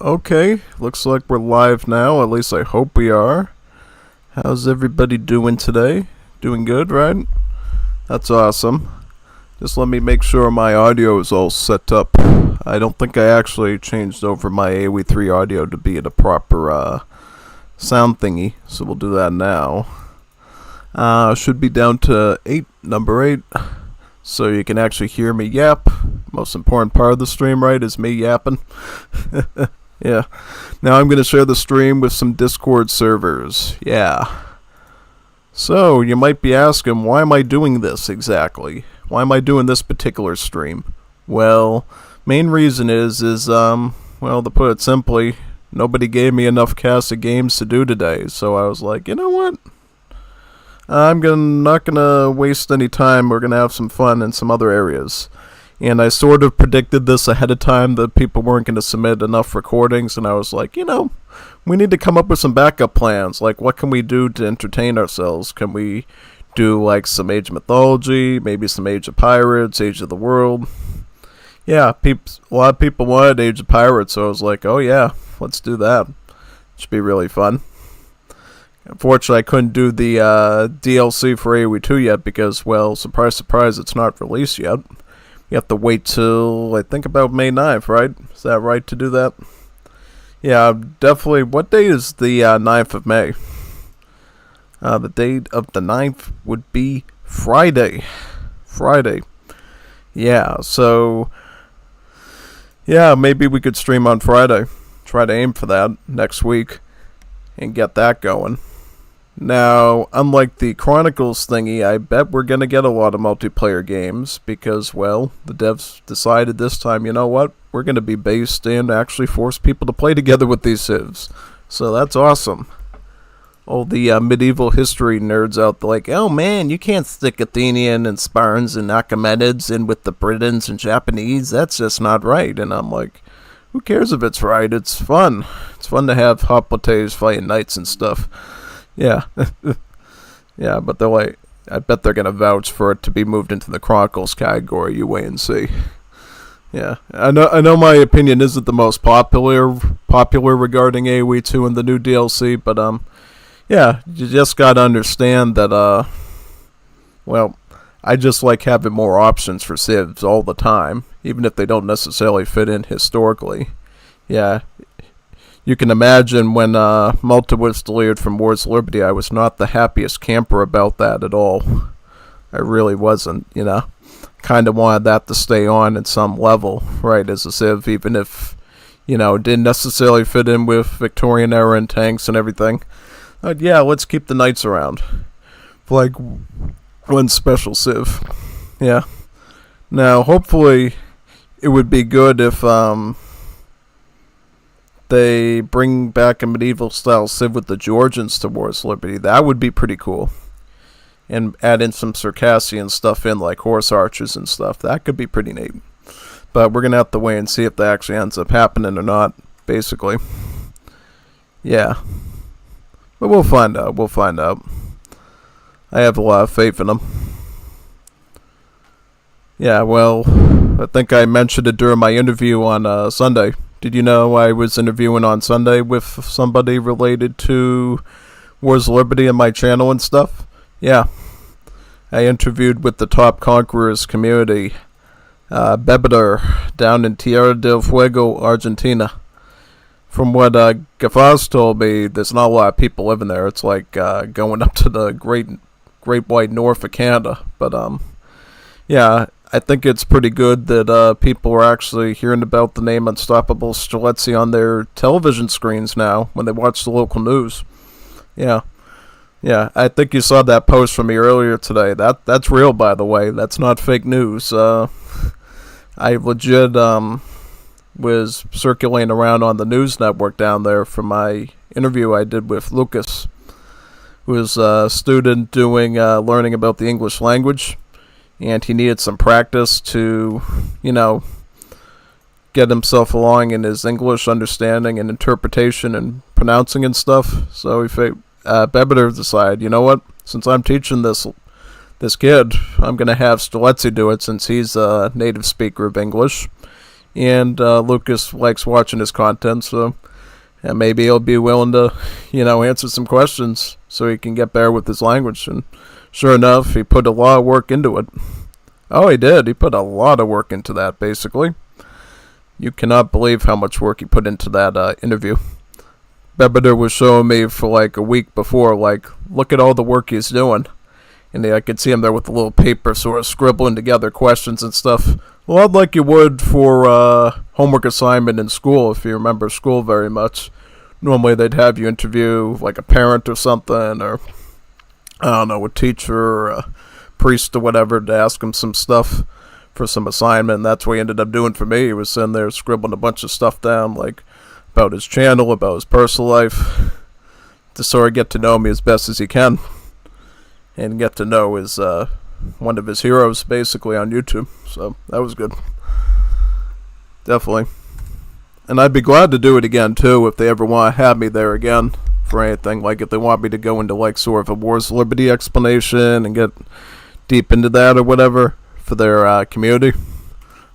Okay, looks like we're live now. At least I hope we are. How's everybody doing today? Doing good, right? That's awesome. Just let me make sure my audio is all set up. I don't think I actually changed over my AOE3 audio to be at a proper sound thingy, so we'll do that now. Should be down to number 8, so you can actually hear me yap. Most important part of the stream, right, is me yapping. Yeah. Now I'm going to share the stream with some Discord servers. Yeah. So, you might be asking, why am I doing this exactly? Why am I doing this particular stream? Well, main reason is, to put it simply, nobody gave me enough casts of games to do today, so I was like, you know what? Not gonna waste any time. We're gonna have some fun in some other areas. And I sort of predicted this ahead of time that people weren't going to submit enough recordings, and I was like, we need to come up with some backup plans. Like, what can we do to entertain ourselves? Can we do, like, some Age of Mythology, maybe some Age of Pirates, Age of the World? Yeah, a lot of people wanted Age of Pirates, so I was like, oh yeah, let's do that. Should be really fun. Unfortunately, I couldn't do the DLC for AOE 2 yet because, well, surprise, surprise, it's not released yet. You have to wait till, I think, about May 9th, right? Is that right to do that? Yeah, definitely. What day is the 9th of May? The date of the 9th would be Friday. Friday. Yeah, so... yeah, maybe we could stream on Friday. Try to aim for that next week. And get that going. Now, unlike the Chronicles thingy, I bet we're going to get a lot of multiplayer games because, well, the devs decided this time, you know what, we're going to be based and actually force people to play together with these civs. So that's awesome. All the medieval history nerds out there like, oh man, you can't stick Athenian and Spartans and Achaemenids in with the Britons and Japanese, that's just not right. And I'm like, who cares if it's right? It's fun. It's fun to have hoplites fighting knights and stuff. Yeah. Yeah, but they're like, I bet they're going to vouch for it to be moved into the Chronicles category, you wait and see. Yeah, I know my opinion isn't the most popular regarding AOE 2 and the new DLC, but, yeah, you just got to understand that, well, I just like having more options for civs all the time, even if they don't necessarily fit in historically. Yeah. You can imagine when Malta was deleted from Wars of Liberty, I was not the happiest camper about that at all. I really wasn't, Kind of wanted that to stay on at some level, right, as a civ, even if, it didn't necessarily fit in with Victorian era and tanks and everything. But yeah, let's keep the knights around. Like, one special civ. Yeah. Now, hopefully, it would be good if, they bring back a medieval-style civ with the Georgians to Wars of Liberty. That would be pretty cool. And add in some Circassian stuff in, like horse archers and stuff. That could be pretty neat. But we're going to have to wait and see if that actually ends up happening or not, basically. Yeah. But we'll find out. We'll find out. I have a lot of faith in them. Yeah, well, I think I mentioned it during my interview on Sunday. Did you know I was interviewing on Sunday with somebody related to Wars of Liberty and my channel and stuff? Yeah. I interviewed with the Top Conquerors community, Bebeter, down in Tierra del Fuego, Argentina. From what Gafaz told me, there's not a lot of people living there. It's like going up to the Great White North of Canada. But, yeah, I think it's pretty good that people are actually hearing about the name Unstoppable Streletsy on their television screens now when they watch the local news. Yeah. Yeah, I think you saw that post from me earlier today. That's real, by the way. That's not fake news. I legit was circulating around on the news network down there for my interview I did with Lucas, who was a student doing learning about the English language. And he needed some practice to, get himself along in his English understanding and interpretation and pronouncing and stuff. So Bebeter decided, you know what? Since I'm teaching this kid, I'm going to have Streletsy do it since he's a native speaker of English. and Lucas likes watching his content, so and maybe he'll be willing to, answer some questions so he can get better with his language. And sure enough, he put a lot of work into it. Oh, he did. He put a lot of work into that, basically. You cannot believe how much work he put into that interview. Bebeder was showing me for like a week before, like, look at all the work he's doing. And I could see him there with a little paper sort of scribbling together questions and stuff. A lot like you would for homework assignment in school, if you remember school very much. Normally they'd have you interview like a parent or something, or I don't know, a teacher or a priest or whatever, to ask him some stuff for some assignment. And that's what he ended up doing for me. He was sitting there scribbling a bunch of stuff down, like about his channel, about his personal life, to sort of get to know me as best as he can. And get to know his one of his heroes, basically, on YouTube. So that was good. Definitely. And I'd be glad to do it again, too, if they ever want to have me there again for anything. Like, if they want me to go into, like, sort of a Wars of Liberty explanation and get deep into that or whatever for their community,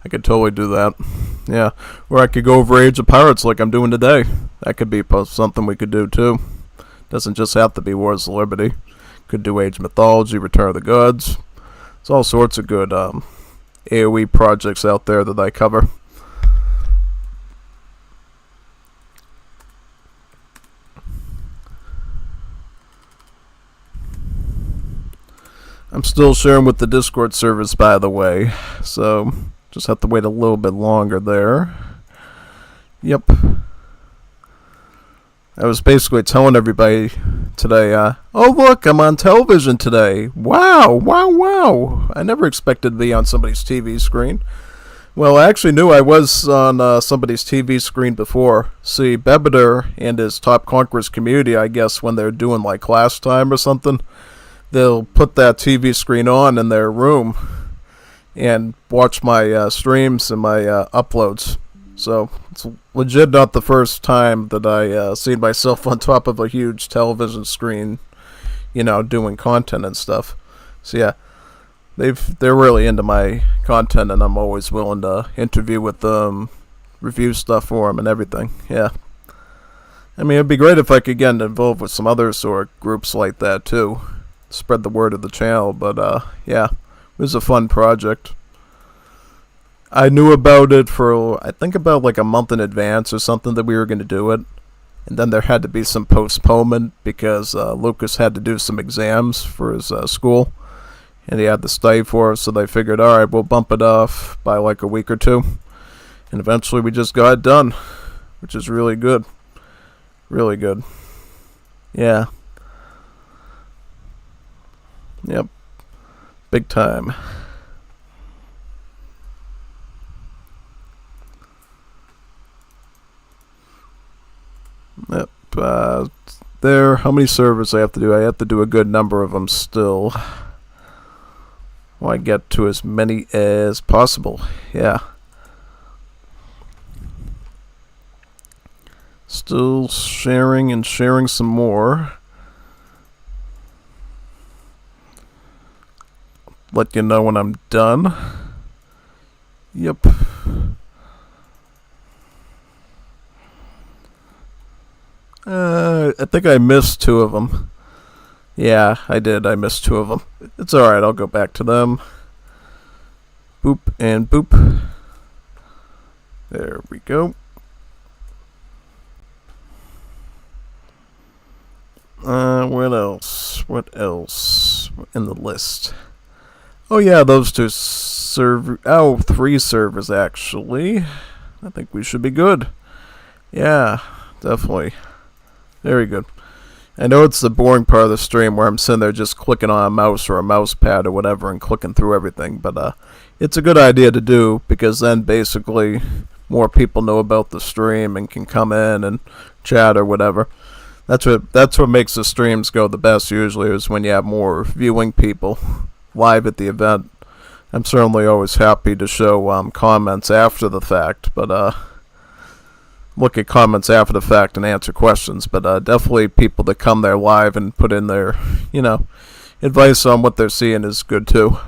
I could totally do that. Yeah. Or I could go over Age of Pirates like I'm doing today. That could be something we could do, too. Doesn't just have to be Wars of Liberty. Could do Age Mythology, Return of the Gods. There's all sorts of good AoE projects out there that I cover. I'm still sharing with the Discord servers, by the way, so just have to wait a little bit longer there. Yep. I was basically telling everybody today, oh look, I'm on television today. Wow, wow, wow. I never expected to be on somebody's TV screen. Well, I actually knew I was on somebody's TV screen before. See, Bebeder and his Top Conquerors community, I guess, when they're doing like class time or something, they'll put that TV screen on in their room and watch my streams and my uploads. So it's legit not the first time that I seen myself on top of a huge television screen, doing content and stuff. So yeah, they're really into my content, and I'm always willing to interview with them, review stuff for them, and everything. Yeah. I mean, it'd be great if I could get involved with some other sort of groups like that too, spread the word of the channel. But yeah, it was a fun project. I knew about it for, I think, about like a month in advance or something that we were going to do it. And then there had to be some postponement because Lucas had to do some exams for his school. And he had to stay for us, so they figured, alright, we'll bump it off by like a week or two. And eventually we just got it done, which is really good. Really good. Yeah. Yep. Big time. Yep. There. How many servers I have to do? I have to do a good number of them still. Well, I get to as many as possible. Yeah. Still sharing and sharing some more. Let you know when I'm done. Yep. I think I missed 2 of them. Yeah, I did. I missed 2 of them. It's alright, I'll go back to them. Boop and boop. There we go. What else? What else in the list? Oh yeah, those 2 servers. Oh, 3 servers actually. I think we should be good. Yeah, definitely. Very good. I know it's the boring part of the stream where I'm sitting there just clicking on a mouse or a mouse pad or whatever and clicking through everything, but it's a good idea to do because then basically more people know about the stream and can come in and chat or whatever. That's what makes the streams go the best usually, is when you have more viewing people live at the event. I'm certainly always happy to show comments after the fact, but look at comments after the fact and answer questions. But definitely people that come there live and put in their, advice on what they're seeing is good too.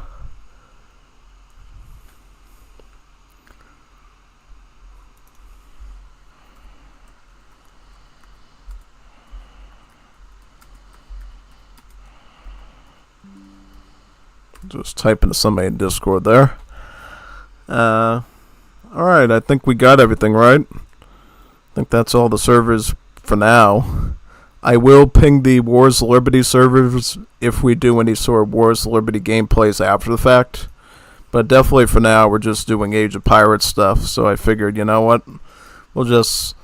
Just type into somebody in Discord there. Alright, I think we got everything right. I think that's all the servers for now. I will ping the Wars of Liberty servers if we do any sort of Wars of Liberty gameplays after the fact. But definitely for now, we're just doing Age of Pirates stuff. So I figured, you know what? We'll just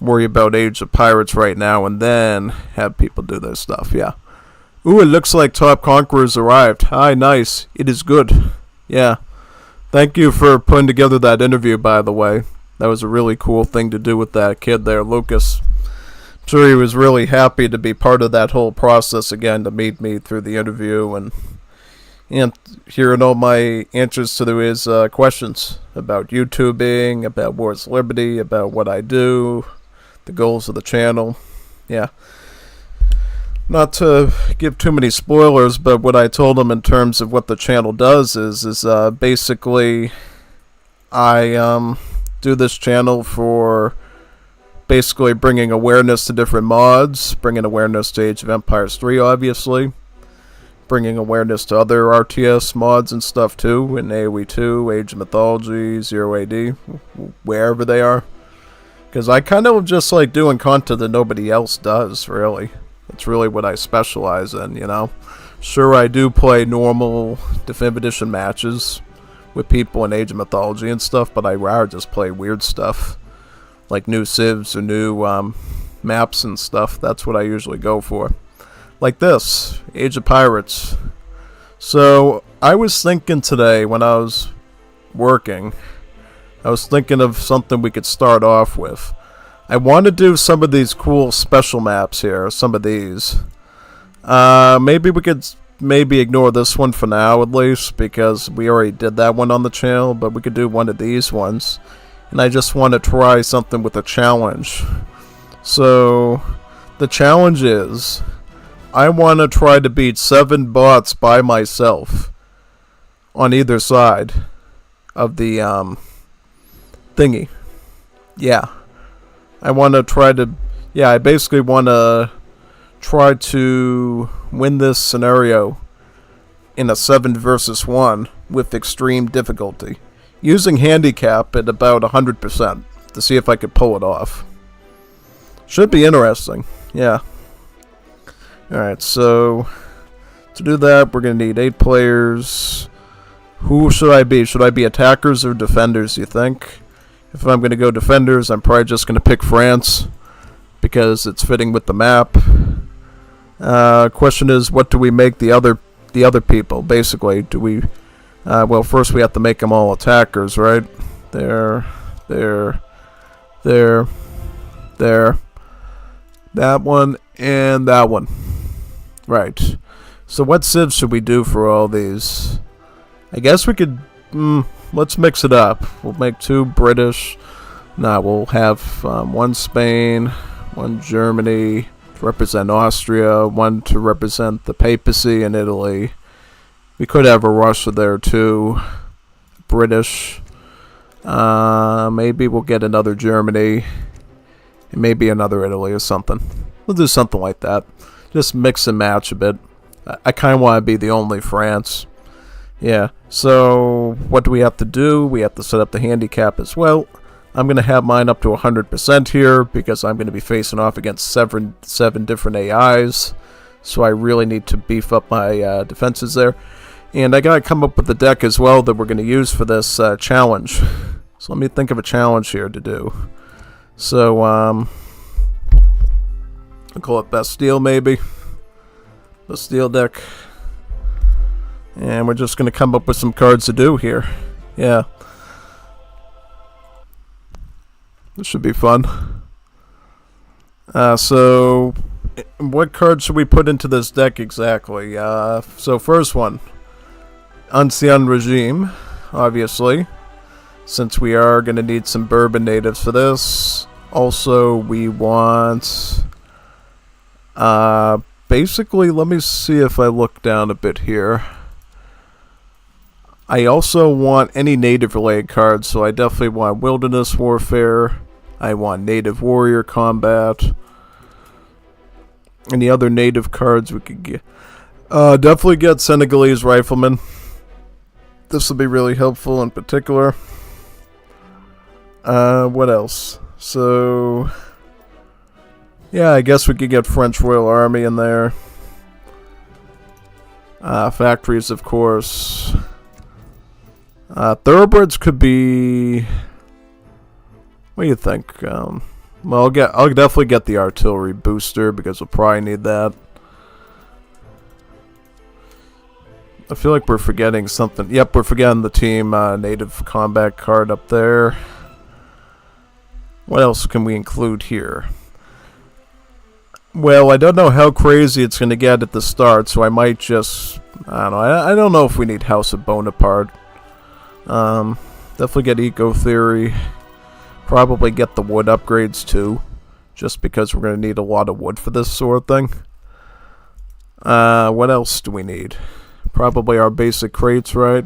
worry about Age of Pirates right now and then have people do their stuff. Yeah. Ooh, it looks like Top Conqueror's arrived. Hi, nice. It is good. Yeah. Thank you for putting together that interview, by the way. That was a really cool thing to do with that kid there, Lucas. I'm sure he was really happy to be part of that whole process again, to meet me through the interview and hearing all my answers to his questions about YouTubing, about Wars of Liberty, about what I do, the goals of the channel. Yeah. Not to give too many spoilers, but what I told him in terms of what the channel does is basically I do this channel for basically bringing awareness to different mods, bringing awareness to Age of Empires 3, obviously, bringing awareness to other RTS mods and stuff too, in AoE 2, Age of Mythology, Zero AD, wherever they are. Because I kind of just like doing content that nobody else does, really. It's really what I specialize in, you know. Sure, I do play normal Definitive Edition matches with people in Age of Mythology and stuff, but I rather just play weird stuff. Like new civs or new maps and stuff. That's what I usually go for. Like this, Age of Pirates. So, I was thinking today when I was working, I was thinking of something we could start off with. I want to do some of these cool special maps here, some of these. Maybe we could ignore this one for now, at least, because we already did that one on the channel, but we could do one of these ones. And I just want to try something with a challenge. So, the challenge is, I want to try to beat 7 bots by myself on either side of the thingy. Yeah. I want to try to... Yeah, I basically want to try to win this scenario in a 7 versus 1 with extreme difficulty, using handicap at about 100% to see if I could pull it off. Should be interesting. Yeah. Alright, so to do that, we're going to need 8 players. Who should I be? Should I be attackers or defenders, you think? If I'm going to go defenders, I'm probably just going to pick France because it's fitting with the map. Question is, what do we make the other people? Basically, do we... well, first we have to make them all attackers, right? There. That one and that one. Right. So what civs should we do for all these? I guess we could... let's mix it up. We'll make 2 British. Nah, we'll have 1 Spain, 1 Germany to represent Austria, 1 to represent the papacy in Italy. We could have a Russia there too. British. Maybe we'll get another Germany. And maybe another Italy or something. We'll do something like that. Just mix and match a bit. I kind of want to be the only France. Yeah. So, what do we have to do? We have to set up the handicap as well. I'm going to have mine up to 100% here because I'm going to be facing off against 7 different AIs. So I really need to beef up my defenses there. And I got to come up with the deck as well that we're going to use for this challenge. So let me think of a challenge here to do. So, I'll call it Bastille maybe. Bastille deck. And we're just going to come up with some cards to do here. Yeah. This should be fun. So, what cards should we put into this deck exactly? So first one. Ancien Regime, obviously. Since we are going to need some Bourbon natives for this. Also, we want... basically, let me see if I look down a bit here. I also want any native-related cards, so I definitely want Wilderness Warfare. I want Native Warrior Combat. Any other native cards we could get? Definitely get Senegalese riflemen. This will be really helpful in particular. What else? So, yeah, I guess we could get French Royal Army in there. Factories, of course. Thoroughbreds could be... What do you think? Well, I'll definitely get the artillery booster because we'll probably need that. I feel like we're forgetting something. Yep, we're forgetting the team native combat card up there. What else can we include here? Well, I don't know how crazy it's going to get at the start, so I might just... I don't know. I don't know if we need House of Bonaparte. Definitely get Eco Theory. Probably get the wood upgrades too, just because we're going to need a lot of wood for this sort of thing. What else do we need? Probably our basic crates, right?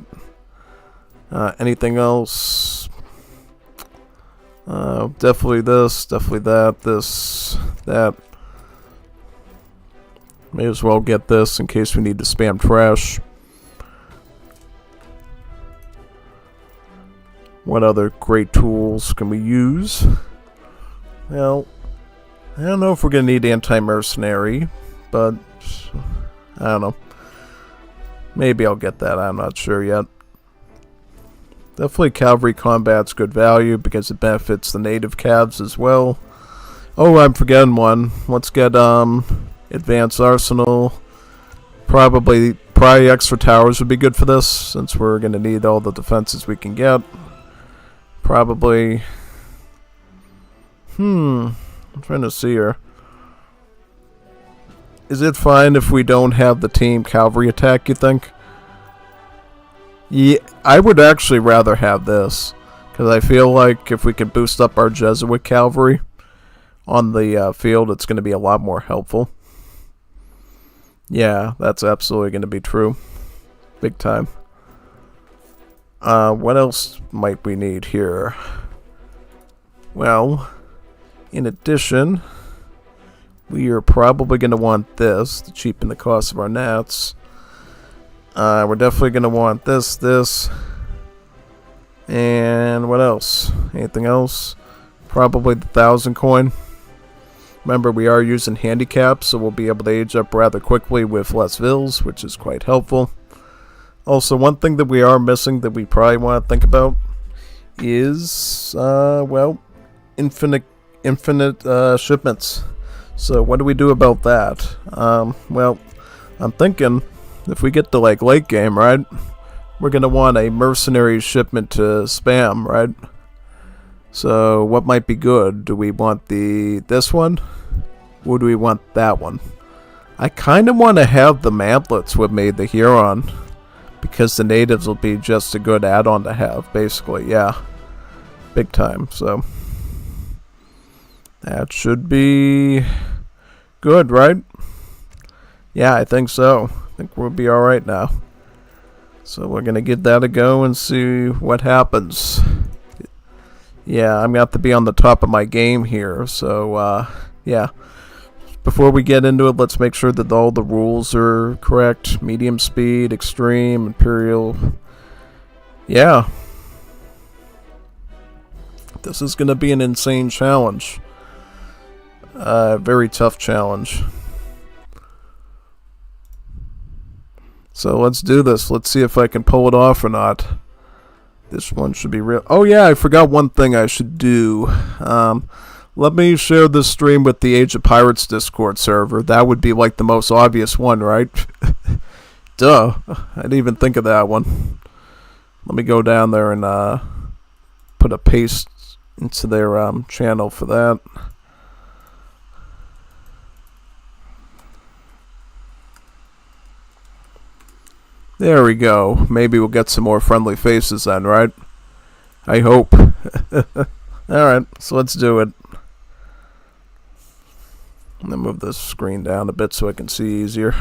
Anything else? Definitely this, definitely that, this, that. May as well get this in case we need to spam trash. What other great tools can we use? Well, I don't know if we're going to need anti-mercenary, but I don't know. Maybe I'll get that, I'm not sure yet. Definitely cavalry combat's good value because it benefits the native calves as well. Oh, I'm forgetting one. Let's get advanced arsenal. Probably extra towers would be good for this since we're going to need all the defenses we can get. Probably... I'm trying to see here. Is it fine if we don't have the team cavalry attack, you think? Yeah, I would actually rather have this. Because I feel like if we can boost up our Jesuit cavalry on the field, it's going to be a lot more helpful. Yeah, that's absolutely going to be true. Big time. What else might we need here? Well, in addition... we are probably going to want this to cheapen the cost of our nets. We're definitely going to want this. And what else? Anything else? Probably the 1,000 coin. Remember, we are using handicaps, so we'll be able to age up rather quickly with less vills, which is quite helpful. Also, one thing that we are missing that we probably want to think about is, well, infinite shipments. So what do we do about that? Well, I'm thinking if we get to like late game, right? We're gonna want a mercenary shipment to spam, right? So what might be good? Do we want this one? Or do we want that one? I kind of want to have the mantlets with me, the Huron, because the natives will be just a good add-on to have, basically. Yeah, big time. So that should be good, right? Yeah, I think so. I think we'll be alright now. So we're going to give that a go and see what happens. Yeah, I'm going to have to be on the top of my game here. So, yeah. Before we get into it, let's make sure that all the rules are correct. Medium speed, extreme, imperial. Yeah. This is going to be an insane challenge. Very tough challenge. So let's do this. Let's see if I can pull it off or not. This one should be real. Oh yeah, I forgot one thing I should do. Let me share this stream with the Age of Pirates Discord server. That would be like the most obvious one, right? Duh. I didn't even think of that one. Let me go down there and put a paste into their channel for that. There we go. Maybe we'll get some more friendly faces then, right? I hope. Alright, so let's do it. I'm going to move this screen down a bit so I can see easier.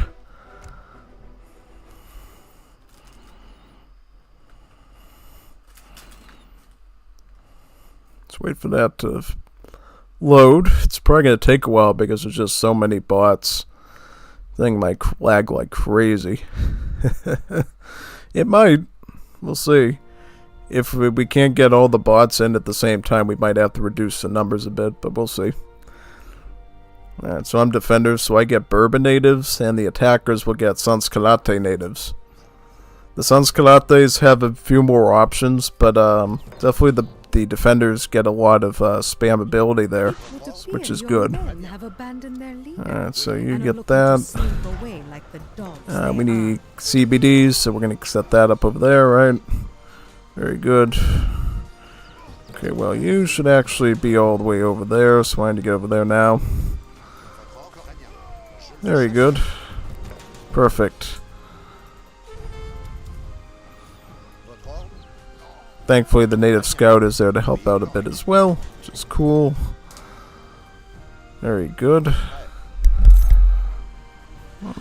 Let's wait for that to load. It's probably going to take a while because there's just so many bots Thing might lag like crazy. It might. We'll see. If we can't get all the bots in at the same time, we might have to reduce the numbers a bit, but we'll see. Alright, so I'm defenders, so I get Bourbon natives, and the attackers will get Sanskalate natives. The Sanskalates have a few more options, but definitely the defenders get a lot of spam ability there, which is good. Alright, so you get that. We need CBDs, so we're going to set that up over there, right? Very good. Okay, well, you should actually be all the way over there, so I need to get over there now. Very good. Perfect. Thankfully, the native scout is there to help out a bit as well, which is cool. Very good.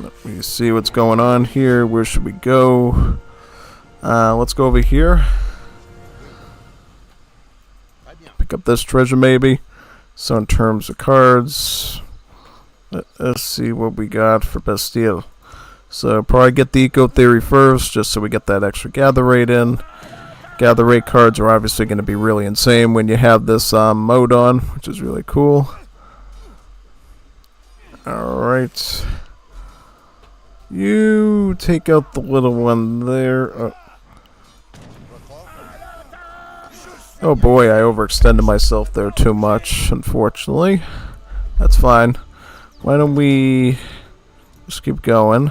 Let me see what's going on here. Where should we go? Let's go over here. Pick up this treasure, maybe. So in terms of cards, let's see what we got for Bastille. So probably get the Eco Theory first, just so we get that extra Gather Rate in. Gather Rate cards are obviously going to be really insane when you have this mode on, which is really cool. Alright. You take out the little one there. Oh boy, I overextended myself there too much, unfortunately. That's fine. Why don't we just keep going?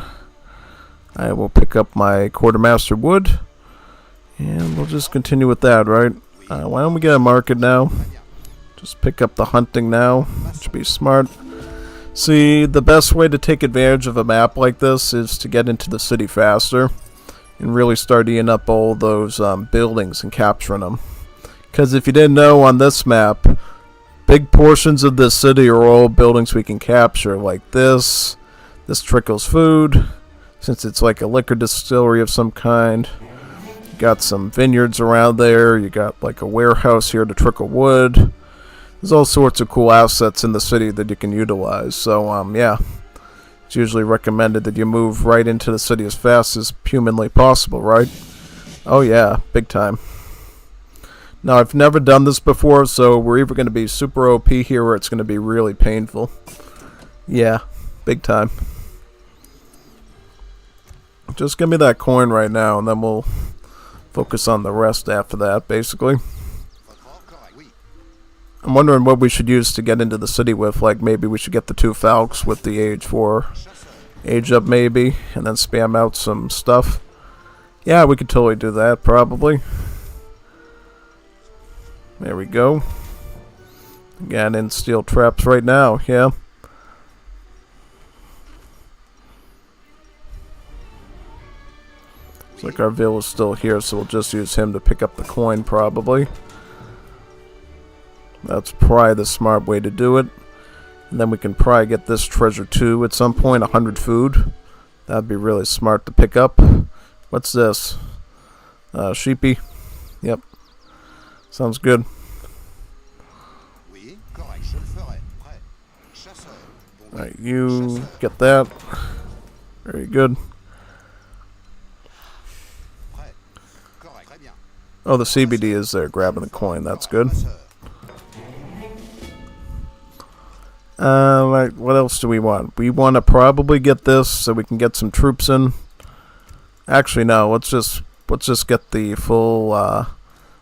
I will pick up my Quartermaster Wood, and we'll just continue with that, right? Why don't we get a market now? Just pick up the hunting now, which would be smart. See, the best way to take advantage of a map like this is to get into the city faster and really start eating up all those buildings and capturing them. Because if you didn't know, on this map, big portions of this city are all buildings we can capture, like this. This trickles food, since it's like a liquor distillery of some kind. You got some vineyards around there. You got like a warehouse here to trickle wood. There's all sorts of cool assets in the city that you can utilize. So, yeah. It's usually recommended that you move right into the city as fast as humanly possible, right? Oh, yeah. Big time. Now, I've never done this before, so we're either going to be super OP here or it's going to be really painful. Yeah, big time. Just give me that coin right now, and then we'll focus on the rest after that, basically. I'm wondering what we should use to get into the city with. Like, maybe we should get the 2 Falcons with the age 4 age up, maybe, and then spam out some stuff. Yeah, we could totally do that, probably. There we go. Again, in steel traps right now, yeah. Looks like our Vil is still here, so we'll just use him to pick up the coin, probably. That's probably the smart way to do it. And then we can probably get this treasure too at some point, 100 food. That'd be really smart to pick up. What's this? Sheepy. Yep. Sounds good. Alright, you get that. Very good. Oh, the CBD is there grabbing the coin. That's good. Right, what else do we want? We want to probably get this so we can get some troops in. Actually, no. Let's just get the full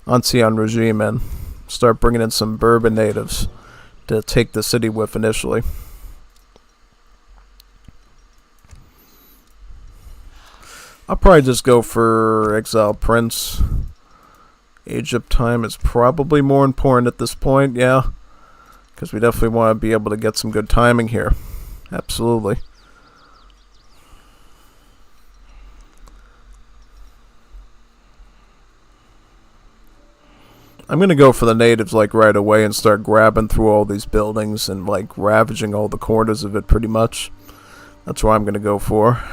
Ancien regime in. Start bringing in some Bourbon natives to take the city with initially. I'll probably just go for Exile Prince. Age up time is probably more important at this point, yeah. Because we definitely want to be able to get some good timing here. Absolutely. I'm going to go for the natives like right away and start grabbing through all these buildings and like ravaging all the corners of it pretty much. That's what I'm going to go for.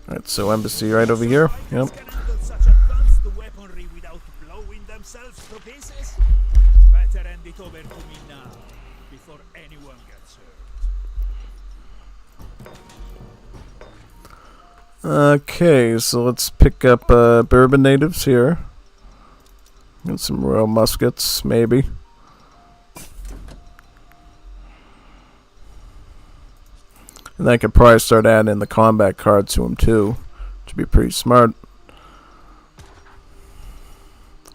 Alright, so embassy right over here. Yep. before anyone gets hurt. Okay, so let's pick up bourbon natives here. And some royal muskets, maybe. And I could probably start adding the combat card to them too, which would be pretty smart.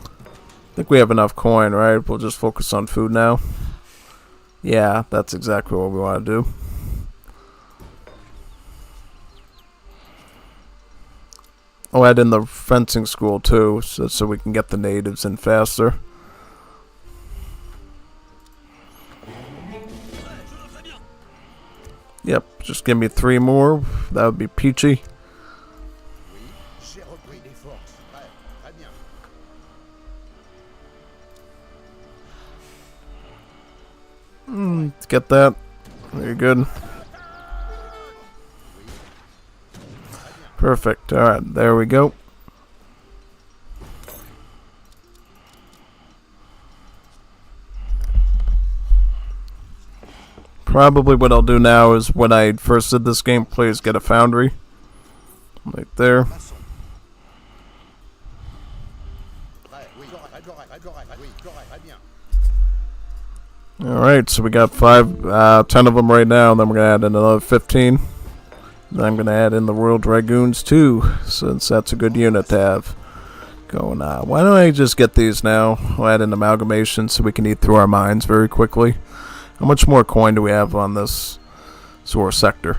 I think we have enough coin, right? We'll just focus on food now. Yeah, that's exactly what we want to do. I'll add in the fencing school too, so we can get the natives in faster. Yep, just give me 3 more. That would be peachy. Get that. Very good. Perfect. Alright, there we go. Probably what I'll do now is when I first did this gameplay is get a foundry. Right there. Alright, so we got 10 of them right now, and then we're going to add another 15. Then I'm going to add in the Royal Dragoons too, since that's a good unit to have going on. Why don't I just get these now? We'll add an amalgamation so we can eat through our mines very quickly. How much more coin do we have on this Zor sector?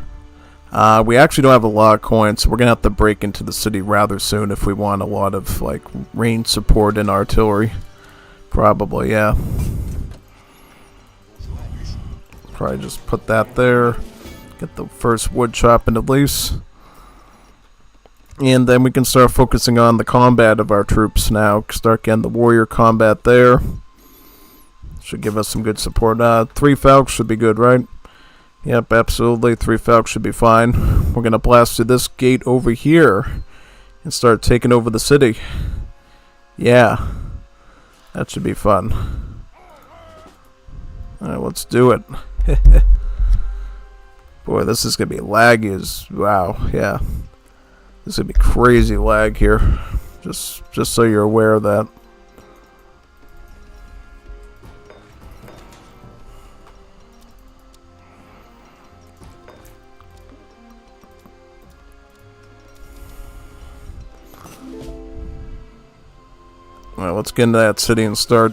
We actually don't have a lot of coins, so we're going to have to break into the city rather soon if we want a lot of like range support and artillery. Probably, yeah. Probably just put that there. Get the first wood chopping at least. And then we can start focusing on the combat of our troops now. Start getting the warrior combat there. Should give us some good support. 3 Falcons should be good, right? Yep, absolutely. 3 Falcons should be fine. We're going to blast through this gate over here and start taking over the city. Yeah. That should be fun. Alright, let's do it. Boy, this is going to be laggy as... Wow, yeah. This is going to be crazy lag here. Just so you're aware of that. Alright, let's get into that city and start...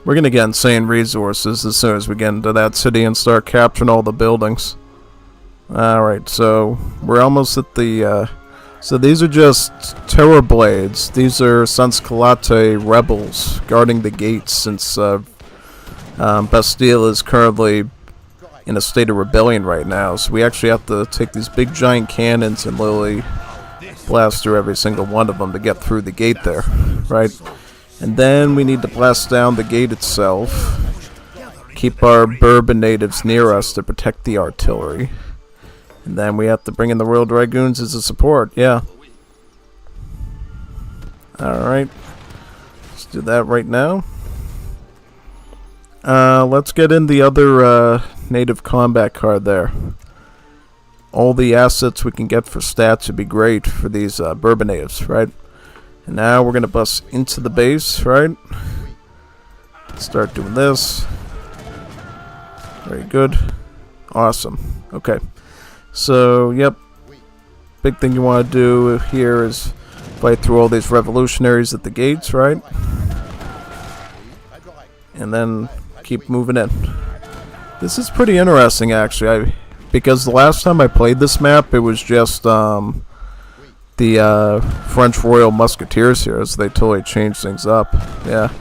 We're going to get insane resources as soon as we get into that city and start capturing all the buildings. Alright, so we're almost at the... So these are just terror blades. These are Sans Calate rebels guarding the gates since Bastille is currently in a state of rebellion right now. So we actually have to take these big giant cannons and literally blast through every single one of them to get through the gate there, right? And then we need to blast down the gate itself. Keep our bourbon natives near us to protect the artillery. And then we have to bring in the Royal Dragoons as a support, yeah. Alright. Let's do that right now. Let's get in the other native combat card there. All the assets we can get for stats would be great for these bourbon natives, right? And now we're going to bust into the base, right? Start doing this. Very good. Awesome. Okay. So, yep. Big thing you want to do here is fight through all these revolutionaries at the gates, right? And then keep moving in. This is pretty interesting, actually. Because the last time I played this map, it was just the French Royal Musketeers here, so they totally changed things up. Yeah.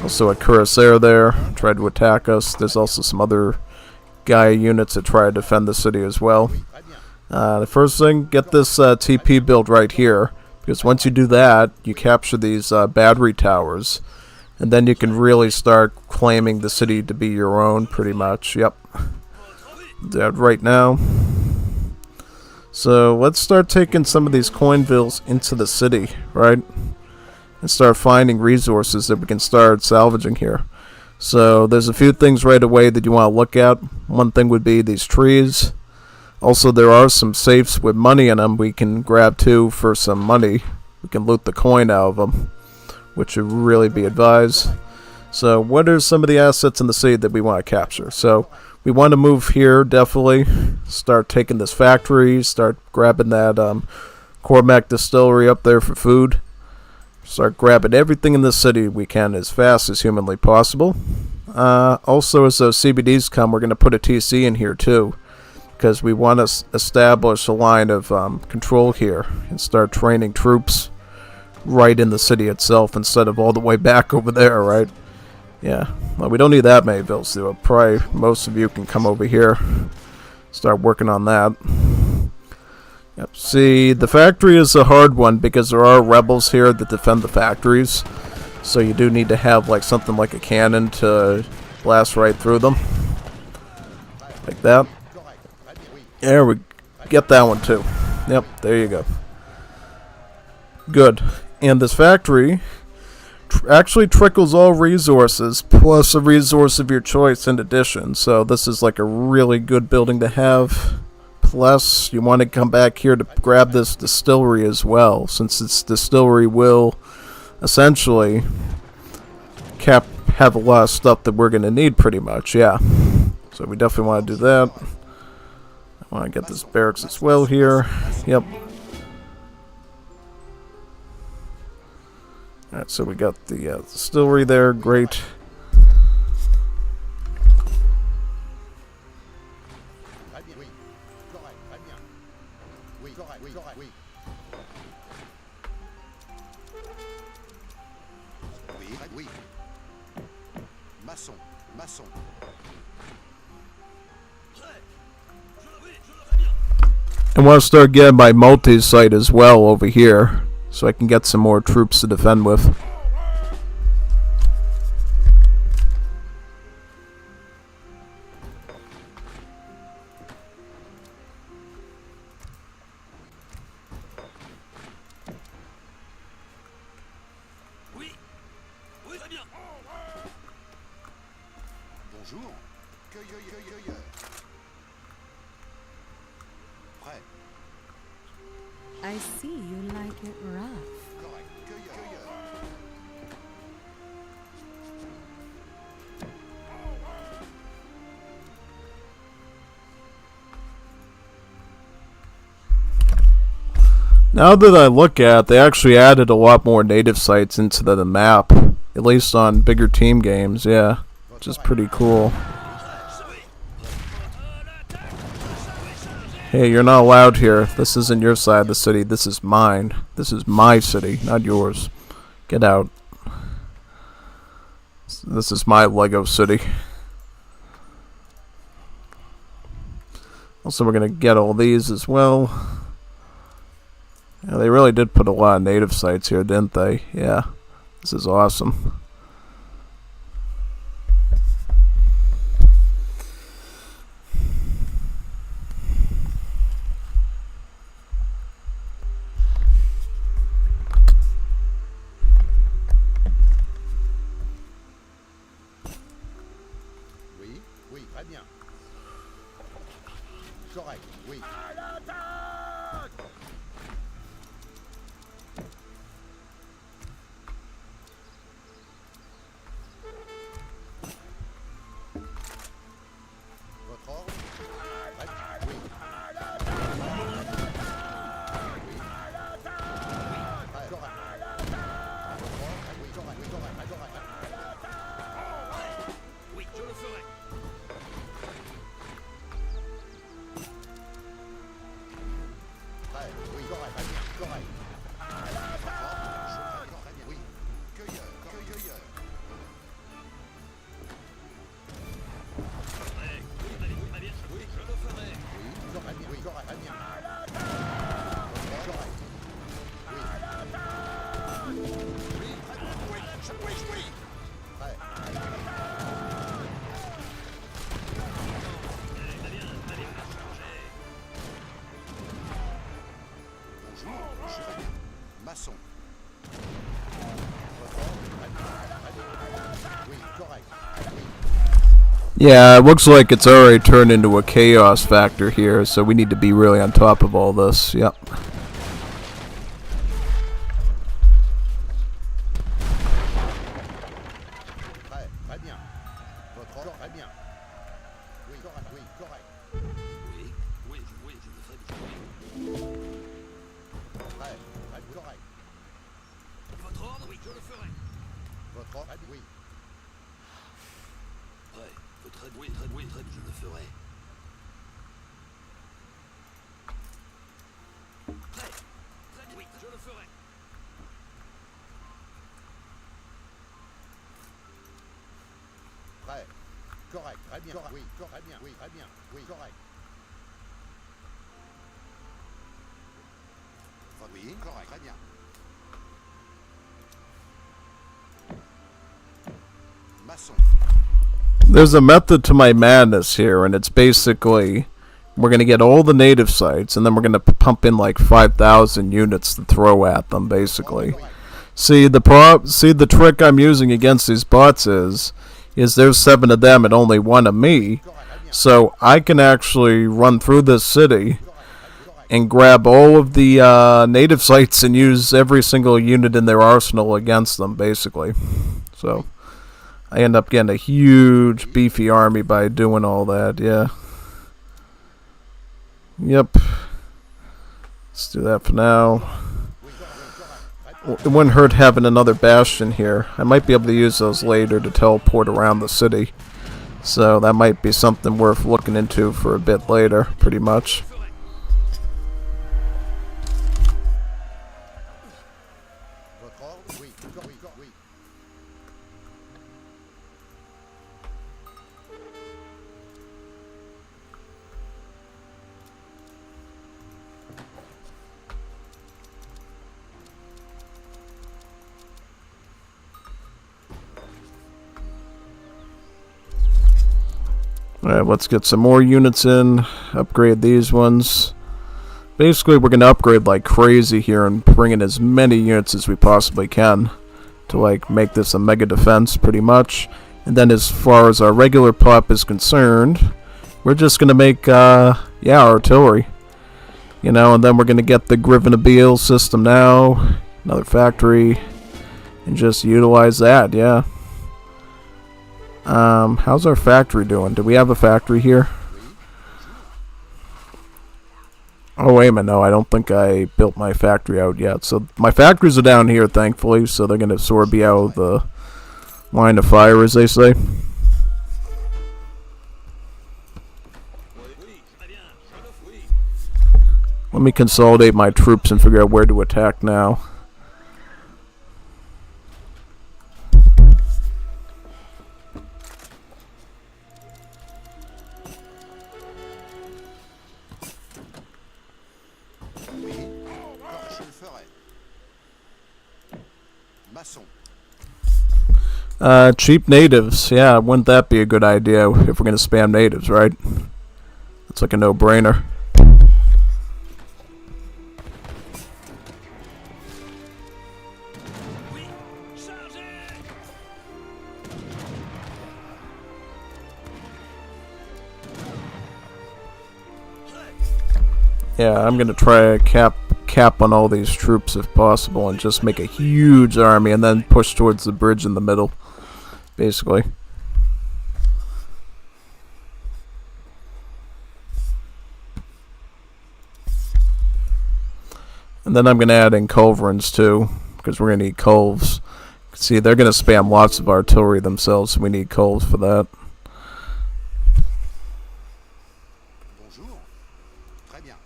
Also a cuirassier there, tried to attack us. There's also some other Gaia units that try to defend the city as well. The first thing, get this TP build right here, because once you do that, you capture these battery towers, and then you can really start claiming the city to be your own, pretty much. Yep. Do that right now. So let's start taking some of these coinvilles into the city, right? And start finding resources that we can start salvaging here. So there's a few things right away that you want to look at. One thing would be these trees. Also, there are some safes with money in them we can grab too for some money. We can loot the coin out of them, which should really be advised. So what are some of the assets in the city that we want to capture? So we want to move here, definitely. Start taking this factory, start grabbing that Cormac distillery up there for food. Start grabbing everything in the city we can as fast as humanly possible. Also, as those CBDs come, we're going to put a TC in here too, because we want to establish a line of control here and start training troops right in the city itself instead of all the way back over there, right? Yeah, well, we don't need that many vills, though. Probably most of you can come over here, start working on that. Yep. See, the factory is a hard one because there are rebels here that defend the factories. So you do need to have like something like a cannon to blast right through them. Like that. There we get that one too. Yep, there you go. Good. And this factory actually trickles all resources plus a resource of your choice in addition. So this is like a really good building to have. Plus, you want to come back here to grab this distillery as well, since this distillery will essentially have a lot of stuff that we're going to need pretty much, yeah. So we definitely want to do that. I want to get this barracks as well here. Yep. Alright, so we got the distillery there, great. I want to start getting my multi-site as well over here, so I can get some more troops to defend with. I see you like it rough. Now that I look at it, they actually added a lot more native sites into the map, at least on bigger team games, yeah, which is pretty cool. Hey, you're not allowed here. This isn't your side of the city. This is mine. This is my city, not yours. Get out. This is my Lego city. Also, we're going to get all these as well. Yeah, they really did put a lot of native sites here, didn't they? Yeah. This is awesome. Yeah, it looks like it's already turned into a chaos factor here, so we need to be really on top of all this. Yep. Très, très bien. Votre ordre, très bien. Oui, correct, oui, correct. Oui, oui, oui, je le ferai. Très, très, correct. Votre ordre, oui, je le ferai. Votre ordre, oui. Prêt, votre aide, oui, très, oui, très, je le ferai. Prêt, très, oui, je le ferai. Très, correct, très bien. Correct, oui, correct, très bien, oui, très bien, oui, correct. Oui, correct, très bien. Maçon. There's a method to my madness here, and it's basically we're going to get all the native sites, and then we're going to pump in like 5,000 units to throw at them, basically. See, the trick I'm using against these bots is there's 7 of them and only 1 of me, so I can actually run through this city and grab all of the native sites and use every single unit in their arsenal against them, basically. So I end up getting a huge, beefy army by doing all that, yeah. Yep. Let's do that for now. It wouldn't hurt having another bastion here. I might be able to use those later to teleport around the city. So that might be something worth looking into for a bit later, pretty much. Votre ordre, oui, oui, oui. Alright, let's get some more units in. Upgrade these ones. Basically, we're going to upgrade like crazy here and bring in as many units as we possibly can to like make this a mega defense, pretty much. And then as far as our regular pop is concerned, we're just going to make, artillery. You know, and then we're going to get the Grivenabile system now, another factory, and just utilize that, yeah. How's our factory doing? Do we have a factory here? Oh, wait a minute. No, I don't think I built my factory out yet. So my factories are down here, thankfully, so they're going to sort of be out of the line of fire, as they say. Let me consolidate my troops and figure out where to attack now. Cheap natives. Yeah, wouldn't that be a good idea if we're going to spam natives, right? It's like a no-brainer. Yeah, I'm going to try a cap on all these troops if possible and just make a huge army and then push towards the bridge in the middle, basically. And then I'm going to add in culverins too, because we're going to need culves. See, they're going to spam lots of artillery themselves, so we need culves for that. Bonjour. Très bien.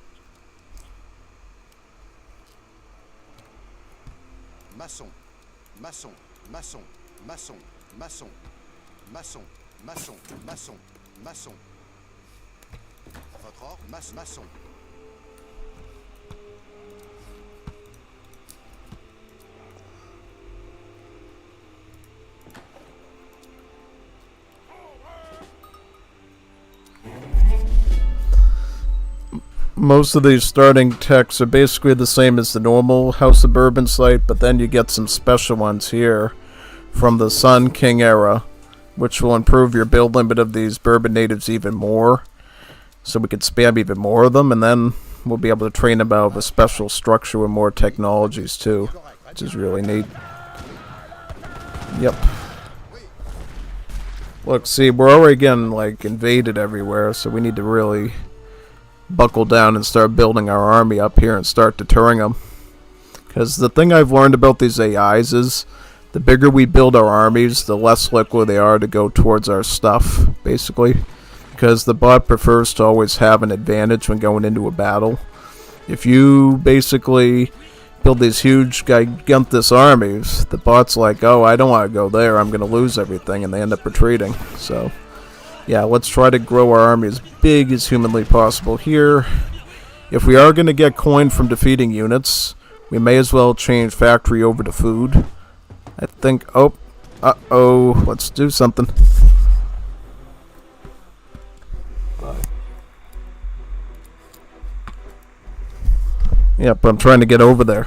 Maçon, maçon, maçon, maçon, maçon, maçon, maçon, maçon, maçon. Votre ordre, maçon. Most of these starting techs are basically the same as the normal House of Bourbon site, but then you get some special ones here from the Sun King era which will improve your build limit of these bourbon natives even more. So we could spam even more of them, and then we'll be able to train them out of a special structure with more technologies too, which is really neat. Yep. Look, see, we're already getting, like, invaded everywhere, so we need to really buckle down and start building our army up here and start deterring them. Because the thing I've learned about these AIs is the bigger we build our armies, the less likely they are to go towards our stuff, basically. Because the bot prefers to always have an advantage when going into a battle. If you basically build these huge gigantic armies, the bot's like, oh, I don't want to go there, I'm going to lose everything, and they end up retreating. So, yeah, let's try to grow our army as big as humanly possible here. If we are going to get coin from defeating units, we may as well change factory over to food. I think, oh, uh-oh, let's do something. Yep, I'm trying to get over there.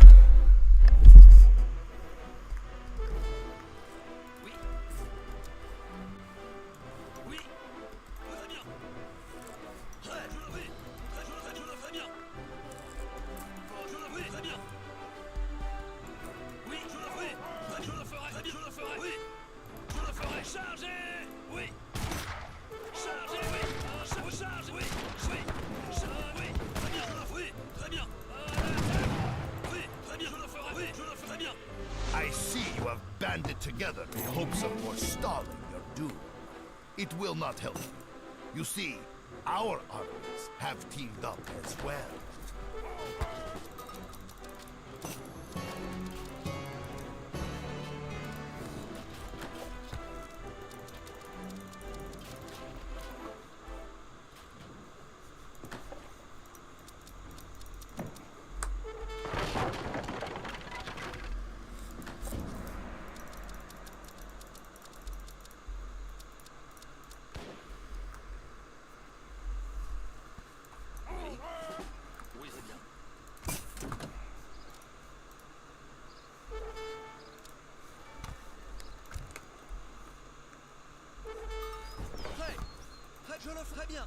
I see you have banded together in hopes of forestalling your doom. It will not help you. You see, our armies have teamed up as well. Je le ferai bien.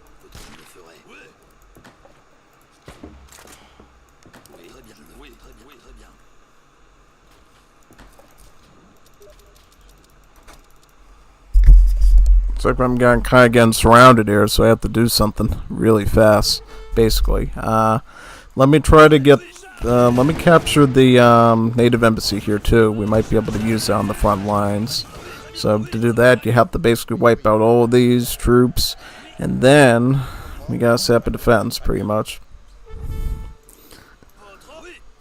Je le ferai. Oui. Oui, très bien. Oui, très bien. Oui, très bien. Looks like I'm kind of getting surrounded here, so I have to do something really fast, basically. Let me try to get, let me capture the native embassy here too. We might be able to use that on the front lines. So to do that, you have to basically wipe out all of these troops, and then we gotta set up a defense, pretty much.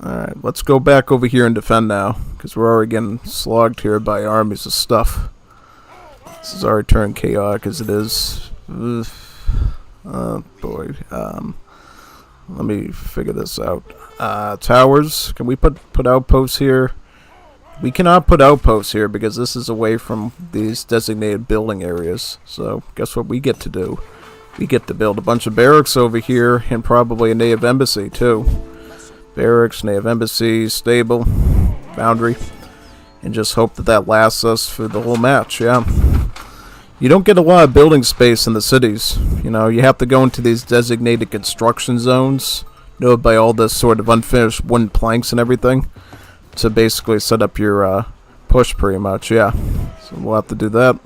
Alright, let's go back over here and defend now, because we're already getting slogged here by armies of stuff. This is already turned chaotic as it is. Oh boy. Let me figure this out. Towers. Can we put outposts here? We cannot put outposts here because this is away from these designated building areas. So guess what we get to do? We get to build a bunch of barracks over here and probably a native embassy too. Barracks, native embassy, stable, boundary. And just hope that that lasts us for the whole match, yeah. You don't get a lot of building space in the cities. You know, you have to go into these designated construction zones, by all this sort of unfinished wooden planks and everything, to basically set up your push pretty much, yeah. So we'll have to do that.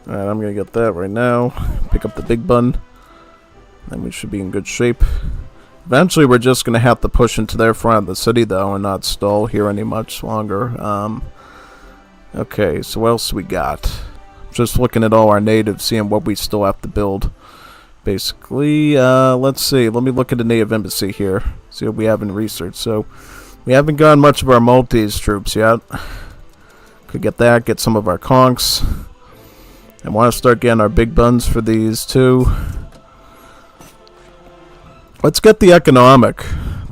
Alright, I'm gonna get that right now. Pick up the big bun. Then we should be in good shape. Eventually, we're just going to have to push into their front of the city, though, and not stall here any much longer. Okay, so what else we got? Just looking at all our natives, seeing what we still have to build. Basically, let's see. Let me look at the native embassy here. See what we have in research. So, we haven't gotten much of our Maltese troops yet. Could get that, get some of our conks. I want to start getting our big buns for these, too. Let's get the economic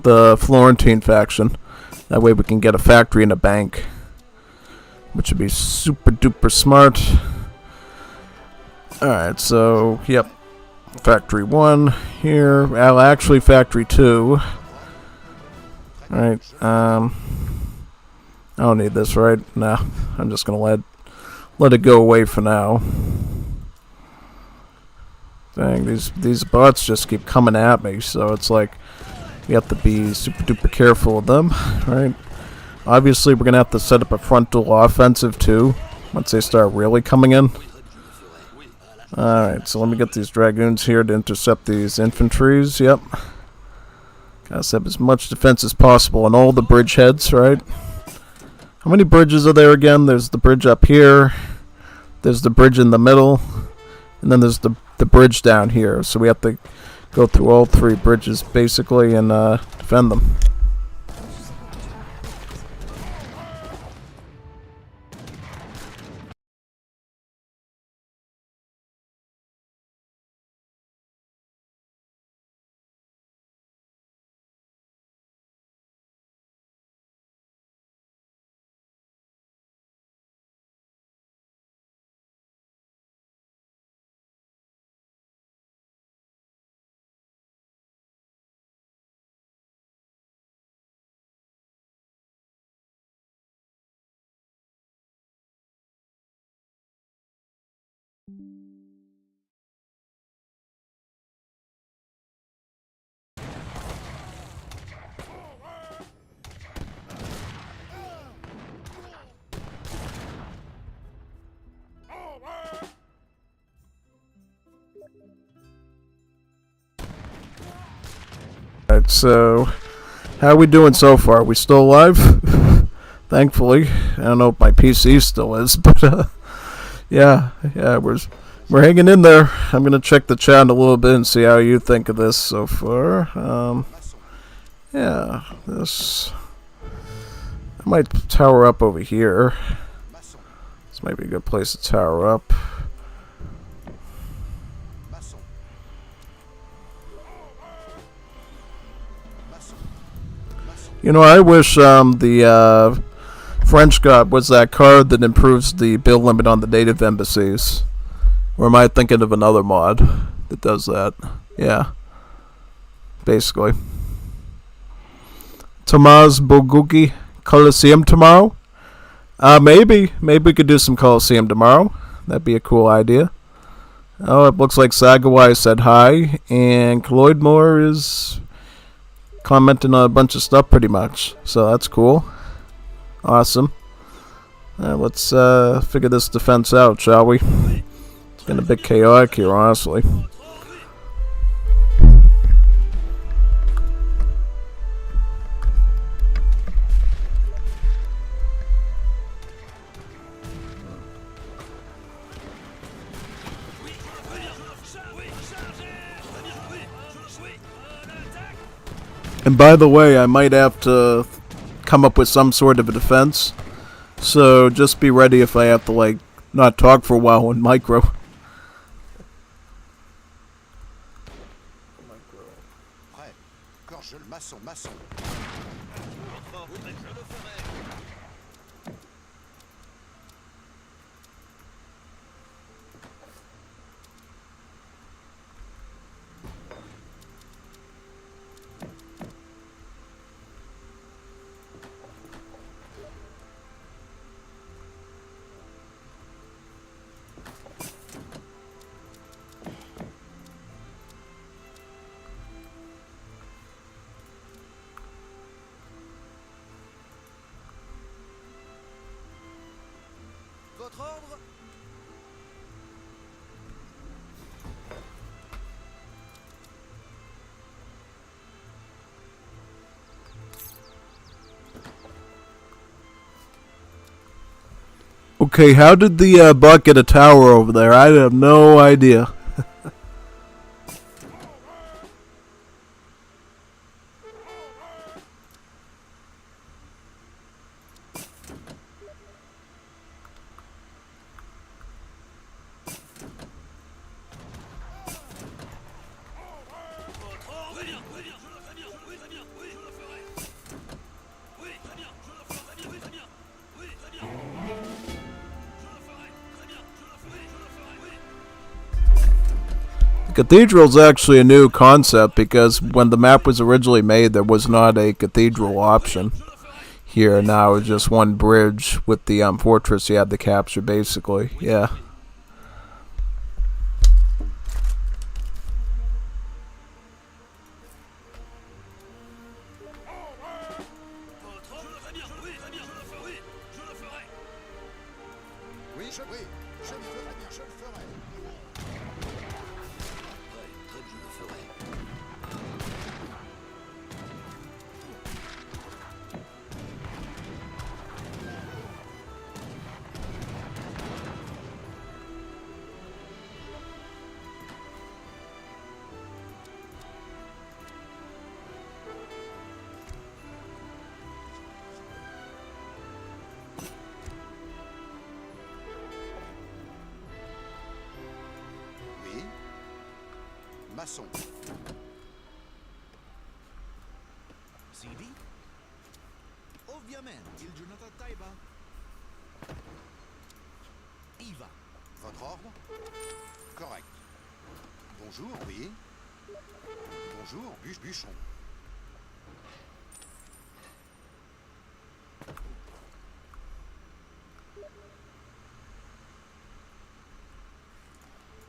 the Florentine faction. That way we can get a factory and a bank, which would be super duper smart. Alright, so, yep. Factory 1 here. Well, actually, Factory 2. Alright, I don't need this, right? No, I'm just gonna let it go away for now. Dang, these bots just keep coming at me, so it's like we have to be super duper careful of them, right? Obviously, we're gonna have to set up a frontal offensive too once they start really coming in. Alright, so let me get these dragoons here to intercept these infantries. Yep. Gotta set up as much defense as possible on all the bridgeheads, right? How many bridges are there again? There's the bridge up here. There's the bridge in the middle. And then there's the bridge down here. So we have to go through all 3 bridges, basically, and defend them. Alright, so how are we doing so far? Are we still alive? Thankfully. I don't know if my PC still is, but yeah, we're hanging in there. I'm gonna check the chat a little bit and see how you think of this so far. Yeah, this I might tower up over here. This might be a good place to tower up. You know, I wish the French God was that card that improves the bill limit on the native embassies. Or am I thinking of another mod that does that? Yeah. Basically. Tomas Boguki Coliseum tomorrow? Maybe. Maybe we could do some Coliseum tomorrow. That'd be a cool idea. Oh, it looks like Sagawai said hi. And Cloydmore is commenting on a bunch of stuff pretty much. So that's cool. Awesome. Let's figure this defense out, shall we? It's been a bit chaotic here, honestly. And by the way, I might have to come up with some sort of a defense. So just be ready if I have to, like, not talk for a while in micro. Votre ordre? Okay, how did the bot get a tower over there? I have no idea. Cathedral's actually a new concept because when the map was originally made, there was not a cathedral option. Here now is just one bridge with the fortress you had to capture, basically. Yeah. Oui, je le ferai bien, je le ferai. Je le ferai. Oui. Maçon. CD? Ovviamente, il giornata taiba. Iva. Votre ordre? Correct. Bonjour, oui. Bonjour, bûcheron.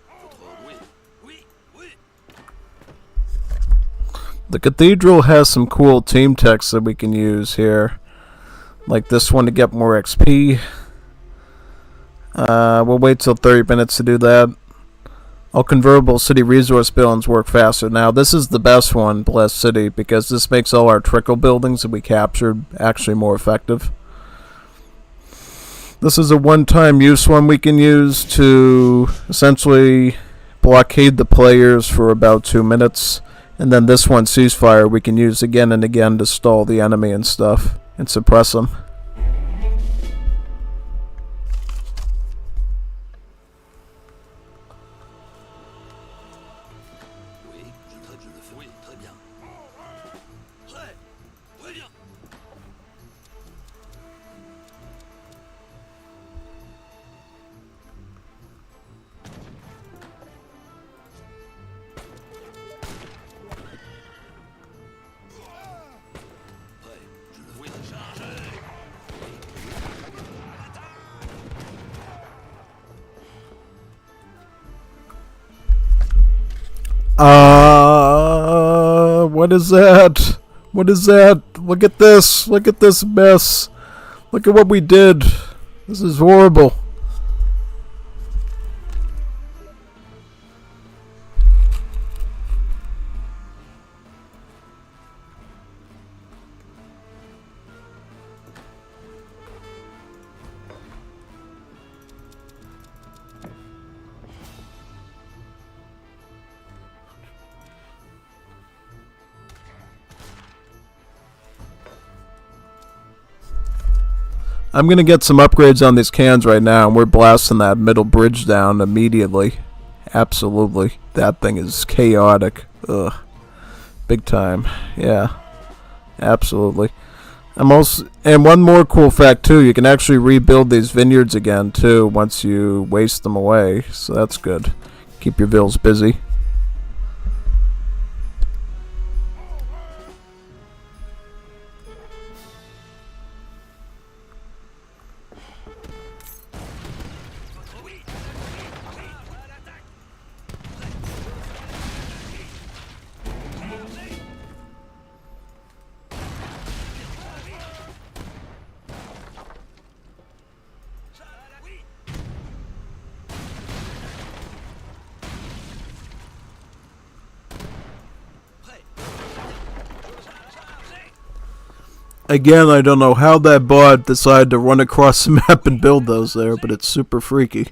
Votre ordre, oui. Oui, oui. The cathedral has some cool team texts that we can use here. Like this one to get more XP. We'll wait till 30 minutes to do that. All convertible city resource buildings work faster. Now, this is the best one, Blessed City, because this makes all our trickle buildings that we captured actually more effective. This is a one-time use one we can use to essentially blockade the players for about 2 minutes. And then this one, Ceasefire, we can use again and again to stall the enemy and stuff and suppress them. Oui, je le ferai. Oui, très bien. Prêt. Très bien. Prêt. Je le ferai. Chargez. What is that? What is that? Look at this. Look at this mess. Look at what we did. This is horrible. I'm going to get some upgrades on these cans right now, and we're blasting that middle bridge down immediately. Absolutely. That thing is chaotic. Ugh. Big time. Yeah. Absolutely. And one more cool fact, too. You can actually rebuild these vineyards again, too, once you waste them away. So that's good. Keep your vills busy. Again, I don't know how that bot decided to run across the map and build those there, but it's super freaky.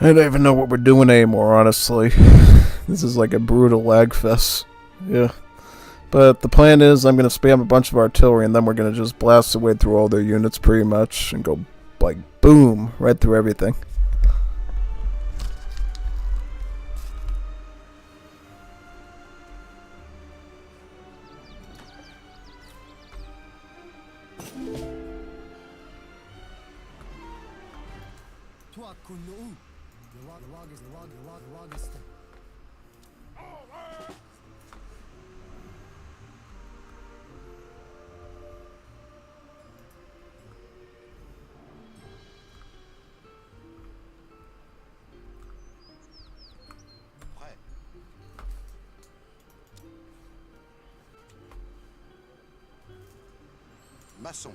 I don't even know what we're doing anymore, honestly. This is like a brutal lag fest. Yeah. But the plan is I'm going to spam a bunch of artillery and then we're going to just blast our way through all their units pretty much and go like boom right through everything. Prêt. Maçon.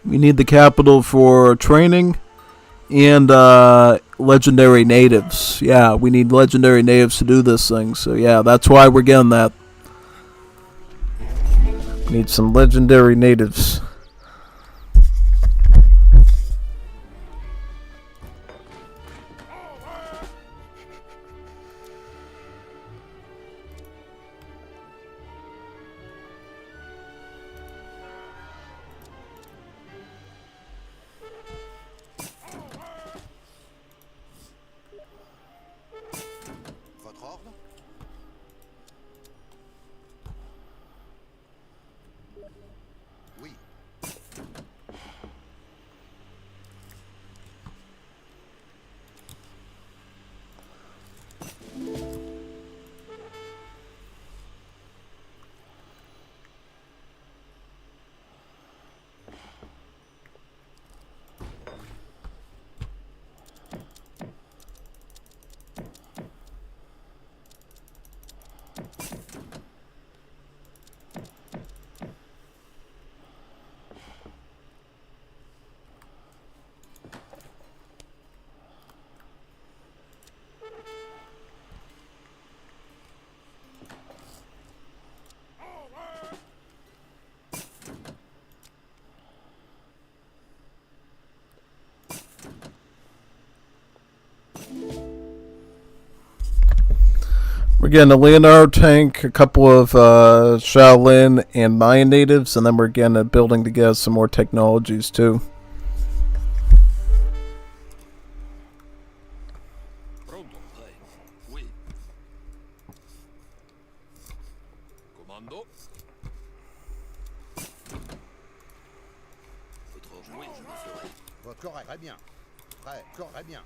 We need the capital for training and legendary natives. Yeah, we need legendary natives to do this thing. So yeah, that's why we're getting that. Need some legendary natives. Votre ordre? Oui. We're getting a Leonardo tank, a couple of Shaolin and Mayan natives, and then we're getting a building to get some more technologies too. Pronto. Prêt. Oui. Commando. Votre ordre? Oui, je le ferai. Votre correct. Très bien. Prêt. Très bien.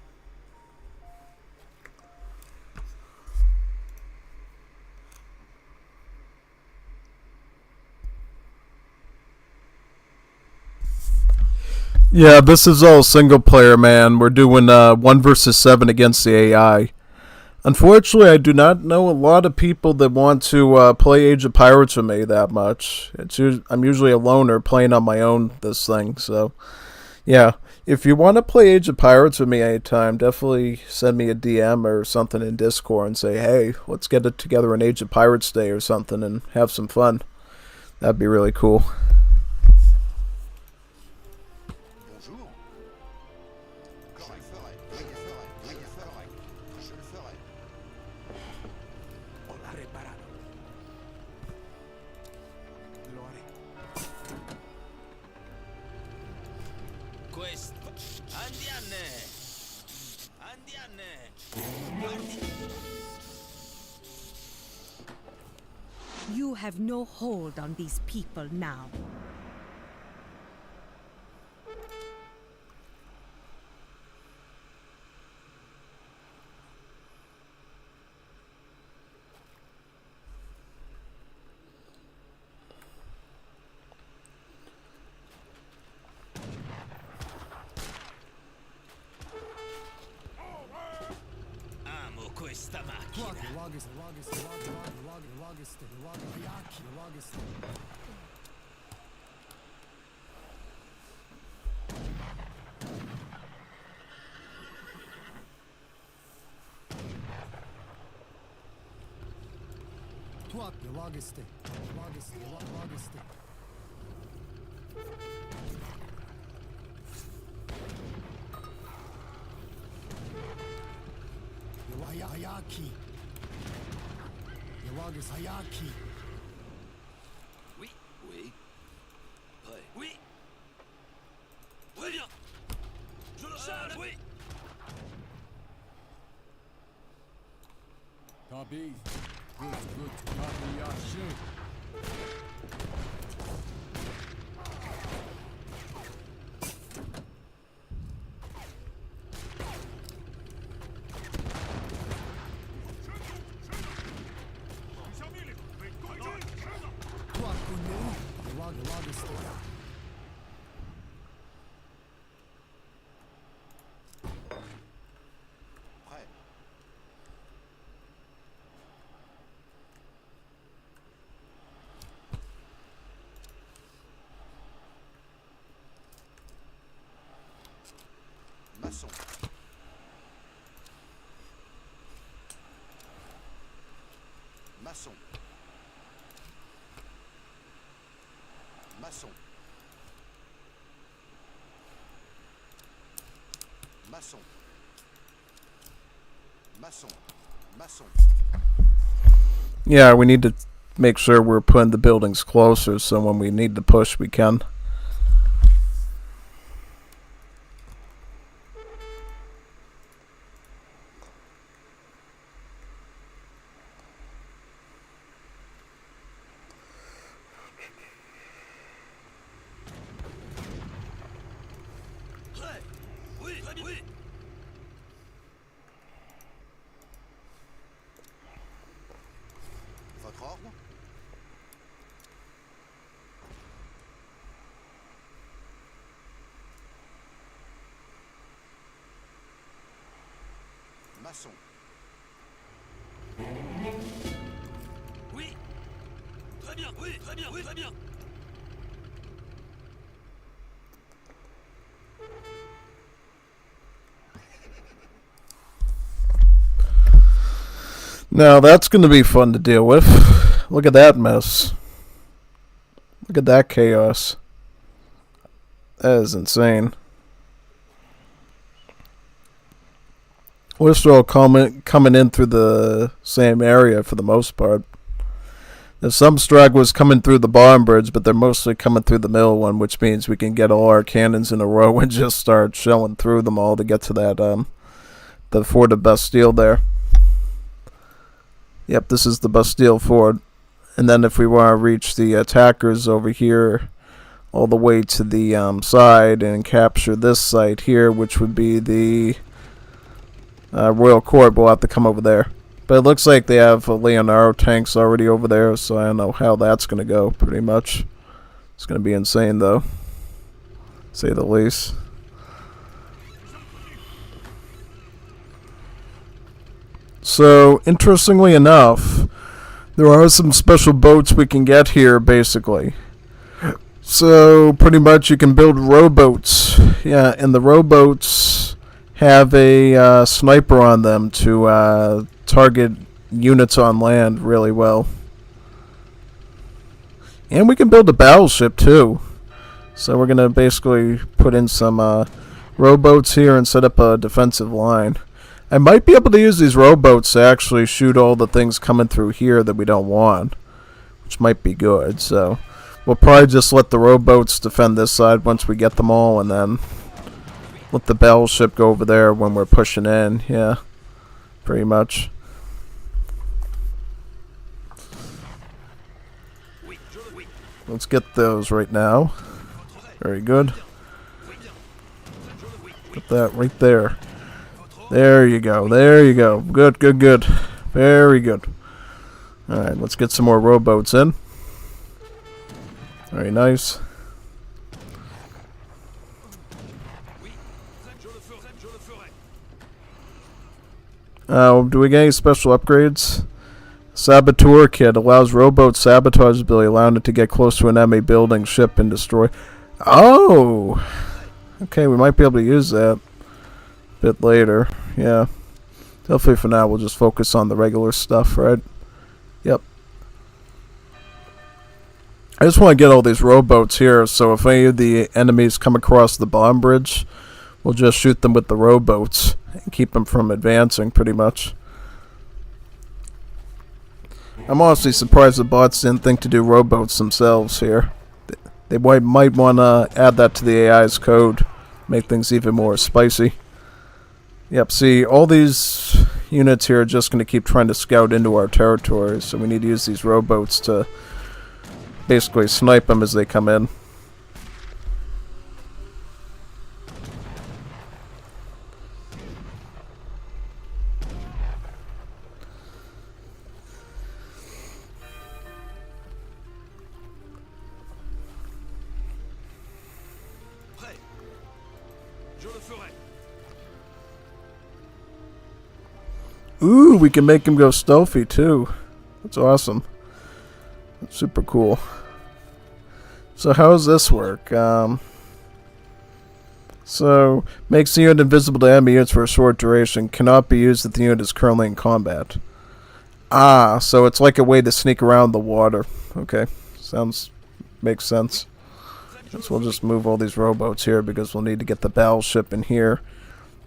Yeah, this is all single player, man. We're doing 1 versus 7 against the AI. Unfortunately, I do not know a lot of people that want to play Age of Pirates with me that much. I'm usually a loner playing on my own this thing, so yeah. If you want to play Age of Pirates with me anytime, definitely send me a DM or something in Discord and say, hey, let's get it together on Age of Pirates Day or something and have some fun. That'd be really cool. Bonjour. Je le ferai. Je le ferai. Je le ferai. Je le ferai. Ho la reparado. Lo haré. Questo. Andiane! Andiane! You have no hold on these people now. Amo questa macchina. Sayaki. Yawaga Sayaki. Oui, oui. Prêt. Oui. Très bien. Je le charge, oui. Copy. Good. Copy your shit. Yawaga Stella. Prêt. Maçon. Maçon. Maçon. Maçon. Maçon. Maçon. Yeah, we need to make sure we're putting the buildings closer so when we need to push, we can. Prêt. Oui, très bien. Oui. Votre ordre? Maçon. Oui. Très bien. Oui, très bien. Oui, très bien. Now that's going to be fun to deal with. Look at that mess. Look at that chaos. That is insane. We're still coming in through the same area for the most part. There's some stragglers coming through the barn bridge, but they're mostly coming through the middle one, which means we can get all our cannons in a row and just start shelling through them all to get to that the Fort of Bastille there. Yep, this is the Bastille Fort. And then if we want to reach the attackers over here all the way to the side and capture this site here, which would be the Royal Court, we'll have to come over there. But it looks like they have Leonardo tanks already over there, so I don't know how that's going to go, pretty much. It's going to be insane, though, to say the least. So, interestingly enough, there are some special boats we can get here, basically. So, pretty much you can build rowboats. Yeah, and the rowboats have a sniper on them to target units on land really well. And we can build a battleship, too. So, we're going to basically put in some rowboats here and set up a defensive line. I might be able to use these rowboats to actually shoot all the things coming through here that we don't want, which might be good. So we'll probably just let the rowboats defend this side once we get them all, and then let the battleship go over there when we're pushing in. Yeah, pretty much. Let's get those right now. Very good. Put that right there. There you go. There you go. Good, good, good. Very good. Alright, let's get some more rowboats in. Very nice. Do we get any special upgrades? Saboteur kit allows rowboat sabotage ability, allowing it to get close to an enemy building, ship, and destroy. Oh! Okay, we might be able to use that a bit later. Yeah. Hopefully for now we'll just focus on the regular stuff, right? Yep. I just want to get all these rowboats here, so if any of the enemies come across the bomb bridge, we'll just shoot them with the rowboats and keep them from advancing, pretty much. I'm honestly surprised the bots didn't think to do rowboats themselves here. They might want to add that to the AI's code, make things even more spicy. Yep, see, all these units here are just going to keep trying to scout into our territory, so we need to use these rowboats to basically snipe them as they come in. Prêt. Je le ferai. Ooh, we can make him go stealthy too. That's awesome. That's super cool. So how does this work? So, makes the unit invisible to enemy units for a short duration. Cannot be used if the unit is currently in combat. Ah, so it's like a way to sneak around the water. Okay, makes sense. So we'll just move all these rowboats here because we'll need to get the battleship in here.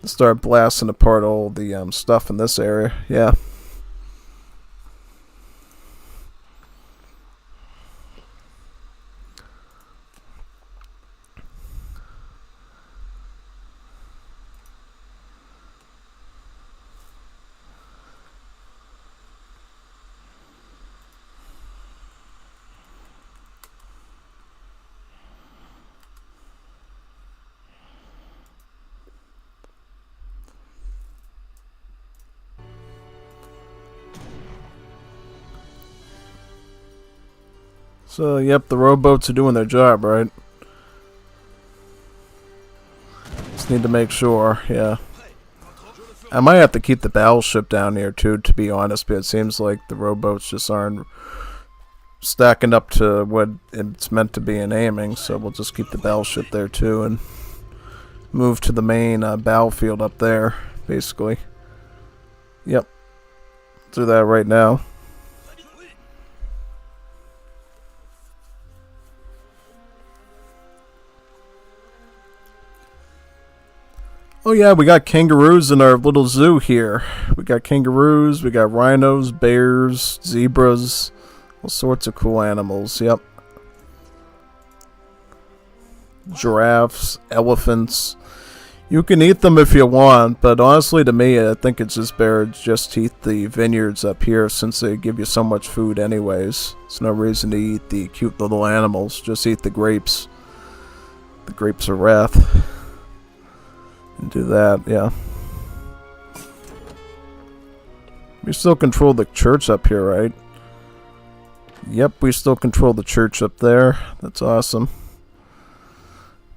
Start blasting apart all the stuff in this area. Yeah. So, yep, the rowboats are doing their job, right? Just need to make sure, yeah. I might have to keep the battleship down here, too, to be honest, but it seems like the rowboats just aren't stacking up to what it's meant to be in aiming, so we'll just keep the battleship there, too, and move to the main battlefield up there, basically. Yep. Do that right now. Oh yeah, we got kangaroos in our little zoo here. We got kangaroos, we got rhinos, bears, zebras, all sorts of cool animals, yep. Giraffes, elephants. You can eat them if you want, but honestly to me, I think it's just better just to eat the vineyards up here since they give you so much food anyways. There's no reason to eat the cute little animals, just eat the grapes. The grapes of wrath. And do that, yeah. We still control the church up here, right? Yep, we still control the church up there. That's awesome.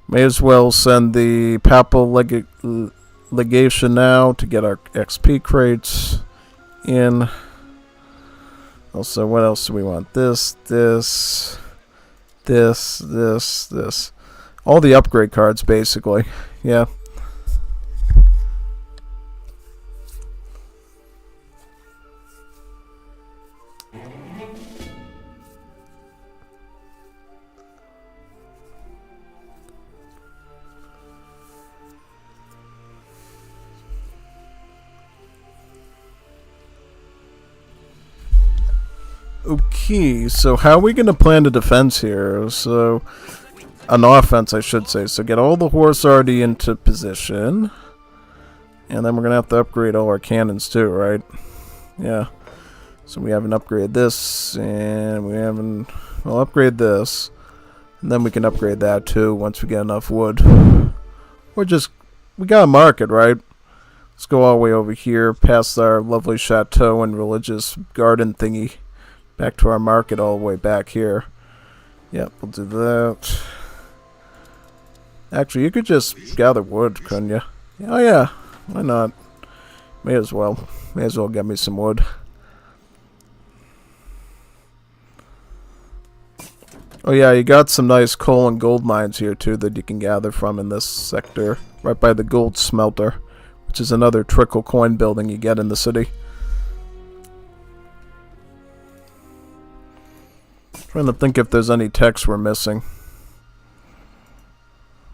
May as well send the papal legation now to get our XP crates in. Also, what else do we want? This. All the upgrade cards, basically. Yeah. Okay, so how are we going to plan the defense here? So, an offense, I should say. So get all the horse already into position. And then we're going to have to upgrade all our cannons too, right? Yeah. So we haven't upgraded this, and we haven't... We'll upgrade this. And then we can upgrade that too once we get enough wood. We're just... We got a market, right? Let's go all the way over here, past our lovely chateau and religious garden thingy. Back to our market all the way back here. Yep, we'll do that. Actually, you could just gather wood, couldn't you? Oh yeah, why not? May as well. May as well get me some wood. Oh yeah, you got some nice coal and gold mines here too that you can gather from in this sector. Right by the gold smelter, which is another trickle coin building you get in the city. Trying to think if there's any text we're missing.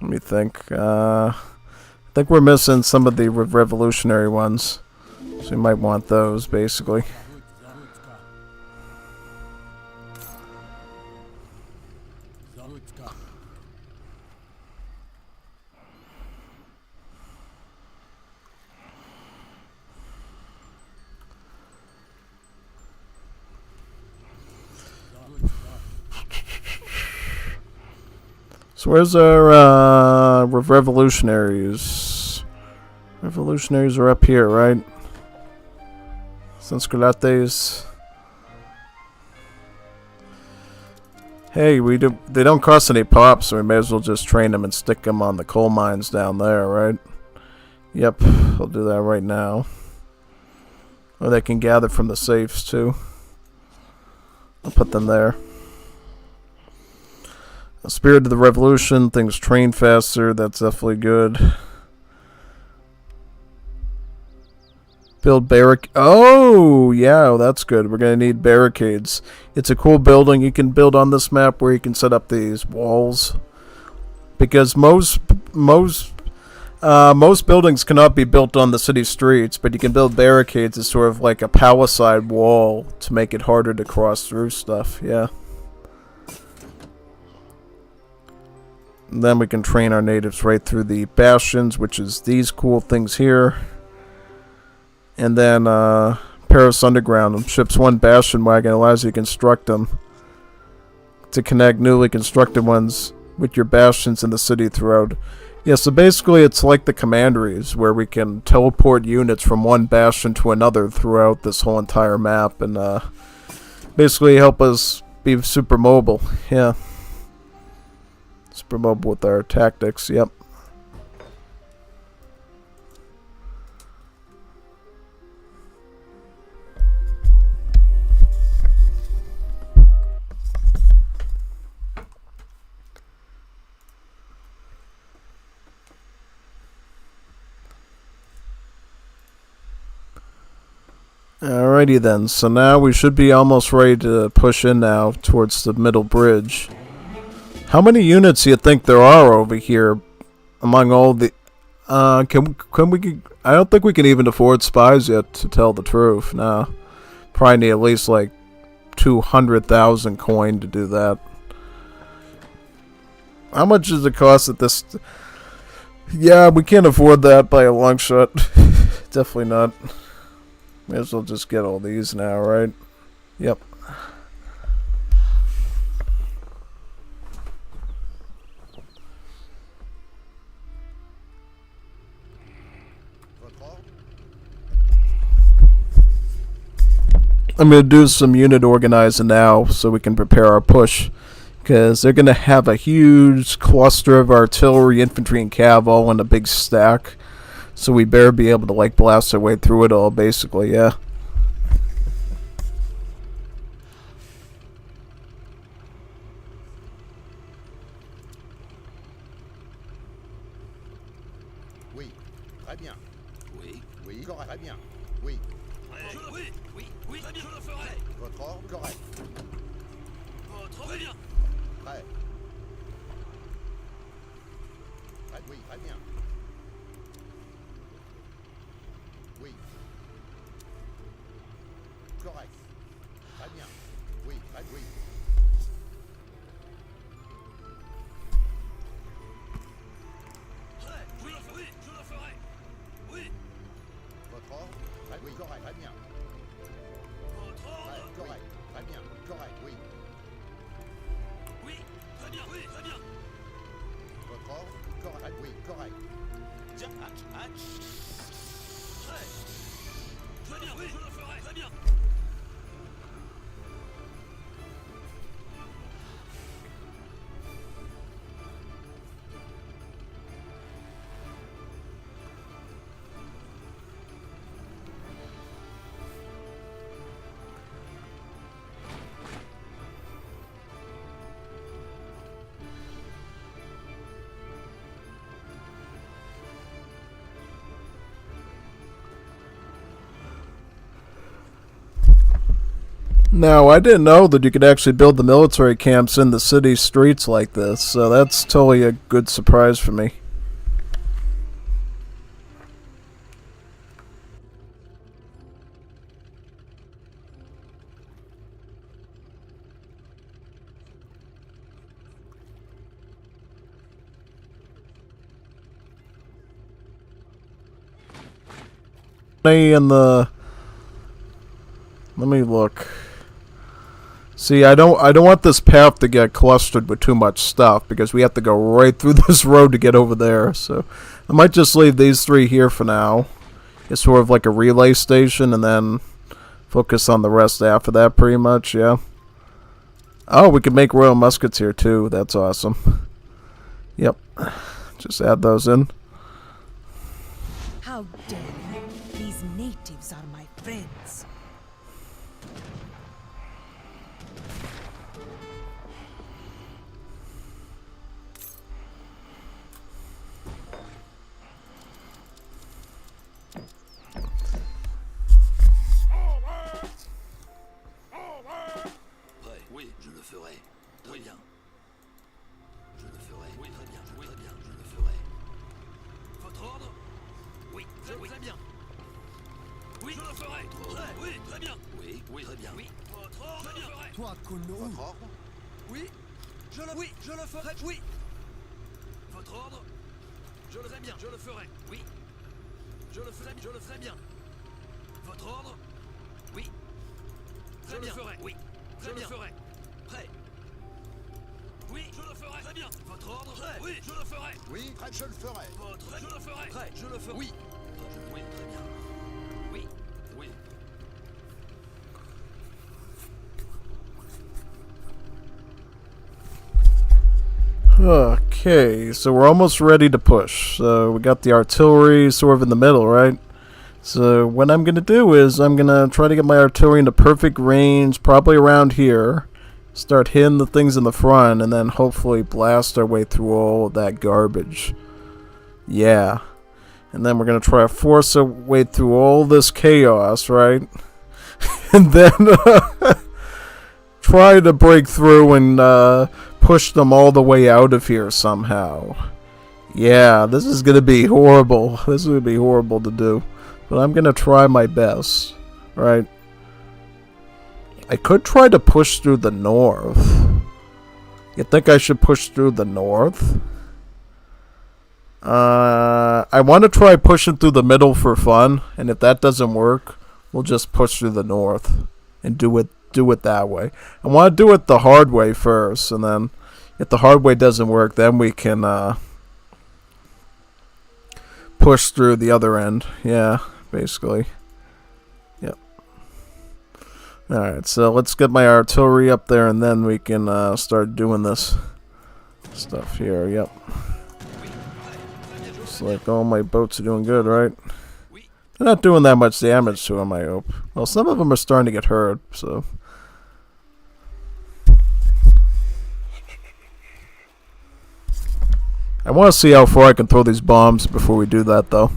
Let me think. I think we're missing some of the revolutionary ones. So you might want those, basically. Good copy. Good copy. So where's our revolutionaries? Revolutionaries are up here, right? Sansculates. Hey, they don't cost any pops, so we may as well just train them and stick them on the coal mines down there, right? Yep, I'll do that right now. Or they can gather from the safes, too. I'll put them there. The Spirit of the Revolution, things train faster, that's definitely good. Build oh, yeah, that's good. We're going to need barricades. It's a cool building you can build on this map where you can set up these walls. Because most buildings cannot be built on the city streets, but you can build barricades as sort of like a palisade wall to make it harder to cross through stuff, yeah. And then we can train our natives right through the bastions, which is these cool things here. And then Paris Underground ships one bastion wagon, allows you to construct them to connect newly constructed ones with your bastions in the city throughout. Yeah, so basically it's like the commanderies where we can teleport units from one bastion to another throughout this whole entire map and basically help us be super mobile. Yeah. Super mobile with our tactics, yep. Alrighty then, so now we should be almost ready to push in now towards the middle bridge. How many units do you think there are over here among all the... can we... I don't think we can even afford spies yet, to tell the truth. No. Probably need at least like 200,000 coin to do that. How much does it cost at this... Yeah, we can't afford that by a long shot. Definitely not. May as well just get all these now, right? Yep. I'm going to do some unit organizing now so we can prepare our push. Because they're going to have a huge cluster of artillery, infantry, and cav all in a big stack. So we better be able to like blast our way through it all, basically, yeah. Oui, très bien. Oui. Oui, correct, très bien. Oui, Oui. Oui. Oui. Très bien. Je le ferai. votre ordre, correct. Votre ordre. Très bien. Prêt. Oui, très bien. Oui. Correct. Très bien. Oui, très oui. Prêt. Oui. Oui. Je le ferai. Oui. Votre ordre, très oui, correct, très bien. Votre Prêt, ordre. correct, très bien. Correct, oui. Oui. Très bien. Oui. Très bien. Votre ordre, correct, oui, correct. Tiens, hatch. Prêt. Très bien. Oui. Je le ferai. Très bien. Now, I didn't know that you could actually build the military camps in the city streets like this, so that's totally a good surprise for me. in the... Let me look. See, I don't want this path to get clustered with too much stuff because we have to go right through this road to get over there. So I might just leave these 3 here for now. It's sort of like a relay station and then focus on the rest after that pretty much, yeah. Oh, we can make royal muskets here too. That's awesome. Yep. Just add those in. How dare you? These natives are my friends. Prêt. Oui, je le ferai. Très bien. Je le ferai. Oui, très bien. Oui, très bien. Je le ferai. Votre ordre? Oui, très bien. Oui, je le ferai. Oui, très bien. Oui, très bien. Oui, votre ordre? Je le ferai. Toi, Kono. Votre ordre? Oui, je le ferai. Oui. Votre ordre? Je le ferai bien. Je le ferai. Oui. Je le ferai bien. Votre ordre? Oui. Très bien. Je le ferai. Oui. Très bien. Je le ferai. Prêt. Oui, je le ferai. Très bien. Votre ordre? Prêt. Oui, je le ferai. Oui, prêt, je le ferai. Je le ferai. Prêt. Je le ferai. Oui. Oui, très bien. Oui. Oui. Okay, so we're almost ready to push. So we got the artillery sort of in the middle, right? So what I'm going to do is I'm going to try to get my artillery into perfect range, probably around here. Start hitting the things in the front, and then hopefully blast our way through all of that garbage. Yeah. And then we're going to try to force our way through all this chaos, right? And then try to break through and push them all the way out of here somehow. Yeah, this is going to be horrible. This is going to be horrible to do. But I'm going to try my best, right? I could try to push through the north. You think I should push through the north? I want to try pushing through the middle for fun, and if that doesn't work, we'll just push through the north and do it that way. I want to do it the hard way first, and then if the hard way doesn't work, then we can push through the other end. Yeah, basically. Yep. Alright, so let's get my artillery up there, and then we can start doing this stuff here. Yep. Looks like all my boats are doing good, right? They're not doing that much damage to them, I hope. Well, some of them are starting to get hurt, so... I want to see how far I can throw these bombs before we do that, though.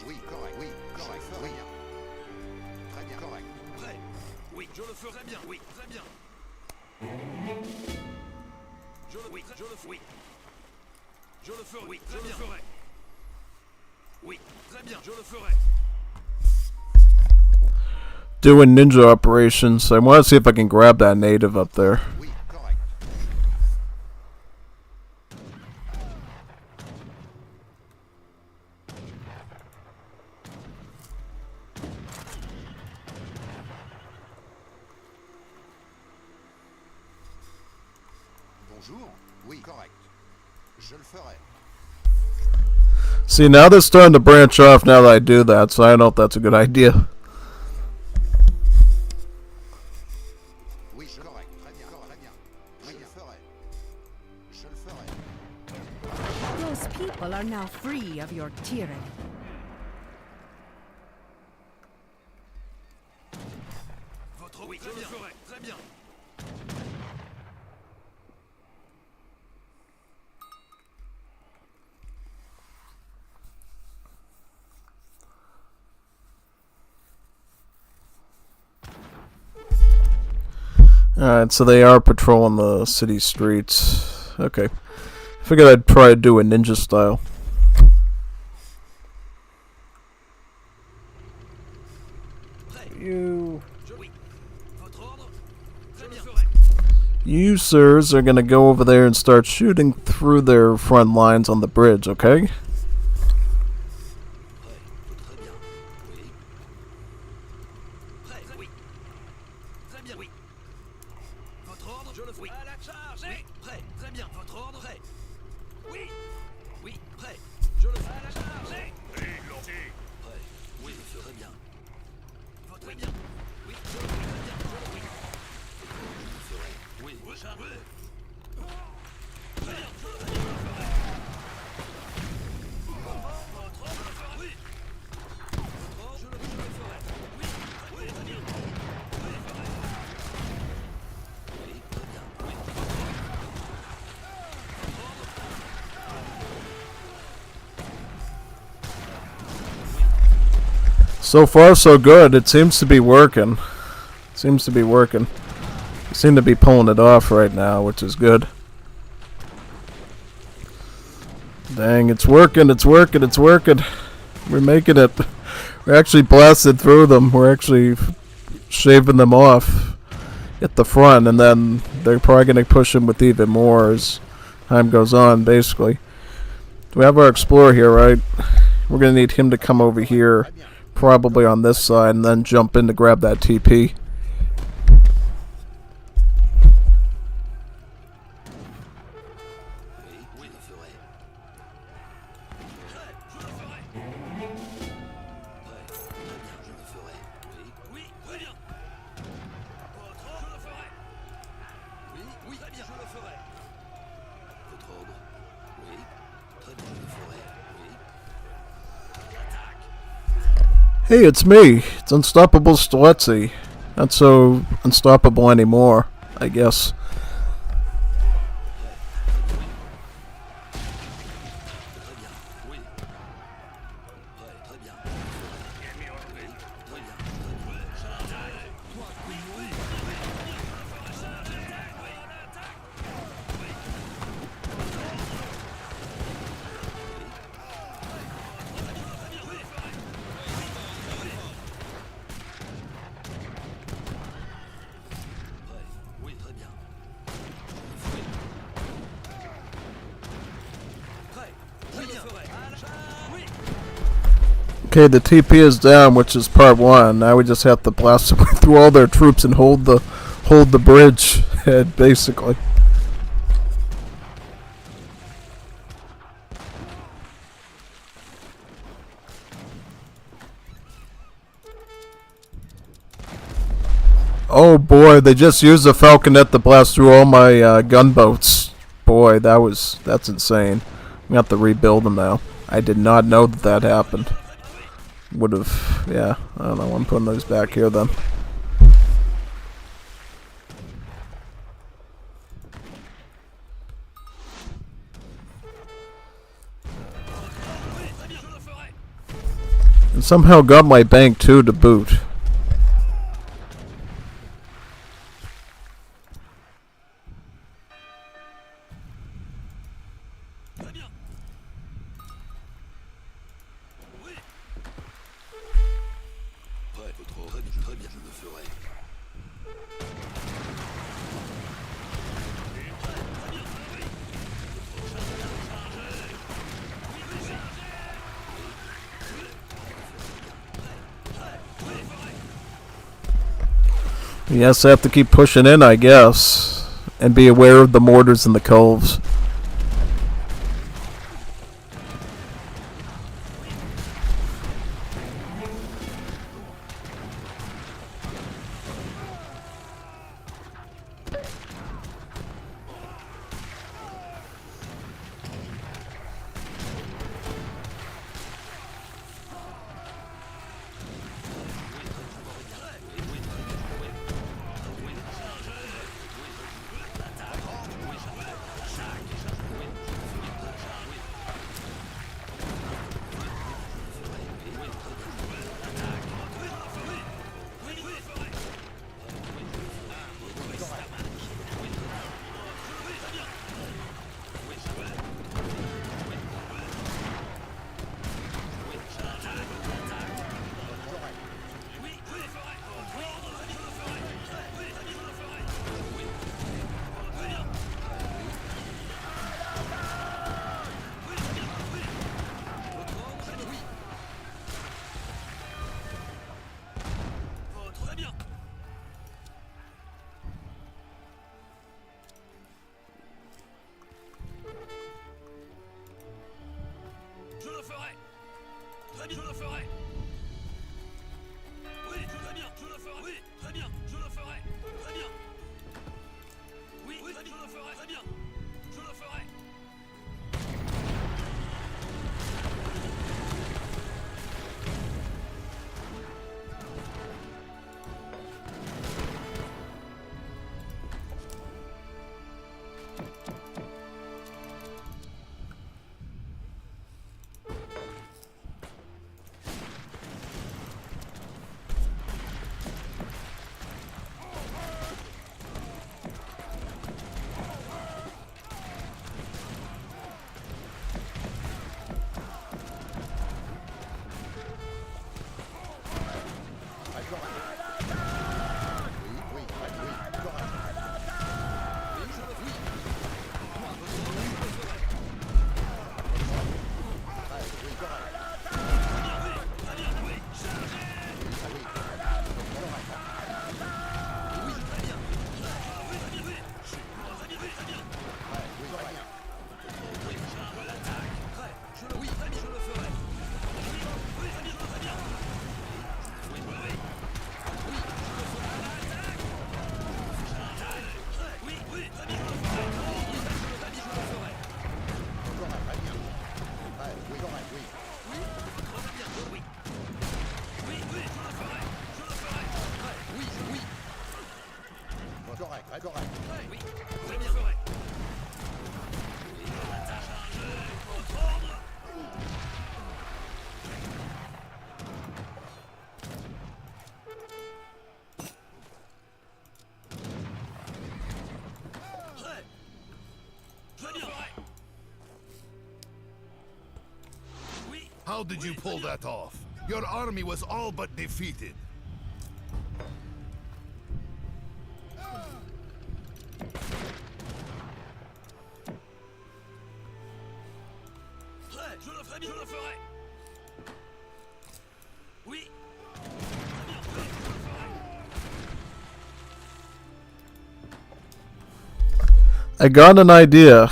Oui, correct. Oui, correct. Oui. Très bien, correct. Prêt. Oui, je le ferai bien. Oui, très bien. Je le ferai. Je le ferai. Oui, très bien. Oui, très bien. Je le ferai. Doing ninja operations. I want to see if I can grab that native up there. Oui, correct. Bonjour. Oui, correct. Je le ferai. See, now they're starting to branch off now that I do that, so I don't know if that's a good idea. Oui, correct. Très bien, très bien. Je le ferai. Je le ferai. Those people are now free of your tyranny. Votre oui, je le ferai. Très bien. Alright, so they are patrolling the city streets. Okay. Figured I'd try to do a ninja style. You sirs are gonna go over there and start shooting through their front lines on the bridge, okay? So far, so good. It seems to be working. Seems to be working. We seem to be pulling it off right now, which is good. Dang, it's working, it's working, it's working. We're making it. We're actually blasted through them. We're actually shaving them off at the front, and then they're probably going to push them with even more as time goes on, basically. We have our explorer here, right? We're going to need him to come over here, probably on this side, and then jump in to grab that TP. Hey, it's me. It's Unstoppable Steletsy. Not so unstoppable anymore, I guess. Okay, the TP is down, which is part one. Now we just have to blast them through all their troops and hold the bridge head, basically. Oh boy, they just used the falconet to blast through all my gunboats. Boy, that's insane. We have to rebuild them now. I did not know that happened. Would have, yeah, I don't know, I'm putting those back here then. And somehow got my bank too to boot. Yes, I have to keep pushing in, I guess. And be aware of the mortars and the coves. Très correct. Prêt. Oui. Très bien. Je le ferai. Oui, chargez. Votre ordre. Prêt. Je le ferai. Oui. How did you pull that off? Your army was all but defeated. Prêt. Je le ferai bien. Je le ferai. Oui. Très bien. Oui, je le ferai. I got an idea.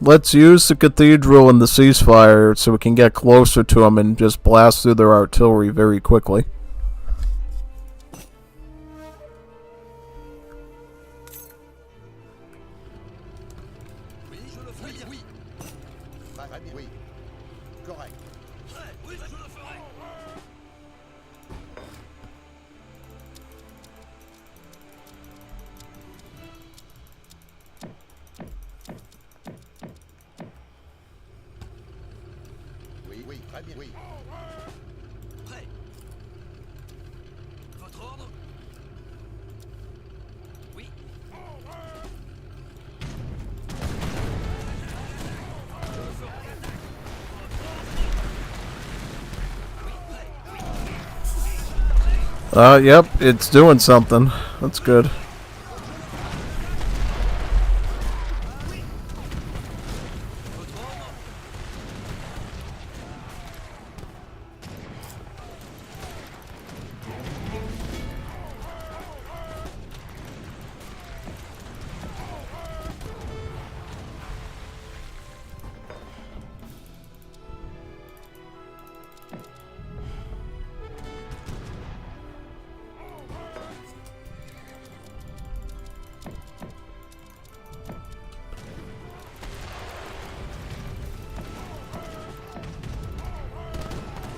Let's use the cathedral and the ceasefire so we can get closer to them and just blast through their artillery very quickly. Oui, je le ferai bien. Oui. Très bien. Oui. Correct. Prêt. Oui, je le ferai. Oui, oui, très bien. Oui. Prêt. Votre ordre. Oui. Je le ferai. Yep, it's doing something. That's good. Votre ordre.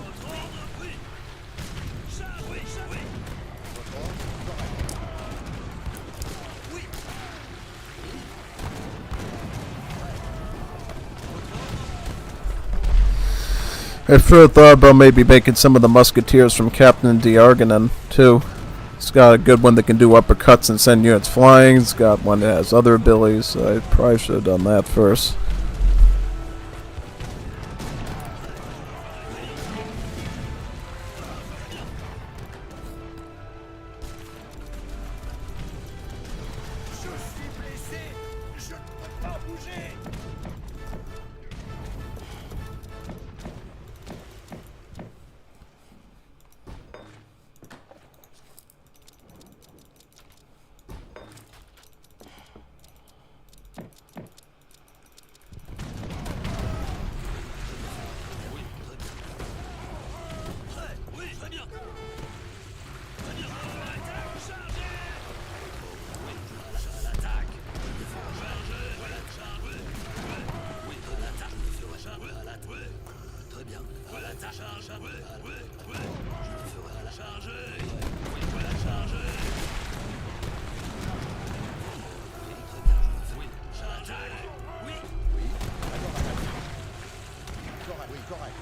Votre ordre. Oui. Charge. Oui, charge. Oui. Votre ordre. Correct. Oui. I sure thought about maybe making some of the musketeers from Captain D'Arganon, too. It's got a good one that can do uppercuts and send units flying. It's got one that has other abilities. I probably should have done that first. Je suis blessé. Je ne peux pas bouger. Prêt. Oui, très bien. Très bien. Chargez. Oui, à l'attaque. Chargez. Voilà, chargez. Oui, à l'attaque. Chargez. À l'attaque. Oui. Très bien. À l'attaque. Chargez. Oui, oui, oui. Je le ferai à la chargée. Oui, voilà, chargez. Oui, très bien. Je le fais. Oui, chargez. Oui. Oui. Très correct. Correct. Oui, correct.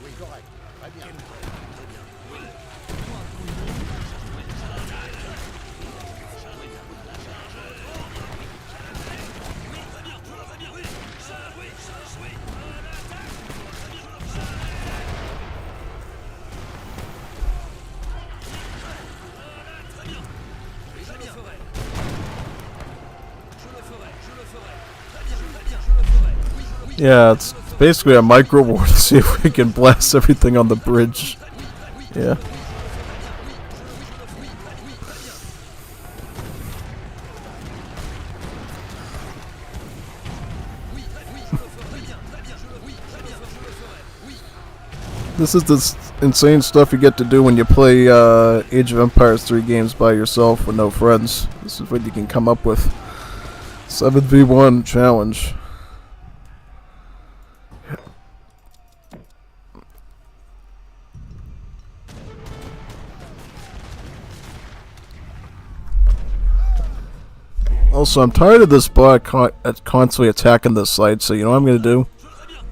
Oui, correct. Très bien. Très bien. Oui. Yeah, it's basically a micro war to see if we can blast everything on the bridge. Yeah. This is the insane stuff you get to do when you play Age of Empires 3 games by yourself with no friends. This is what you can come up with. 7v1 challenge. Also, I'm tired of this bot constantly attacking this site, so you know what I'm gonna do? Je le ferai bien.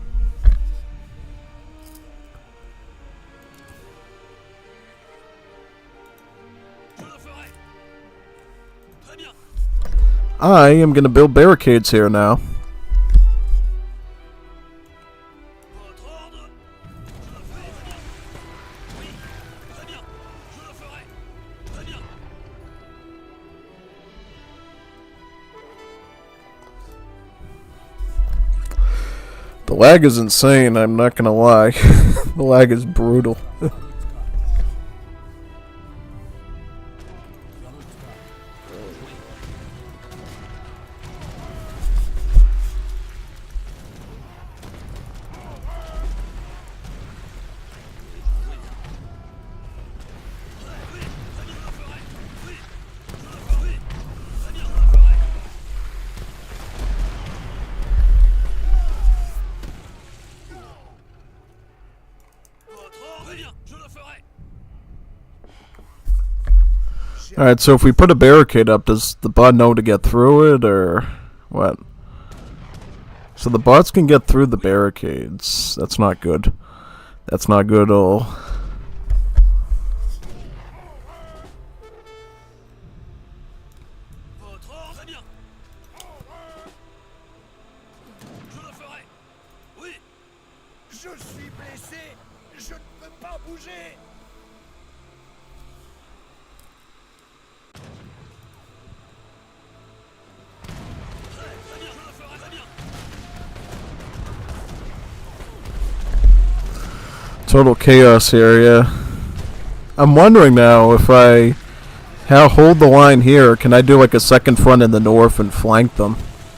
Je le ferai. Très bien. I am gonna build barricades here now. Votre ordre. Je le ferai. Très bien. Oui. Très bien. Je le ferai. Très bien. The lag is insane, I'm not gonna lie. The lag is brutal. Votre ordre. Très bien. Je le ferai. Alright, so if we put a barricade up, does the bot know to get through it, or what? So the bots can get through the barricades. That's not good. That's not good at all. Votre ordre. Très bien. Je le ferai. Oui. Je suis blessé. Je ne peux pas bouger. Très bien. Je le ferai. Très bien. Total chaos here, yeah. I'm wondering now if I hold the line here, can I do like a second front in the north and flank them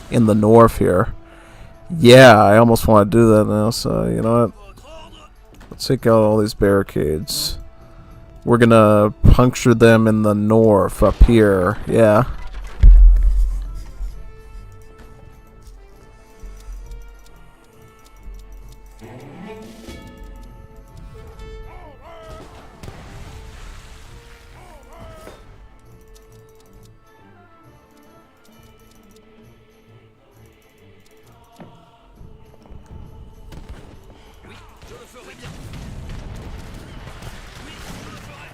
in the north here? Yeah, I almost want to do that now, so you know what? Votre ordre. Let's take out all these barricades. We're gonna puncture them in the north up here, yeah. Oui. Je le ferai bien. Oui. Je le ferai.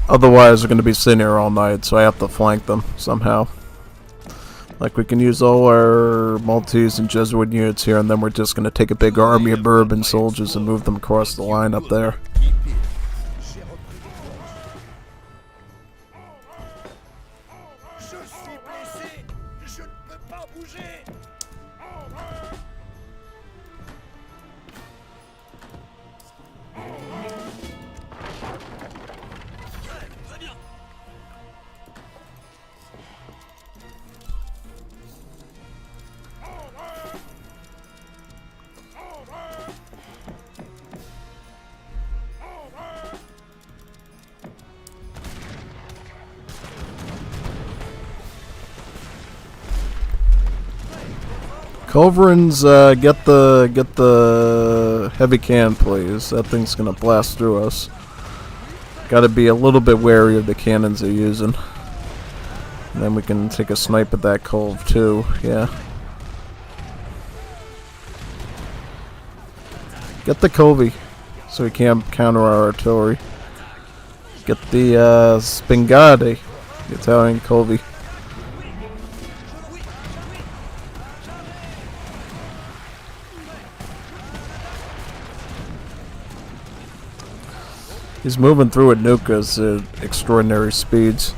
Otherwise, we're gonna be sitting here all night, so I have to flank them somehow. Like, we can use all our Maltese and Jesuit units here, and then we're just gonna take a big army of Bourbon soldiers and move them across the line up there. J'ai repris des forces. Je suis blessé. Je ne peux pas bouger. Très bien. Culverins, get the heavy can, please. That thing's gonna blast through us. Gotta be a little bit wary of the cannons they're using. And then we can take a snipe at that cove too, yeah. Get the Covey, so we can't counter our artillery. Get the Spingade, the Italian Covey. He's moving through at Nukas at extraordinary speeds.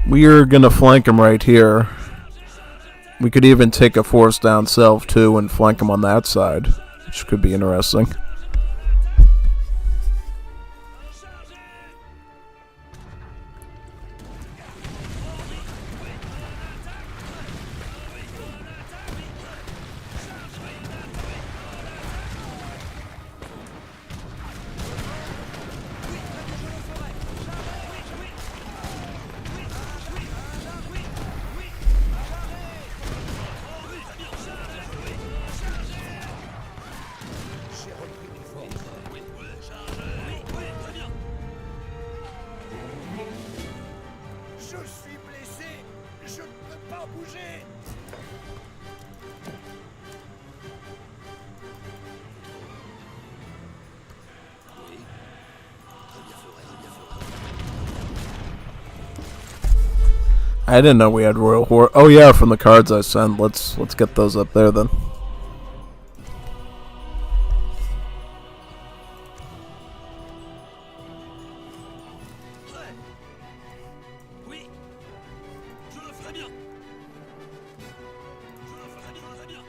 We are gonna flank him right here. We could even take a force down south too and flank them on that side, which could be interesting. Je suis blessé. Je ne peux pas bouger. I didn't know we had royal horse. Oh yeah, from the cards I sent. Let's get those up there then. Oui. Je le ferai bien. Je le ferai bien. Je le ferai bien.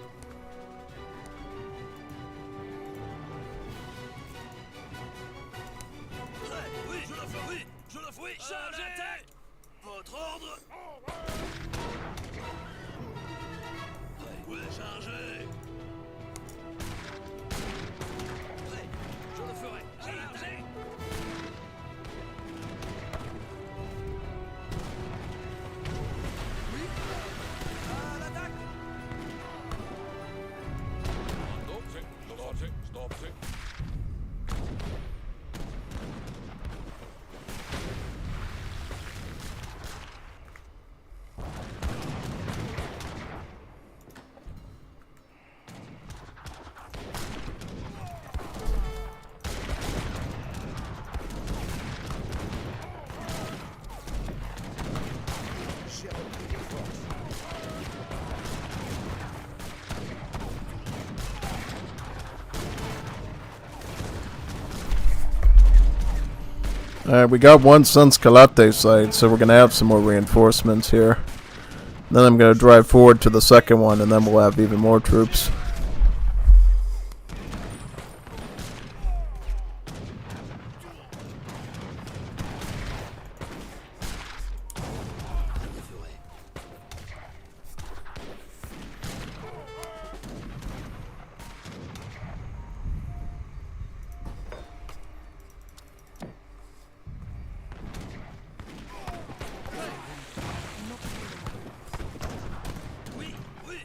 Oui, je le ferai. Oui, je le ferai. Chargez. Votre ordre. Oui, chargez. Prêt. Je le ferai. Chargez. Oui. À l'attaque. J'ai repris des forces. Alright, we got one San Scalate site, so we're gonna have some more reinforcements here. Then I'm gonna drive forward to the second one, and then we'll have even more troops. Oui, oui.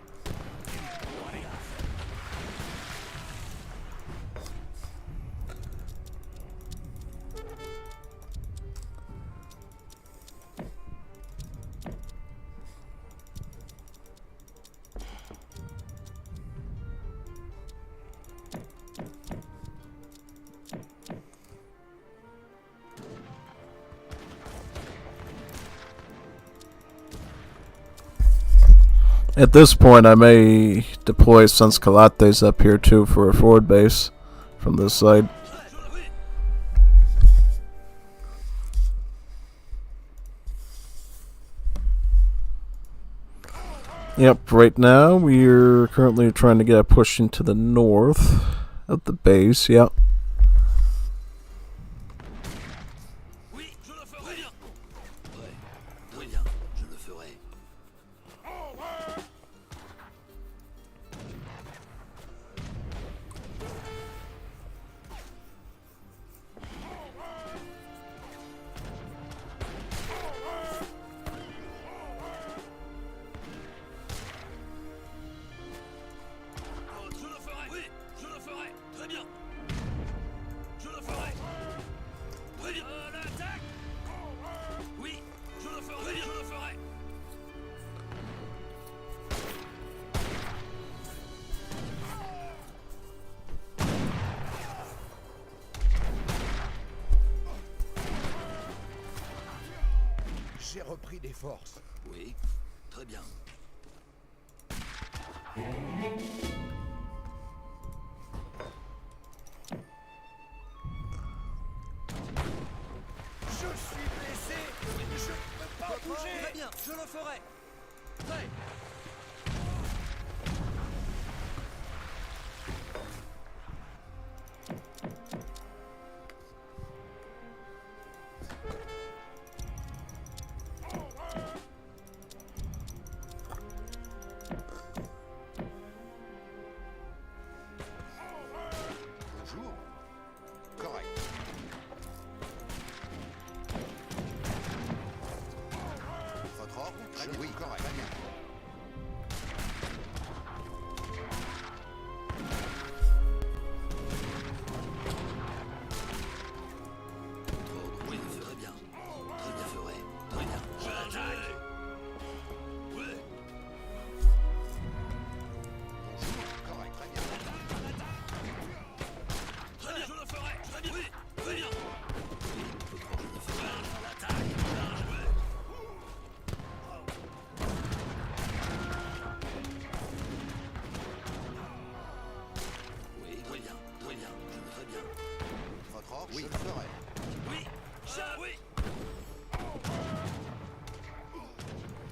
At this point, I may deploy San Scalates up here too for a forward base from this side. Yep, right now we're currently trying to get a push into the north of the base, yep. Oui, je le ferai bien. Ouais, très bien, je le ferai. Je le ferai. Oui, je le ferai. Très bien. Je le ferai. Très bien. L'attaque. Oui, je le ferai. Très bien, je le ferai. J'ai repris des forces. Oui, très bien. Je suis blessé. Je ne peux pas bouger. Très bien, je le ferai. Prêt. ferai. Très bien. Oui, je ferai bien. Très bien, ferai. Très bien. J'attaque. Oui. Bonjour. Correct. Très bien. Très bien, je le ferai. Très bien. Oui, très bien. Oui, votre ordre, je le ferai. À l'attaque. Oui. Oui, très bien. Très bien. Je le ferai bien. Votre ordre, oui, je le ferai. Oui. Oui.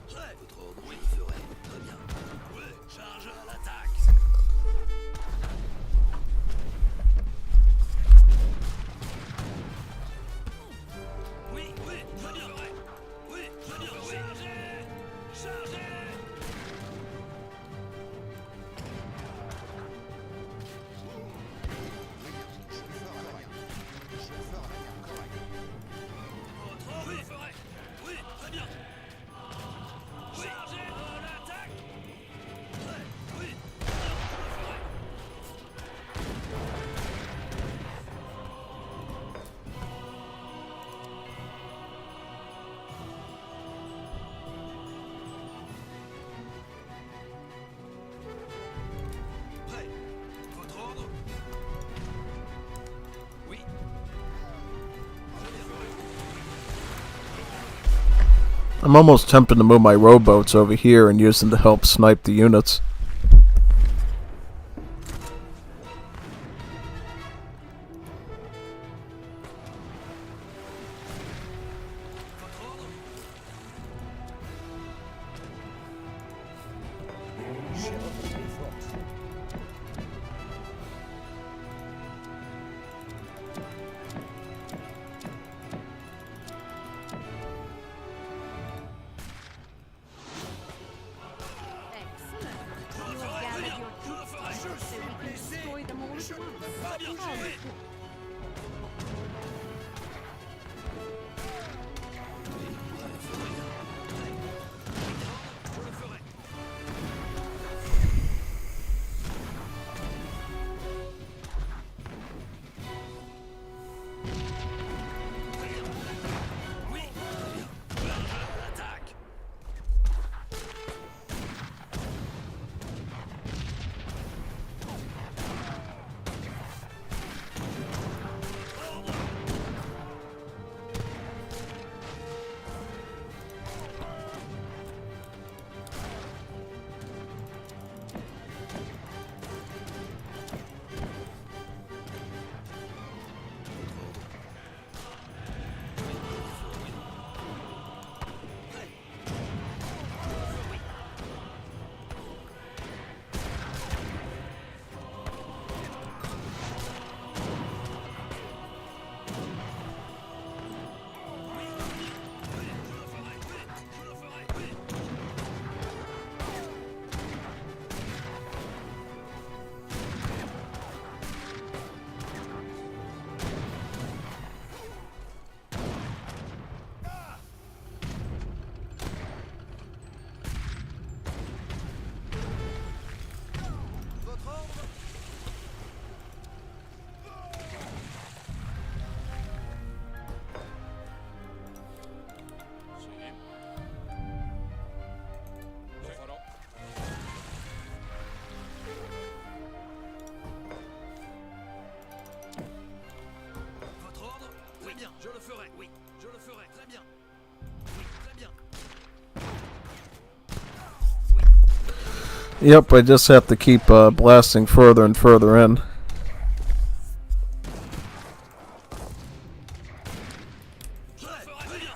Prêt. Votre ordre, oui, je le ferai. Très bien. Oui. Charge à l'attaque. Oui, très bien. Oui, très bien. Oui. Chargez. Très bien. Je le ferai. Très bien. Je le ferai. Très bien. Correct. Votre ordre, je le ferai. Oui, très bien. Chargez à l'attaque. Prêt. Oui, très bien. Je le ferai. Prêt. Votre ordre. Oui. I'm almost tempted to move my rowboats over here and use them to help snipe the units. Votre ordre. J'ai repris mes forces. Excellent. You have gathered your troops so we can destroy them all at once. How good. Je le ferai. Oui, très bien. Charge à l'attaque. Votre ordre. Lo farò. Votre ordre. Très bien, je le ferai. Oui, je le ferai. Très bien. Oui, très bien. Yep, I just have to keep blasting further and further in. Je le ferai. Très bien.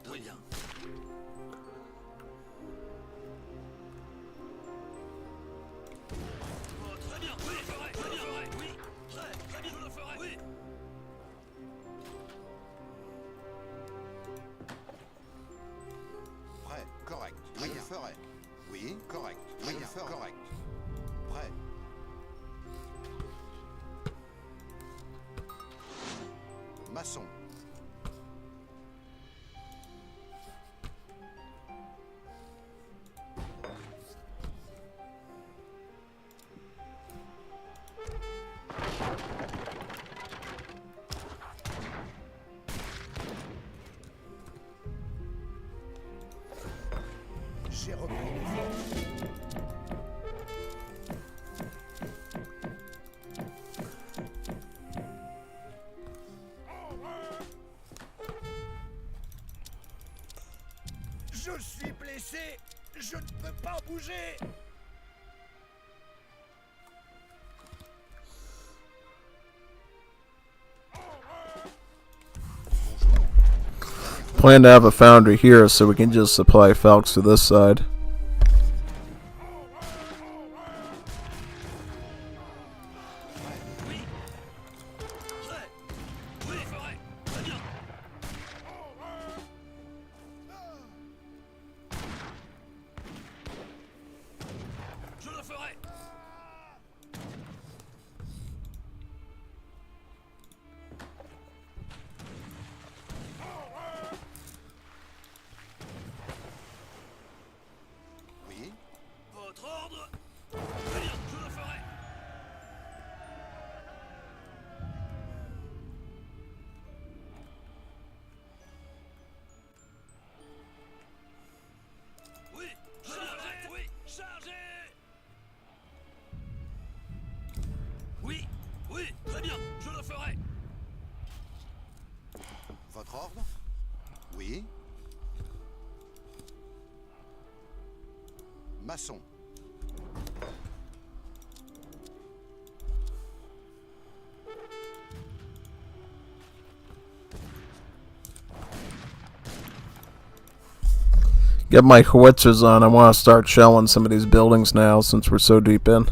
Très bien. Oh, très bien. Oui. correct. Je le ferai. Oui, correct. Je le ferai. Correct. Prêt. Maçon. J'ai repris les forces. Je suis blessé. Je ne peux pas bouger. Plan to have a foundry here so we can just supply Falx to this side. Je le ferai. Oui. Votre ordre. Très bien, je le ferai. Oui, je le ferai. Oui, chargez. Oui, oui, très bien, je le ferai. Votre ordre? Oui. Maçon. Get my howitzers on. I want to start shelling some of these buildings now since we're so deep in.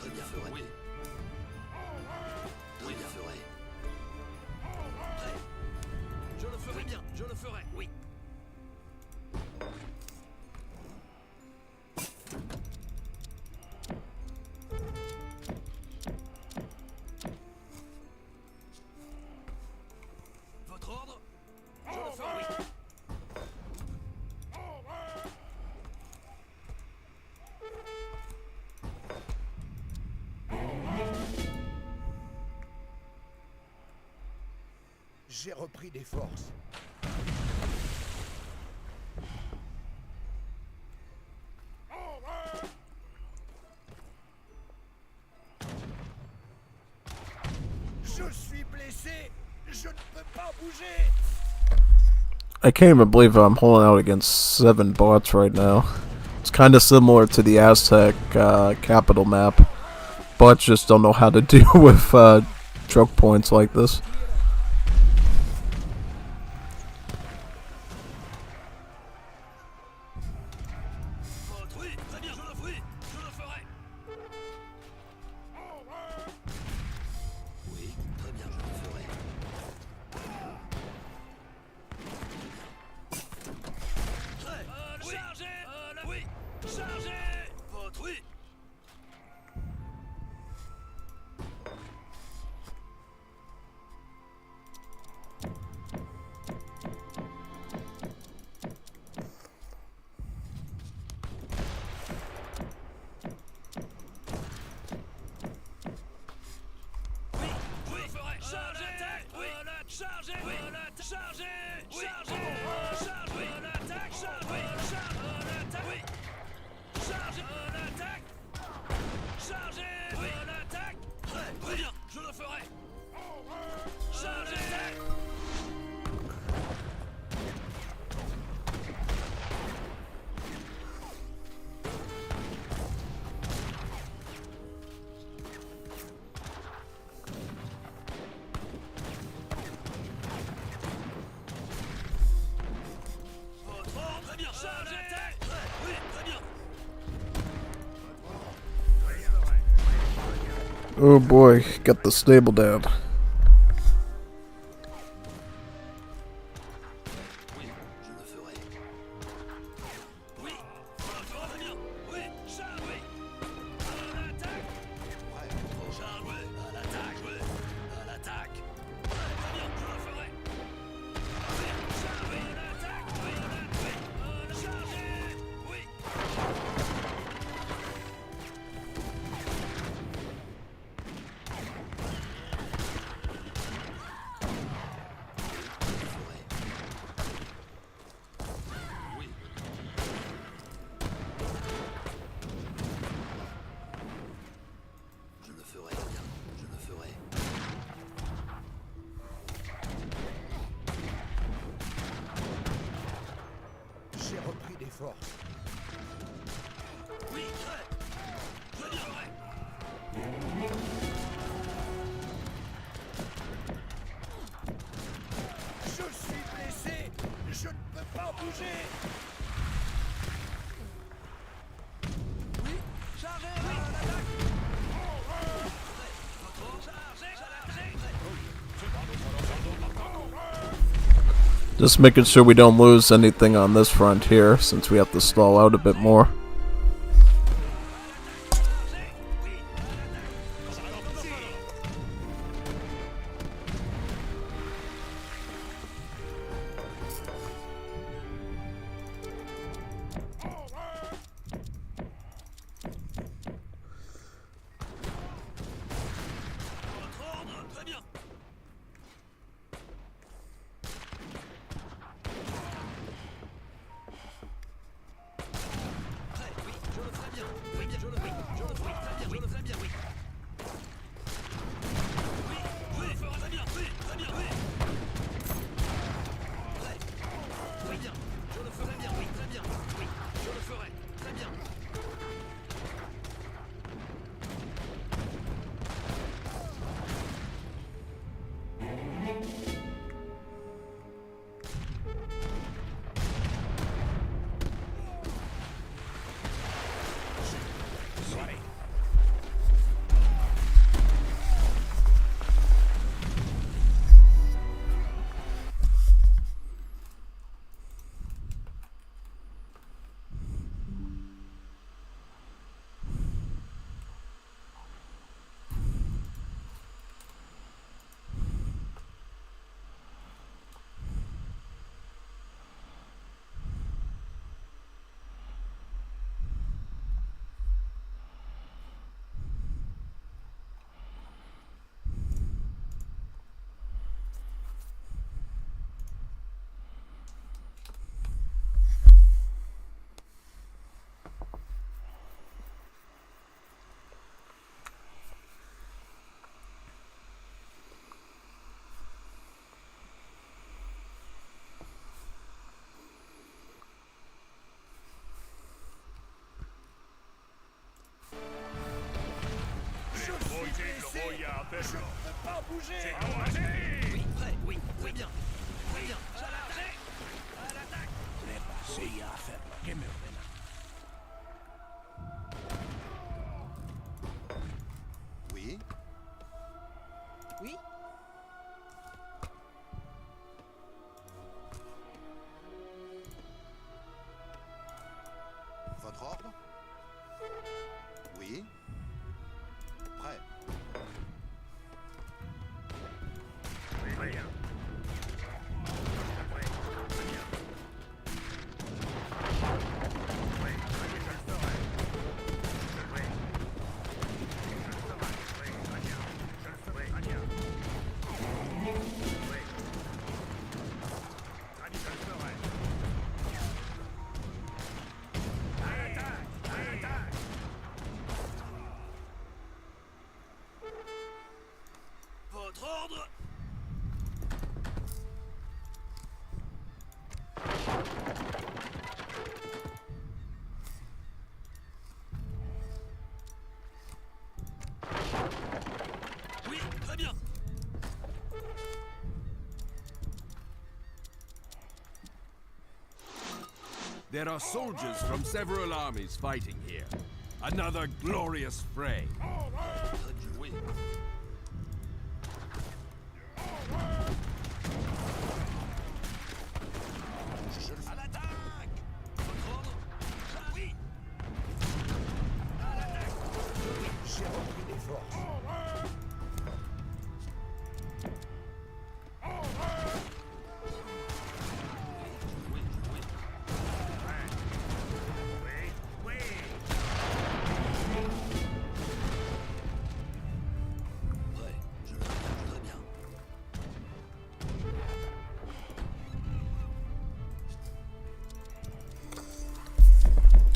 Très bien, oui. Très bien, ferai. Prêt. Je le ferai bien, je le ferai, oui. Votre ordre? Je le ferai, oui. J'ai repris des forces. Je suis blessé. Je ne peux pas bouger. I can't even believe I'm holding out against 7 bots right now. It's kind of similar to the Aztec capital map. Bots just don't know how to deal with choke points like this. Oui, très bien, je le ferai. Je le ferai. Oui, très bien, je le ferai. Prêt. Oui. Chargez. Oui. Chargez. Votre oui. Oh boy, got the stable down. Oui, je le ferai. Oui, très bien. Oui, char, oui. À l'attaque. Char, oui. À l'attaque, oui. À l'attaque. Très bien, je le ferai. Oui, char, oui. À l'attaque, oui. Oui, chargez. Oui. Oui. Je le ferai, bien. Je le ferai. J'ai repris des forces. Oui, très. Je viendrai. Je suis blessé. Je ne peux pas bouger. Oui, chargez. Oui, à l'attaque. Chargez, Just making sure we don't lose anything on this front here, since we have to stall out a bit more. Très bien. Très, oui, je le ferai bien. Oui, bien, je le ferai. Je le ferai très bien. Je le ferai bien, oui. Oui, oui, je le ferai très bien. Oui, très bien, oui. Très, oui, bien. Je le ferai bien, oui, très bien. Oui, je le ferai très bien. Je ne peux pas bouger. Oui, très, oui, très bien. Très bien. Chargez. À l'attaque. Oui. Oui. Votre ordre? Oui. Prêt. Votre ordre. Oui, très bien. There are soldiers from several armies fighting here. Another glorious fray. Oui. Je le À l'attaque! Votre ordre? Oui! À l'attaque! J'ai repris des forces. Prêt. Je très bien.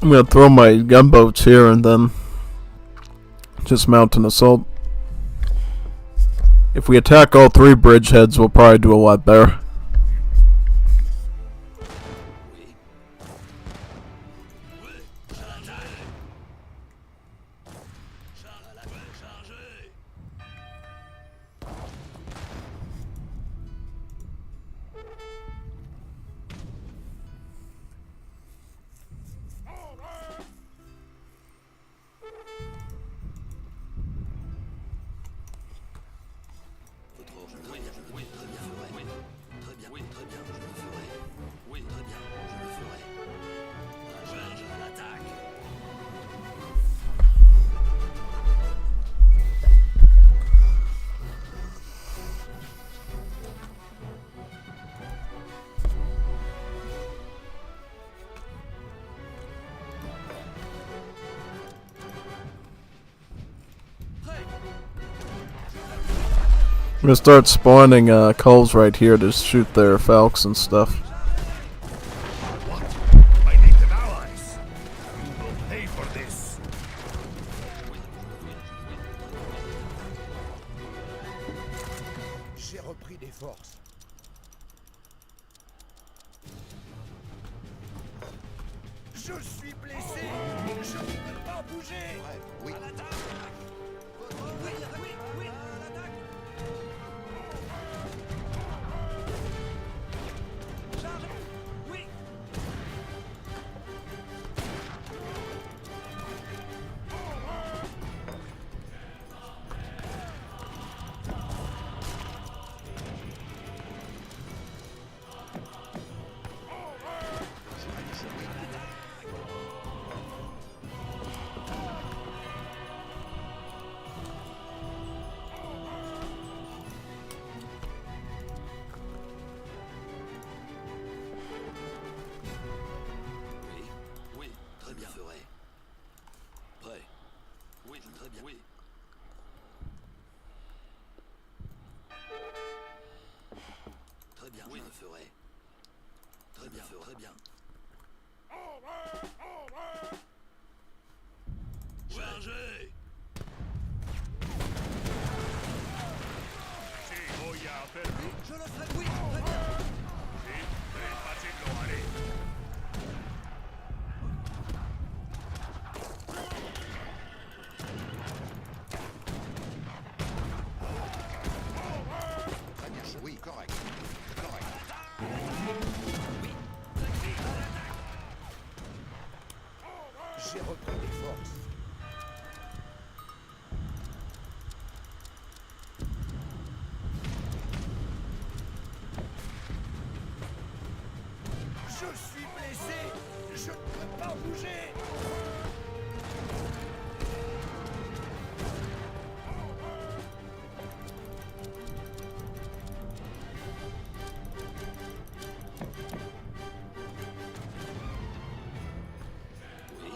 I'm gonna throw my gunboats here and then just mount an assault. If we attack all three bridgeheads, we'll probably do a lot better. Oui. Oui. À l'attaque! À l'attaque! Chargez! Votre ordre? Oui, oui, très bien. Oui, très bien. Oui, très bien. Je le ferai. Oui, très bien. Je le ferai. Charge à l'attaque! I'm gonna start spawning culls right here to shoot their falcons and stuff. What? My native allies! You will pay for this! J'ai repris des forces. Je suis blessé! Je ne peux pas bouger! Prêt. Oui. À l'attaque! Oui, oui, oui, à l'attaque! Charge! Oui! Oui, oui, très bien. Je le ferai. Prêt. Oui, très bien. Oui. Très bien, oui. Je le ferai. Très bien, très bien. Chargez! Je le ferai, oui, très bien. Très bien. Oui, correct. Correct. J'ai repris des forces. Je suis blessé! Je ne peux pas bouger! Oui,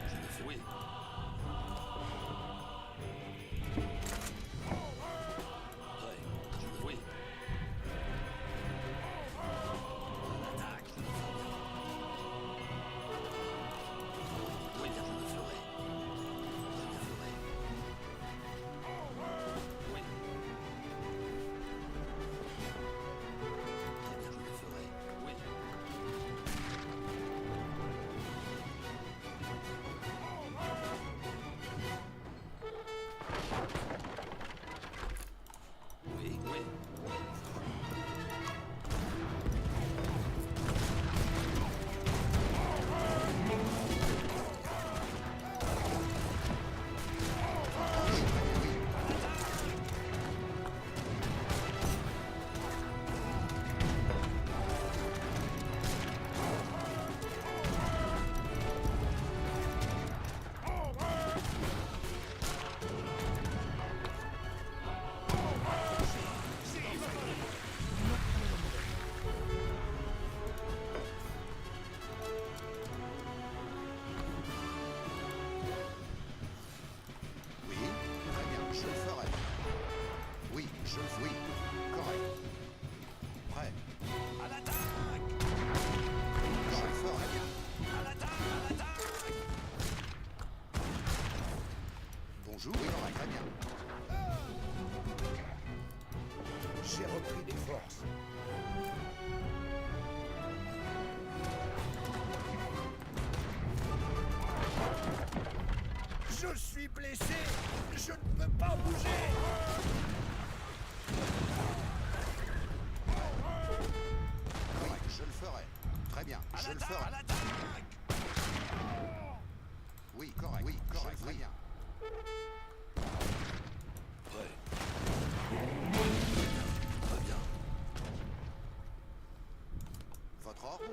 je le fais, oui. Prêt, je le oui. À l'attaque! Je suis blessé. Je ne peux pas bouger. Oui, je le ferai. Très bien, je le ferai. Oui, correct, très bien. Votre ordre?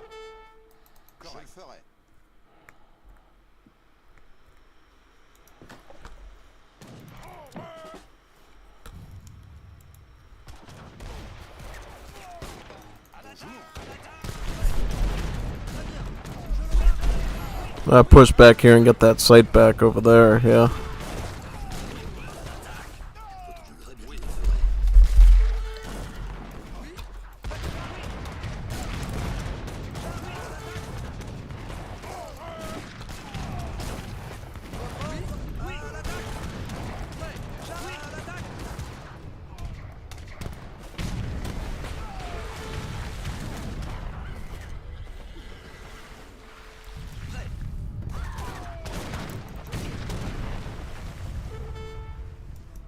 Correct. Je le ferai. Push back here and get that sight back over there, yeah.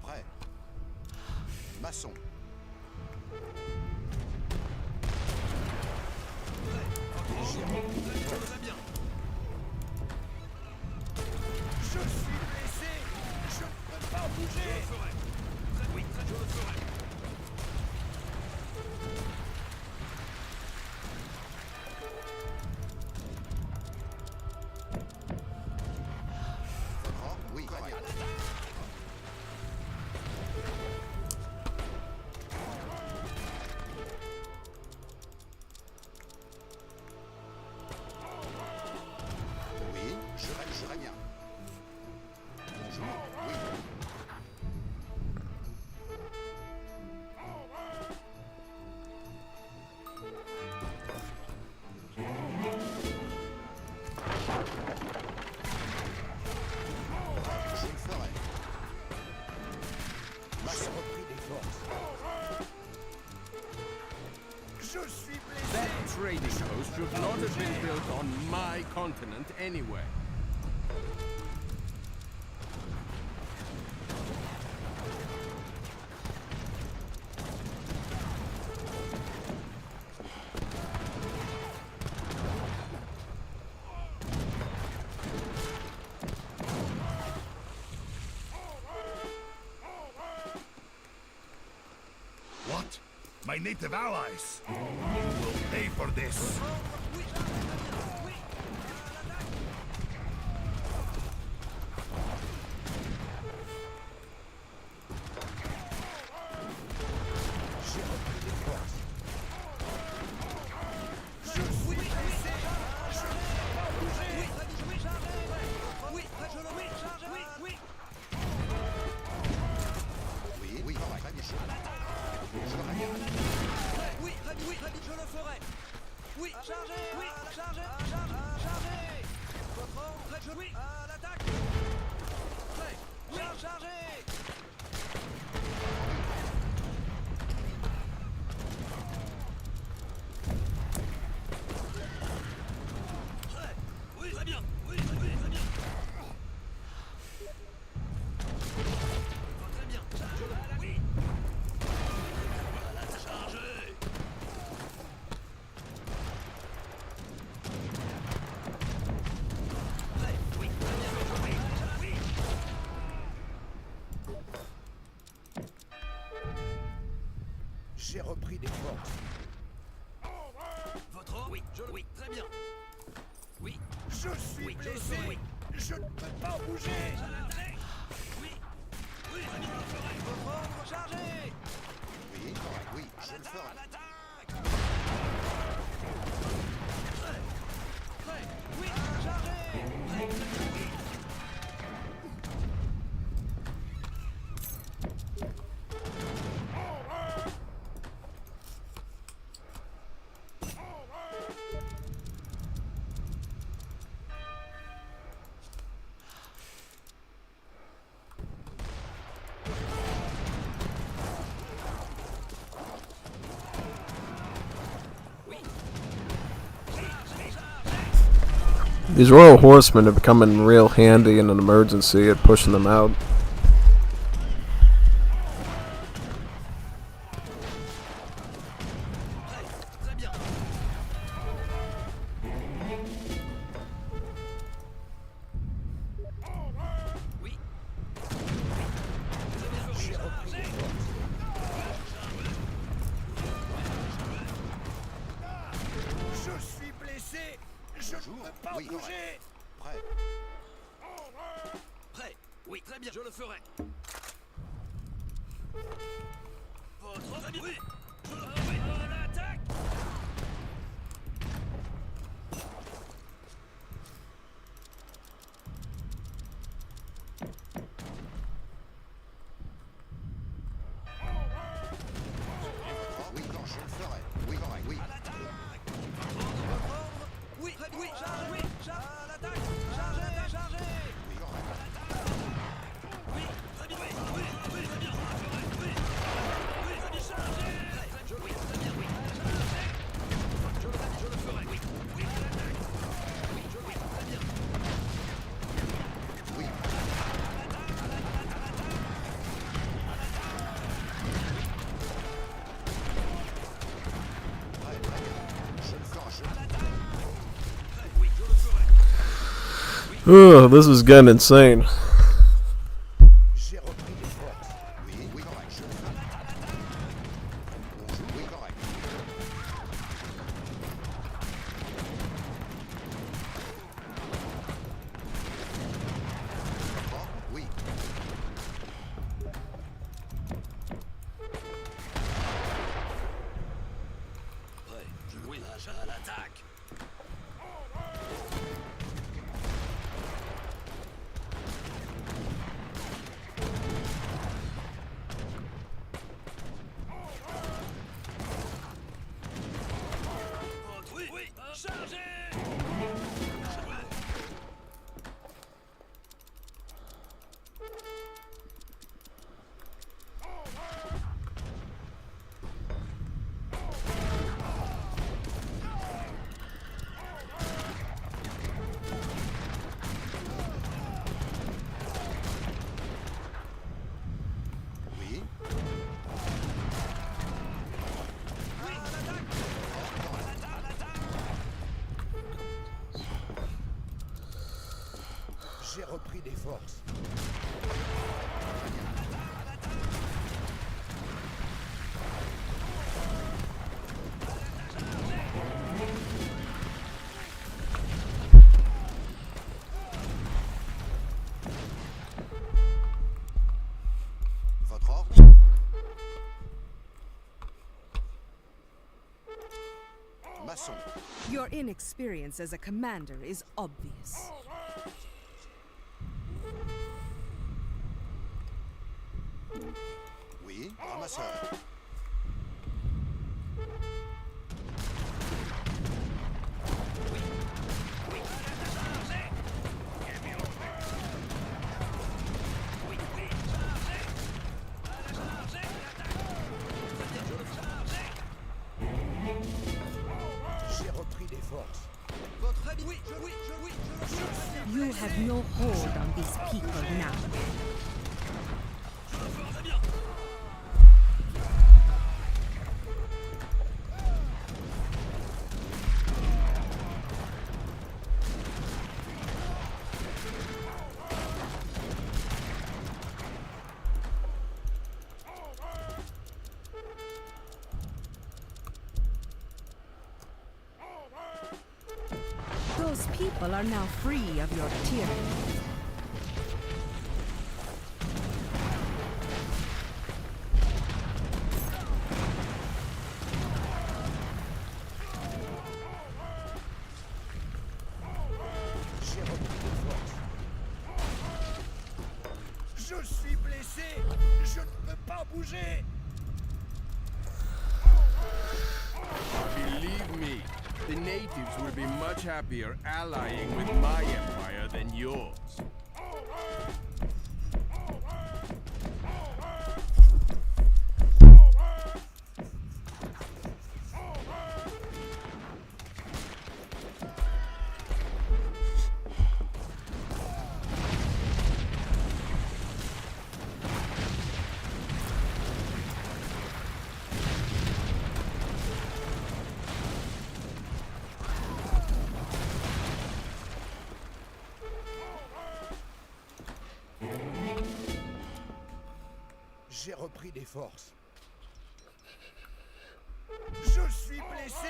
Prêt. Maçon. Je suis blessé. Je ne peux pas bouger. Oui, je le ferai. Votre ordre? Oui, très bien. Oui, je très bien. Bonjour, oui. Je le ferai. Maçon. Repris des forces. Je suis blessé. That trading post should not have been built on my continent anyway. What? My native allies? You will pay for this. Oui, oui, très bien. Oui, je le ferai. Oui, chargez. Oui, chargez. Chargez. Votre ordre, prêt, oui, à l'attaque. Prêt, oui, chargez. Prêt, oui, très bien. Oui, très bien. Très bien. Oui. Chargez. Oui, très bien. Oui. J'ai repris des forces. Votre ordre, oui, très bien. Oui, Je suis oui, blessé. oui. Je ne peux pas bouger. Oui, très bien, je le ferai. Votre ordre, chargez. Oui, correct, oui, je le ferai. Prêt, oui, chargez. Prêt, oui. Oui. These Royal Horsemen are becoming real handy in an emergency at pushing them out. Très bien. Oui. Vous avez chargé. Je suis blessé. Je ne peux pas Oui, bouger. Prêt. Prêt. Oui, très bien. Je le ferai. Votre très bien. Oui. Je le ferai. En attaque. Oui, non, je le ferai. Oui, correct. Oui. À l'attaque. Votre ordre. Oui, très bien. Oui, charge. Oui, charge. À l'attaque. Chargez, chargez. Oui, correct. Oui, très bien. Oui, oui, oui, très bien. Je le ferai. Oui. Oui, très bien. Chargez. Oui, très bien. Oui. Chargez. Je le ferai. Oui. Oui, à l'attaque. Oui, oui, très bien. Oui. Prêt, très bien. Je le ferai. Oui, je le ferai. Ugh, this is getting insane. J'ai repris des forces. Oui, oui, correct. Je le ferai. Bonjour. Oui, correct. D'accord. Oui. Prêt. Oui, à l'attaque. Oui, oui, chargez. Oui. Oui, à l'attaque. À l'attaque. J'ai repris des forces. Votre ordre. Maçon. Your inexperience as a commander is obvious. Oui. Ramasseur. J'ai repris des forces. Votre ami. Oui, je le ferai. You have no hold on these people now. Je le ferai très bien. Those people are now free of your tyranny. J'ai repris des forces. Je suis blessé. Je ne peux pas bouger. Believe me, the natives will be much happier allying with my empire than yours. J'ai repris des forces. Je suis blessé.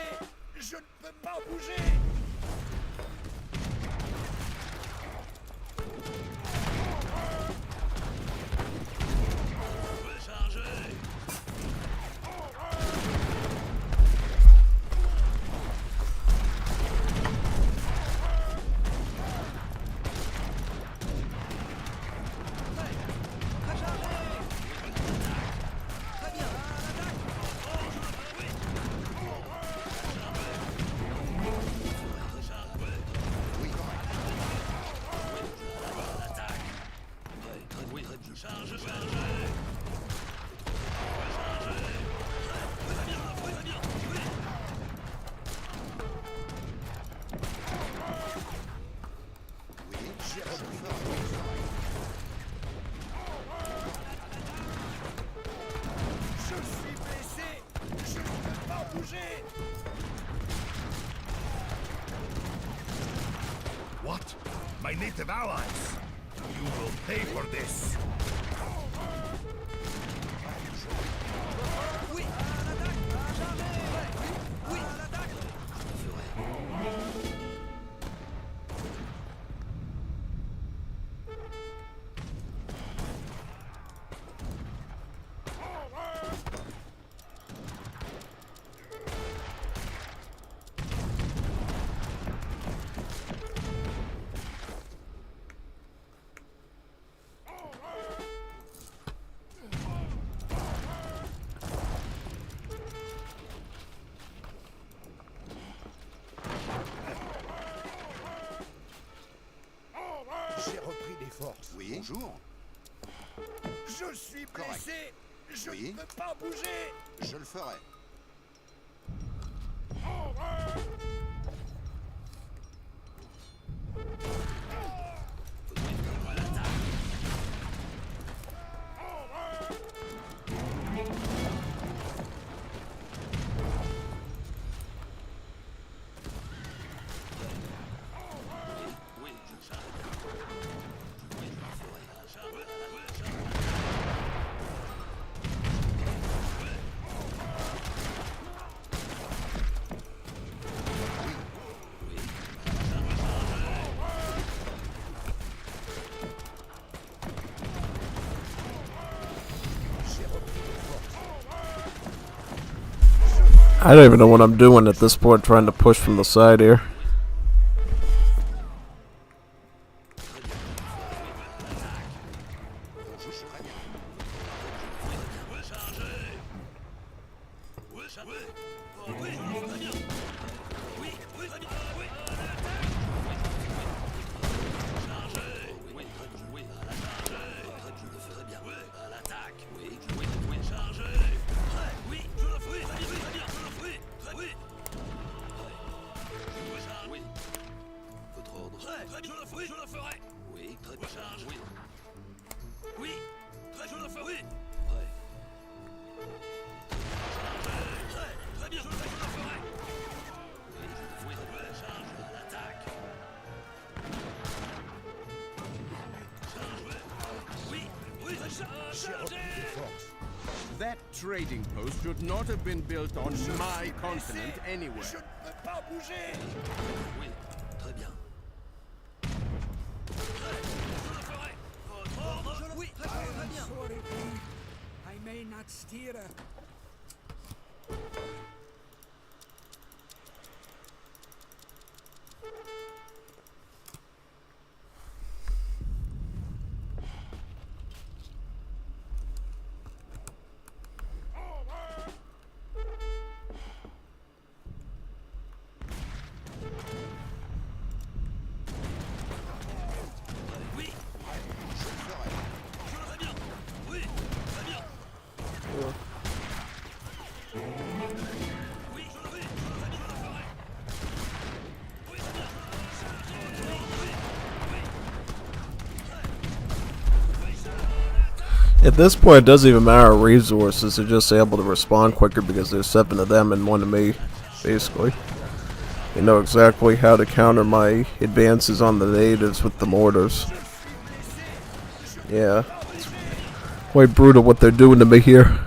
Je ne peux pas bouger. What? My native allies? You will pay for this. Oui, à l'attaque. Oui, à l'attaque. J'ai repris des forces. Oui. Bonjour. Je suis blessé. Je Oui. ne peux pas bouger. Je le ferai. I don't even know what I'm doing at this point, trying to push from the side here. That trading post should not have been built on my continent anyway. Je ne peux pas bouger. Oui, très bien. Oui, très bien. Sorry, I may not steer. At this point, it doesn't even matter resources, they're just able to respond quicker because there's 7 of them and 1 of me, basically. They know exactly how to counter my advances on the natives with the mortars. Yeah. Quite brutal what they're doing to me here.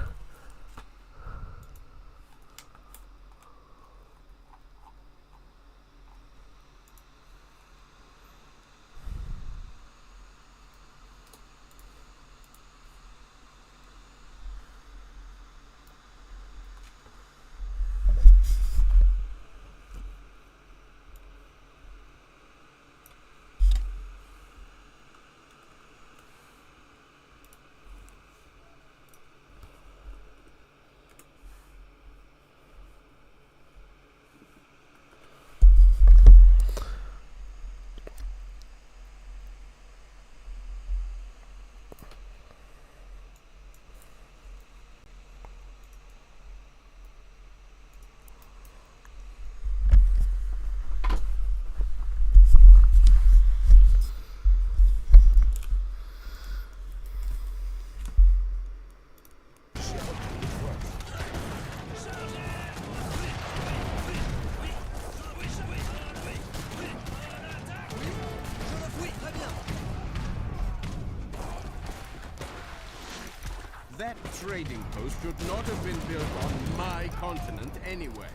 That trading post should not have been built on my continent anyway.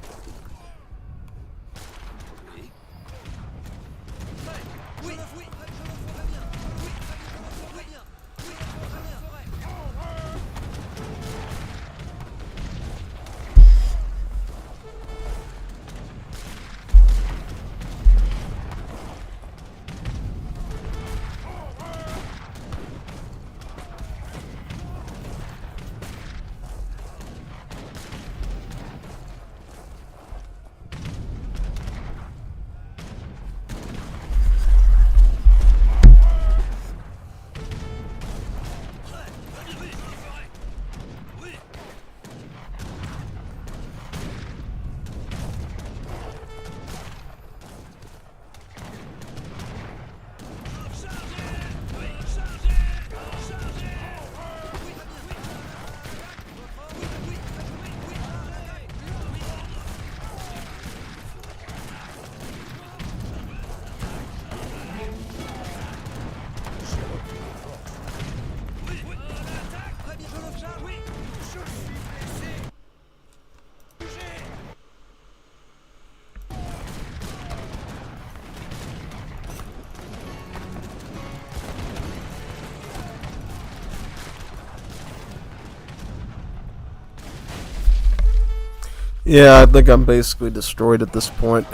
Yeah, I think I'm basically destroyed at this point.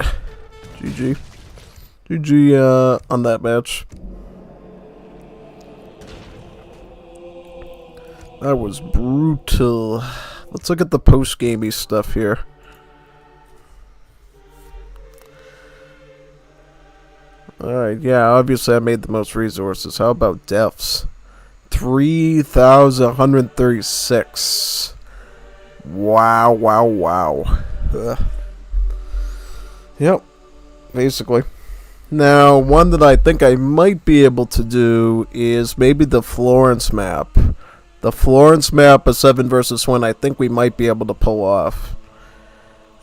GG. GG on that match. That was brutal. Let's look at the post-gamey stuff here. Alright, yeah, obviously I made the most resources. How about deaths? 3,136. Wow, wow, wow. Ugh. Yep, basically. Now, one that I think I might be able to do is maybe the Florence map. The Florence map, a 7 versus 1, I think we might be able to pull off.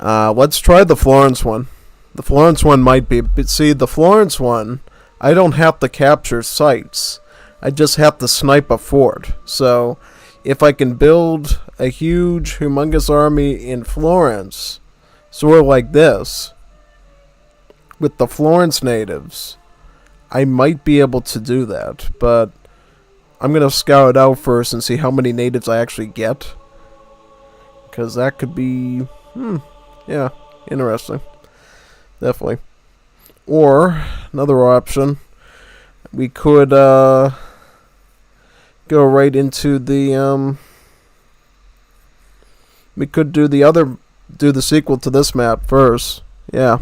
Let's try the Florence one. The Florence one might be... But see, the Florence one, I don't have to capture sites. I just have to snipe a fort. So, if I can build a huge, humongous army in Florence, sort of like this, with the Florence natives, I might be able to do that. But I'm going to scout it out first and see how many natives I actually get. Because that could be... yeah, interesting. Definitely. Or, another option, we could go right into the... we could do the sequel to this map first. Yeah,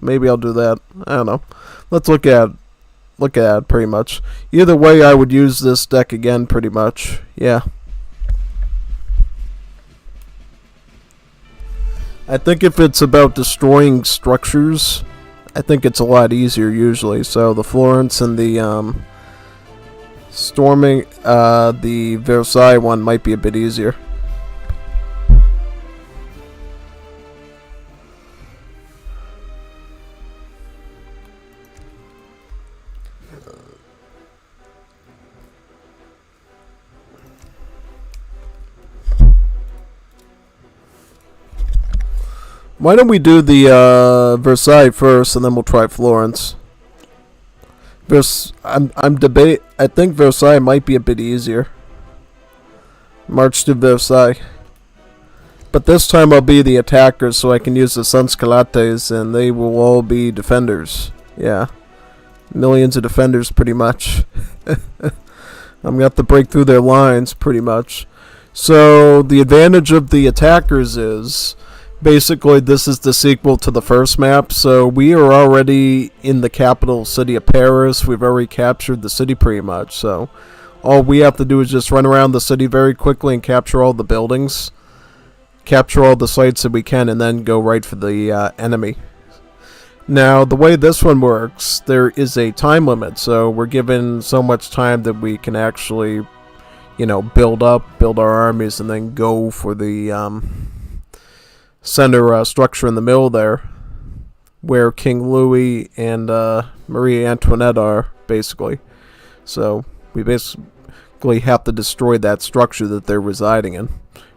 maybe I'll do that. I don't know. Let's look at it pretty much. Either way, I would use this deck again pretty much. Yeah. I think if it's about destroying structures, I think it's a lot easier usually. So the Florence and the storming the Versailles one might be a bit easier. Why don't we do the Versailles first, and then we'll try Florence. I think Versailles might be a bit easier. March to Versailles. But this time I'll be the attackers, so I can use the Sanscalates, and they will all be defenders. Yeah. Millions of defenders, pretty much. I'm going to have to break through their lines, pretty much. So, the advantage of the attackers is, basically, this is the sequel to the first map. So, we are already in the capital city of Paris. We've already captured the city, pretty much. So, all we have to do is just run around the city very quickly and capture all the buildings. Capture all the sites that we can, and then go right for the enemy. Now, the way this one works, there is a time limit, so we're given so much time that we can actually, you know, build our armies, and then go for the center structure in the middle there, where King Louis and Marie Antoinette are, basically. So, we basically have to destroy that structure that they're residing in.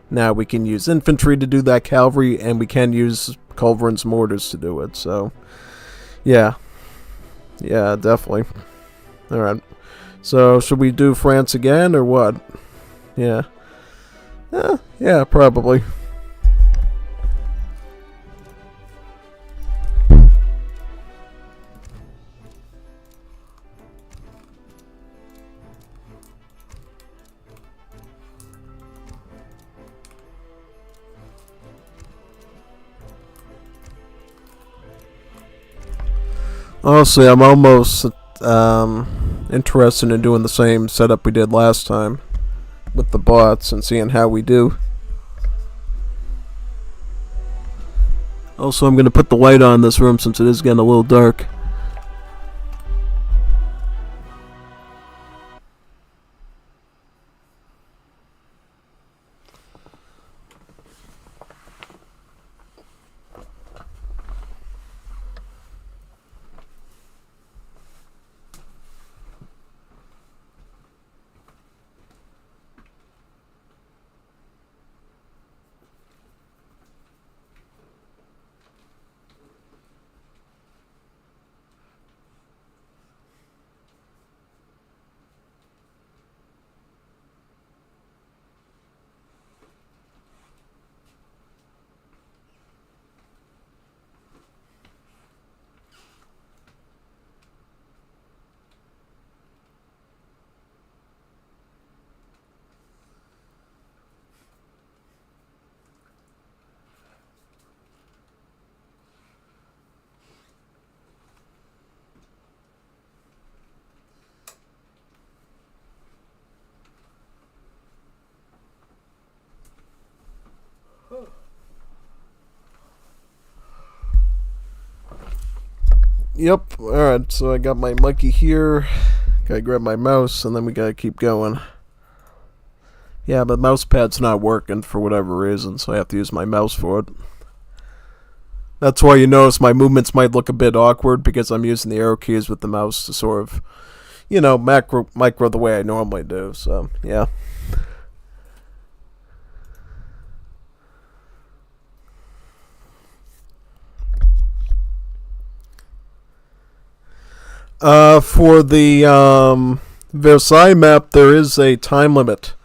Now we can use infantry to do that, cavalry, and we can use culverins mortars to do it. So, yeah, definitely. All right. So, should we do France again or what? Yeah, yeah, probably. Honestly, I'm almost interested in doing the same setup we did last time with the bots and seeing how we do. Also, I'm going to put the light on this room since it is getting a little dark. Yep, alright, so I got my monkey here. Gotta grab my mouse, and then we gotta keep going. Yeah, but mouse pad's not working for whatever reason, so I have to use my mouse for it. That's why you notice my movements might look a bit awkward, because I'm using the arrow keys with the mouse to sort of, you know, micro the way I normally do, so, yeah. For the Versailles map, there is a time limit.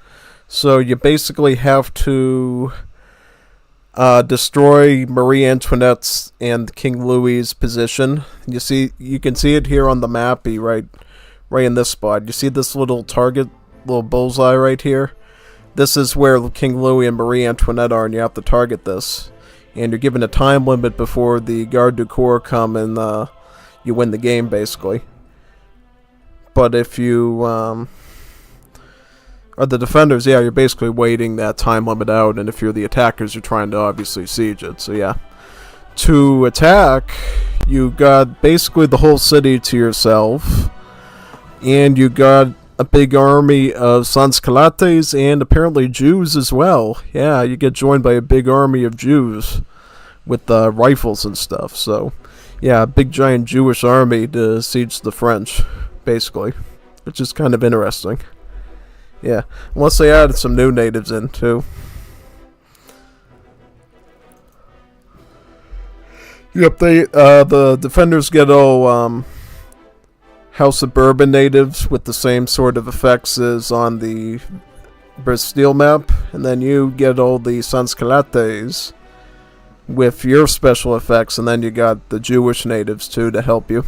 So you basically have to destroy Marie Antoinette's and King Louis's position. You can see it here on the map, right in this spot. You see this little target, little bullseye right here? This is where King Louis and Marie Antoinette are, and you have to target this. And you're given a time limit before the Garde du Corps come and you win the game, basically. But if you are the defenders, yeah, you're basically waiting that time limit out, and if you're the attackers, you're trying to obviously siege it, so yeah. To attack, you got basically the whole city to yourself, and you got a big army of Sanscalates and apparently Jews as well. Yeah, you get joined by a big army of Jews with rifles and stuff, so yeah, a big giant Jewish army to siege the French, basically, which is kind of interesting. Yeah, unless they added some new natives in too. Yep, the defenders get all House of Bourbon natives with the same sort of effects as on the Bastille map, and then you get all the Sanscalates with your special effects, and then you got the Jewish natives too to help you.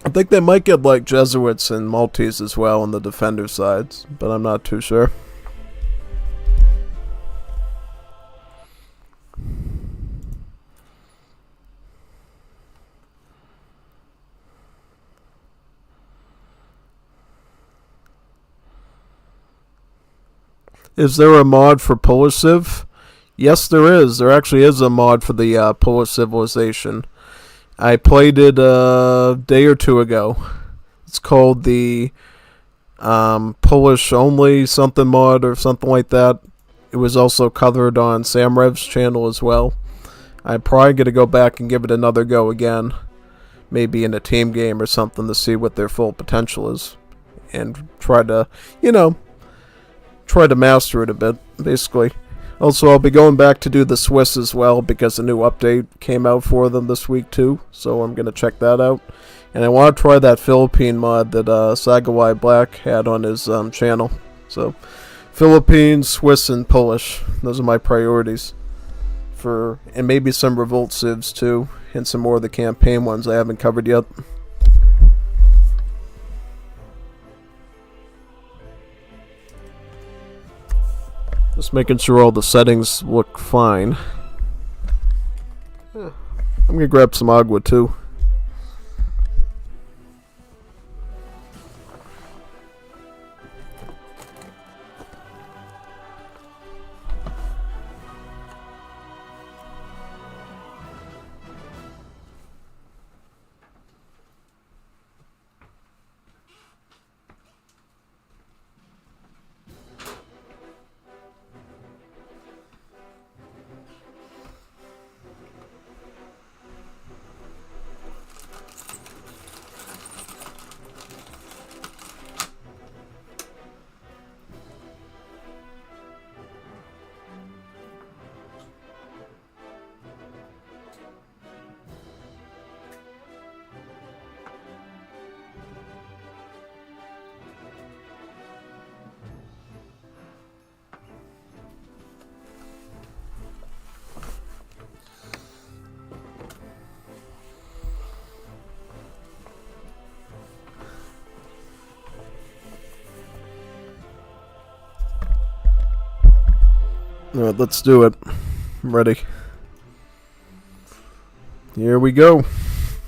I think they might get like Jesuits and Maltese as well on the defender sides, but I'm not too sure. Is there a mod for Polish Civ? Yes, there is. There actually is a mod for the Polish Civilization. I played it a day or two ago. It's called the Polish Only something mod or something like that. It was also covered on Samrev's channel as well. I'm probably going to go back and give it another go again. Maybe in a team game or something to see what their full potential is. And try to, try to master it a bit, basically. Also, I'll be going back to do the Swiss as well because a new update came out for them this week too, so I'm going to check that out. And I want to try that Philippine mod that Sagawai Black had on his channel. So, Philippines, Swiss, and Polish. Those are my priorities. And maybe some Revolt Civs too, and some more of the campaign ones I haven't covered yet. Just making sure all the settings look fine. I'm gonna grab some agua too. Alright, let's do it. I'm ready. Here we go.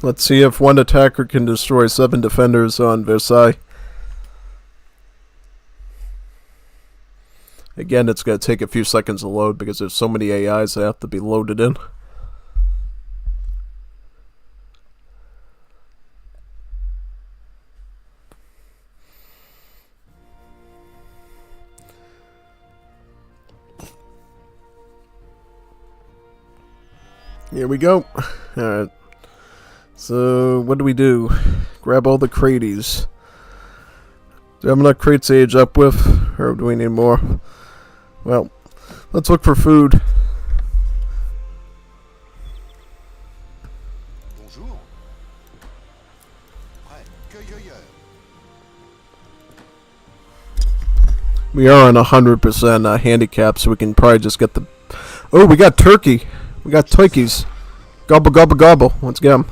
Let's see if one attacker can destroy 7 defenders on Versailles. Again, it's going to take a few seconds to load because there's so many AIs that have to be loaded in. Here we go. Alright. So, what do we do? Grab all the crates. Do I have enough crates to age up with? Or do we need more? Well, let's look for food. Bonjour. We are on 100% handicap, so we can probably just get the... Oh, we got turkey! We got turkeys. Gobble, gobble, gobble. Let's get them.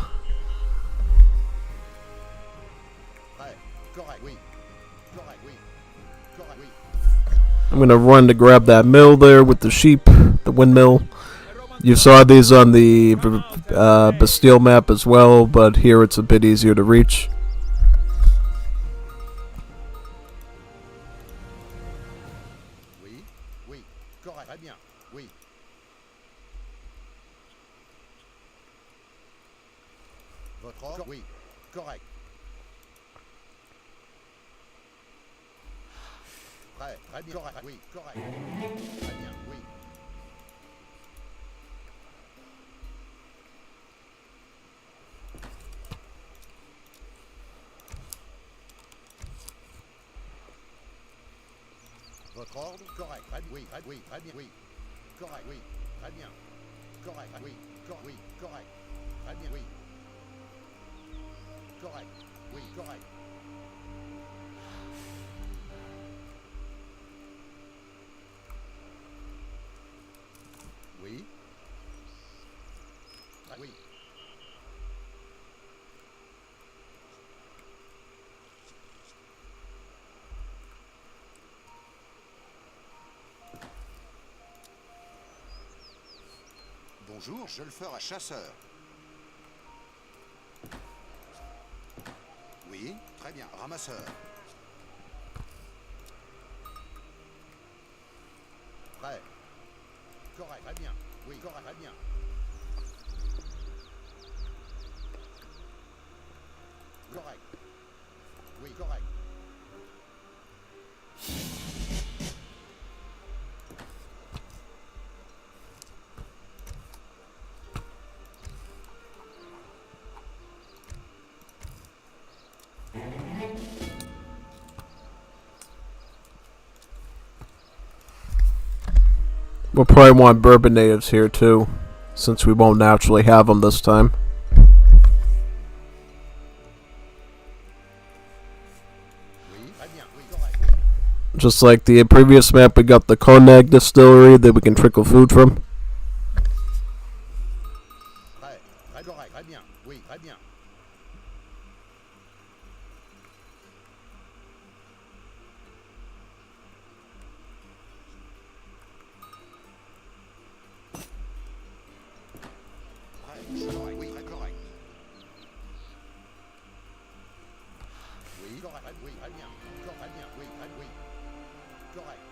I'm going to run to grab that mill there with the sheep, the windmill. You saw these on the Bastille map as well, but here it's a bit easier to reach. Oui, correct. Prêt, très bien, correct, oui, correct. Très bien, oui. Votre ordre, correct, oui, très bien, oui. Correct, oui. très bien. Correct, oui, oui, correct. Très bien, oui. Correct, oui, correct. Oui. Oui. Bonjour, je le ferai chasseur. Oui, très bien, ramasseur. Prêt. Correct, très bien. Oui, correct, très bien. Correct. Oui, correct. We'll probably want bourbon natives here too, since we won't naturally have them this time. Oui, très bien. Oui, correct. Oui. Just like the previous map, we got the Cognac distillery that we can trickle food from. Prêt. Très correct, très bien. Oui, très bien. Correct, oui, très correct. Oui, correct, oui, très bien. Correct, très bien. Oui, très oui. Correct.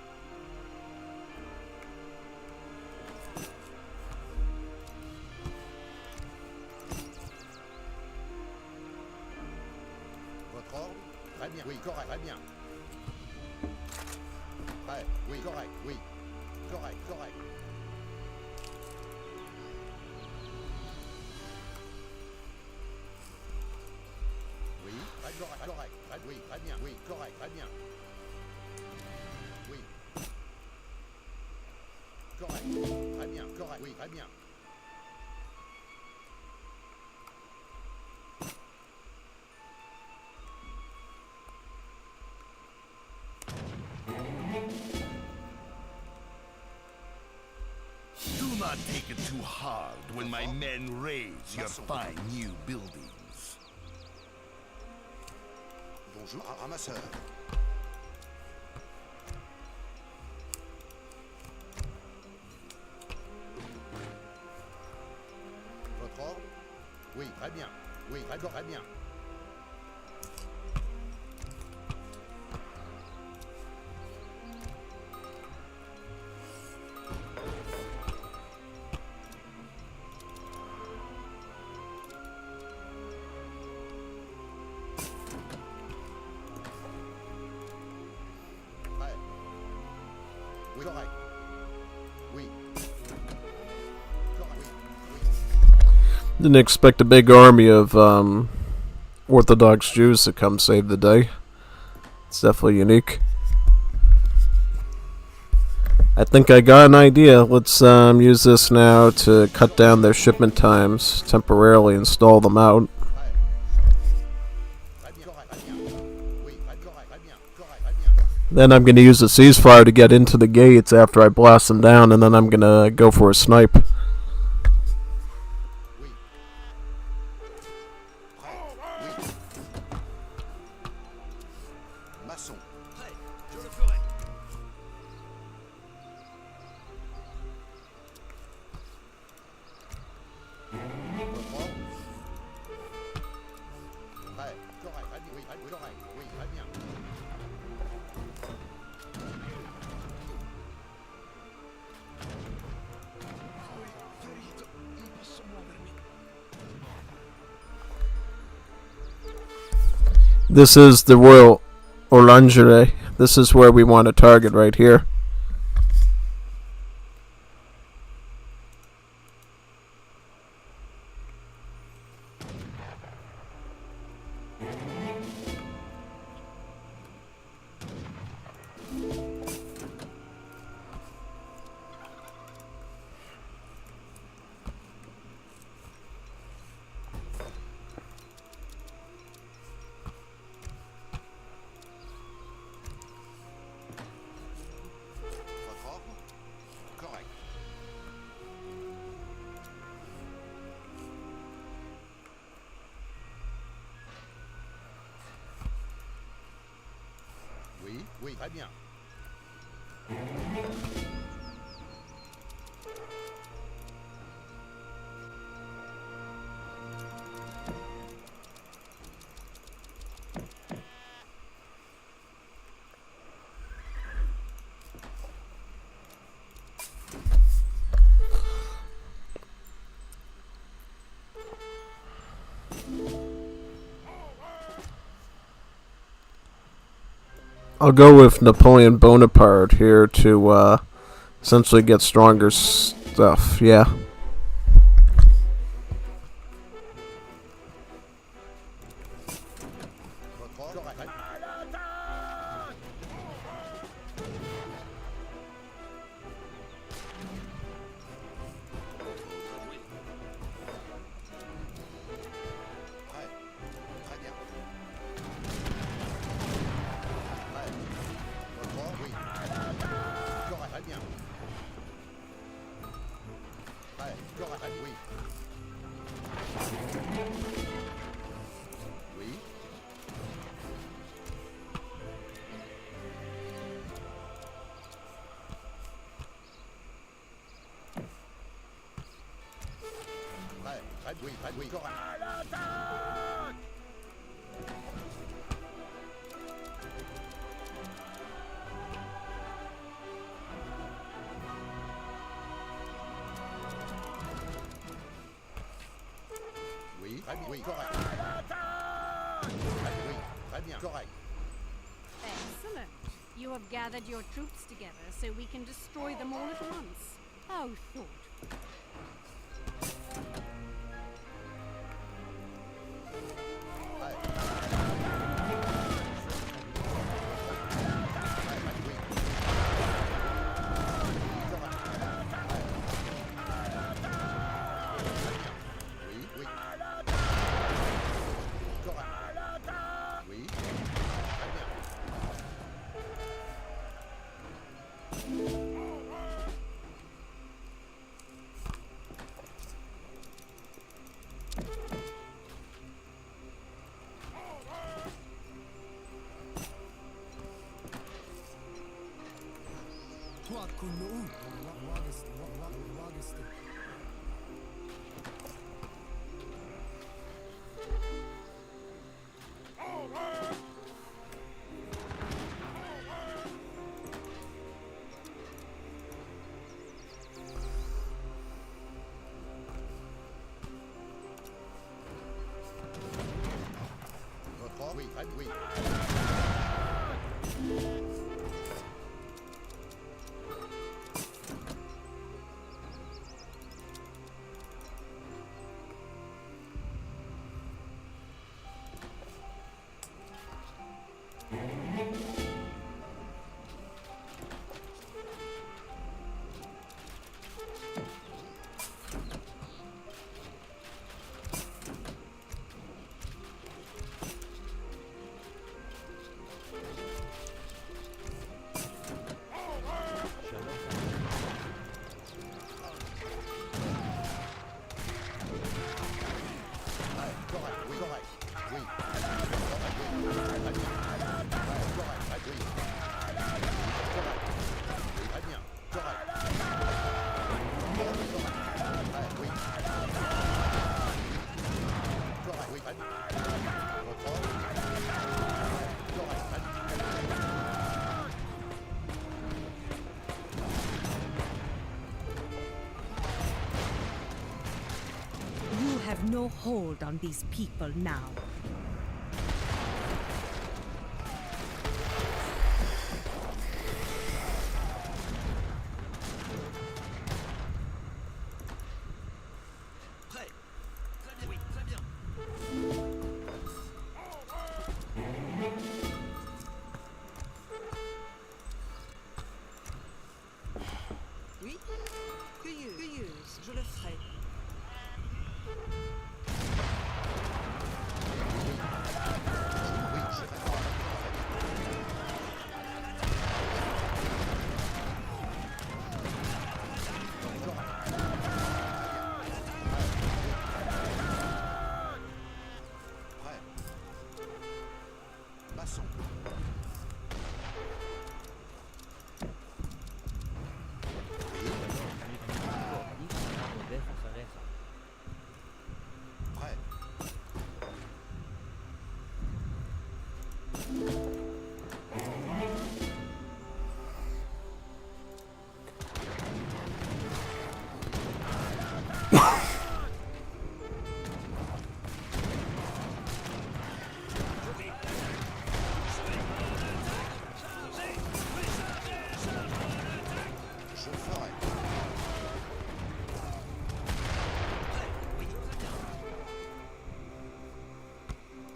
Votre ordre? Très bien. Oui, correct, très bien. Prêt. Oui, correct, oui. Correct, correct. Oui, très correct, correct. Très, oui, très bien. Oui, correct, très bien. Oui. Correct. Très bien, correct. Oui, très bien. Do not take it too hard when my men raise your fine new buildings. Bonjour, ramasseur. Votre ordre? Oui, très bien. Oui, très, très bien. Prêt. Oui, correct. Oui. Correct, oui, oui. Didn't expect a big army of Orthodox Jews to come save the day. It's definitely unique. I think I got an idea. Let's use this now to cut down their shipment times temporarily and stall them out. Très bien, correct, très bien. Oui, très correct, très bien. Correct, très bien. Then I'm going to use a ceasefire to get into the gates after I blast them down, and then I'm going to go for a snipe. Oui. Prêt, oui. Maçon. Prêt, je le ferai. Votre ordre? Prêt. Correct, très bien. Oui, très, oui, correct. Oui, très bien. This is the Royal Orangerie. This is where we want to target right here. oui, très bien. I'll go with Napoleon Bonaparte here to essentially get stronger stuff. Yeah. Votre ordre, Prêt. Très bien. prêt. Votre ordre, oui. Correct, très bien. Prêt, correct, oui. Oui. Prêt, prêt, oui, prêt, oui, correct. Oui, très bien, oui, correct. Très, oui, très bien, correct. Excellent. You have gathered your troops together so we can destroy them all at once. How thought. Oui, oui. Correct. Oui. Très bien. Votre ordre, oui, très, oui. Correct, oui, correct. Oui. Correct, oui. Très bien. Correct, très, oui. Correct. Oui, très bien. Correct. Correct. Très, oui. Correct, oui, très bien. Votre ordre. Correct, très bien. You have no hold on these people now. Prêt. Très bien, oui, très bien. Oui. Curieuse, je le ferai. Oui, je vais voir. Prêt. Maçon.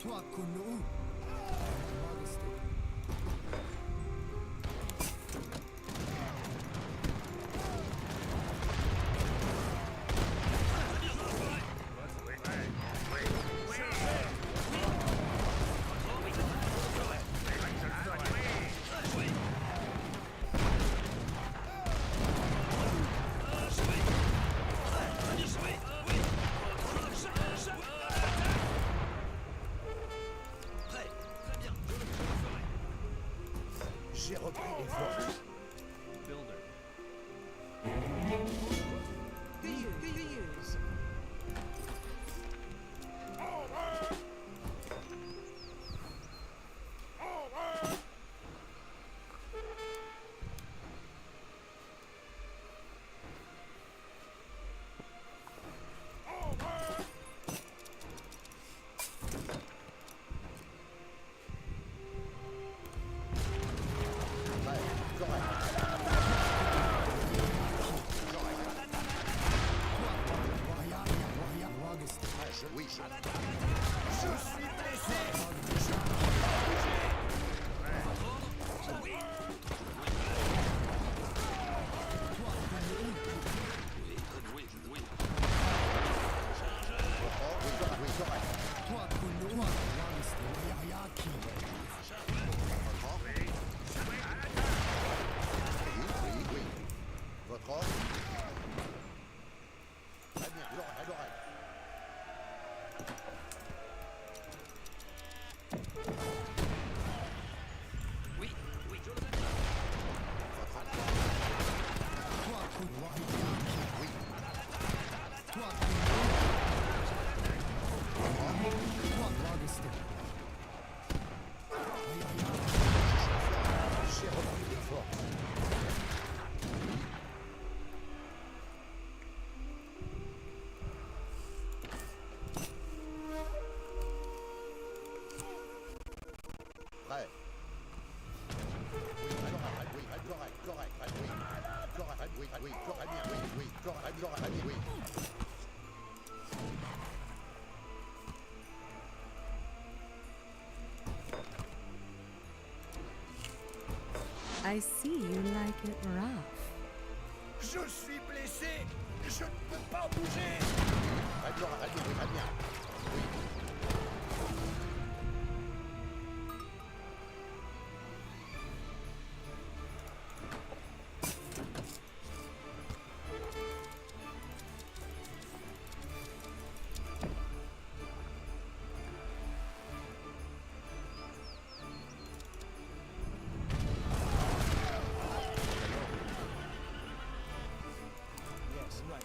Toi, Kono. J'ai repris les forces. Use. Oui, Toi, Kono. Yariaki. oui. Votre ordre? Très bien, à l'oreille. Oui, oui, je le sais. Votre ordre? Toi, Kono. Yariaki. Oui. Toi, Kono. Toi, Augustin. J'ai repris les forces. Prêt. Oui, correct, oui. Correct, oui, correct, bien, oui, correct, oui. I see you like it rough. Je suis blessé. Je ne peux pas bouger. Très bien. Yes, right.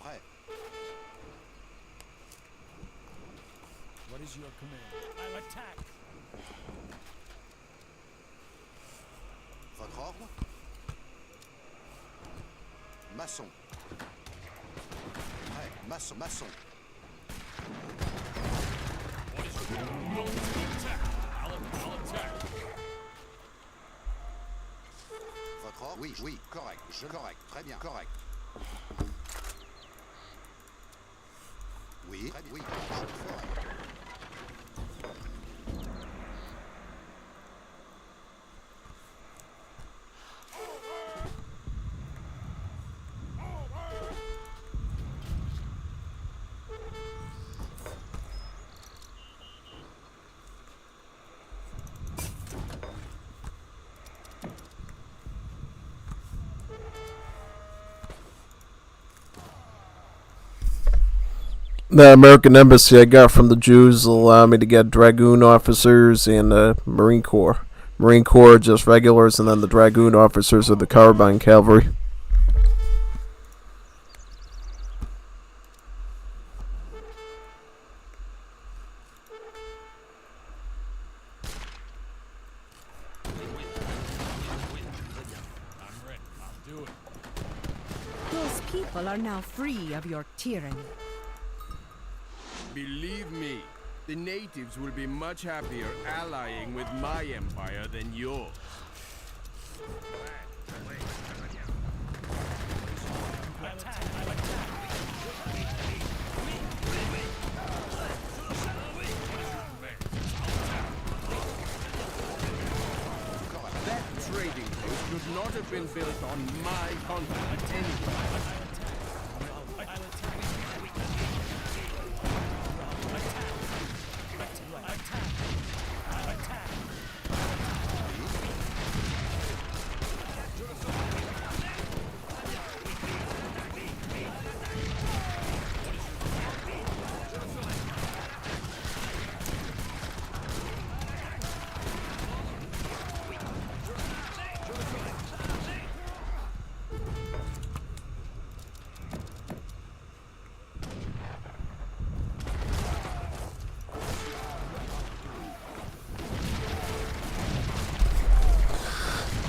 Prêt. What is your command? I'll attack. Votre ordre? Maçon. Prêt. Maçon. Votre ordre? Oui, correct. Correct. Très bien, correct. Oui, très bien. Oui, je le ferai. The American embassy I got from the Jews allow me to get dragoon officers and Marine Corps. Marine Corps are just regulars, and then the dragoon officers are the carbine cavalry. people are now free of your tyranny. Believe me, the natives will be much happier allying with my empire than yours. That trading post could not have been built on my continent anyway.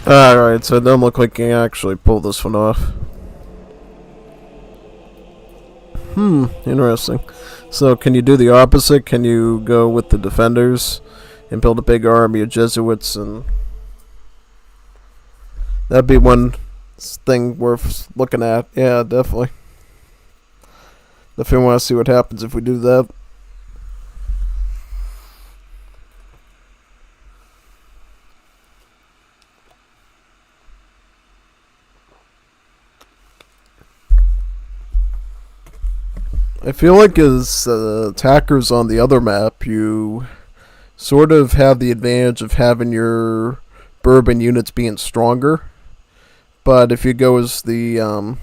Alright, so it doesn't look like you can actually pull this one off. Interesting. So, can you do the opposite? Can you go with the defenders and build a big army of Jesuits? And that'd be one thing worth looking at. Yeah, definitely. Definitely want to see what happens if we do that. I feel like as attackers on the other map, you sort of have the advantage of having your bourbon units being stronger. But if you go as the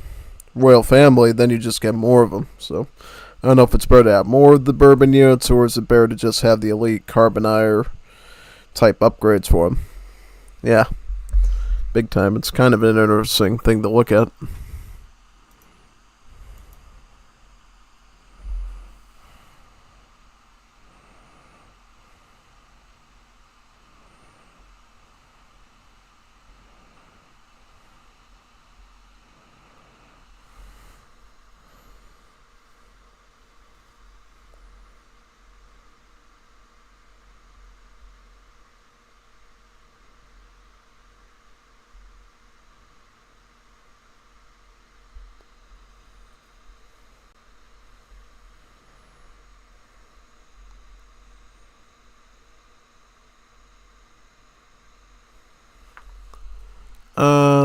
royal family, then you just get more of them. So I don't know if it's better to have more of the bourbon units, or is it better to just have the elite carbonire type upgrades for them. Yeah, big time. It's kind of an interesting thing to look at.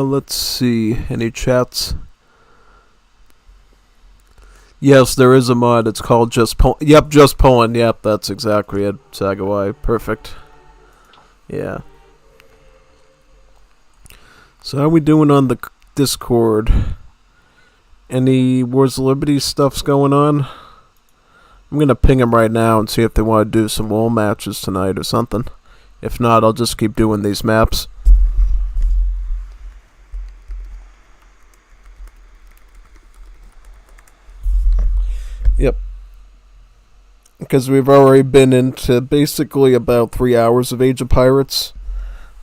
Let's see. Any chats? Yes, there is a mod. It's called Just Poland. Yep, Just Poland. Yep, that's exactly it. Sagawai. Perfect. Yeah. So how are we doing on the Discord? Any Wars of Liberty stuffs going on? I'm going to ping them right now and see if they want to do some WOL matches tonight or something. If not, I'll just keep doing these maps. Yep. Because we've already been into basically about 3 hours of Age of Pirates.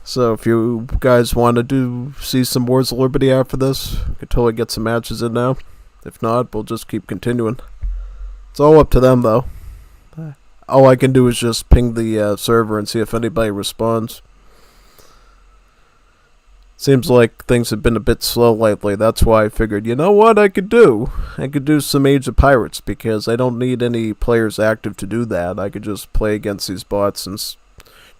So if you guys want to see some Wars of Liberty after this, we could totally get some matches in now. If not, we'll just keep continuing. It's all up to them, though. All I can do is just ping the server and see if anybody responds. Seems like things have been a bit slow lately. That's why I figured, you know what I could do? I could do some Age of Pirates, because I don't need any players active to do that. I could just play against these bots and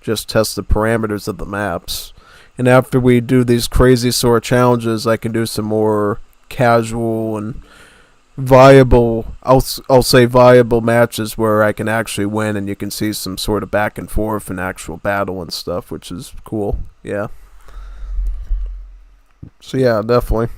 just test the parameters of the maps. And after we do these crazy sort of challenges, I can do some more casual and viable, I'll say viable matches where I can actually win and you can see some sort of back and forth and actual battle and stuff, which is cool. Yeah. So yeah, definitely.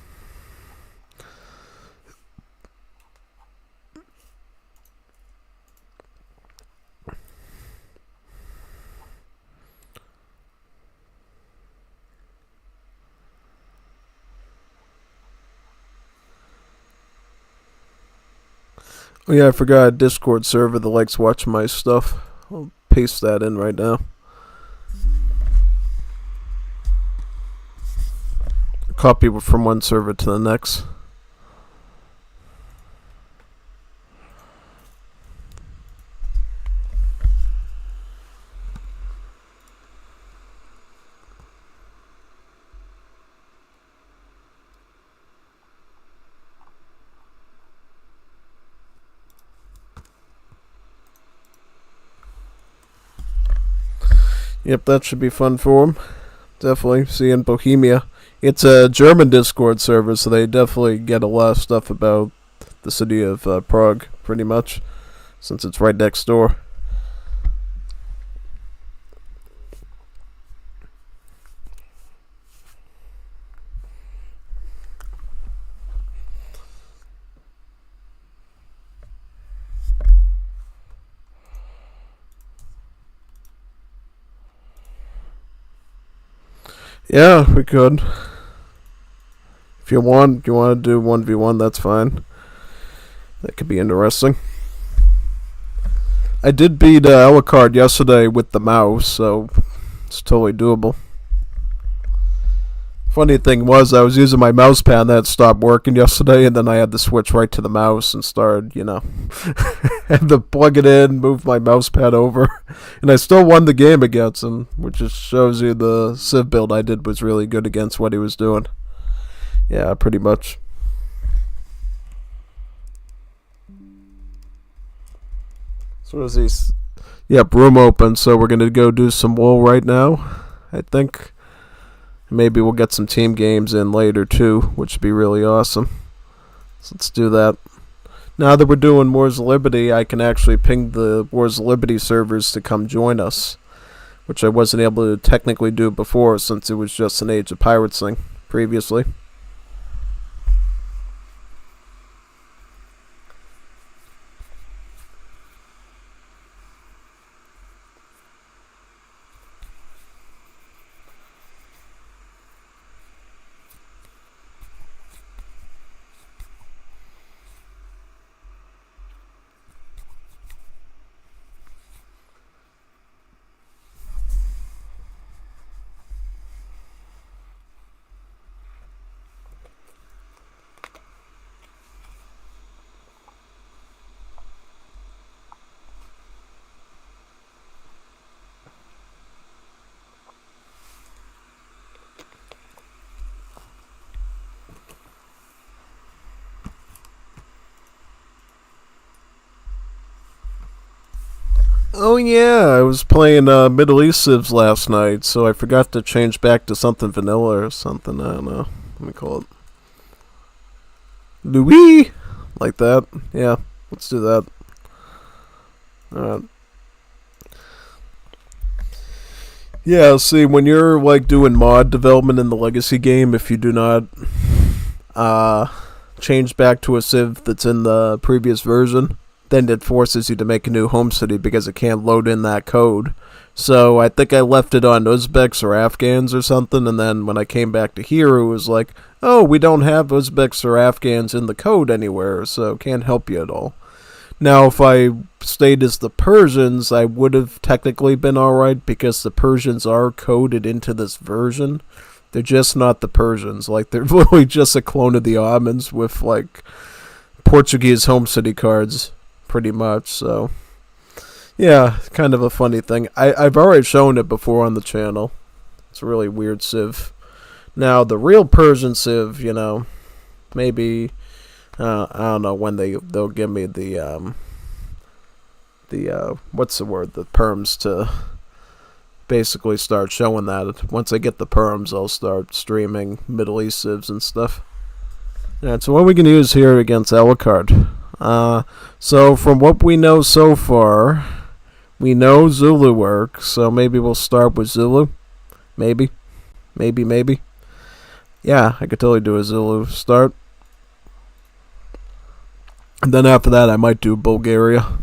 Oh yeah, I forgot a Discord server that likes watching my stuff. I'll paste that in right now. Copy from one server to the next. Yep, that should be fun for him. Definitely. See in Bohemia. It's a German Discord server, so they definitely get a lot of stuff about the city of Prague, pretty much, since it's right next door. Yeah, we could. If you want to do 1v1, that's fine. That could be interesting. I did beat Alucard yesterday with the mouse, so it's totally doable. Funny thing was, I was using my mouse pad that stopped working yesterday, and then I had to switch right to the mouse and started, had to plug it in, move my mouse pad over, and I still won the game against him, which just shows you the Civ build I did was really good against what he was doing. Yeah, pretty much. So is he? Yep, room open, so we're gonna go do some WOL right now, I think. Maybe we'll get some team games in later too, which would be really awesome. So let's do that. Now that we're doing Wars of Liberty, I can actually ping the Wars of Liberty servers to come join us, which I wasn't able to technically do before since it was just an Age of Pirates thing previously. Oh yeah, I was playing Middle East Civs last night, so I forgot to change back to something vanilla or something. I don't know. Let me call it Louis, like that. Yeah, let's do that. Alright. Yeah, see, when you're like doing mod development in the Legacy game, if you do not change back to a Civ that's in the previous version, then it forces you to make a new home city because it can't load in that code. So I think I left it on Uzbeks or Afghans or something, and then when I came back to here, it was like, oh, we don't have Uzbeks or Afghans in the code anywhere, so can't help you at all. Now, if I stayed as the Persians, I would have technically been alright because the Persians are coded into this version. They're just not the Persians. Like, they're literally just a clone of the Ottomans with, like, Portuguese home city cards, pretty much, so yeah, kind of a funny thing. I've already shown it before on the channel. It's a really weird Civ. Now, the real Persian Civ, maybe, I don't know when they'll give me the what's the word, the perms to basically start showing that. Once I get the perms, I'll start streaming Middle East Civs and stuff. Alright, so what we can use here against Alucard. So from what we know so far, we know Zulu works, so maybe we'll start with Zulu. Maybe. Yeah, I could totally do a Zulu start. And then after that, I might do Bulgaria.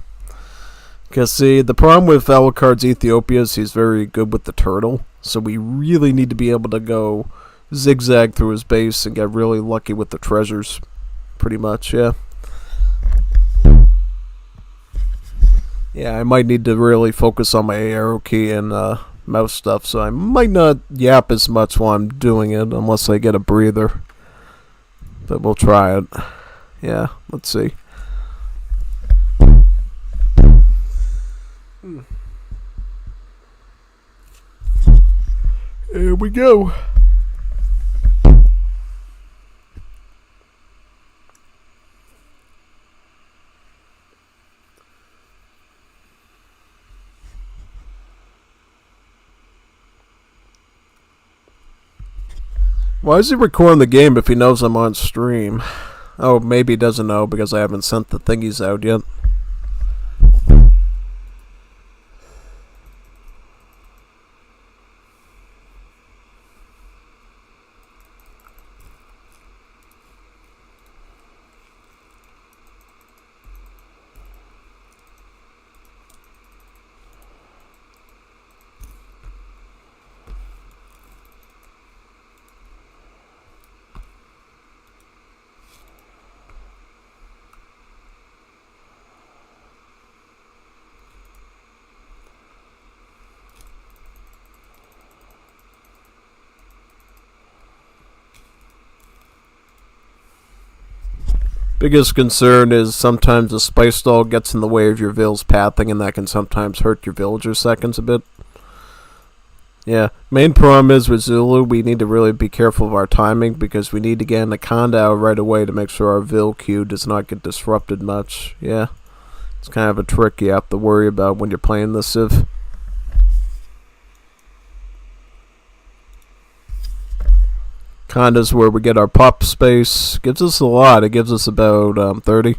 Because, see, the problem with Alucard's Ethiopia is he's very good with the turtle, so we really need to be able to go zigzag through his base and get really lucky with the treasures. Pretty much, yeah. Yeah, I might need to really focus on my arrow key and mouse stuff, so I might not yap as much while I'm doing it, unless I get a breather. But we'll try it. Yeah, let's see. Here we go. Why is he recording the game if he knows I'm on stream? Oh, maybe he doesn't know because I haven't sent the thingies out yet. Biggest concern is sometimes the spice doll gets in the way of your vill's pathing, and that can sometimes hurt your villager seconds a bit. Yeah, main problem is with Zulu, we need to really be careful of our timing because we need to get in the condo right away to make sure our Vil queue does not get disrupted much. Yeah, it's kind of a trick you have to worry about when you're playing this Civ. Condos where we get our pop space. Gives us a lot. It gives us about 30.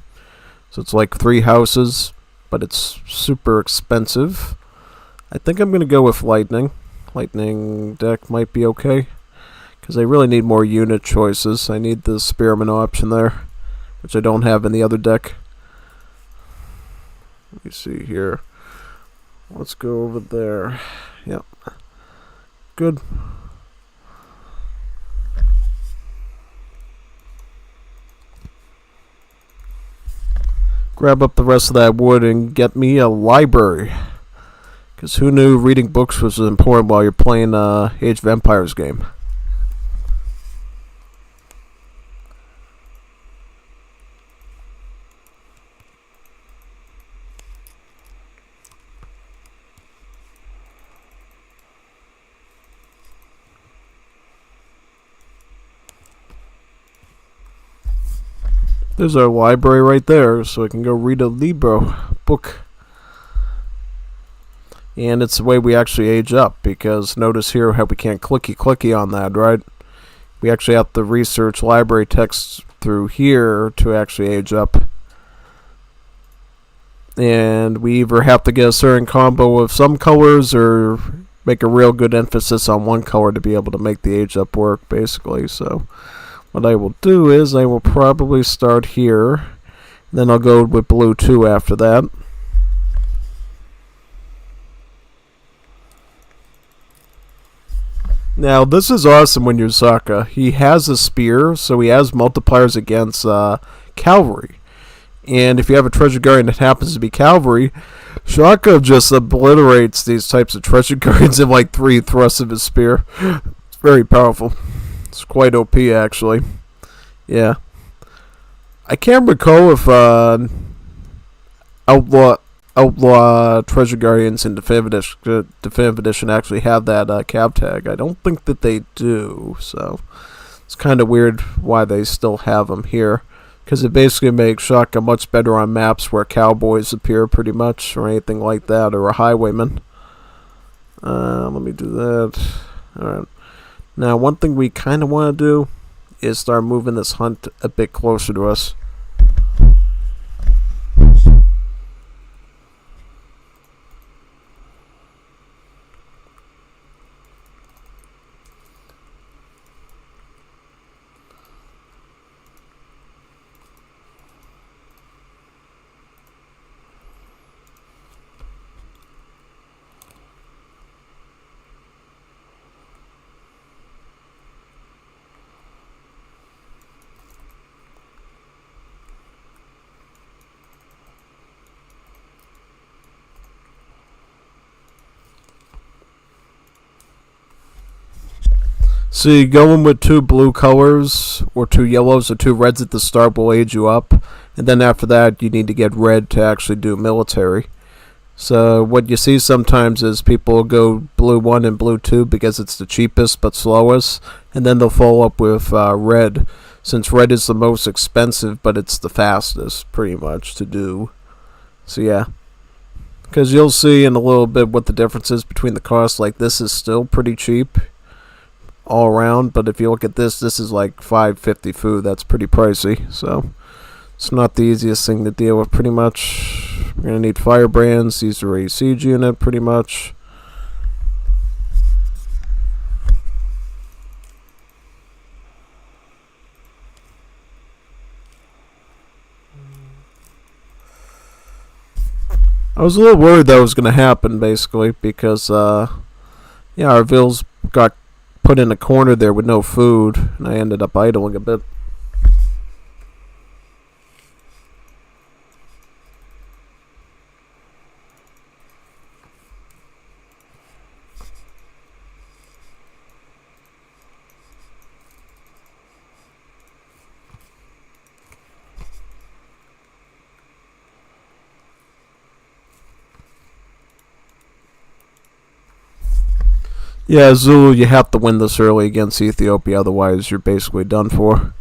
So it's like 3 houses, but it's super expensive. I think I'm going to go with lightning. Lightning deck might be okay. Because I really need more unit choices. I need the spearman option there, which I don't have in the other deck. Let me see here. Let's go over there. Yep. Good. Grab up the rest of that wood and get me a library. Because who knew reading books was important while you're playing Age of Empires game? There's our library right there, so I can go read a libro book. And it's the way we actually age up, because notice here how we can't clicky on that, right? We actually have to research library texts through here to actually age up. And we either have to get a certain combo of some colors or make a real good emphasis on one color to be able to make the age up work, basically. So what I will do is I will probably start here, then I'll go with blue 2 after that. Now this is awesome when you're Zaka. He has a spear, so he has multipliers against cavalry. And if you have a treasure guardian that happens to be cavalry, Shaka just obliterates these types of treasure guardians in like 3 thrusts of his spear. It's very powerful. It's quite OP, actually. Yeah. I can't recall if Outlaw Treasure Guardians in Definitive Edition actually have that cab tag. I don't think that they do, so it's kind of weird why they still have them here. Because it basically makes Shaka much better on maps where cowboys appear pretty much, or anything like that, or a highwayman. Let me do that. Alright. Now, one thing we kind of want to do is start moving this hunt a bit closer to us. See, going with 2 blue colors, or 2 yellows, or 2 reds at the start will age you up. And then after that, you need to get red to actually do military. So what you see sometimes is people go blue 1 and blue 2 because it's the cheapest but slowest. And then they'll follow up with red, since red is the most expensive, but it's the fastest, pretty much, to do. So yeah. Because you'll see in a little bit what the difference is between the costs. Like, this is still pretty cheap. all around. But if you look at this is like $5.50 food. That's pretty pricey. So it's not the easiest thing to deal with. Pretty much, we're gonna need firebrands. These are a siege unit, pretty much. I was a little worried that was going to happen, basically, because, yeah, our vills got put in a corner there with no food, and I ended up idling a bit. Yeah, Zulu, you have to win this early against Ethiopia, otherwise you're basically done for.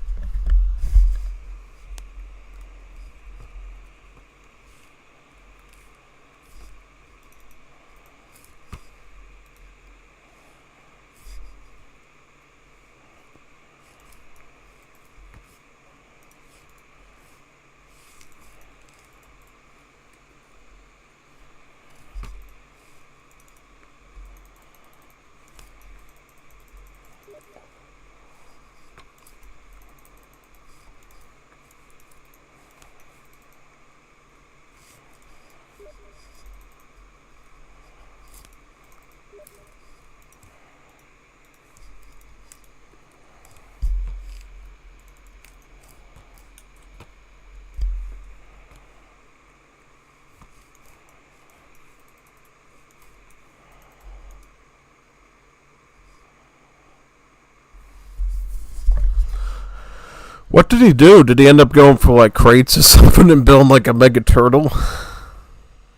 What did he do? Did he end up going for like crates or something and building like a mega turtle?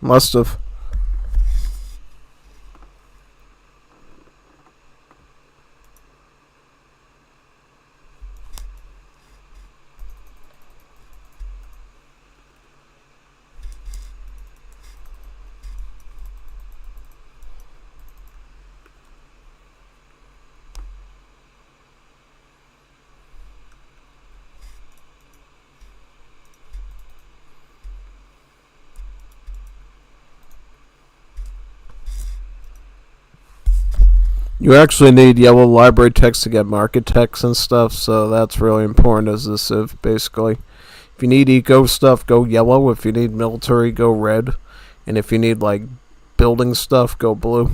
Must have. You actually need yellow library text to get market text and stuff, so that's really important as this civ, basically. If you need eco stuff, go yellow. If you need military, go red. And if you need, like, building stuff, go blue.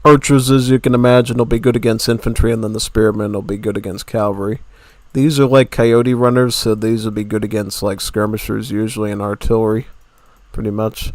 Archers, as you can imagine, will be good against infantry, and then the spearmen will be good against cavalry. These are like coyote runners, so these will be good against like skirmishers usually, and artillery, pretty much.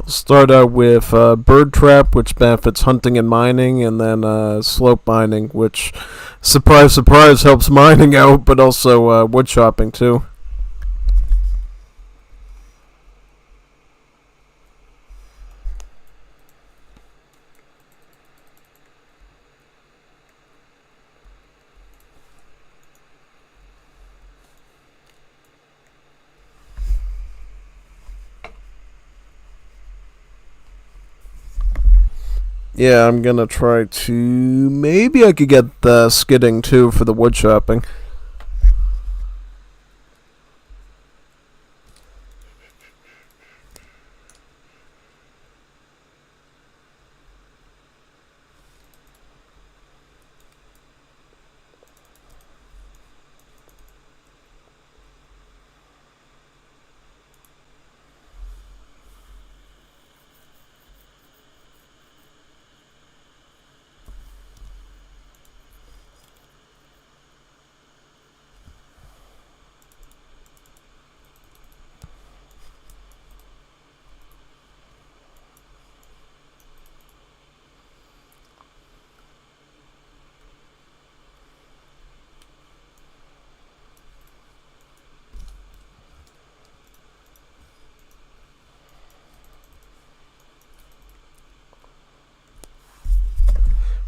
Start out with bird trap, which benefits hunting and mining, and then slope mining, which, surprise, surprise, helps mining out, but also wood chopping too. Yeah, I'm gonna try to... Maybe I could get the skidding too for the wood chopping.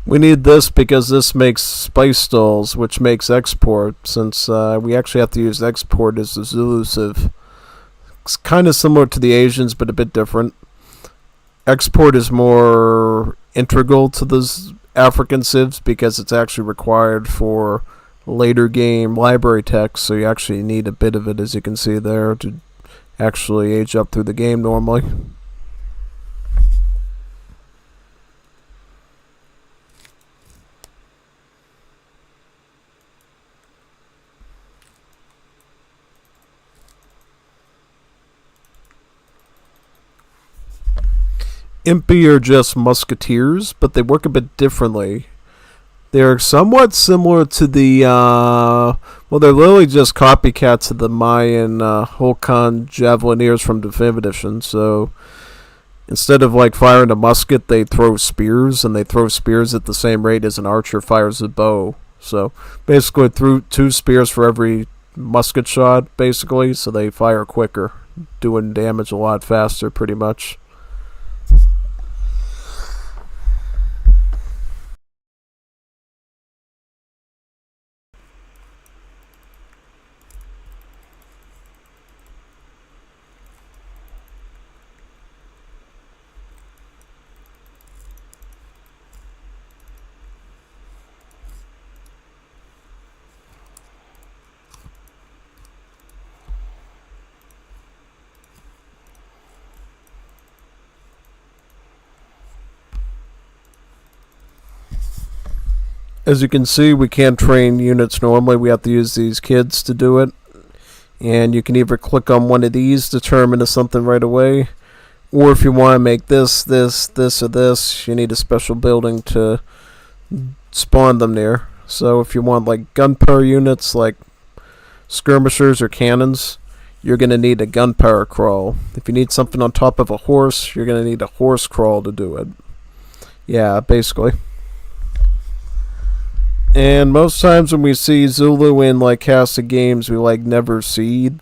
We need this because this makes spice stalls, which makes export, since we actually have to use export as the Zulu sieve. It's kind of similar to the Asians, but a bit different. Export is more integral to the African sieves because it's actually required for later game library text, so you actually need a bit of it, as you can see there, to actually age up through the game normally. Impi are just musketeers, but they work a bit differently. They're somewhat similar to the, well, they're literally just copycats of the Mayan Holkan Javelineers from Definitive Edition. So instead of like firing a musket, they throw spears, and they throw spears at the same rate as an archer fires a bow. So basically, through 2 spears for every musket shot, basically, so they fire quicker, doing damage a lot faster, pretty much. As you can see, we can't train units normally. We have to use these kids to do it. And you can either click on one of these to turn them into something right away, or if you want to make this, or this, you need a special building to spawn them near. So if you want like gunpowder units like skirmishers or cannons, you're going to need a gunpowder crawl. If you need something on top of a horse, you're going to need a horse crawl to do it. Yeah, basically. And most times when we see Zulu in like casted games, we like never see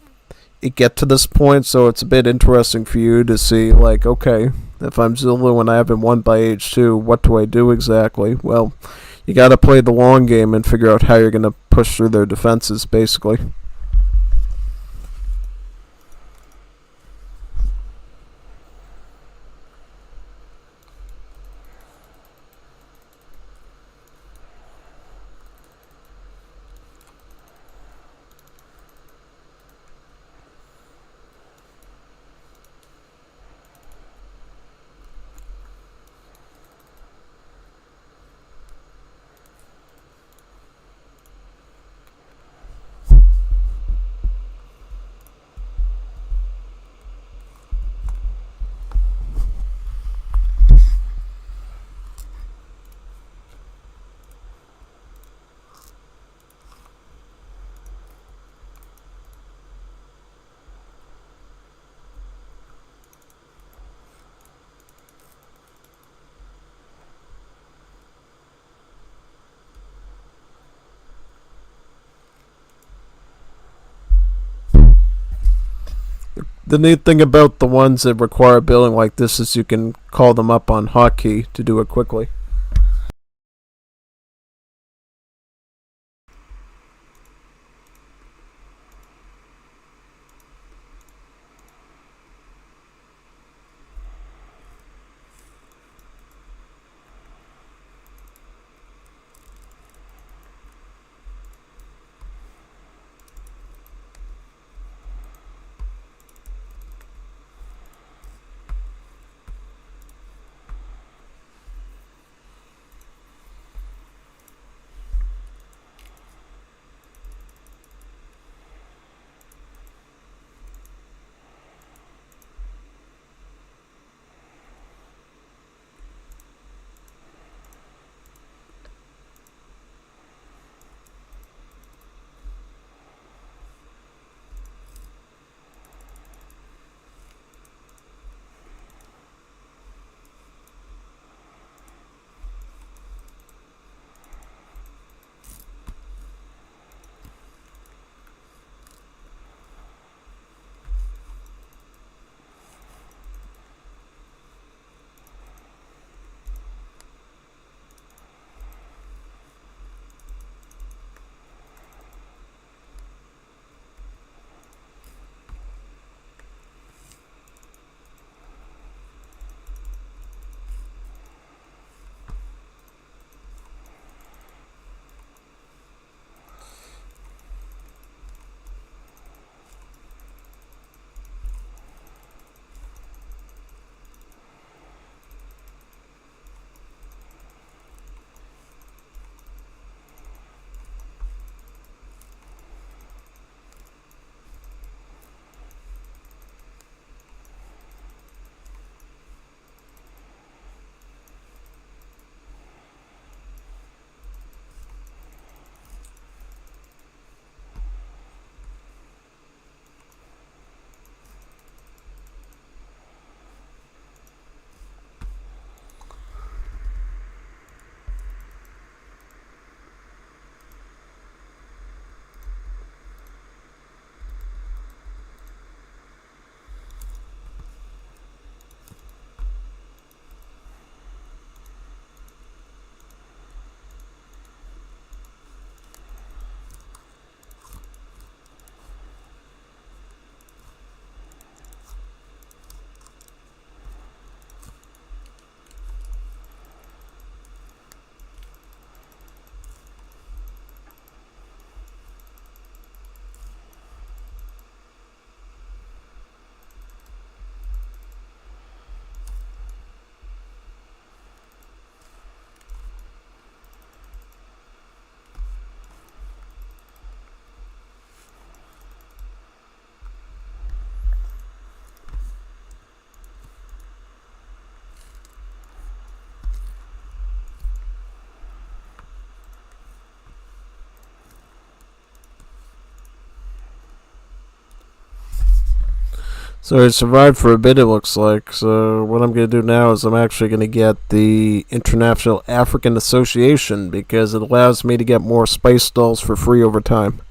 it get to this point, so it's a bit interesting for you to see like, okay, if I'm Zulu and I haven't won by age 2, what do I do exactly? Well, you gotta play the long game and figure out how you're gonna push through their defenses, basically. The neat thing about the ones that require building like this is you can call them up on hotkey to do it quickly. So I survived for a bit, it looks like. So what I'm going to do now is I'm actually going to get the International African Association because it allows me to get more spice dolls for free over time.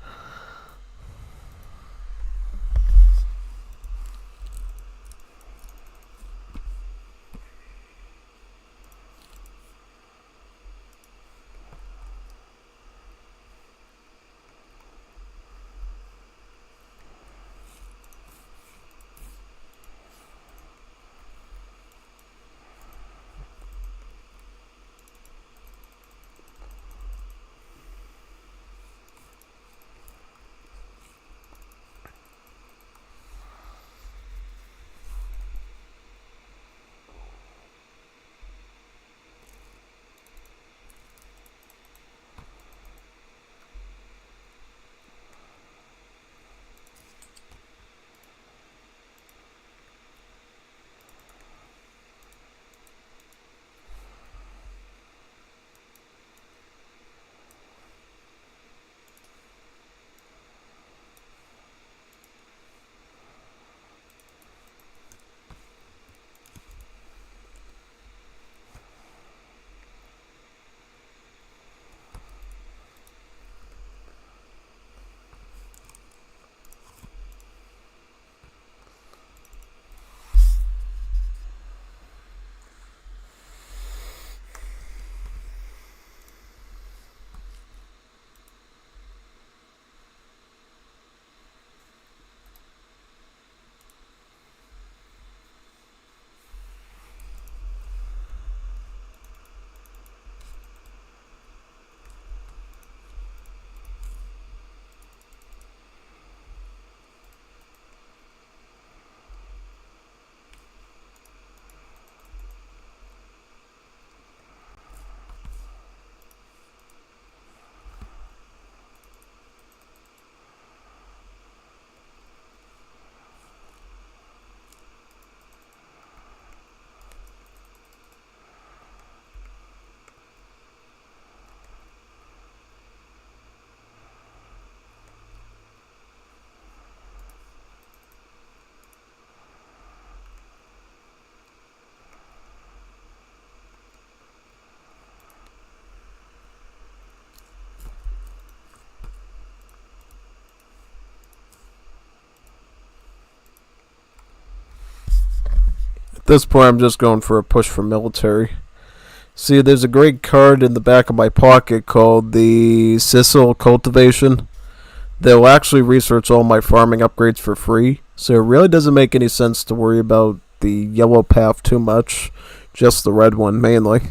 this point, I'm just going for a push for military. See, there's a great card in the back of my pocket called the Sicil Cultivation. They'll actually research all my farming upgrades for free, so it really doesn't make any sense to worry about the yellow path too much, just the red one mainly.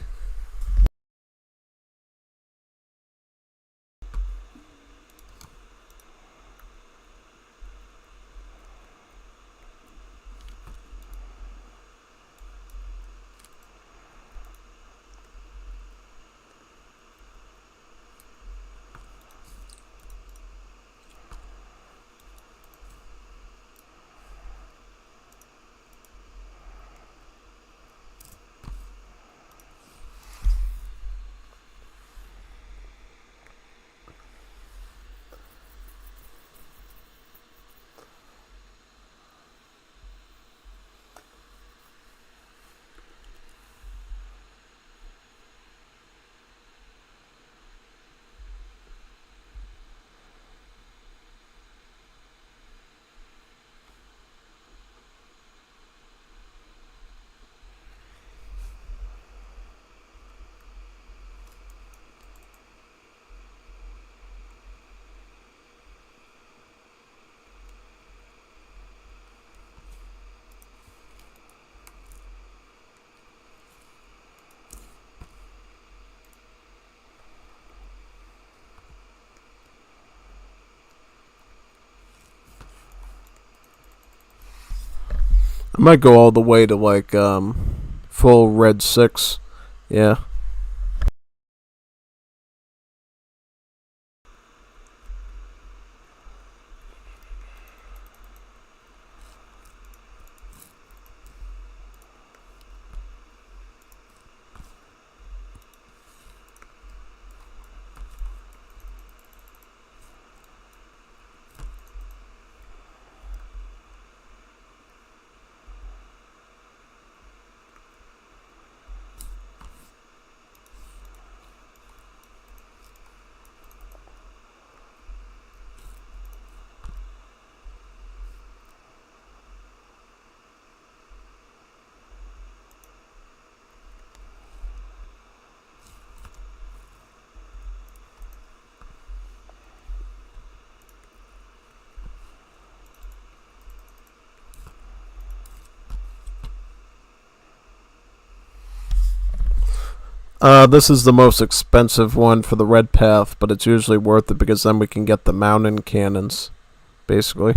I might go all the way to like full red 6. Yeah. This is the most expensive one for the red path, but it's usually worth it because then we can get the mountain cannons, basically.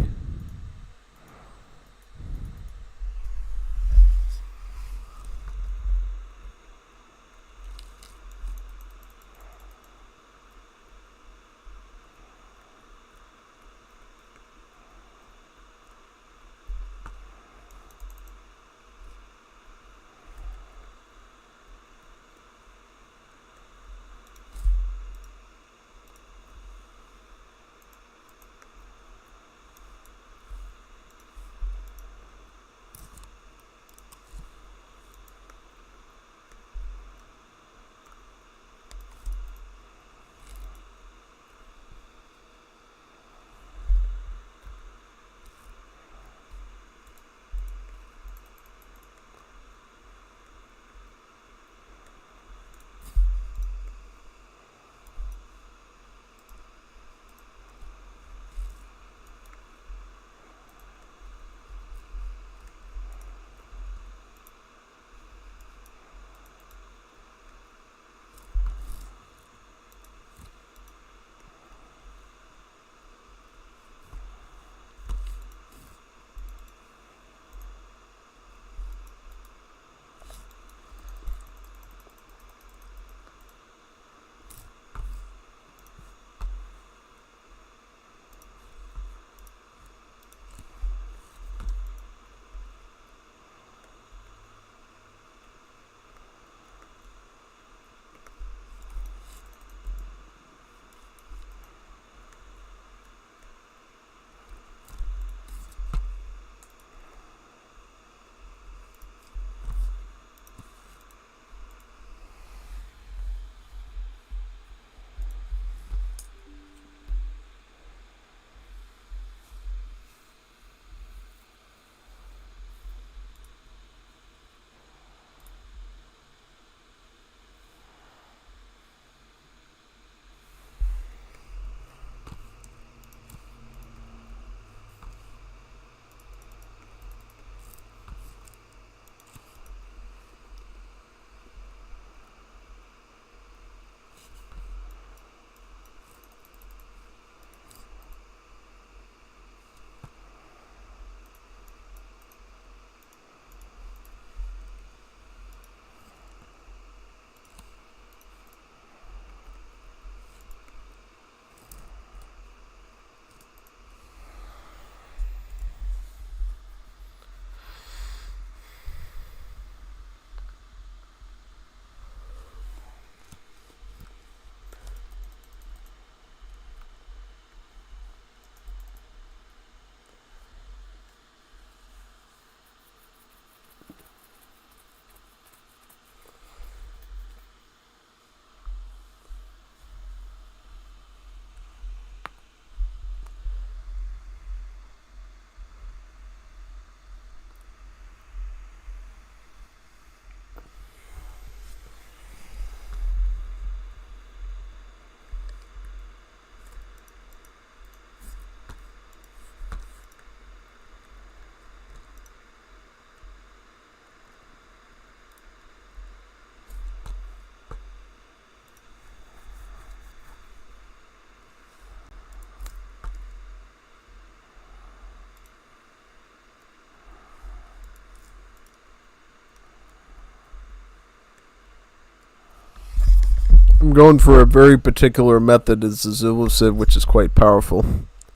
I'm going for a very particular method as the Zulusiv, which is quite powerful,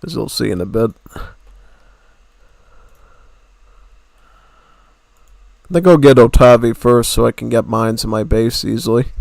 as you'll see in a bit. I think I'll get Otavi first so I can get mines in my base easily.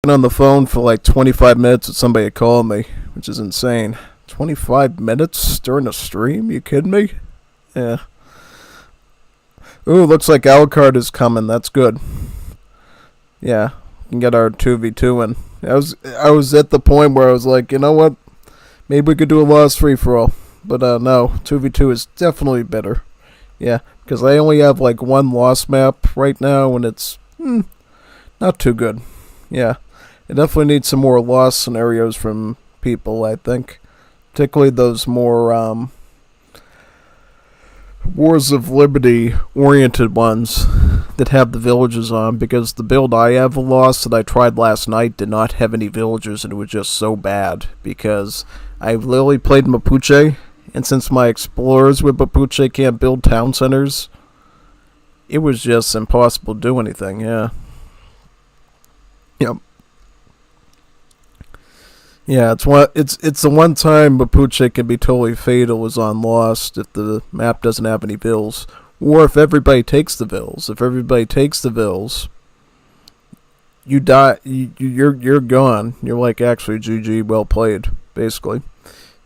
Been on the phone for like 25 minutes with somebody that called me, which is insane. 25 minutes during a stream? You kidding me? Yeah. Ooh, looks like Alucard is coming. That's good. Yeah, we can get our 2v2 in. I was at the point where I was like, you know what? Maybe we could do a lost free for all. But no, 2v2 is definitely better. Yeah, because I only have like one lost map right now, and it's not too good. Yeah, it definitely needs some more lost scenarios from people, I think. Particularly those more Wars of Liberty oriented ones that have the villages on, because the build I have lost that I tried last night did not have any villagers, and it was just so bad because I literally played Mapuche, and since my explorers with Mapuche can't build town centers, it was just impossible to do anything. Yeah. Yep. Yeah, it's the one time Mapuche can be totally fatal is on Lost if the map doesn't have any vills. Or if everybody takes the vills. If everybody takes the vills, you die, you're gone. You're like, actually, GG, well played, basically.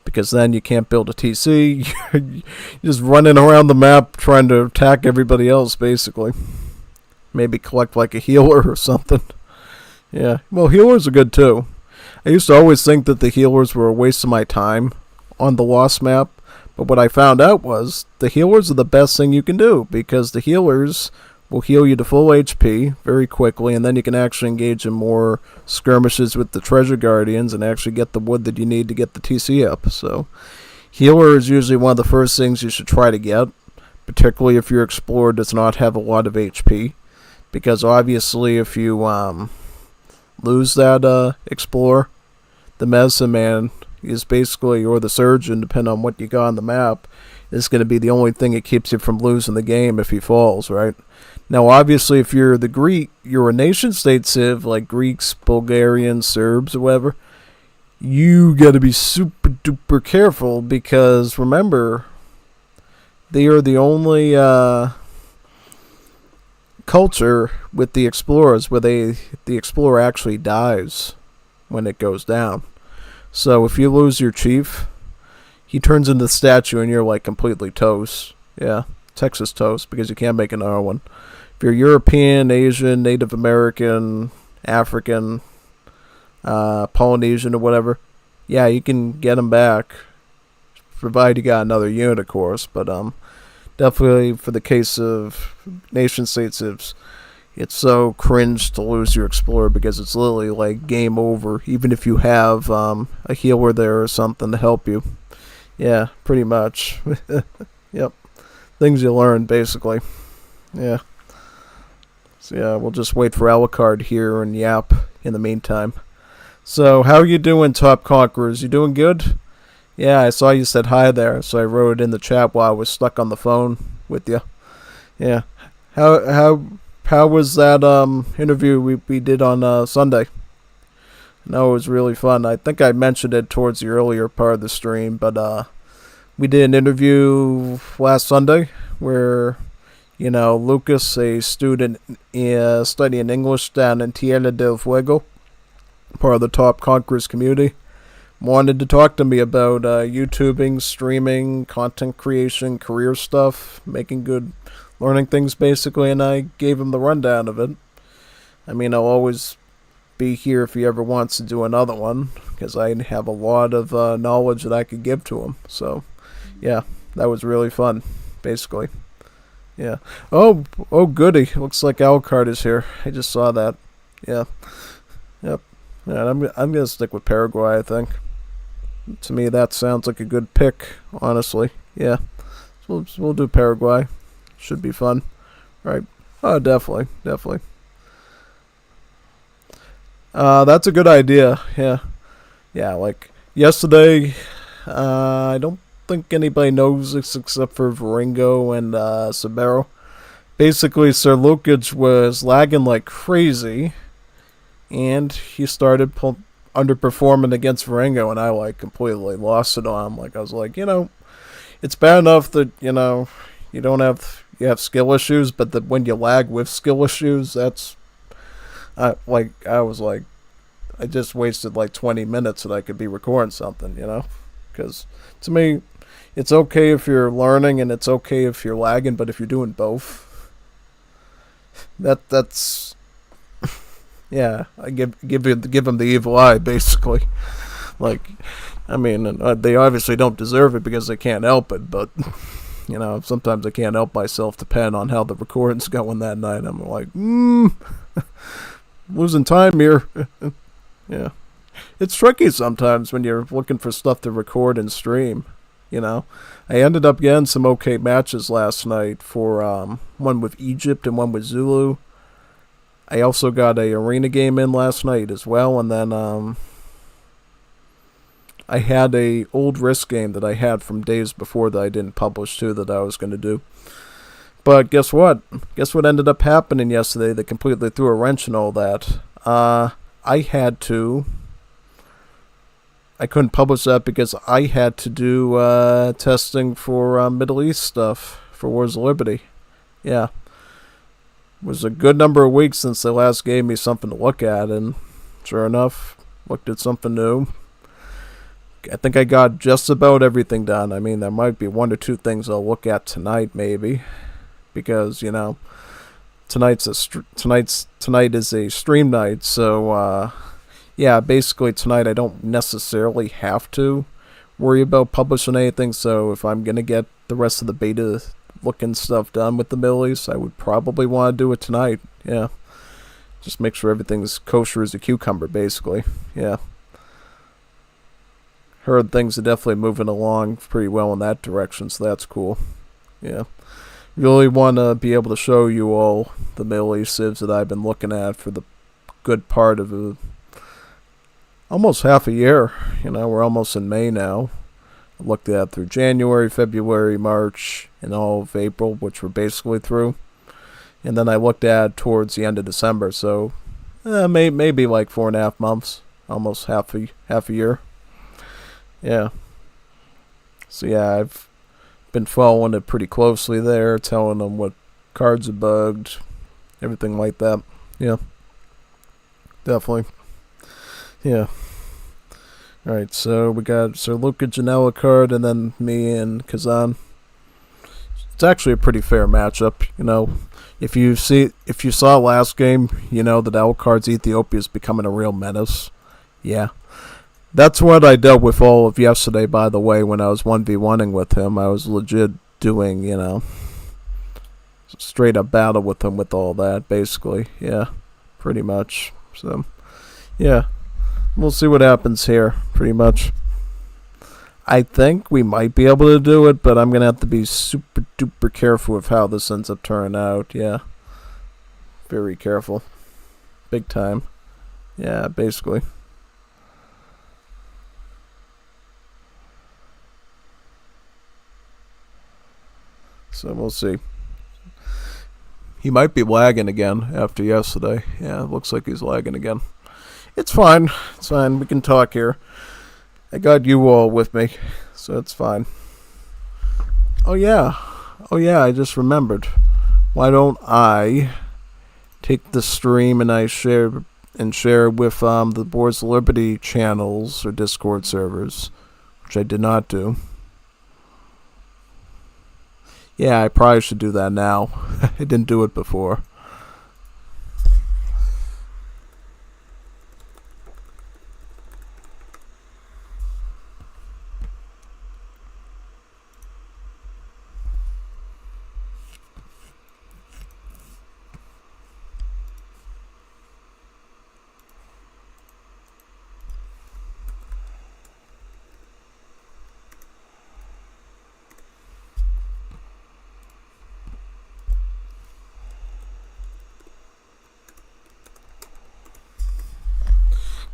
Because then you can't build a TC. You're just running around the map trying to attack everybody else, basically. Maybe collect like a healer or something. Yeah, well, healers are good too. I used to always think that the healers were a waste of my time on the Lost map. But what I found out was the healers are the best thing you can do, because the healers will heal you to full HP very quickly, and then you can actually engage in more skirmishes with the treasure guardians and actually get the wood that you need to get the TC up. So healer is usually one of the first things you should try to get, particularly if your explorer does not have a lot of HP, because obviously if you lose that explorer, the medicine man is basically, or the surgeon, depending on what you got on the map, is going to be the only thing that keeps you from losing the game if he falls, right? Now, obviously, if you're the Greek, you're a nation-state civ, like Greeks, Bulgarians, Serbs, or whatever, you got to be super-duper careful, because, remember, they are the only culture with the explorers where the explorer actually dies when it goes down. So, if you lose your chief, he turns into the statue and you're, like, completely toast. Yeah, Texas toast, because you can't make another one. If you're European, Asian, Native American, African, Polynesian, or whatever, yeah, you can get them back, provided you got another unit, of course. But definitely for the case of nation states, it's so cringe to lose your explorer, because it's literally like game over, even if you have a healer there or something to help you. Yeah, pretty much. Yep. Things you learn, basically. Yeah. So yeah, we'll just wait for Alucard here and Yap in the meantime. So, how are you doing, Top Conquerors? You doing good? Yeah, I saw you said hi there, so I wrote it in the chat while I was stuck on the phone with you. Yeah. How was that interview we did on Sunday? No, it was really fun. I think I mentioned it towards the earlier part of the stream, but we did an interview last Sunday where, you know, Lucas, a student studying English down in Tierra del Fuego, part of the Top Conquerors community, wanted to talk to me about YouTubing, streaming, content creation, career stuff, making good, learning things basically, and I gave him the rundown of it. I mean, I'll always be here if he ever wants to do another one, because I have a lot of knowledge that I could give to him. So, yeah, that was really fun, basically. Yeah. Oh, goody. Looks like Alucard is here. I just saw that. Yeah. Yep. Yeah, I'm gonna stick with Paraguay, I think. To me, that sounds like a good pick, honestly. Yeah. So we'll do Paraguay. Should be fun. Right. Oh, definitely. That's a good idea. Yeah. Yeah, like, yesterday, I don't think anybody knows this except for Varingo and Sabero. Basically, Sir Lukic was lagging like crazy, and he started underperforming against Varingo, and I like completely lost it on him. Like, I was like, you know, it's bad enough that, you know, you have skill issues, but that when you lag with skill issues, that's I was like, I just wasted like 20 minutes that I could be recording something, you know, because to me, it's okay if you're learning and it's okay if you're lagging, but if you're doing both, that's yeah, I give them the evil eye, basically. Like, I mean, they obviously don't deserve it because they can't help it, but you know, sometimes I can't help myself depending on how the recording's going that night. I'm like, losing time here. Yeah. It's tricky sometimes when you're looking for stuff to record and stream, you know. I ended up getting some okay matches last night for one with Egypt and one with Zulu. I also got a arena game in last night as well, and then I had a old Risk game that I had from days before that I didn't publish too that I was going to do. But guess what? Guess what ended up happening yesterday that completely threw a wrench in all that? I couldn't publish that because I had to do testing for Middle East stuff for Wars of Liberty. Yeah. was a good number of weeks since they last gave me something to look at, and sure enough, looked at something new. I think I got just about everything done. I mean, there might be one or two things I'll look at tonight, maybe, because tonight is a stream night. So yeah, basically tonight I don't necessarily have to worry about publishing anything. So if I'm gonna get the rest of the beta looking stuff done with the millies, I would probably want to do it tonight. Yeah, just make sure everything's kosher as a cucumber, basically. Yeah. Heard things are definitely moving along pretty well in that direction, so that's cool. Yeah. Really want to be able to show you all the Middle East civs that I've been looking at for the good part of almost half a year. We're almost in May now. I looked at through January, February, March, and all of April, which we're basically through. And then I looked at towards the end of December, so maybe like 4.5 months, almost half a year. Yeah. So yeah, I've been following it pretty closely there, telling them what cards are bugged, everything like that. Yeah. Definitely. Yeah. Alright, so we got Sir Luca Janela card and then me and Kazan. It's actually a pretty fair matchup, If you saw last game, that Alucard's Ethiopia is becoming a real menace. Yeah. That's what I dealt with all of yesterday, by the way, when I was 1v1ing with him. I was legit doing, straight up battle with him with all that, basically. Yeah, pretty much. So, yeah. We'll see what happens here, pretty much. I think we might be able to do it, but I'm going to have to be super duper careful with how this ends up turning out. Yeah. Very careful. Big time. Yeah, basically. So we'll see. He might be lagging again after yesterday. Yeah, it looks like he's lagging again. It's fine. It's fine. We can talk here. I got you all with me, so it's fine. Oh yeah, I just remembered. Why don't I take the stream and I share with the Boards of Liberty channels or Discord servers, which I did not do. Yeah, I probably should do that now. I didn't do it before.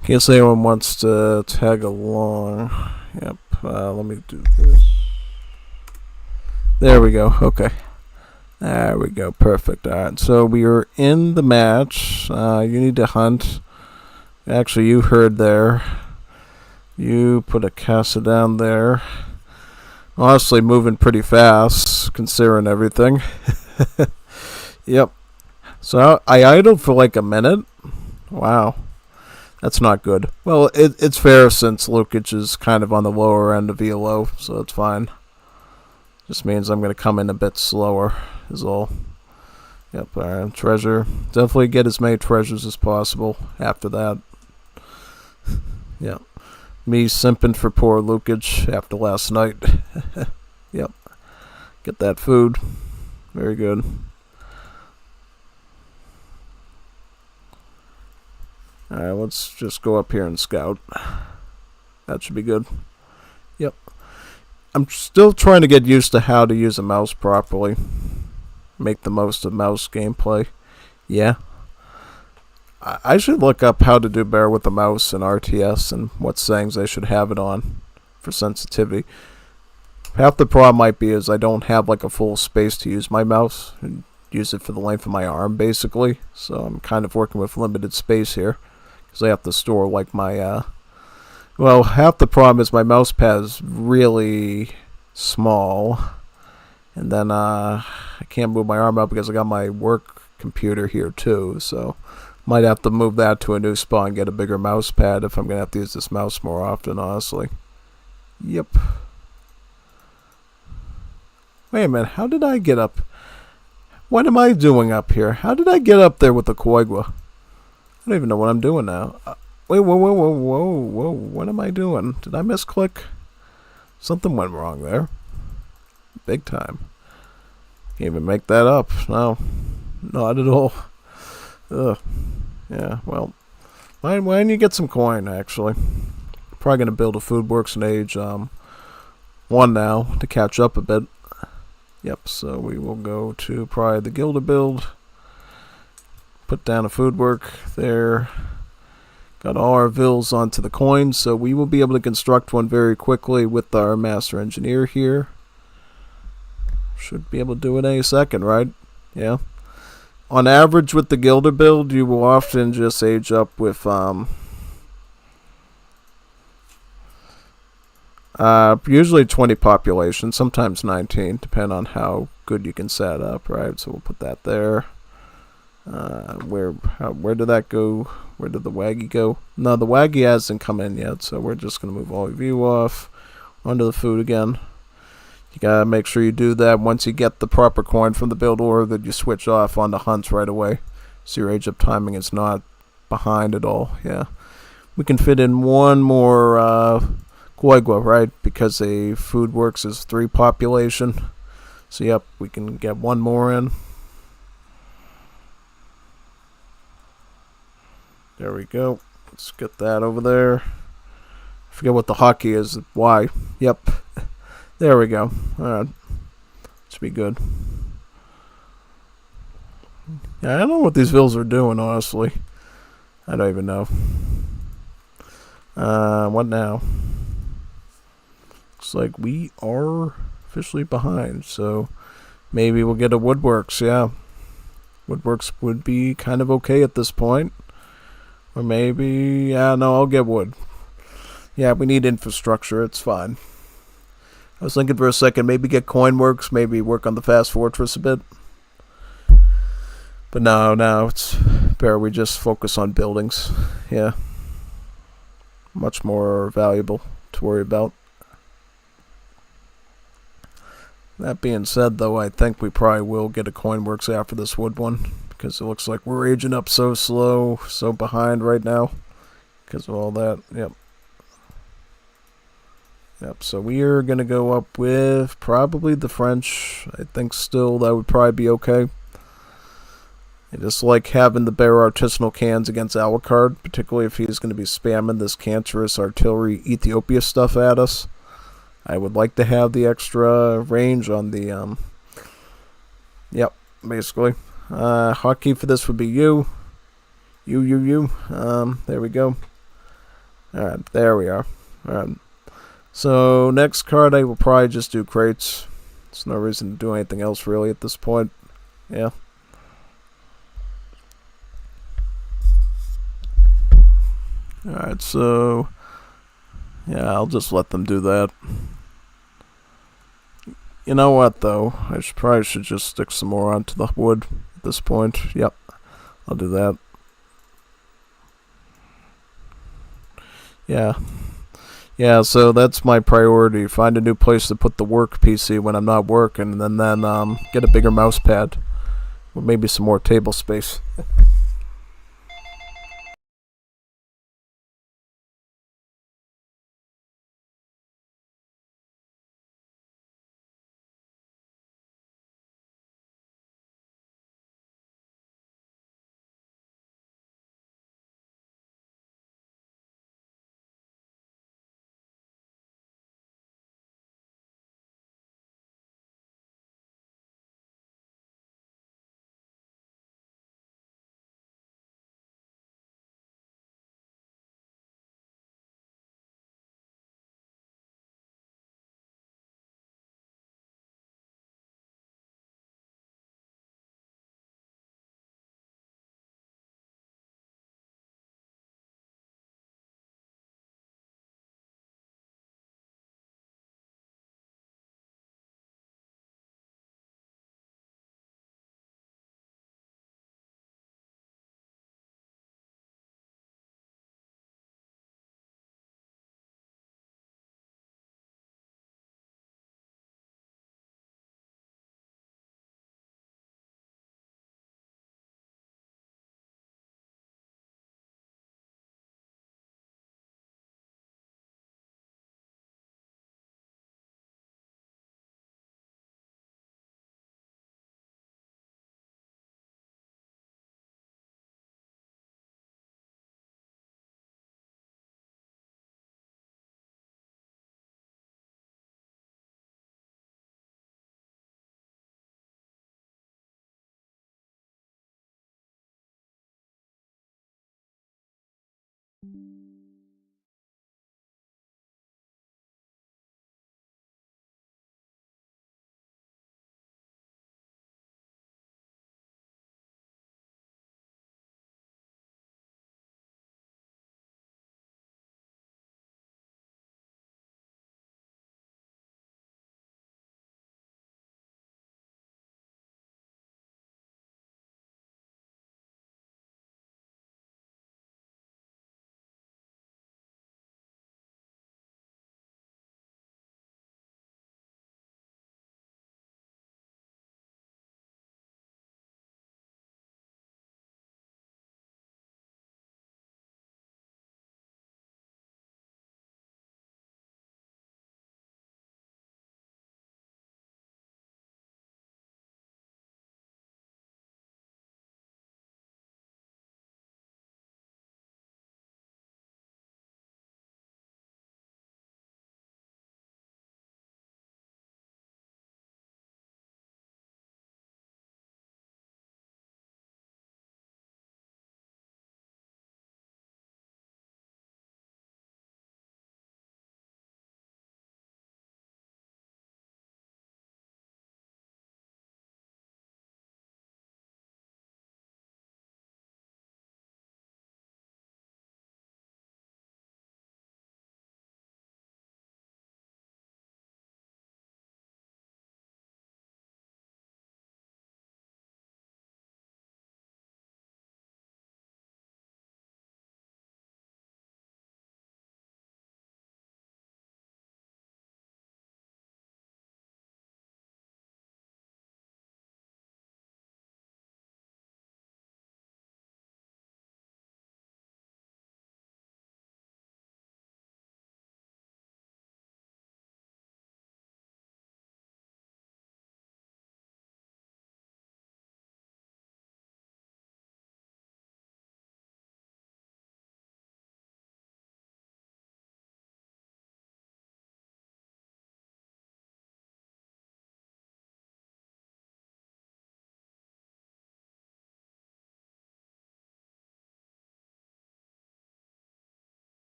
In case anyone wants to tag along. Yep, let me do this. There we go, okay. There we go, perfect. Alright, so we are in the match. You need to hunt. Actually, you heard there. You put a casa down there. Honestly, moving pretty fast, considering everything. Yep. So I idled for like a minute. Wow. That's not good. Well, it's fair since Lukic is kind of on the lower end of ELO, so it's fine. Just means I'm going to come in a bit slower, is all. Yep, alright, treasure. Definitely get as many treasures as possible after that. Yep. Me simping for poor Lukic after last night. Yep. Get that food. Very good. Alright, let's just go up here and scout. That should be good. Yep. I'm still trying to get used to how to use a mouse properly. Make the most of mouse gameplay. Yeah. I should look up how to do better with the mouse in RTS and what settings I should have it on for sensitivity. Half the problem might be is I don't have like a full space to use my mouse and use it for the length of my arm basically. So I'm kind of working with limited space here. Because I have to store like my, well, half the problem is my mouse pad is really small. And then I can't move my arm out because I got my work computer here too, so might have to move that to a new spot and get a bigger mouse pad if I'm gonna have to use this mouse more often, honestly. Yep. Wait a minute, how did I get up? What am I doing up here? How did I get up there with the Koigwa? I don't even know what I'm doing now. Wait, whoa. What am I doing? Did I misclick? Something went wrong there. Big time. Can't even make that up. No. Not at all. Ugh. Yeah, well. Why don't you get some coin, actually? Probably going to build a Food Works in Age 1 now to catch up a bit. Yep, so we will go to probably the Gilder build. Put down a Food Work there. Got all our vills onto the coins, so we will be able to construct one very quickly with our Master Engineer here. Should be able to do it any second, right? Yeah. On average with the Gilder build, you will often just age up with usually 20 population, sometimes 19, depending on how good you can set up, right? So we'll put that there. Where did that go? Where did the Waggy go? No, the Waggy hasn't come in yet, so we're just going to move all of you off onto the food again. You gotta make sure you do that once you get the proper coin from the build order, that you switch off on the hunts right away, so your age up timing is not behind at all. Yeah, we can fit in one more Koigwa, right? Because a Food Works is 3 population. So yep, we can get one more in. There we go. Let's get that over there. I forget what the hockey is. Why? Yep. There we go. Alright. Should be good. Yeah, I don't know what these vills are doing, honestly. I don't even know. What now? Looks like we are officially behind, so maybe we'll get a Woodworks, yeah. Woodworks would be kind of okay at this point. Or maybe, yeah, no, I'll get wood. Yeah, we need infrastructure, it's fine. I was thinking for a second, maybe get Coinworks, maybe work on the Fast Fortress a bit. But no, it's better we just focus on buildings. Yeah. Much more valuable to worry about. That being said, though, I think we probably will get a Coinworks after this wood one, because it looks like we're aging up so slow, so behind right now, because of all that. Yep, so we are going to go up with probably the French. I think still that would probably be okay. I just like having the bear artisanal cans against Alucard, particularly if he's going to be spamming this cancerous artillery Ethiopia stuff at us. I would like to have the extra range on the, yep, basically. Hotkey for this would be you. You. There we go. Alright, there we are. Alright. So, next card I will probably just do crates. There's no reason to do anything else really at this point. Yeah. Alright, so yeah, I'll just let them do that. You know what though? I probably should just stick some more onto the wood at this point. Yep. I'll do that. Yeah. Yeah, so that's my priority. Find a new place to put the work PC when I'm not working, and then get a bigger mouse pad. Or maybe some more table space.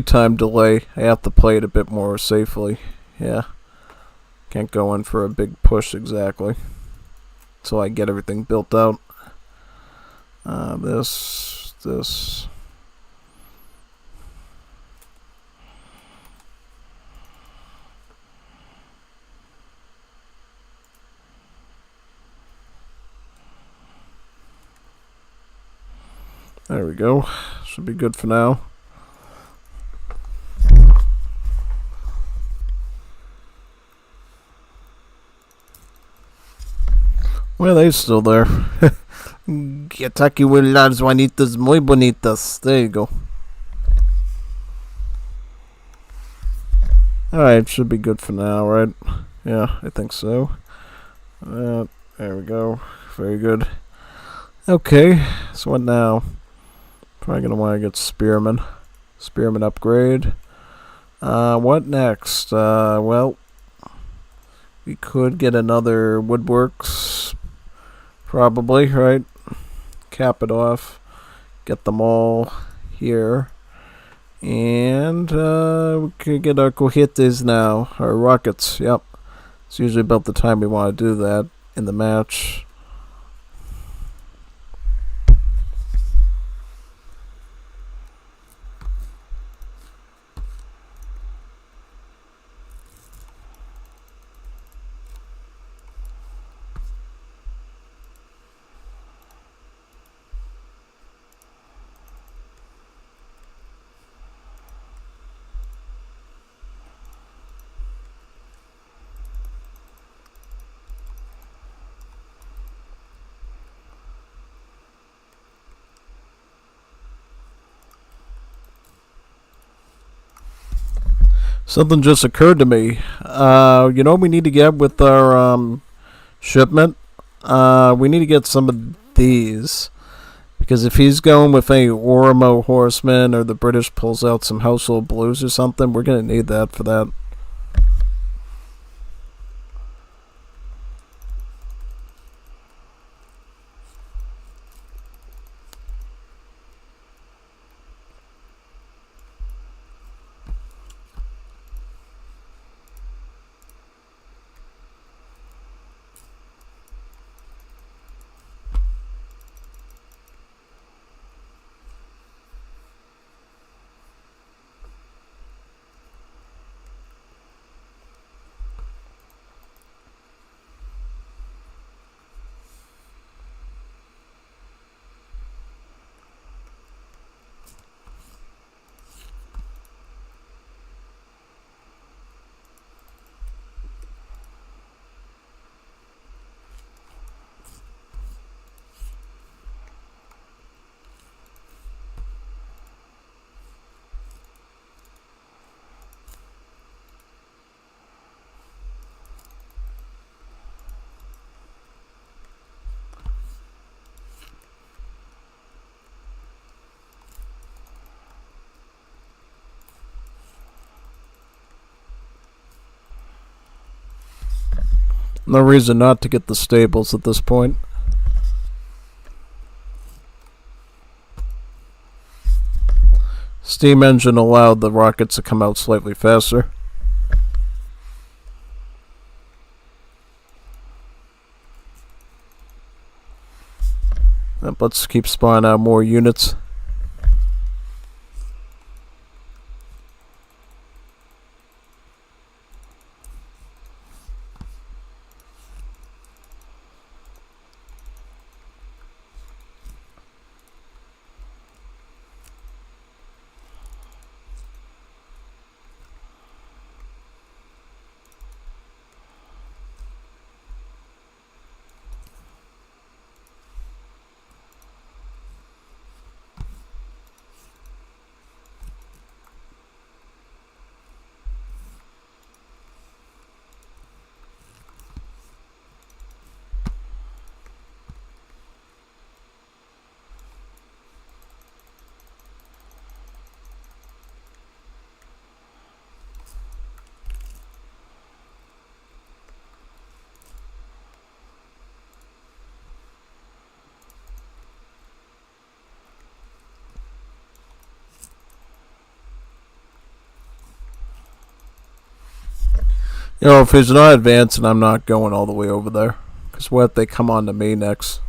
Time delay. I have to play it a bit more safely. Yeah. Can't go in for a big push exactly. Until I get everything built out. This. There we go. Should be good for now. Well, they're still there. Que ataque las Juanitas muy bonitas. There you go. Alright, should be good for now, right? Yeah, I think so. There we go. Very good. Okay, so what now? Probably gonna want to get Spearman. Spearman upgrade. What next? Well, we could get another Woodworks. Probably, right? Cap it off. Get them all here. And we could get our cohetes now. Our rockets, yep. It's usually about the time we want to do that in the match. Something just occurred to me. You know what we need to get with our shipment? We need to get some of these. Because if he's going with a Oromo horseman or the British pulls out some household blues or something, we're going to need that for that. No reason not to get the stables at this point. Steam engine allowed the rockets to come out slightly faster. Let's keep spawning out more units. You know, if he's not advancing, I'm not going all the way over there. Because what if they come on to me next?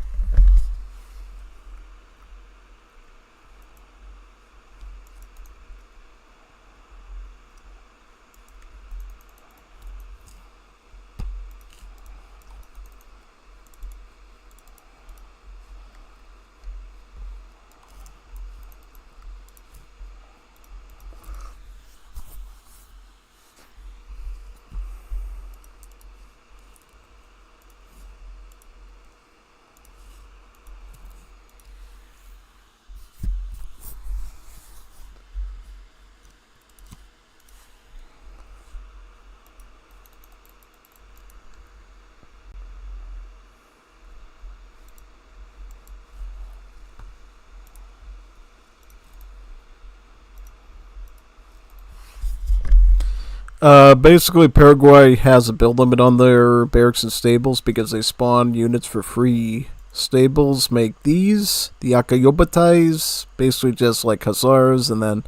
Basically, Paraguay has a build limit on their barracks and stables because they spawn units for free. Stables make these, the Akayobatais, basically just like Hussars, and then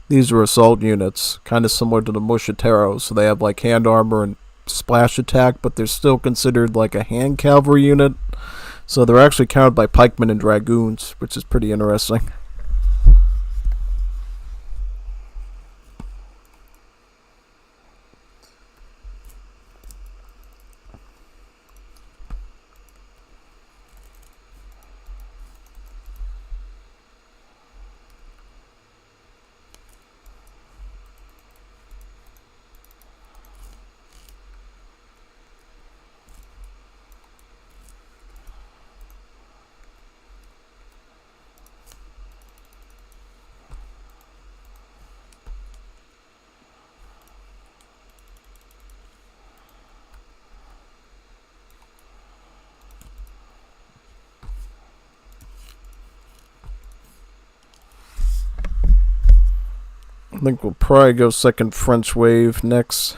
these are assault units, kind of similar to the Mushateros. So they have like hand armor and splash attack, but they're still considered like a hand cavalry unit. So they're actually counted by pikemen and dragoons, which is pretty interesting. I think we'll probably go second French wave next.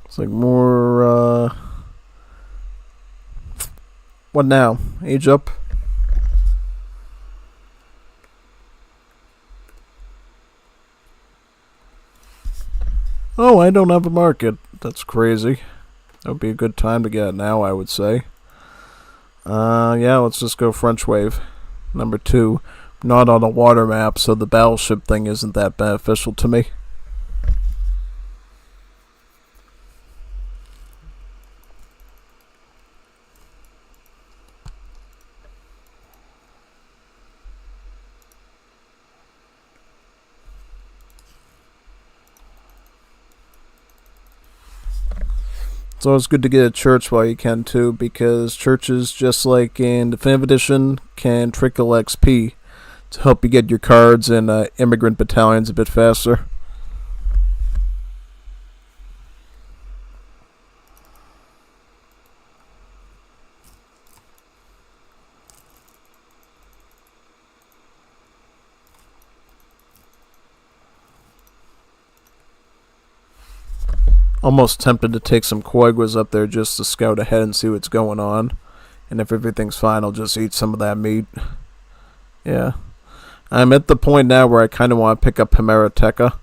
It's like more, what now? Age up? Oh, I don't have a market. That's crazy. That would be a good time to get it now, I would say. Yeah, let's just go French wave. Number 2. Not on a water map, so the battleship thing isn't that beneficial to me. It's always good to get a church while you can too, because churches, just like in Definitive Edition, can trickle XP to help you get your cards and immigrant battalions a bit faster. Almost tempted to take some Quaguas up there just to scout ahead and see what's going on. And if everything's fine, I'll just eat some of that meat. Yeah. I'm at the point now where I kind of want to pick up Hemeroteca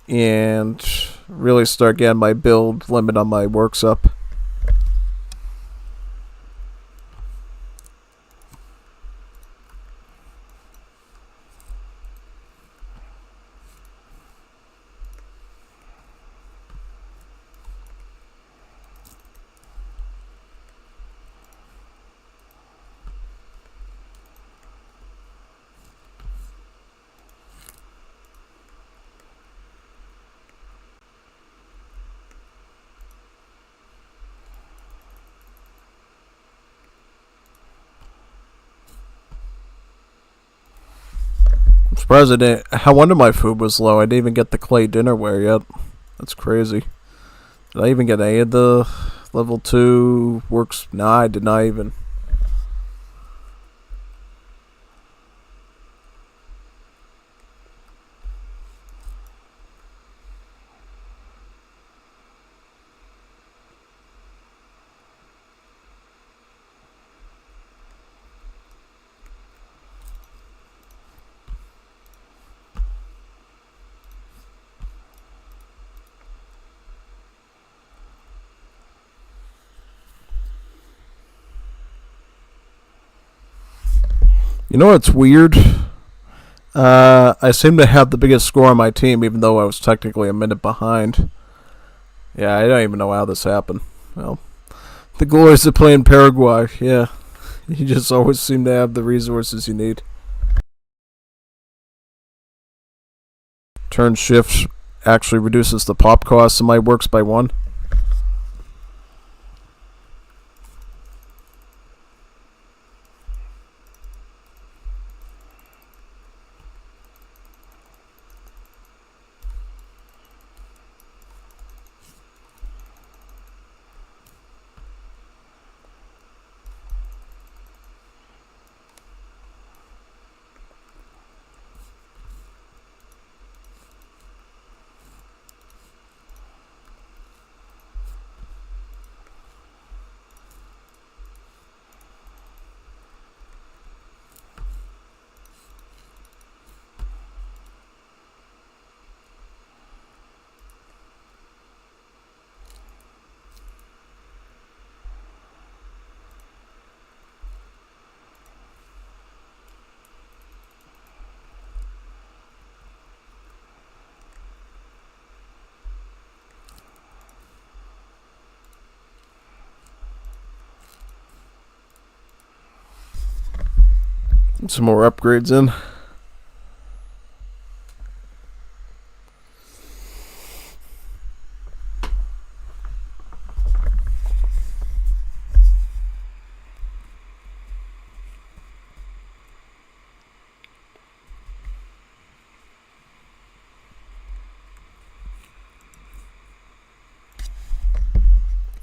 and really start getting my build limit on my works up. Surprised I didn't. How wonder my food was low. I didn't even get the clay dinnerware yet. That's crazy. Did I even get any of the level 2 works? No, I did not even. You know what's weird? I seem to have the biggest score on my team, even though I was technically a minute behind. Yeah, I don't even know how this happened. Well, the glories of playing Paraguay. Yeah, you just always seem to have the resources you need. Turn shift actually reduces the pop cost of my works by 1. Some more upgrades in.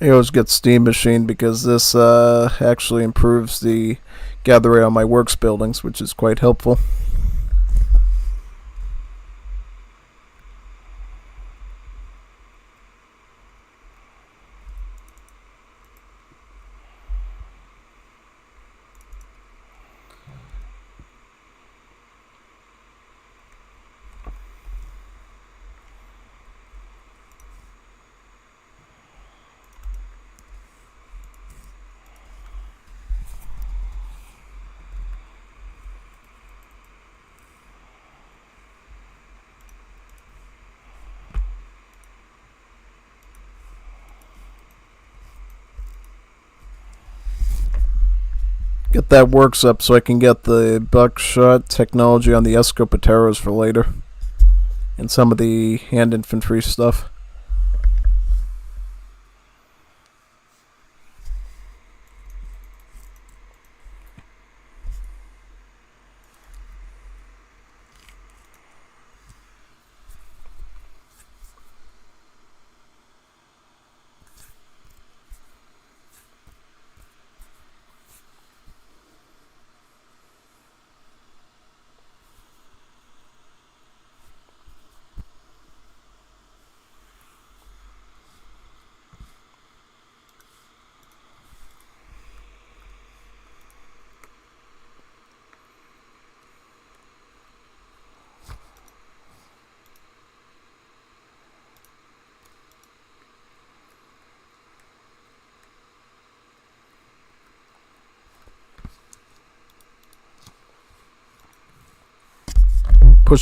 I always get Steam Machine because this actually improves the gather rate on my works buildings, which is quite helpful. Get that works up so I can get the buckshot technology on the escopeteros for later. And some of the hand infantry stuff.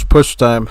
Push time.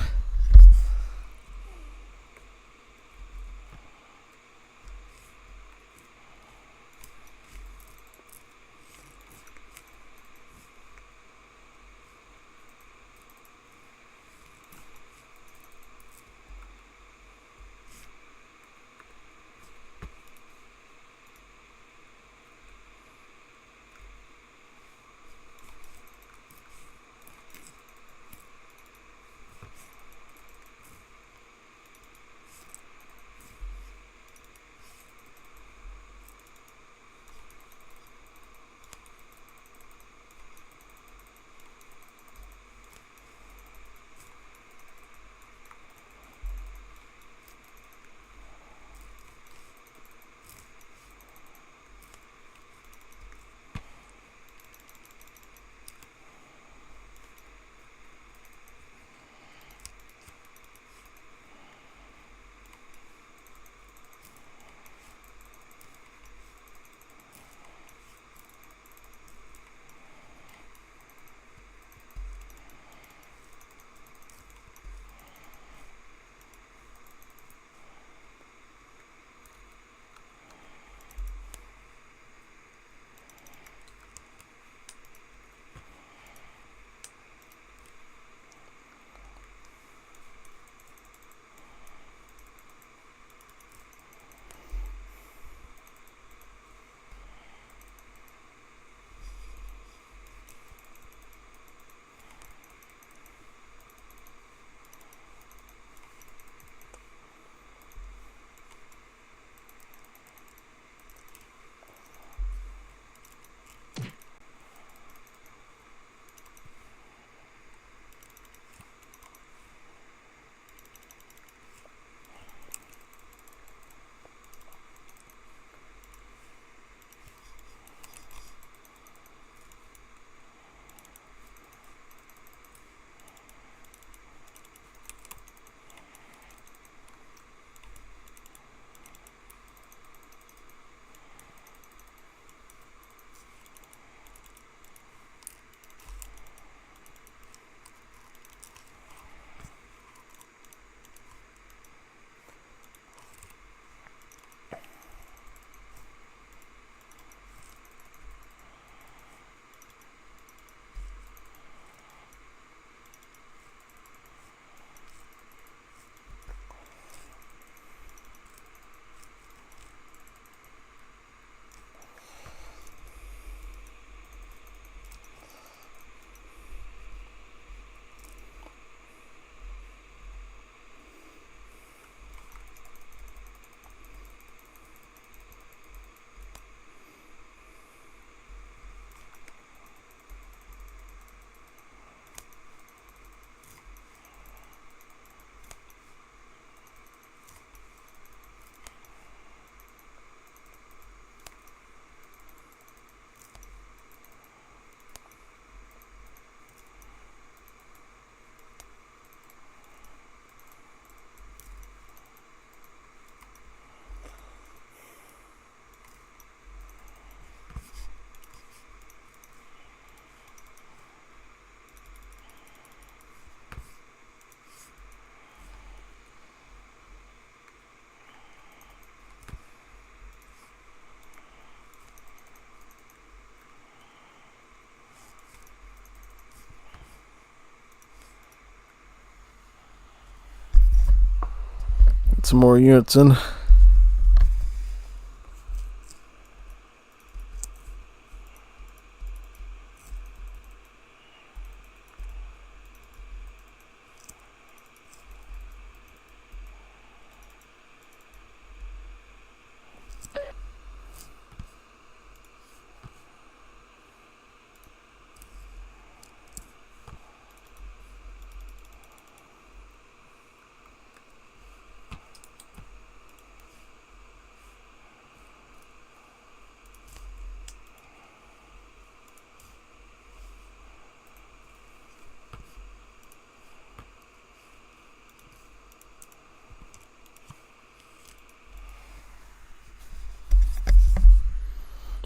some more units in.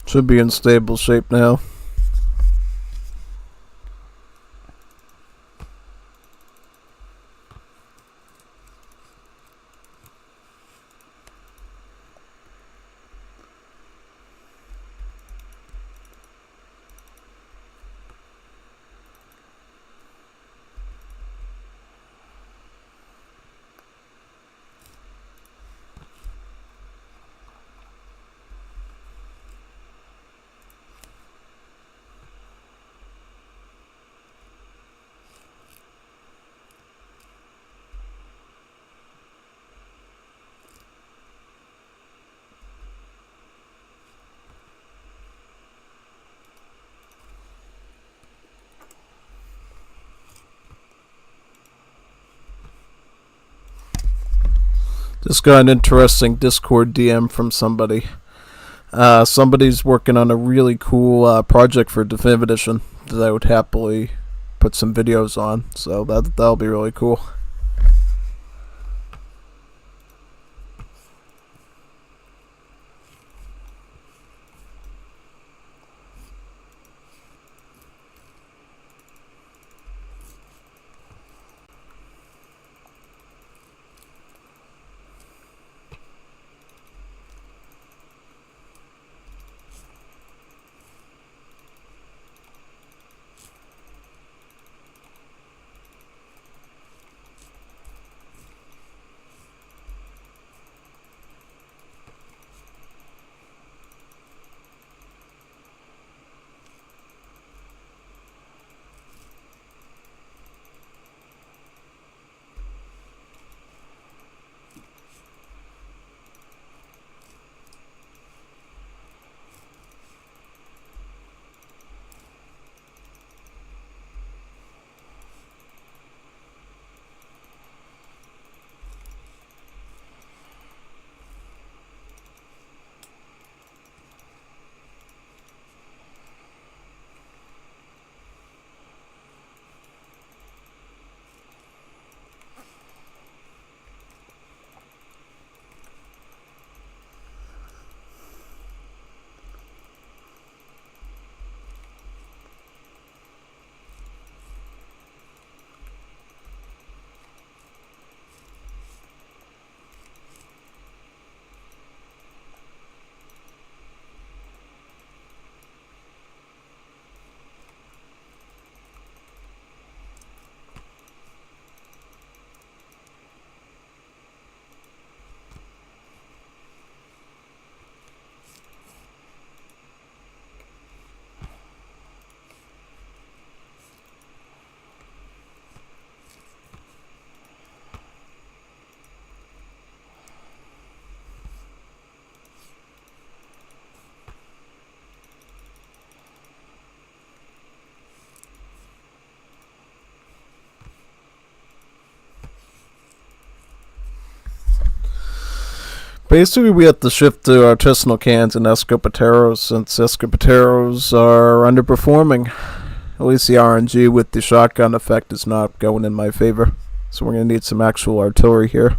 Should be in stable shape now. Just got an interesting Discord DM from somebody. Somebody's working on a really cool project for Definitive Edition that I would happily put some videos on. So that'll be really cool. Basically, we have to shift to artisanal cans and escopeteros since escopeteros are underperforming. At least the RNG with the shotgun effect is not going in my favor. So we're going to need some actual artillery here.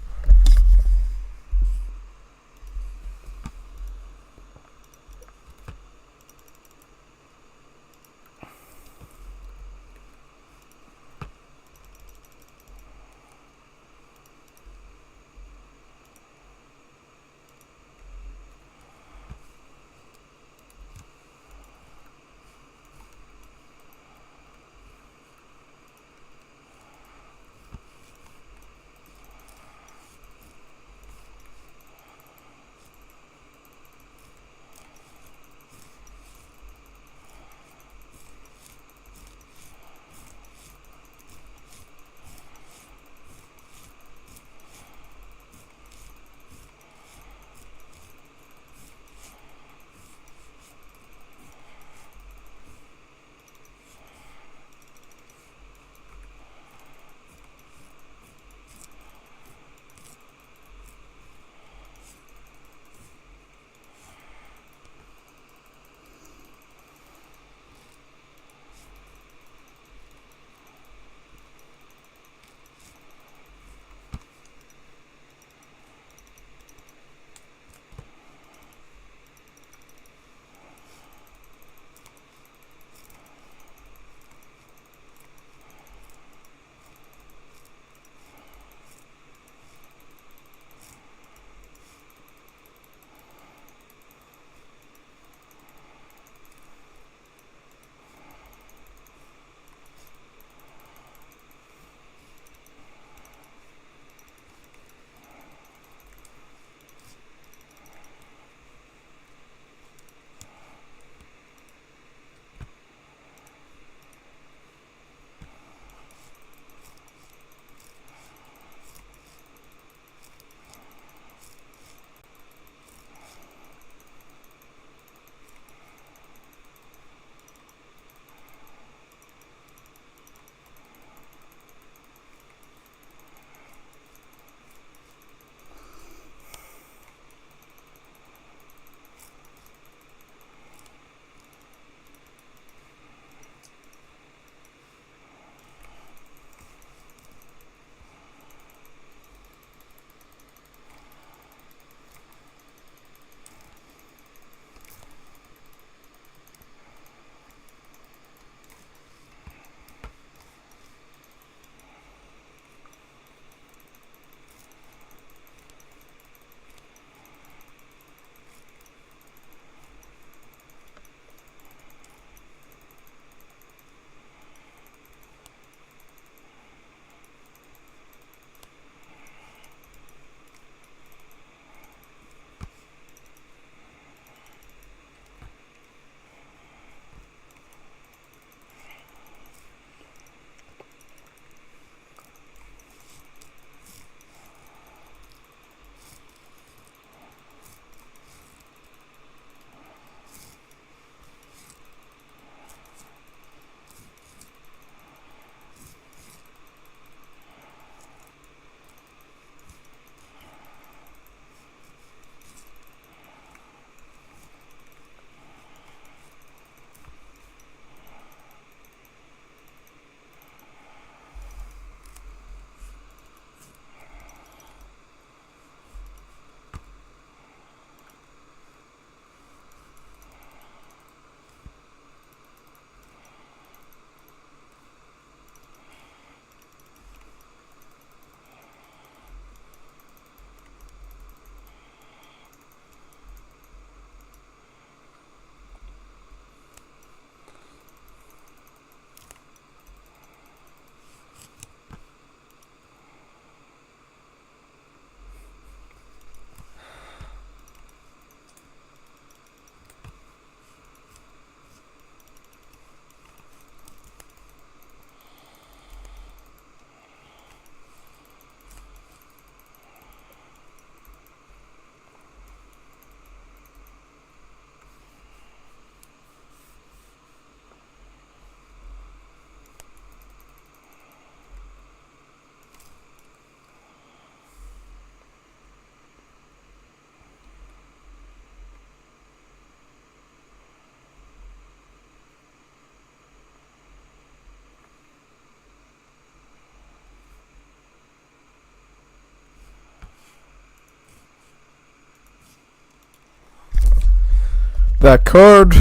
That card,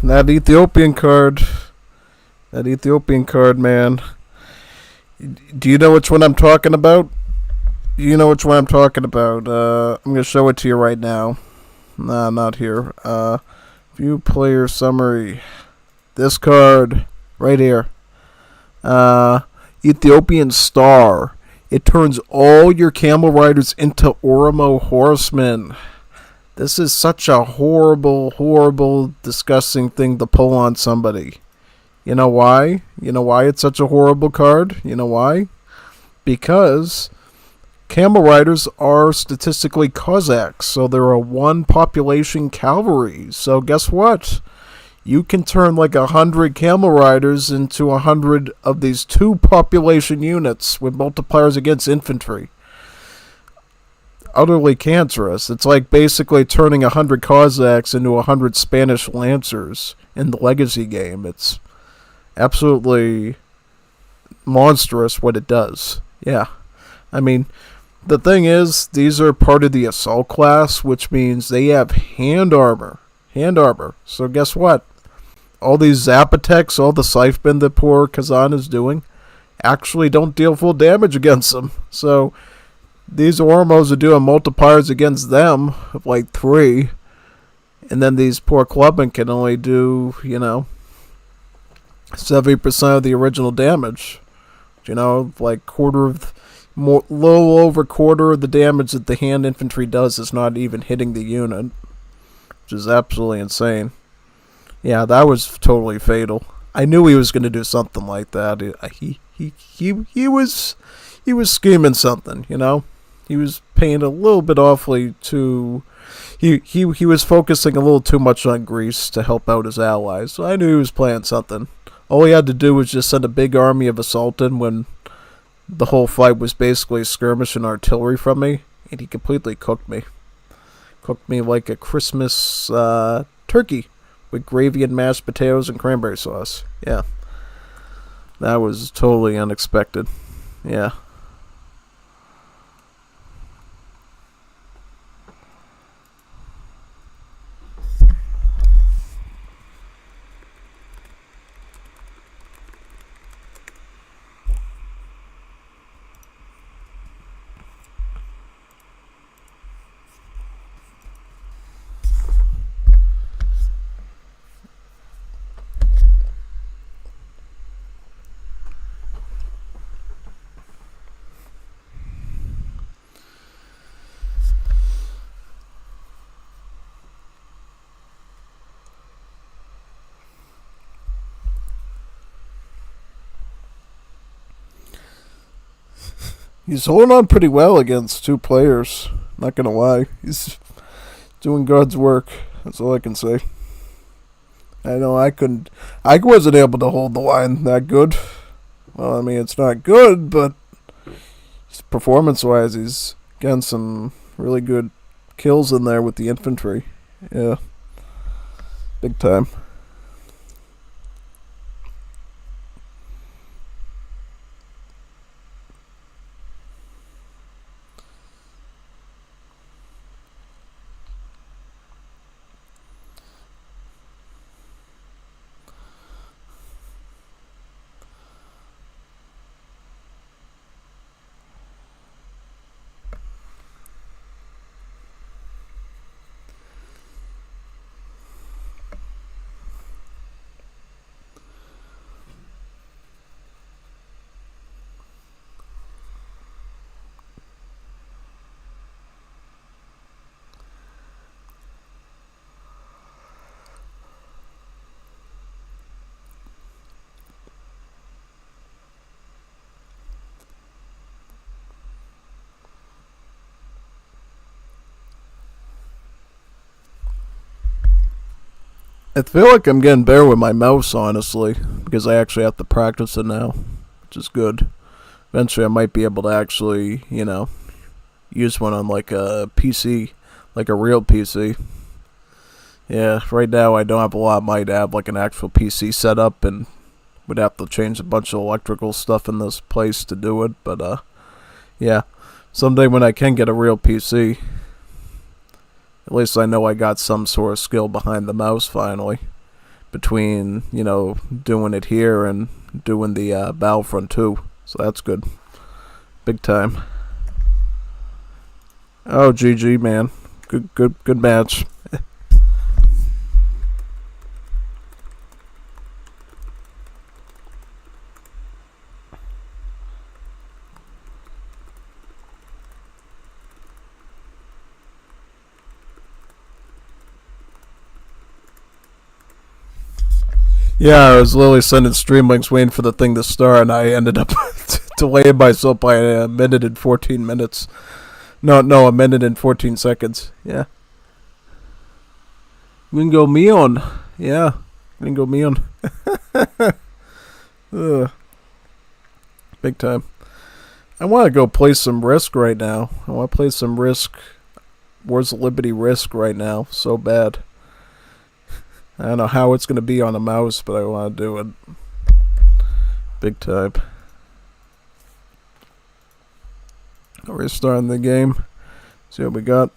that Ethiopian card, man. Do you know which one I'm talking about? I'm gonna show it to you right now. Nah, not here. View player summary. This card right here. Ethiopian Star. It turns all your camel riders into Oromo horsemen. This is such a horrible, horrible, disgusting thing to pull on somebody. You know why? You know why it's such a horrible card? You know why? Because camel riders are statistically Cossacks, so they're a one population cavalry. So guess what? You can turn like 100 camel riders into 100 of these 2 population units with multipliers against infantry. Utterly cancerous. It's like basically turning 100 Cossacks into 100 Spanish Lancers in the Legacy game. It's absolutely monstrous what it does. Yeah. I mean, the thing is, these are part of the assault class, which means they have hand armor. So guess what? All these zap attacks, all the Scythebend that poor Kazan is doing, actually don't deal full damage against them. So these Ormos are doing multipliers against them of like 3. And then these poor clubmen can only do, 70% of the original damage. Like little over quarter of the damage that the hand infantry does is not even hitting the unit, which is absolutely insane. Yeah, that was totally fatal. I knew he was going to do something like that. He was scheming something, He was paying a little bit awfully too. He was focusing a little too much on Greece to help out his allies. So I knew he was playing something. All he had to do was just send a big army of assault in when the whole fight was basically skirmish and artillery from me, and he completely cooked me. Cooked me like a Christmas turkey with gravy and mashed potatoes and cranberry sauce. Yeah. That was totally unexpected. Yeah. He's holding on pretty well against 2 players. Not gonna lie. He's doing God's work. That's all I can say. I know I wasn't able to hold the line that good. Well, I mean, it's not good, but performance-wise, he's getting some really good kills in there with the infantry. Yeah. Big time. I feel like I'm getting better with my mouse, honestly, because I actually have to practice it now, which is good. Eventually I might be able to actually, use one on like a PC, like a real PC. Yeah, right now I don't have a lot. Might have like an actual PC setup and would have to change a bunch of electrical stuff in this place to do it, but yeah. Someday when I can get a real PC, At least I know I got some sort of skill behind the mouse finally. Between, you know, doing it here and doing the Battlefront 2. So that's good. Big time. Oh, GG, man. Good match. Yeah, I was literally sending stream links waiting for the thing to start, and I ended up delaying myself by a minute and 14 minutes. No, a minute and 14 seconds. Yeah. Ringo Mion. Yeah. Ringo Mion. Big time. I want to go play some Risk right now. I want to play some Risk. Wars of Liberty Risk right now. So bad. I don't know how it's going to be on a mouse, but I want to do it. Big time. We're starting the game. See what we got.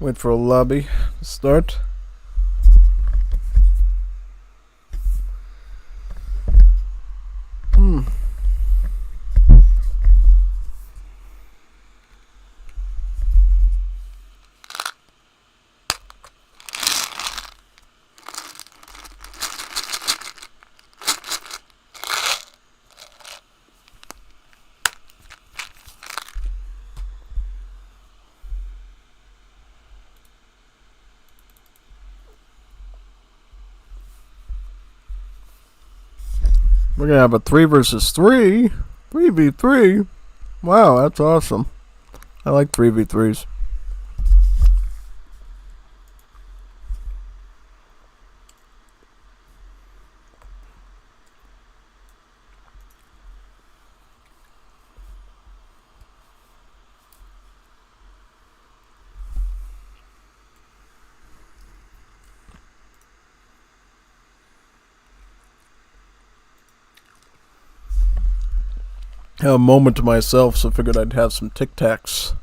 Wait for a lobby to start. We're gonna have a 3 versus 3. 3v3. Wow, that's awesome. I like 3v3s. I had a moment to myself, so I figured I'd have some Tic Tacs.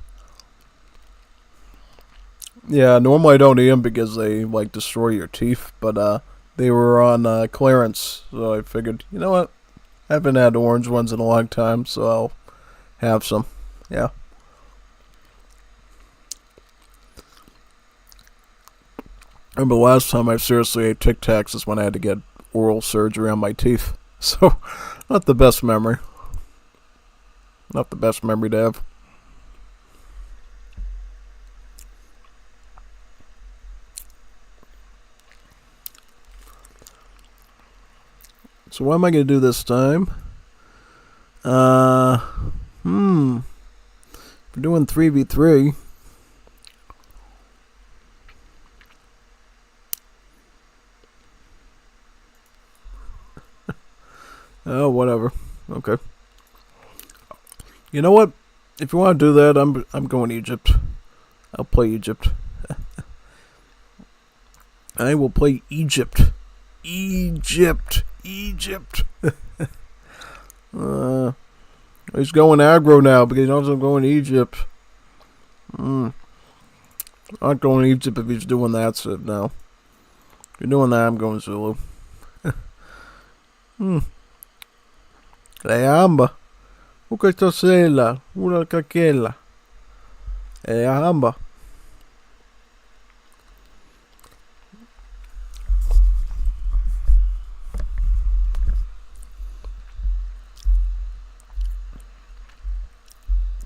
Yeah, normally I don't eat them because they like destroy your teeth, but they were on clearance, so I figured, you know what? I haven't had orange ones in a long time, so I'll have some. Yeah. I remember the last time I seriously ate Tic Tacs is when I had to get oral surgery on my teeth. So, not the best memory. Not the best memory to have. So what am I going to do this time? We're doing 3v3. Oh, whatever. Okay. You know what? If you want to do that, I'm going Egypt. I'll play Egypt. I will play Egypt. Egypt. He's going aggro now because he knows I'm going to Egypt. I'm not going to Egypt if he's doing that shit now. You're doing that, I'm going Zulu. Leamba. Ukachosela. Una kakela. Leamba.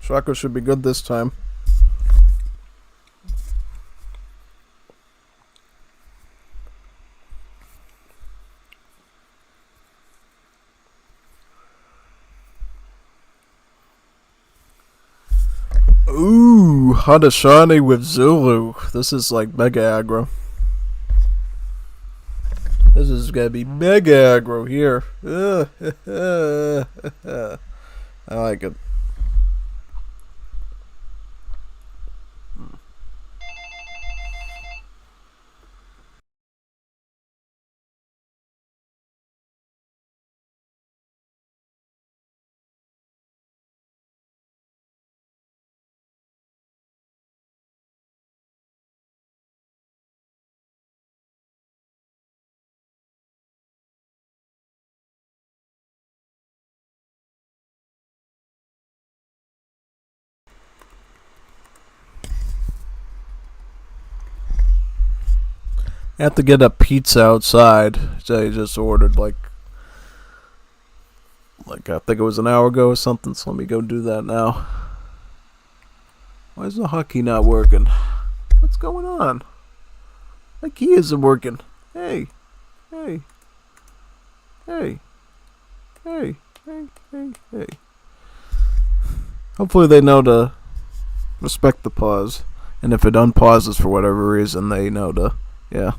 Shaka should be good this time. Ooh, Hadashani with Zulu. This is like mega aggro. This is gonna be mega aggro here. I like it. I have to get a pizza outside. I just ordered like I think it was an hour ago or something. So let me go do that now. Why is the hockey not working? What's going on? My key isn't working. Hey, hey, hey, hey, hey, hey, hey. Hopefully they know to respect the pause. And if it unpauses for whatever reason, they know to, yeah.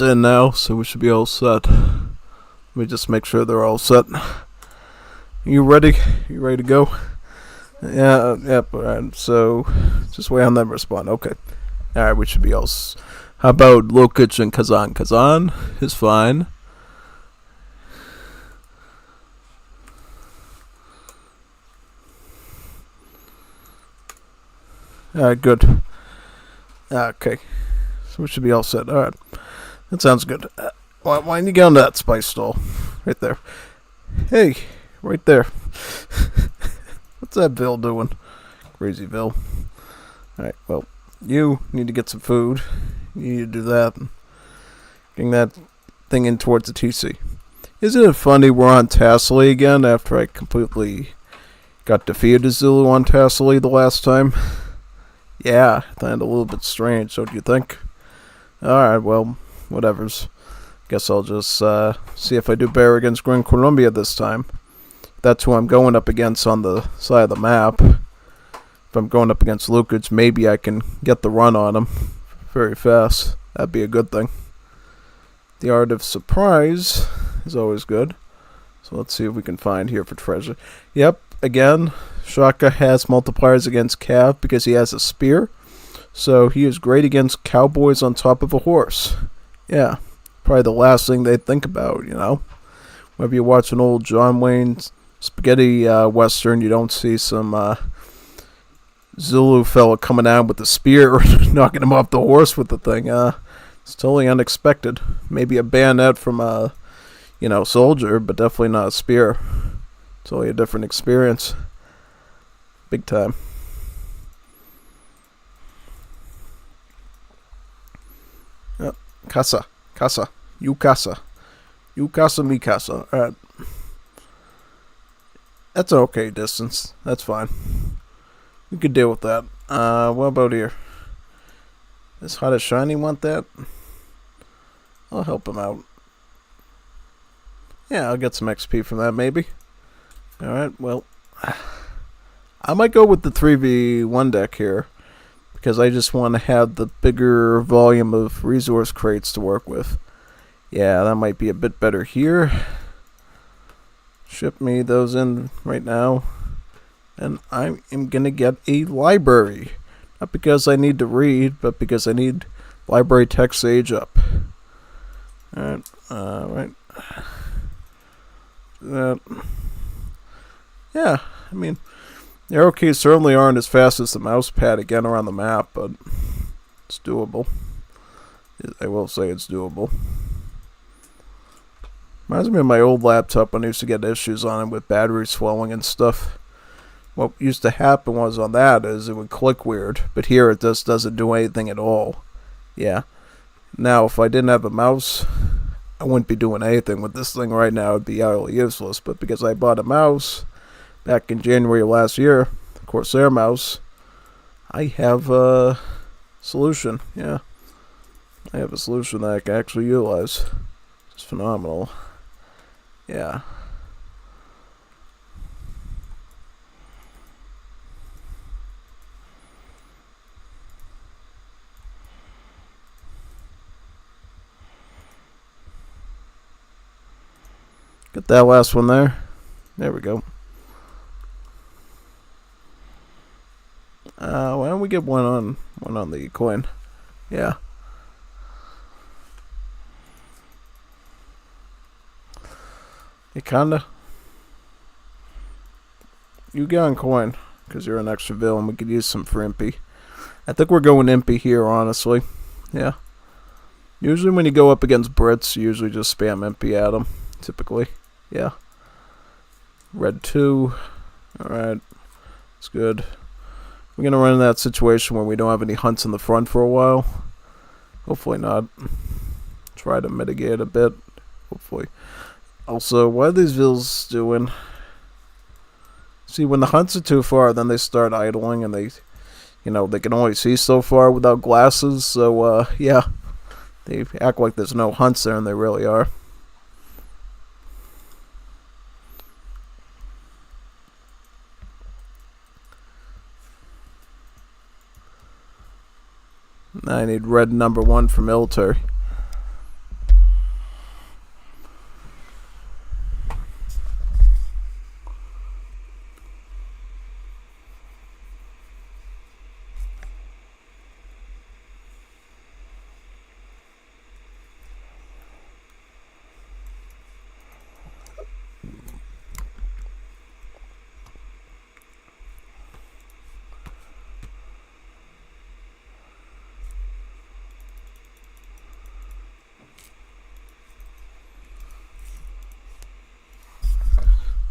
in now, so we should be all set. Let me just make sure they're all set. You ready? You ready to go? Yeah, yep, alright, so just wait on them to respond. Okay. Alright, we should be all how about Lukic and Kazan? Kazan is fine. Alright, good. Okay. So we should be all set. Alright. That sounds good. Why don't you get on that spice stall? Right there. Hey, right there. What's that Bill doing? Crazy Bill. Alright, well, you need to get some food. You need to do that. Getting that thing in towards the TC. Isn't it funny we're on Tassili again after I completely got defeated Zulu on Tassili the last time? Yeah, that a little bit strange, don't you think? Alright, well, whatevers. Guess I'll just see if I do better against Gran Colombia this time. That's who I'm going up against on the side of the map. If I'm going up against Lukic, maybe I can get the run on him very fast. That'd be a good thing. The art of surprise is always good. So let's see if we can find here for treasure. Yep, again, Shaka has multipliers against Cav because he has a spear. So he is great against cowboys on top of a horse. Yeah, probably the last thing they think about, you know. Whenever you watch an old John Wayne spaghetti western, you don't see some Zulu fella coming out with a spear knocking him off the horse with the thing. It's totally unexpected. Maybe a bayonet from a, soldier, but definitely not a spear. Totally a different experience. Big time. Yep. Casa. You casa. You casa, me casa. Alright. That's an okay distance. That's fine. We could deal with that. What about here? Does Hot as Shiny want that? I'll help him out. Yeah, I'll get some XP from that, maybe. Alright, well. I might go with the 3v1 deck here. Because I just want to have the bigger volume of resource crates to work with. Yeah, that might be a bit better here. Ship me those in right now. And I am going to get a library. Not because I need to read, but because I need library text age up. Alright, right. Yeah, I mean, the arrow keys certainly aren't as fast as the mouse pad again around the map, but it's doable. I will say it's doable. Reminds me of my old laptop when I used to get issues on it with battery swelling and stuff. What used to happen was on that is it would click weird, but here it just doesn't do anything at all. Yeah. Now, if I didn't have a mouse, I wouldn't be doing anything with this thing right now. It'd be utterly useless. But because I bought a mouse back in January of last year, Corsair mouse, I have a solution. Yeah. I have a solution that I can actually utilize. It's phenomenal. Yeah. Get that last one there. There we go. Why don't we get one on the coin? Yeah. You kinda. You get on coin because you're an extra villain. We could use some for Impy. I think we're going Impy here, honestly. Yeah. Usually when you go up against Brits, you usually just spam Impy at them. Typically. Yeah. Red 2. Alright. It's good. We're going to run in that situation where we don't have any hunts in the front for a while. Hopefully not. Try to mitigate a bit. Hopefully. Also, what are these vills doing? See, when the hunts are too far, then they start idling and they can only see so far without glasses. So, yeah. They act like there's no hunts there and they really are. I need red number 1 for military.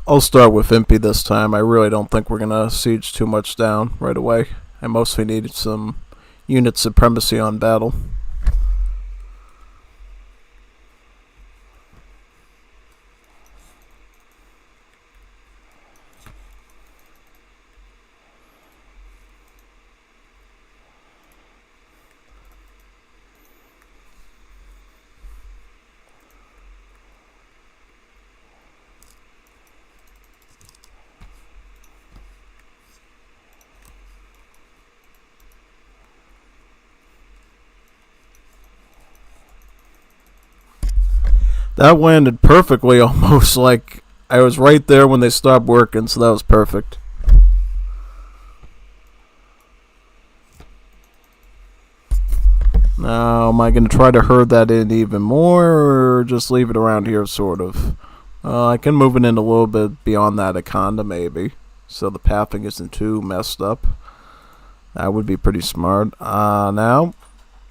I'll start with Impy this time. I really don't think we're gonna siege too much down right away. I mostly need some unit supremacy on battle. That landed perfectly, almost like I was right there when they stopped working, so that was perfect. Now, am I going to try to herd that in even more, or just leave it around here, sort of? I can move it in a little bit beyond that Akonda, maybe, so the pathing isn't too messed up. That would be pretty smart. Now,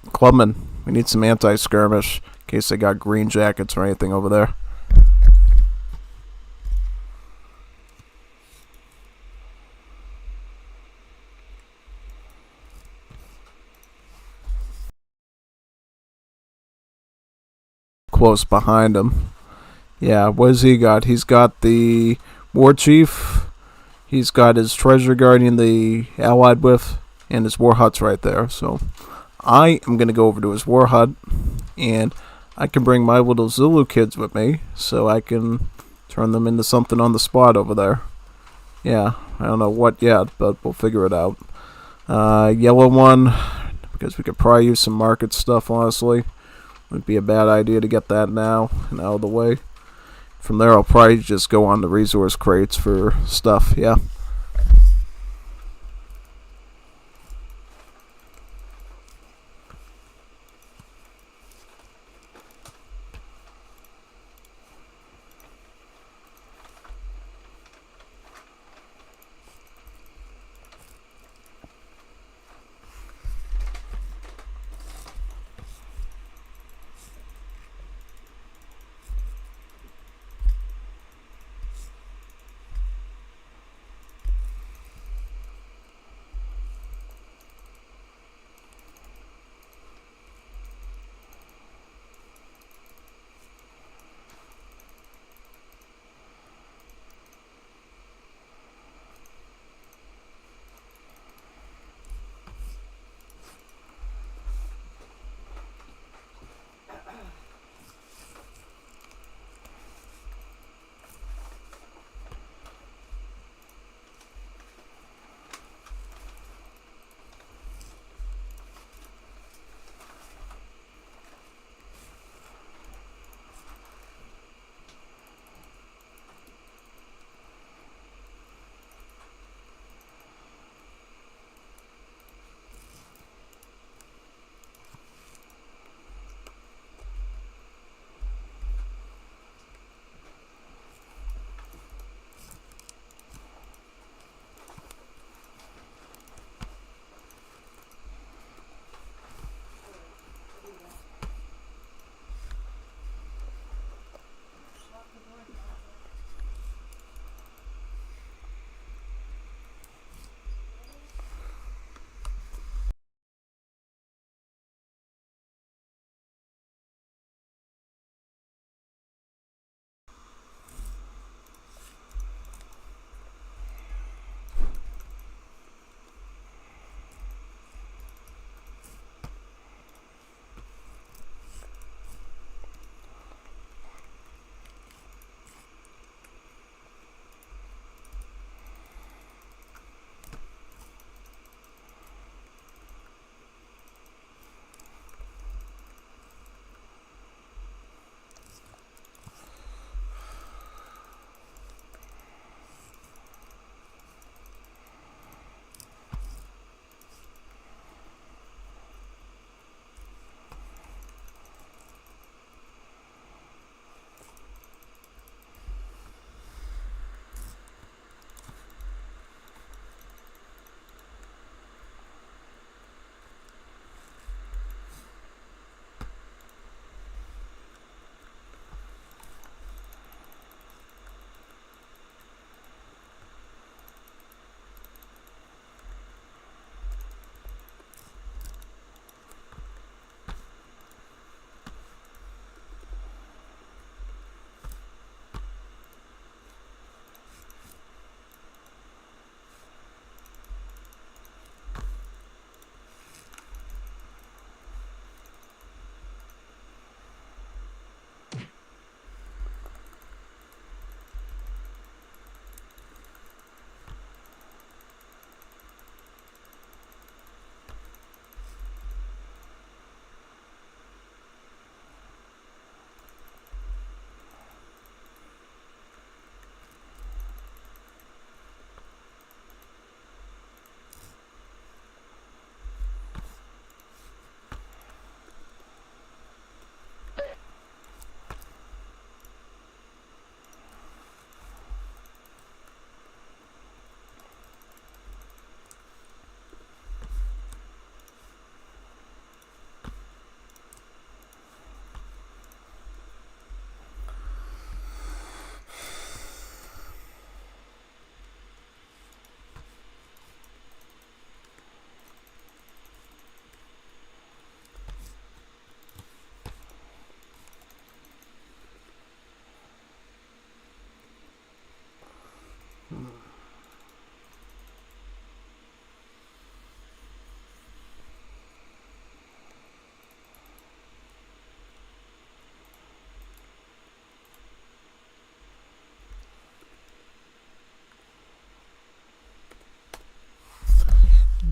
Clubman, we need some anti-skirmish, in case they got green jackets or anything over there. Close behind him. Yeah, what has he got? He's got the War Chief, he's got his Treasure Guardian, the allied with, and his War Hut's right there. So I am going to go over to his War Hut, and I can bring my little Zulu kids with me, so I can turn them into something on the spot over there. Yeah, I don't know what yet, but we'll figure it out. Yellow one, because we could probably use some market stuff, honestly. Would be a bad idea to get that now and out of the way. From there, I'll probably just go on the resource crates for stuff, yeah.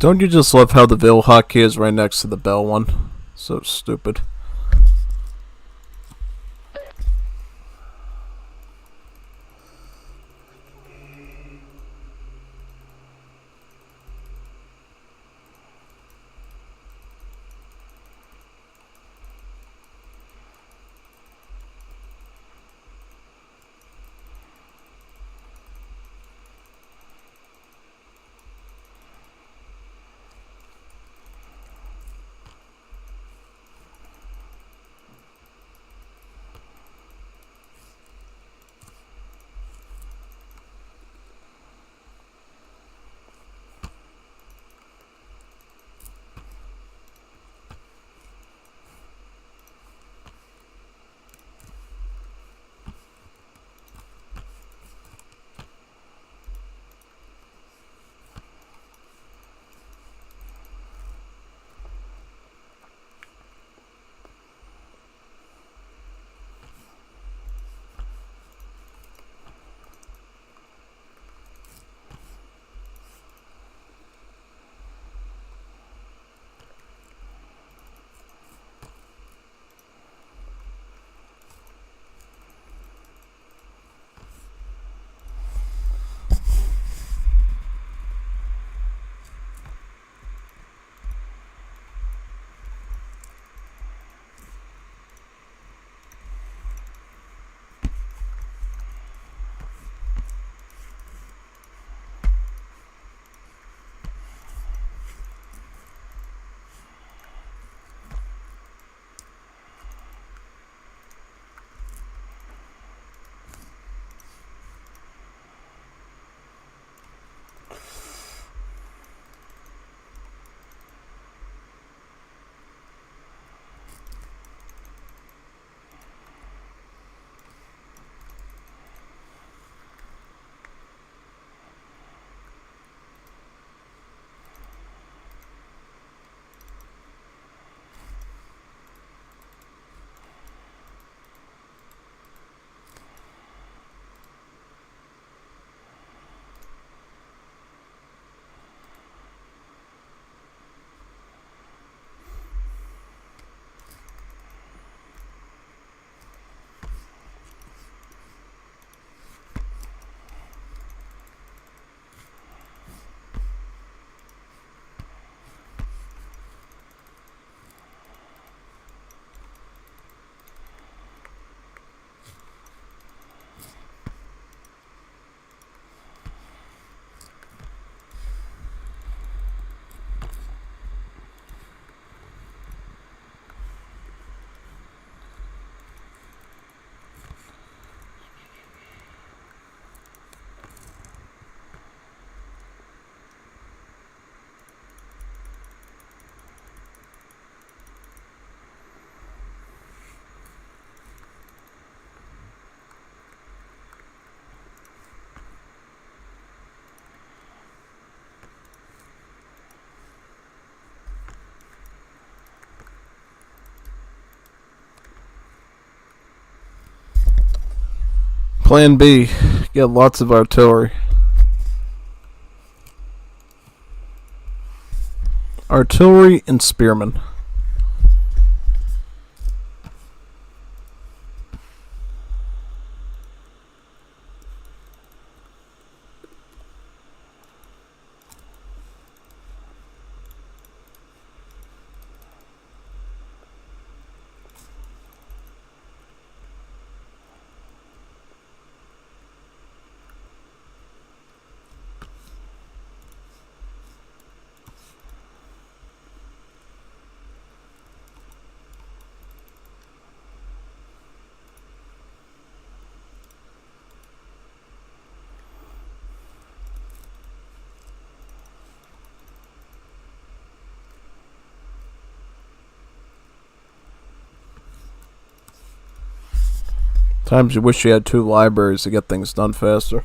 Don't you just love how the Vil hotkey is right next to the Bell one? So stupid. Plan B. Get lots of artillery. Artillery and spearmen. Times you wish you had 2 libraries to get things done faster.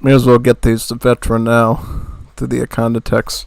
May as well get these to veteran now through the Acondatex.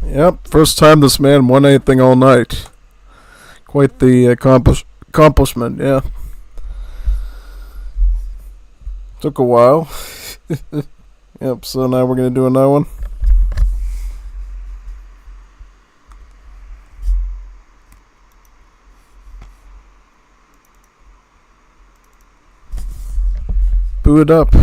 Yep, first time this man won anything all night. Quite the accomplishment, yeah. Took a while. Yep, so now we're going to do another one. Boo it up.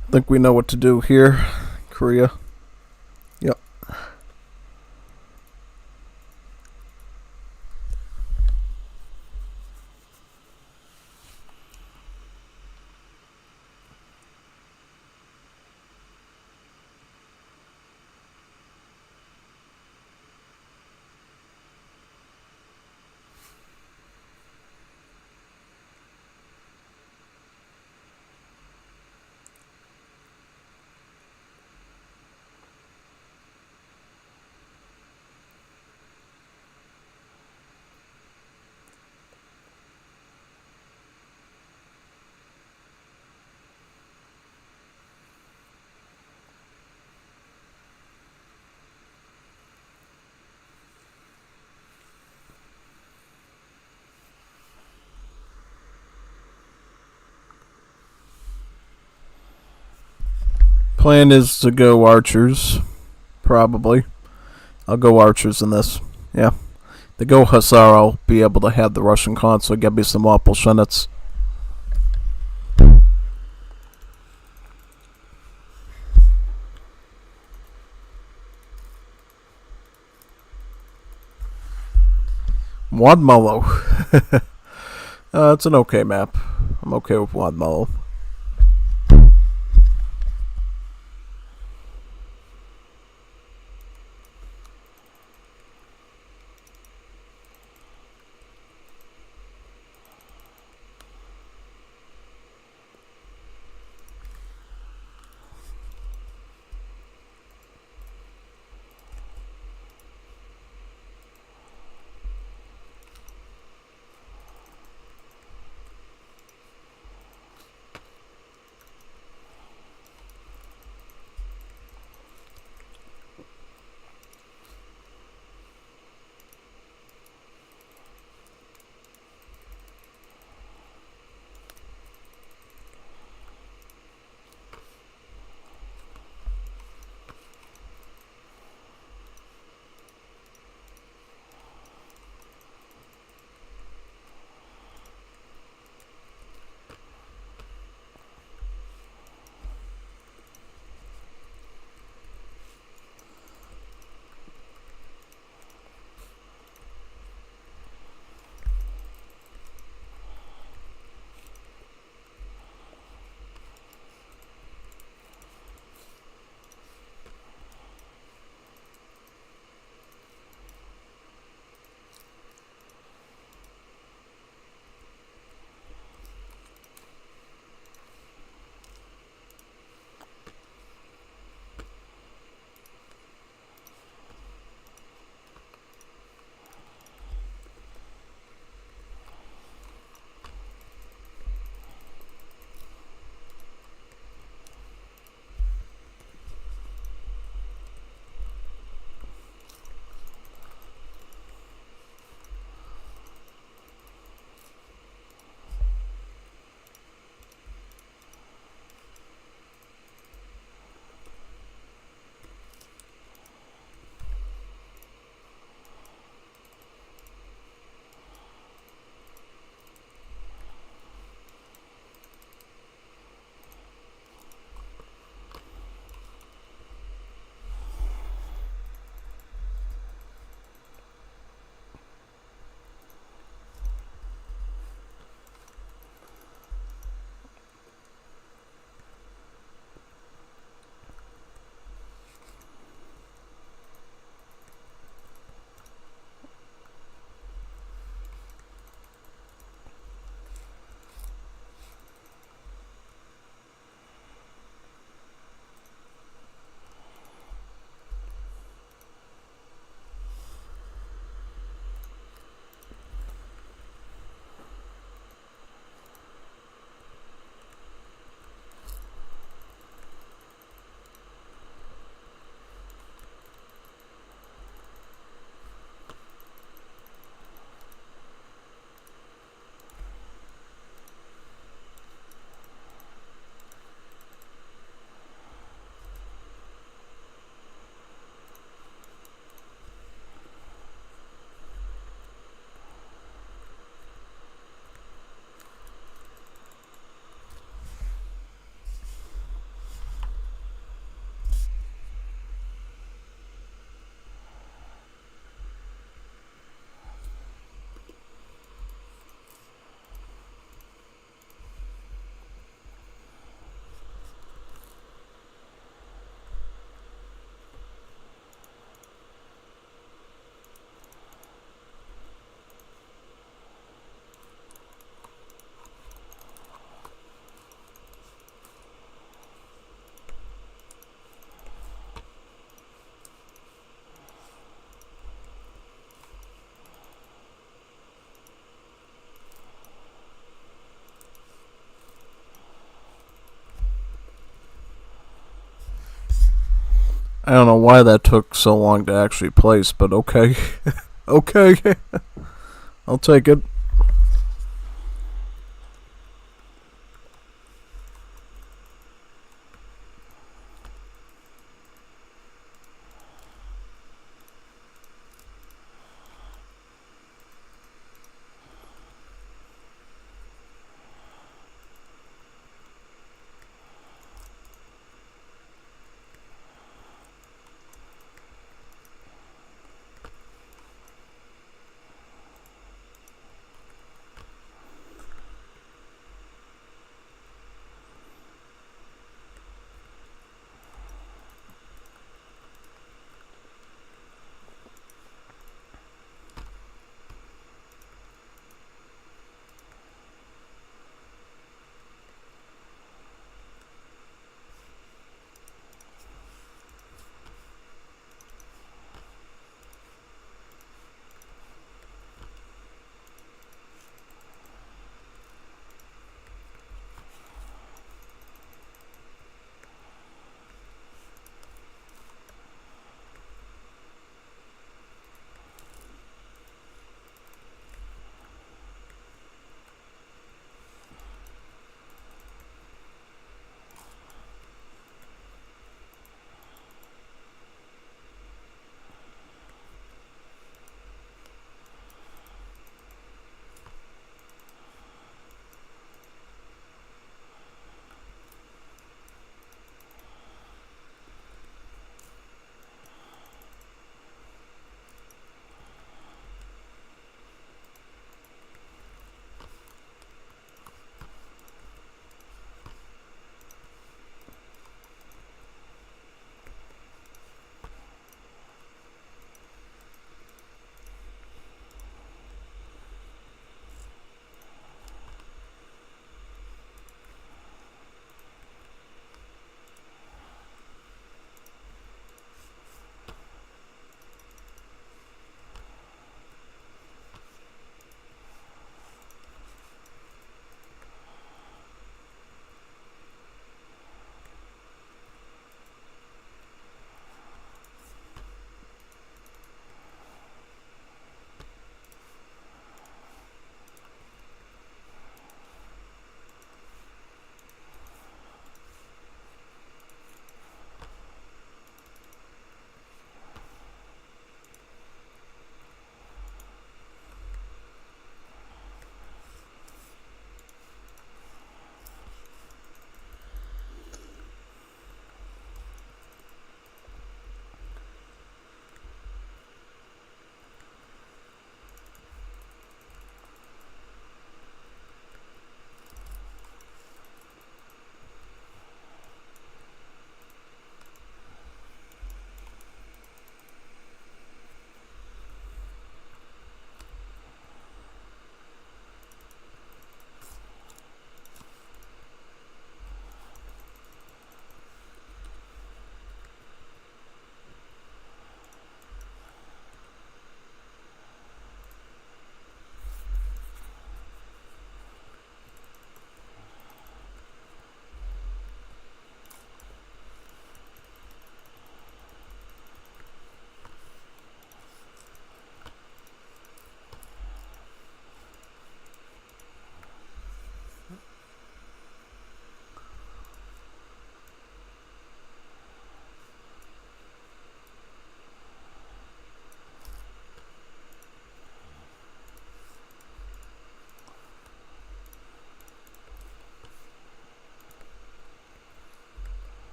I think we know what to do here, Korea. Yep. Plan is to go archers, probably. I'll go archers in this. Yeah. The go hussar, I'll be able to have the Russian consul get me some opalshenets. Wadmalo. It's an okay map. I'm okay with Wadmalo. I don't know why that took so long to actually place, but okay. Okay. I'll take it.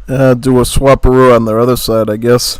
Do a swaparoo on their other side, I guess.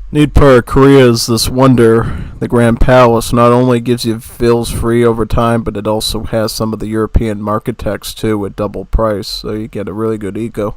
Neat part of Korea is this wonder. The Grand Palace not only gives you fills free over time, but it also has some of the European market tax too at double price, so you get a really good eco.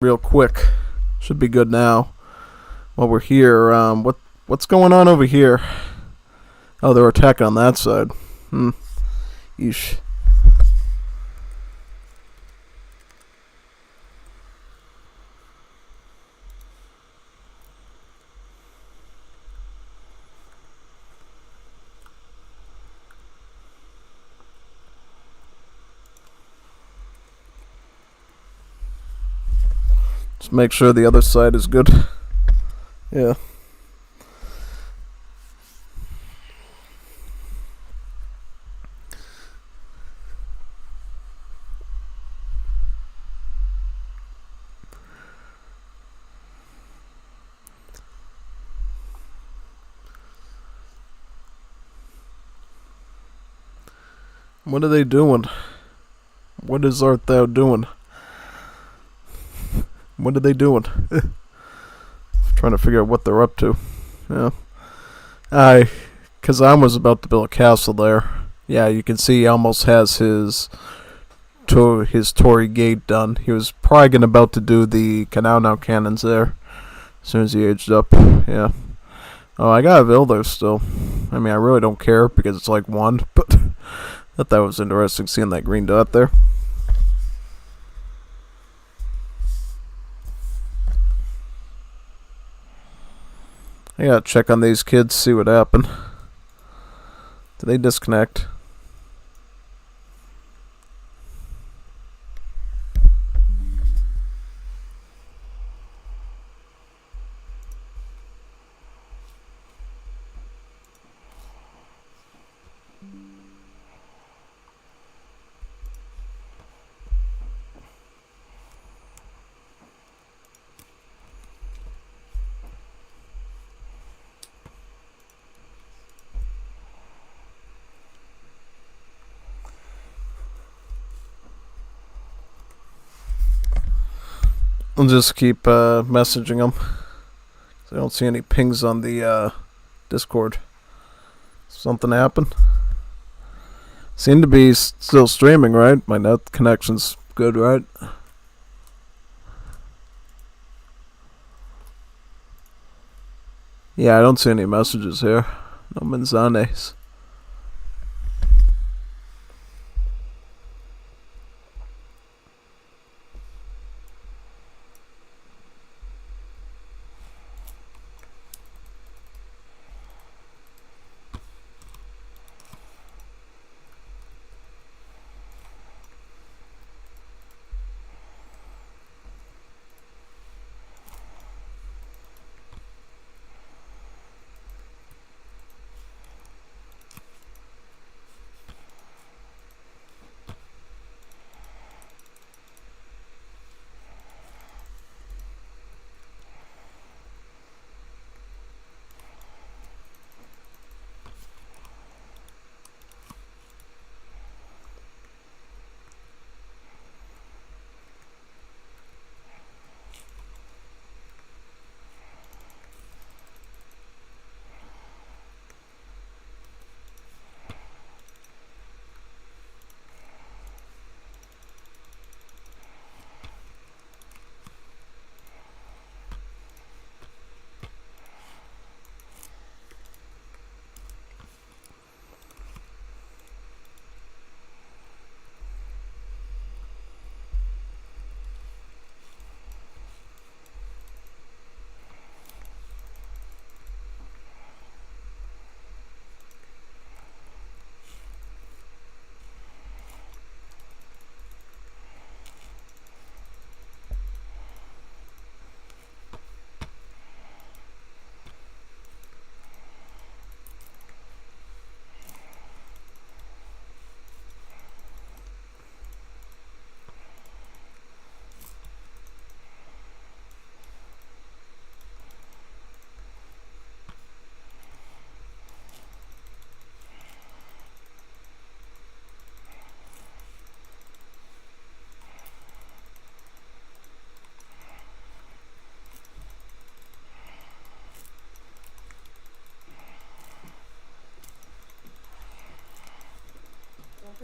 real quick. Should be good now. While we're here, what's going on over here? Oh, they're attacking on that side. Yeesh. Just make sure the other side is good. Yeah. What are they doing? What is art thou doing? What are they doing? Trying to figure out what they're up to. Yeah. Cause I was about to build a castle there. Yeah, you can see he almost has his Tory gate done. He was probably about to do the Canal cannons there. As soon as he aged up. Yeah. Oh, I got a Ville there still. I mean, I really don't care because it's like 1, but I thought that was interesting seeing that green dot there. I gotta check on these kids, see what happened. Did they disconnect? I'll just keep messaging them. I don't see any pings on the Discord. Something happened? Seem to be still streaming, right? My net connection's good, right? Yeah, I don't see any messages here. No mensajes.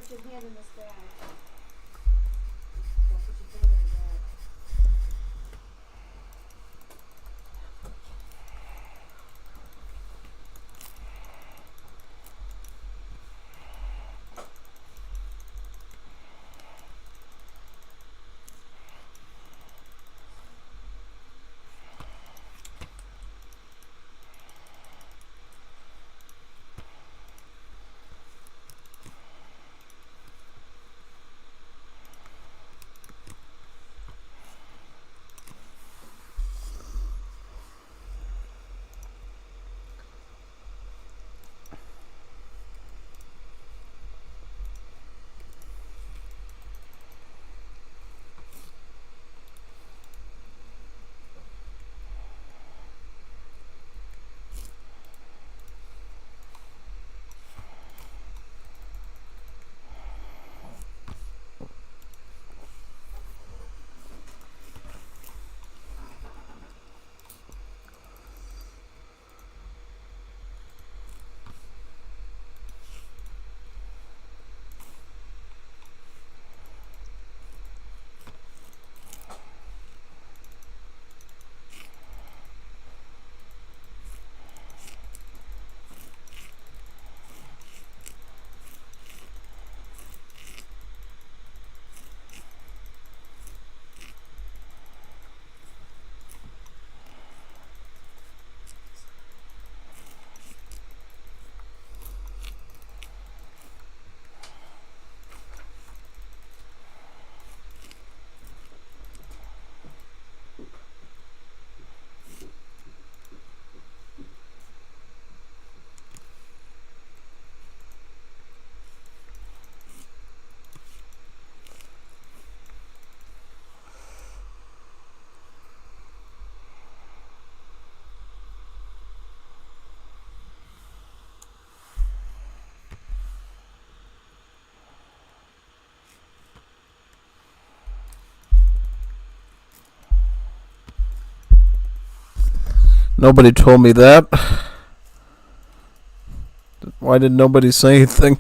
Put your hand in this bag. Don't put your finger in the bag. Nobody told me that. Why did nobody say anything?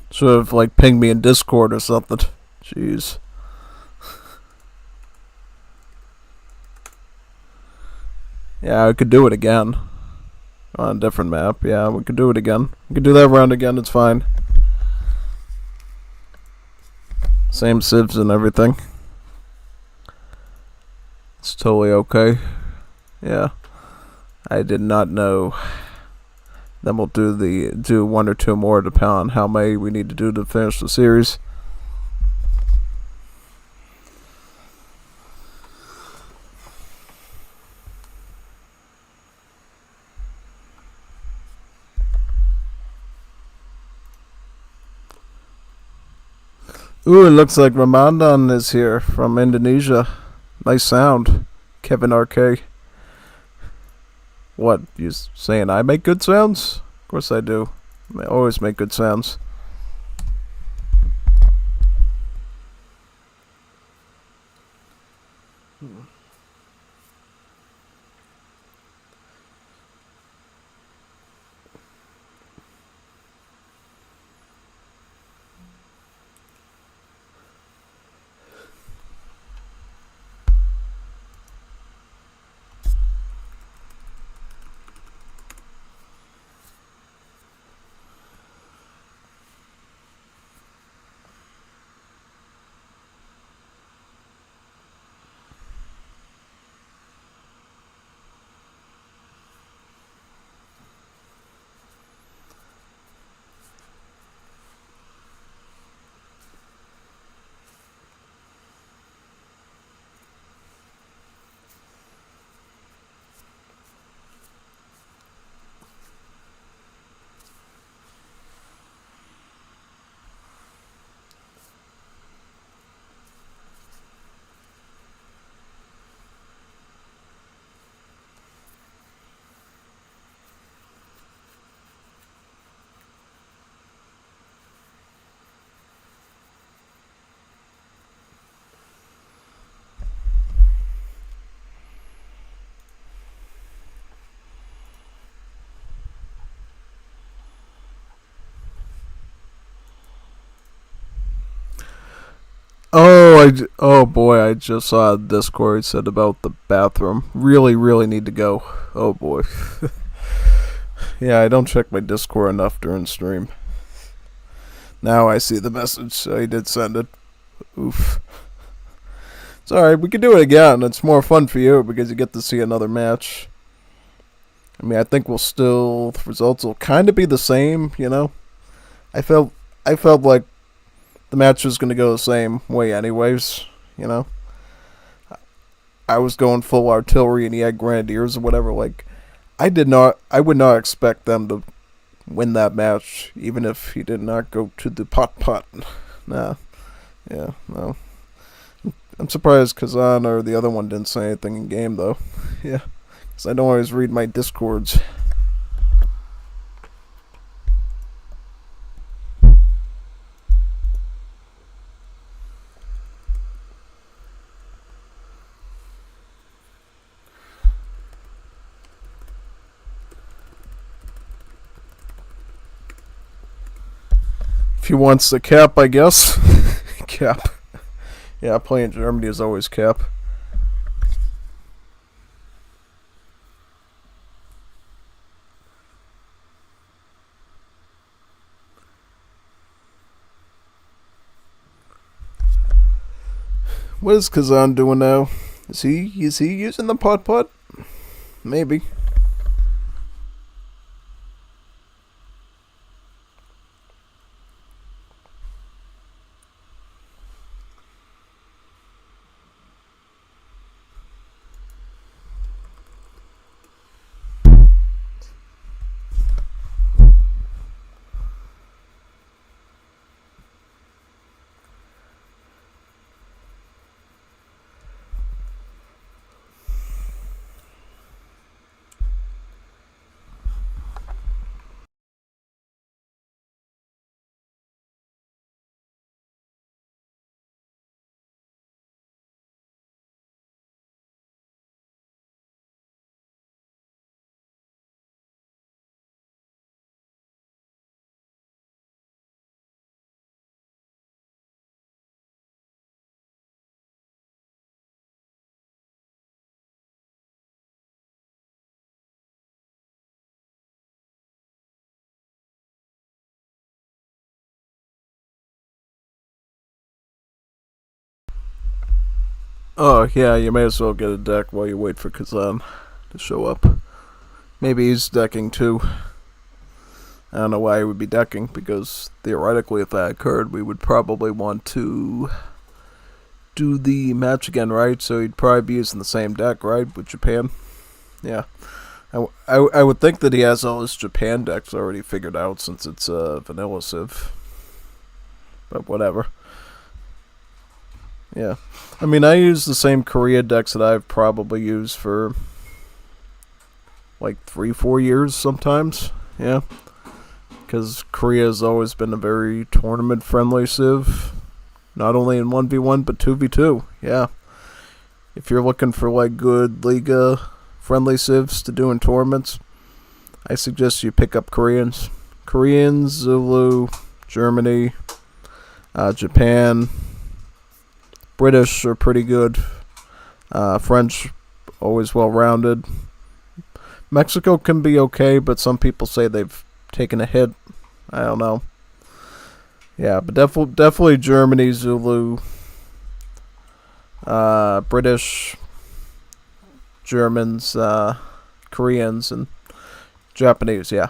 Should have, like, pinged me in Discord or something. Jeez. Yeah, I could do it again. On a different map. Yeah, we could do it again. We could do that round again, it's fine. Same civs and everything. It's totally okay. Yeah. I did not know. Then we'll do one or two more depending on how many we need to do to finish the series. Ooh, it looks like Ramadan is here from Indonesia. Nice sound. Kevin RK. What, you saying I make good sounds? Of course I do. I always make good sounds. Oh boy, I just saw Discord said about the bathroom. Really need to go. Oh boy. Yeah, I don't check my Discord enough during stream. Now I see the message. I did send it. Oof. It's alright, we can do it again. It's more fun for you because you get to see another match. I mean, I think the results will kind of be the same, you know? I felt like the match was going to go the same way anyways, you know? I was going full artillery and he had grenadiers or whatever. Like, I would not expect them to win that match, even if he did not go to the pot. Nah. Yeah, no. I'm surprised Kazan or the other one didn't say anything in game, though. Yeah, because I don't always read my Discords. If he wants the cap, I guess. Cap. Yeah, playing Germany is always cap. What is Kazan doing now? Is he using the pot? Maybe. Oh, yeah, you may as well get a deck while you wait for Kazan to show up. Maybe he's decking too. I don't know why he would be decking, because theoretically, if that occurred, we would probably want to do the match again, right? So he'd probably be using the same deck, right, with Japan? Yeah. I would think that he has all his Japan decks already figured out, since it's vanilla Civ. But whatever. Yeah. I mean, I use the same Korea decks that I've probably used for like 3-4 years sometimes. Yeah. Because Korea has always been a very tournament-friendly Civ. Not only in 1v1, but 2v2. Yeah. If you're looking for like good Liga-friendly Civs to do in tournaments, I suggest you pick up Koreans. Koreans, Zulu, Germany, Japan. British are pretty good. French, always well-rounded. Mexico can be okay, but some people say they've taken a hit. I don't know. Yeah, but definitely Germany, Zulu, British, Germans, Koreans, and Japanese, yeah.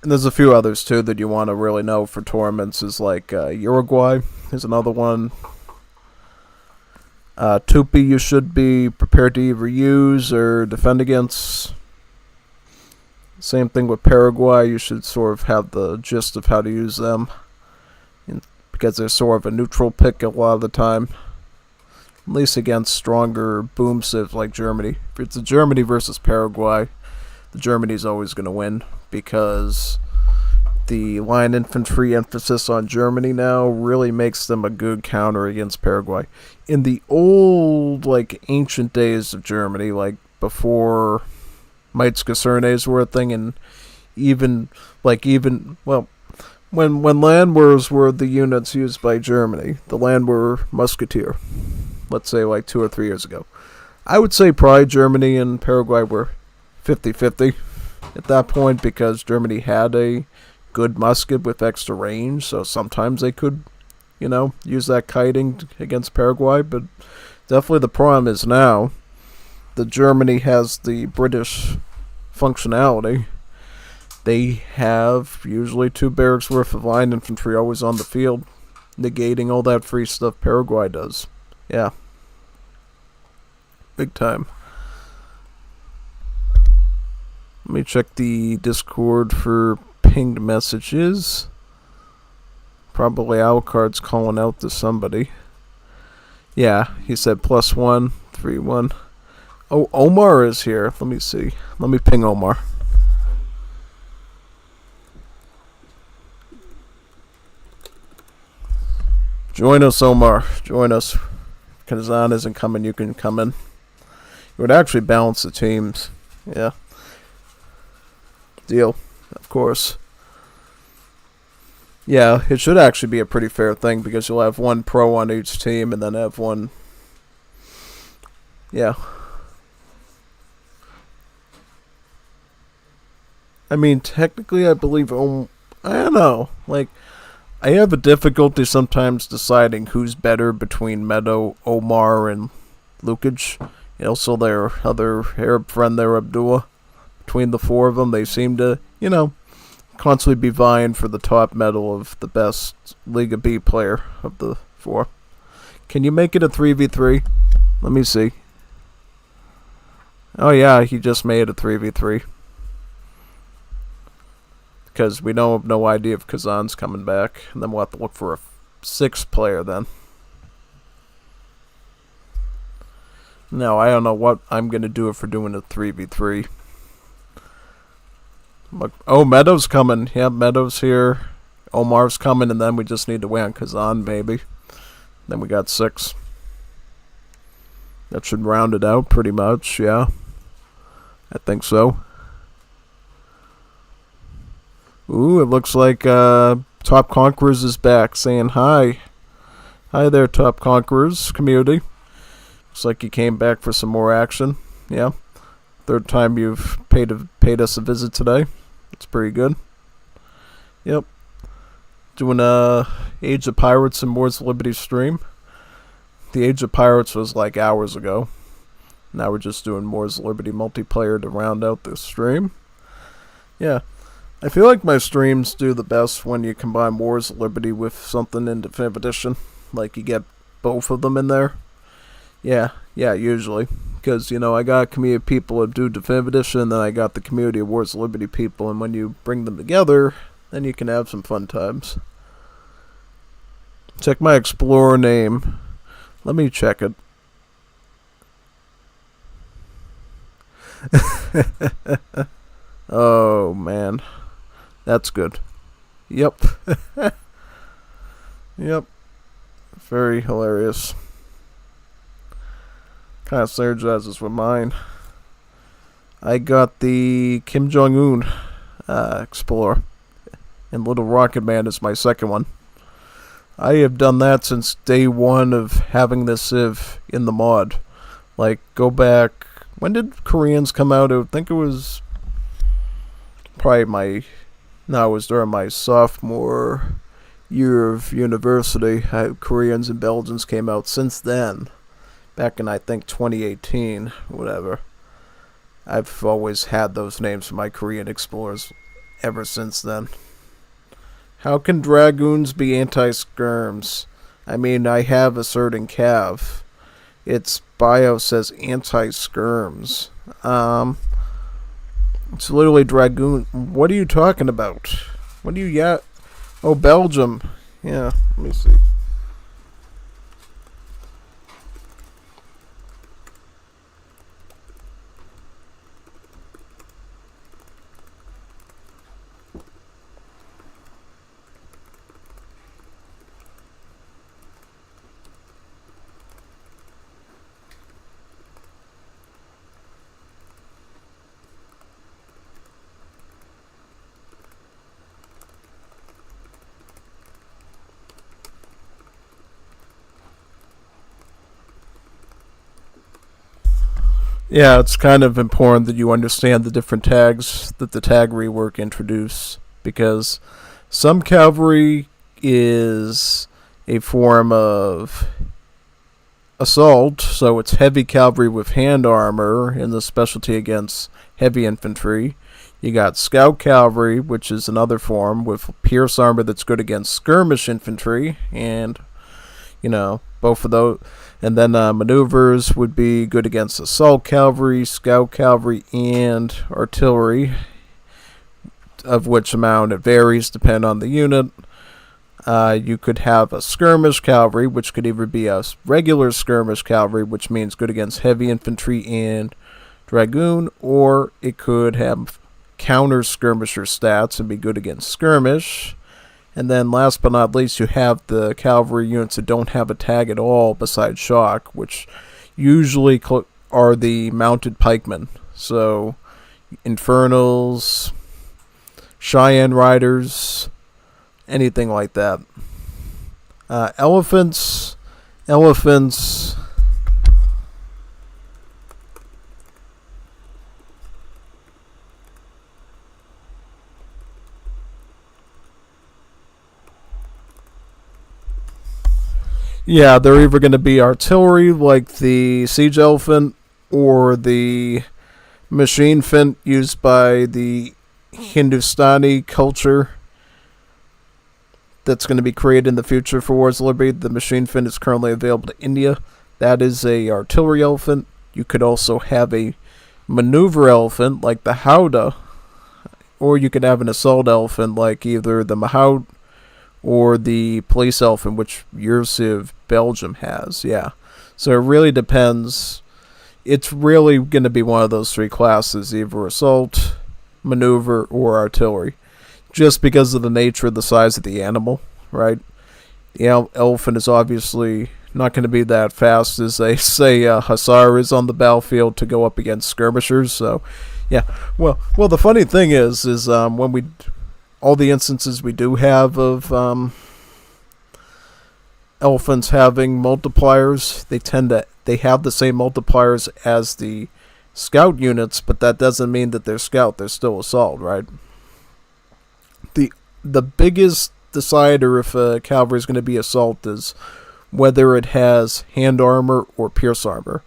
And there's a few others, too, that you want to really know for tournaments, is like Uruguay is another one. Tupi you should be prepared to either use or defend against. Same thing with Paraguay, you should sort of have the gist of how to use them, because they're sort of a neutral pick a lot of the time. At least against stronger boom civs like Germany. If it's a Germany versus Paraguay, the Germany's always going to win, because the line infantry emphasis on Germany now really makes them a good counter against Paraguay. In the old, like, ancient days of Germany, like before Meitz-Casernes were a thing, and when Landwers were the units used by Germany, the Landwehr Musketeer, let's say like 2 or 3 years ago, I would say probably Germany and Paraguay were 50-50 at that point, because Germany had a good musket with extra range, so sometimes they could, use that kiting against Paraguay, but definitely the problem is now that Germany has the British functionality. They have usually 2 barracks worth of line infantry always on the field, negating all that free stuff Paraguay does. Yeah. Big time. Let me check the Discord for pinged messages. Probably Alucard's calling out to somebody. Yeah, he said +1, 3-1. Oh, Omar is here. Let me see. Let me ping Omar. Join us, Omar. Join us. If Kazan isn't coming, you can come in. It would actually balance the teams. Yeah. Deal. Of course. Yeah, it should actually be a pretty fair thing, because you'll have 1 pro on each team and then have 1... Yeah. I mean, technically, I believe... I don't know. Like, I have a difficulty sometimes deciding who's better between Meadow, Omar, and Lukic. And also their other Arab friend there, Abdullah. Between the 4 of them, they seem to, constantly be vying for the top medal of the best Liga B player of the 4. Can you make it a 3v3? Let me see. Oh yeah, he just made a 3v3. Because we don't have no idea if Kazan's coming back. And then we'll have to look for a 6th player then. No, I don't know what I'm going to do if we're doing a 3v3. Look, oh, Meadows coming. Yeah, Meadows here. Omar's coming, and then we just need to wait on Kazan, maybe. Then we got 6. That should round it out pretty much, yeah. I think so. Ooh, it looks like Top Conquerors is back, saying hi. Hi there, Top Conquerors community. Looks like you came back for some more action. Yeah. 3rd time you've paid us a visit today. It's pretty good. Yep. Doing Age of Pirates and Wars of Liberty stream. The Age of Pirates was like hours ago. Now we're just doing Wars of Liberty multiplayer to round out this stream. Yeah. I feel like my streams do the best when you combine Wars of Liberty with something in Definitive Edition. Like you get both of them in there. Yeah, usually. Because, I got a community of people that do Definitive Edition, and then I got the community of Wars of Liberty people, and when you bring them together, then you can have some fun times. Check my Explorer name. Let me check it. Oh, man. That's good. Yep. Yep. Very hilarious. Kind of synergizes with mine. I got the Kim Jong-un Explorer. And Little Rocket Man is my second one. I have done that since day one of having the Civ in the mod. Like, go back... When did Koreans come out? I think it was... Probably it was during my sophomore year of university. Koreans and Belgians came out since then. Back in, I think, 2018, whatever. I've always had those names for my Korean explorers ever since then. How can Dragoons be anti-skirms? I mean, I have a certain cav. Its bio says anti-skirms. It's literally Dragoon. What are you talking about? What do you got? Oh, Belgium. Yeah, let me see. Yeah, it's kind of important that you understand the different tags that the tag rework introduce, because some cavalry is a form of assault, so it's heavy cavalry with hand armor and the specialty against heavy infantry. You got scout cavalry, which is another form with pierce armor that's good against skirmish infantry, and both of those. And then maneuvers would be good against assault cavalry, scout cavalry, and artillery, of which amount it varies depending on the unit. You could have a skirmish cavalry, which could either be a regular skirmish cavalry, which means good against heavy infantry and dragoon, or it could have counter skirmisher stats and be good against skirmish. And then last but not least, you have the cavalry units that don't have a tag at all besides shock, which usually are the mounted pikemen. So, Infernals, Cheyenne Riders, anything like that. Elephants... Yeah, they're either going to be artillery, like the siege elephant, or the machine fint used by the Hindustani culture that's going to be created in the future for Wars of Liberty. The machine fint is currently available to India. That is a artillery elephant. You could also have a maneuver elephant, like the Howdah, or you could have an assault elephant, like either the Mahout or the police elephant, which your Civ Belgium has. Yeah, so it really depends. It's really going to be one of those three classes, either assault, maneuver, or artillery, just because of the nature of the size of the animal, right? The elephant is obviously not going to be that fast as they say Hussar is on the battlefield to go up against skirmishers. So yeah, well the funny thing is when we all the instances we do have of elephants having multipliers, they have the same multipliers as the scout units, but that doesn't mean that they're scout, they're still assault, right? The biggest decider if cavalry is going to be assault is whether it has hand armor or pierce armor.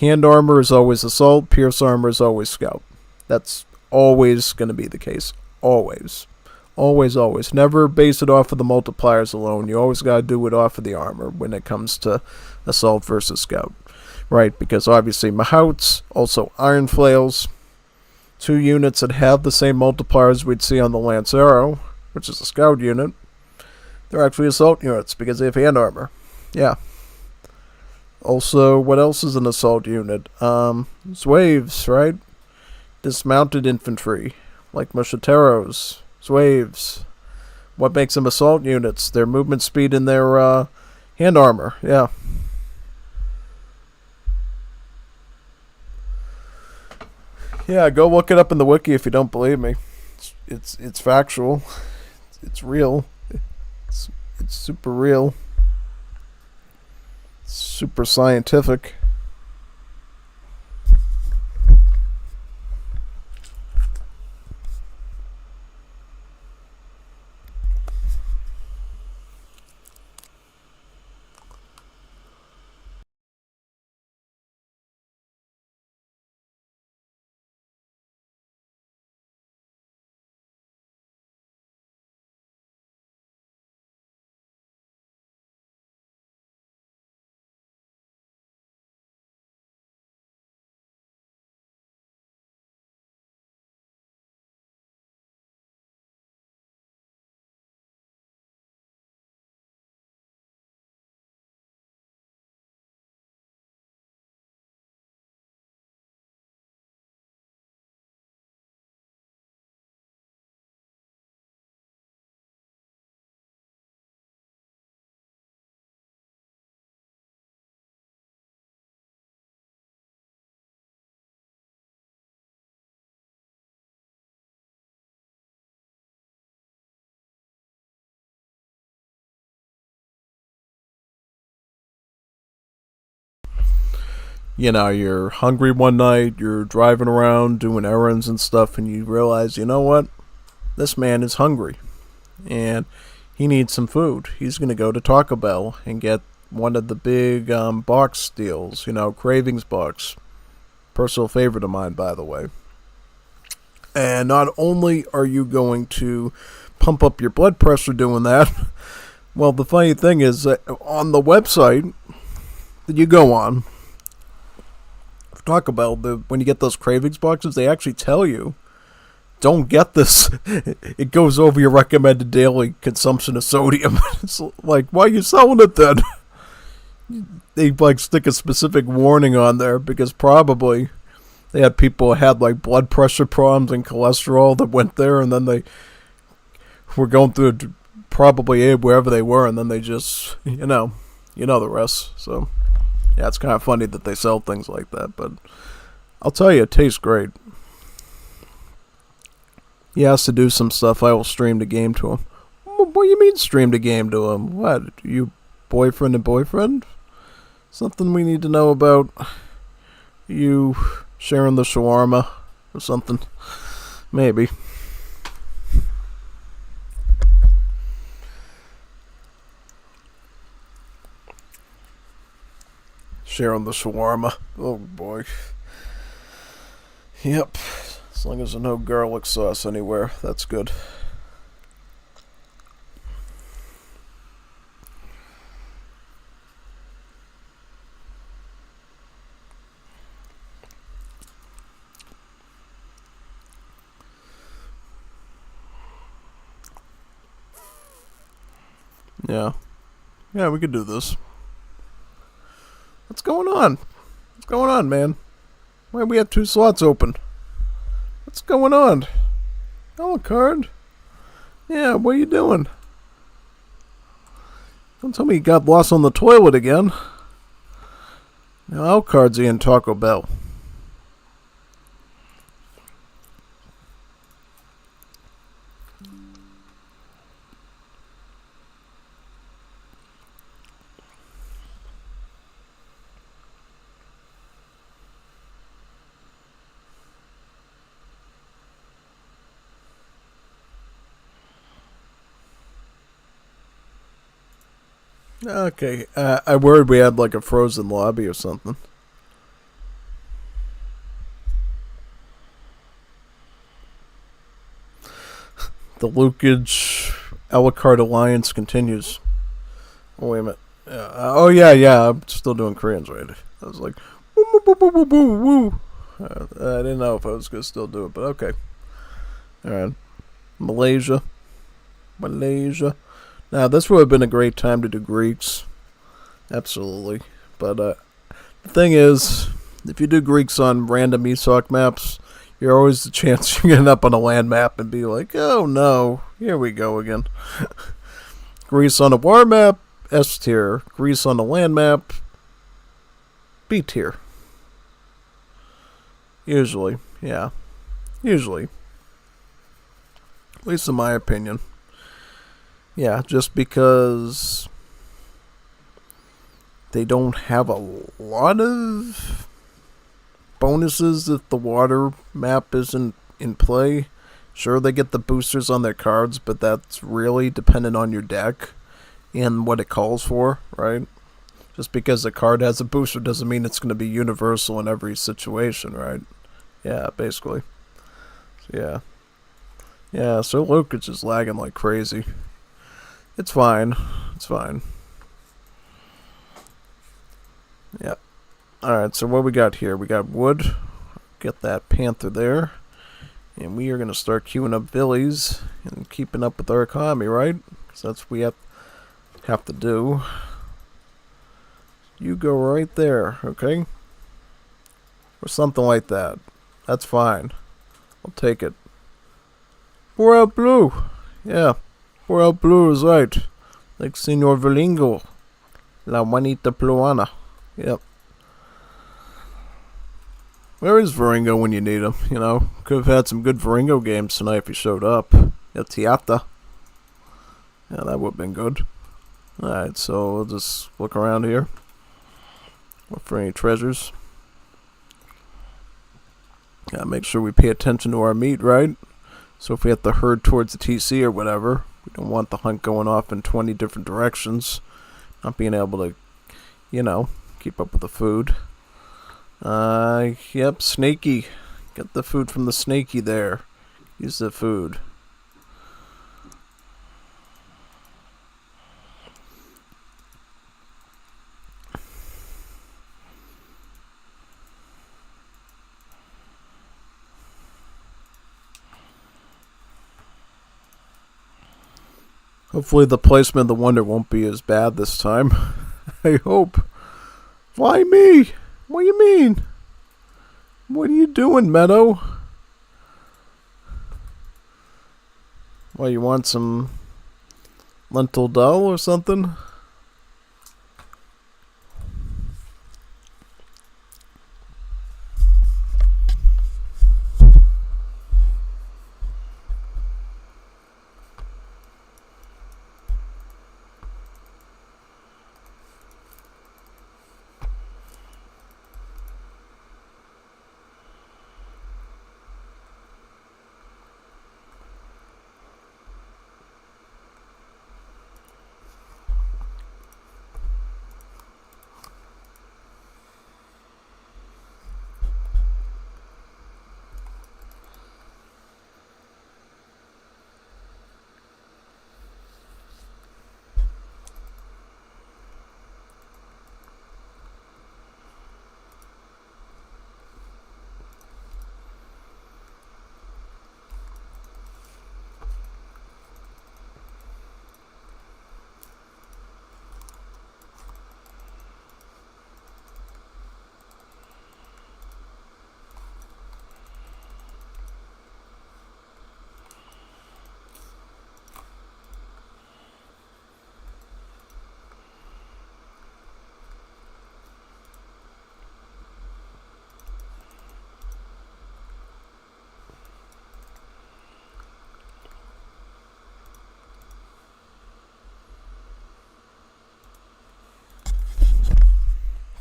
Hand armor is always assault, pierce armor is always scout. That's always going to be the case. Always. Always, always. Never base it off of the multipliers alone. You always got to do it off of the armor when it comes to assault versus scout. Right, because obviously Mahouts, also iron flails, 2 units that have the same multipliers we'd see on the Lance Arrow, which is a scout unit. They're actually assault units because they have hand armor. Yeah. Also, what else is an assault unit? Zwaves, right? Dismounted infantry, like Mushateros, Zwaves. What makes them assault units? Their movement speed and their hand armor. Yeah. Yeah, go look it up in the wiki if you don't believe me. It's factual. It's real. It's super real. It's super scientific. You know, you're hungry one night, you're driving around doing errands and stuff, and you realize, you know what? This man is hungry. And he needs some food. He's going to go to Taco Bell and get one of the big box deals, you know, Cravings box. Personal favorite of mine, by the way. And not only are you going to pump up your blood pressure doing that, well, the funny thing is that on the website that you go on, Taco Bell, when you get those Cravings boxes, they actually tell you, don't get this. It goes over your recommended daily consumption of sodium. It's like, why are you selling it then? They like stick a specific warning on there because probably they had people who had like blood pressure problems and cholesterol that went there, and then they were going through probably wherever they were, and then they just, you know the rest. So yeah, it's kind of funny that they sell things like that, but I'll tell you, it tastes great. He has to do some stuff. I will stream the game to him. What do you mean stream the game to him? What? You boyfriend and boyfriend? Something we need to know about you sharing the shawarma or something? Maybe. Sharing the shawarma. Oh boy. Yep. As long as there's no garlic sauce anywhere, that's good. Yeah. Yeah, we could do this. What's going on? What's going on, man? Why do we have 2 slots open? What's going on? Alucard? Yeah, what are you doing? Don't tell me you got lost on the toilet again. Now Alucard's in Taco Bell. Okay, I worried we had like a frozen lobby or something. The Lukage a la carte alliance continues. Oh, wait a minute. Oh yeah. I'm still doing Koreans right. I was like, woo, woo, woo, woo, woo, woo. I didn't know if I was gonna still do it, but okay. All right, Malaysia. Now this would have been a great time to do Greeks, absolutely. But the thing is, if you do Greeks on random ESOC maps, you're always the chance you end up on a land map and be like, oh no, here we go again. Greece on a war map, S tier. Greece on a land map, B tier. Usually, yeah. Usually. At least in my opinion. Yeah, just because they don't have a lot of bonuses if the water map isn't in play. Sure, they get the boosters on their cards, but that's really dependent on your deck and what it calls for, right? Just because a card has a booster doesn't mean it's going to be universal in every situation, right? Yeah, basically. So, yeah. Yeah, so Luke is just lagging like crazy. It's fine. It's fine. Yep. Alright, so what we got here? We got wood. Get that panther there. And we are going to start queuing up villies and keeping up with our economy, right? Because that's what we have to do. You go right there, okay? Or something like that. That's fine. I'll take it. 4 out blue. Yeah. 4 out blue is right. Like Senor Verlingo. La Juanita Pluana. Yep. Where is Varingo when you need him? You know, could have had some good Varingo games tonight if he showed up. El Tiata. Yeah, that would have been good. Alright, so we'll just look around here. Look for any treasures. Gotta make sure we pay attention to our meat, right? So if we have to herd towards the TC or whatever, we don't want the hunt going off in 20 different directions. Not being able to, you know, keep up with the food. Yep, Snaky. Get the food from the Snaky there. Use the food. Hopefully the placement of the Wonder won't be as bad this time. I hope. Why me? What do you mean? What are you doing, Meadow? Well, you want some lentil dal or something?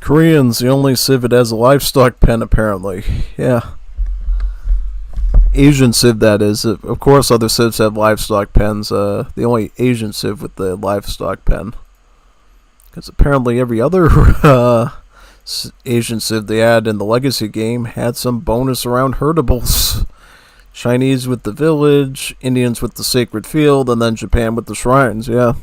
Koreans, the only civ that has a livestock pen, apparently. Yeah. Asian civ, that is. Of course, other civs have livestock pens. The only Asian civ with the livestock pen. Because apparently every other Asian civ they had in the Legacy game had some bonus around herdables. Chinese with the village, Indians with the sacred field, and then Japan with the shrines, yeah.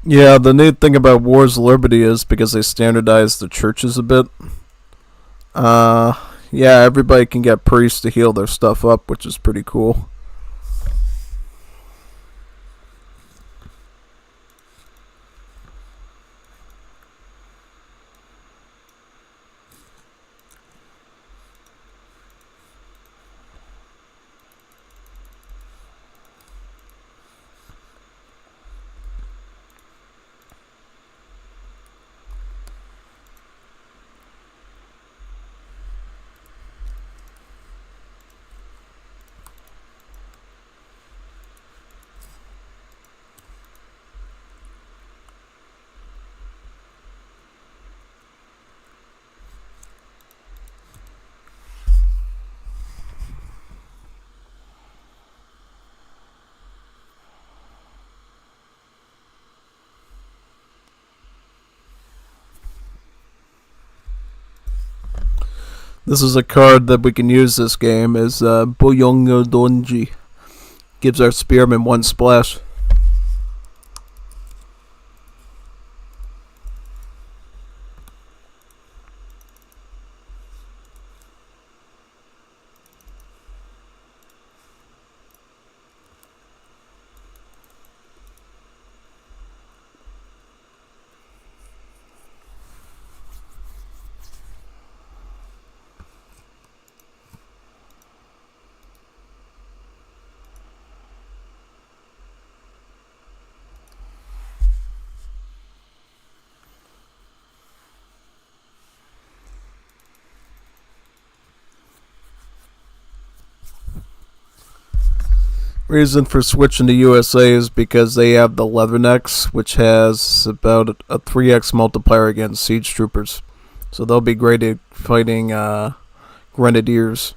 Yeah, the neat thing about Wars of Liberty is because they standardized the churches a bit. Uh, yeah, everybody can get priests to heal their stuff up, which is pretty cool. This is a card that we can use this game as Boyongo Donji. Gives our spearmen one splash. Reason for switching to USA is because they have the Leathernecks, which has about a 3x multiplier against siege troopers. So they'll be great at fighting grenadiers.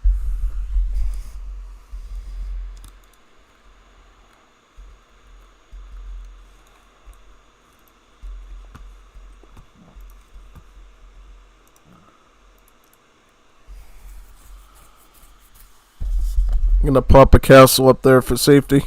I'm gonna pop a castle up there for safety.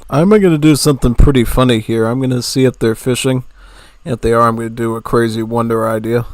I'm going to do something pretty funny here. I'm going to see if they're fishing. If they are, I'm going to do a crazy wonder idea.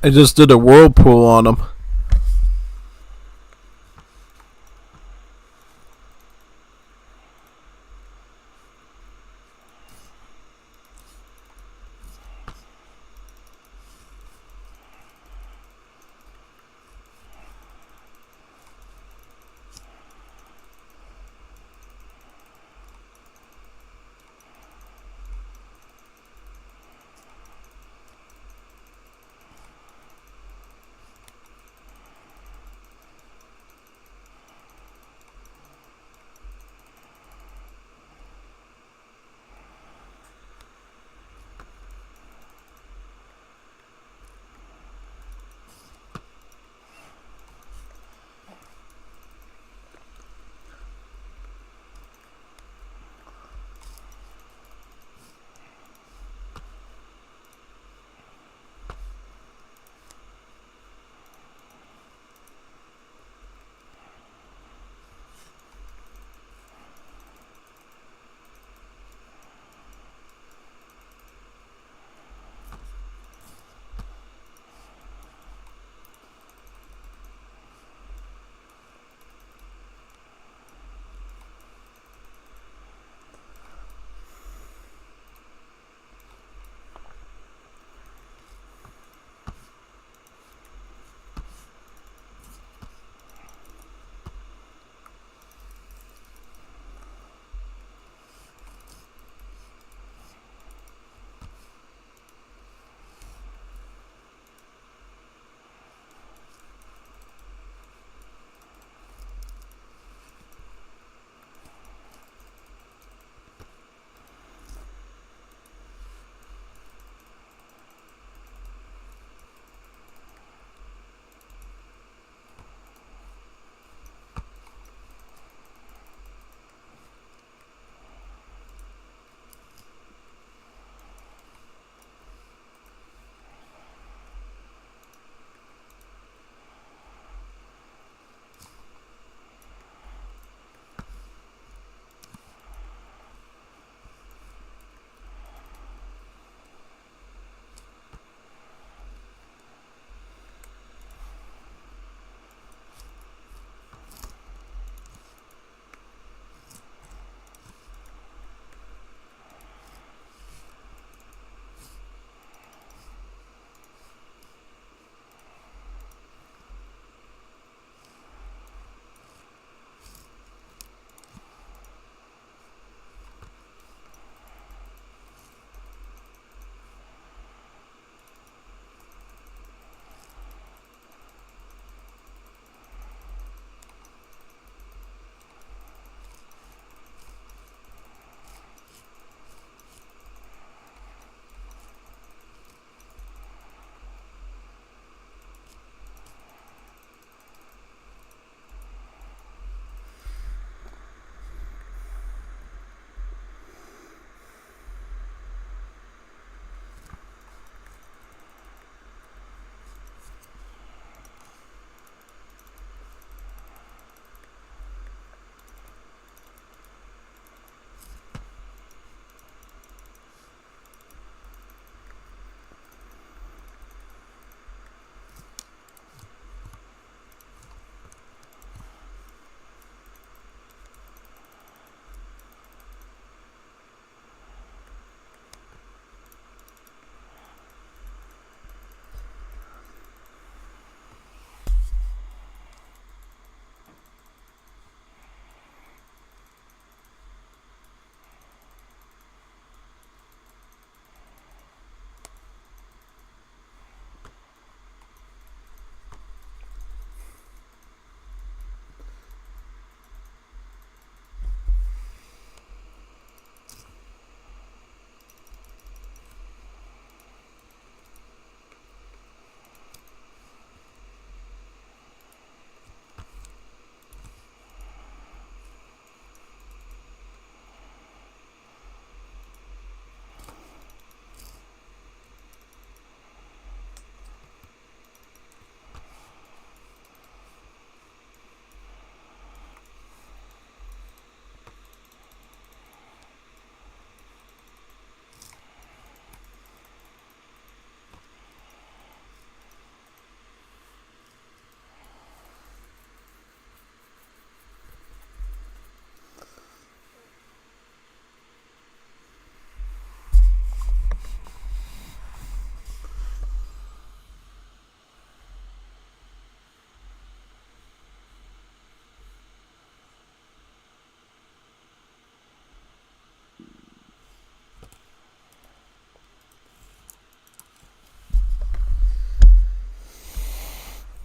I just did a whirlpool on him.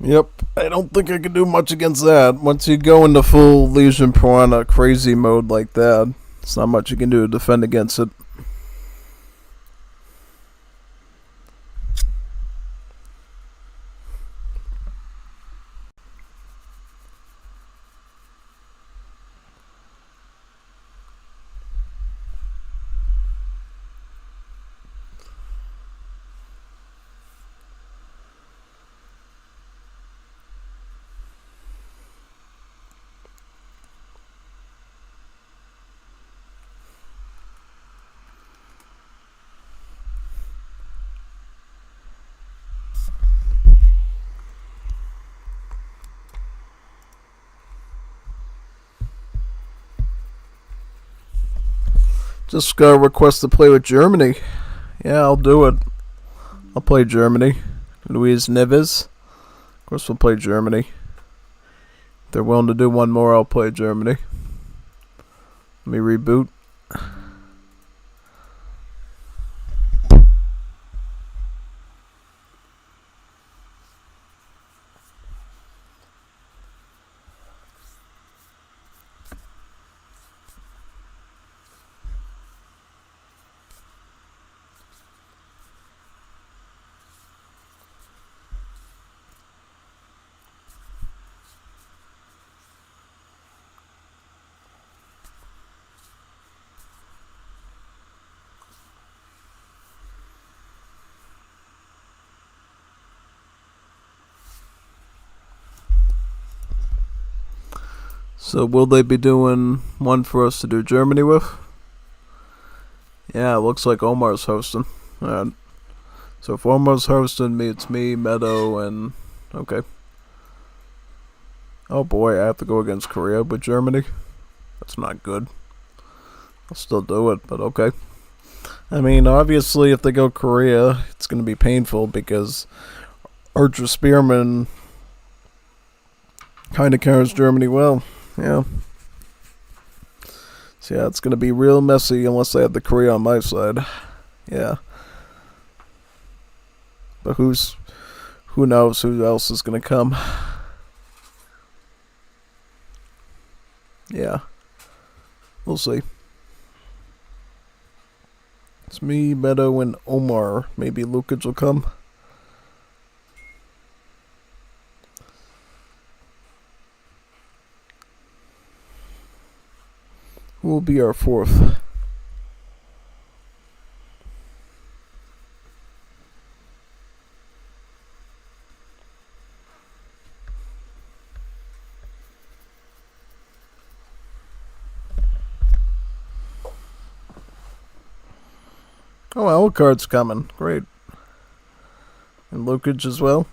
Yep, I don't think I can do much against that. Once you go into full Legion Piranha crazy mode like that, it's not much you can do to defend against it. Just got a request to play with Germany. Yeah, I'll do it. I'll play Germany. Luis Neves. Of course, we'll play Germany. If they're willing to do one more, I'll play Germany. Let me reboot. So will they be doing one for us to do Germany with? Yeah, it looks like Omar's hosting. Alright. So if Omar's hosting, it's me, Meadow, and... Okay. Oh boy, I have to go against Korea with Germany? That's not good. I'll still do it, but okay. I mean, obviously, if they go Korea, it's going to be painful because Archer Spearman kind of carries Germany well. Yeah. So yeah, it's going to be real messy unless I have the Korea on my side. Yeah. But who knows who else is going to come. Yeah. We'll see. It's me, Meadow, and Omar. Maybe Lukic will come. Who will be our fourth? Oh, Alucard's coming. Great. And Lukic as well.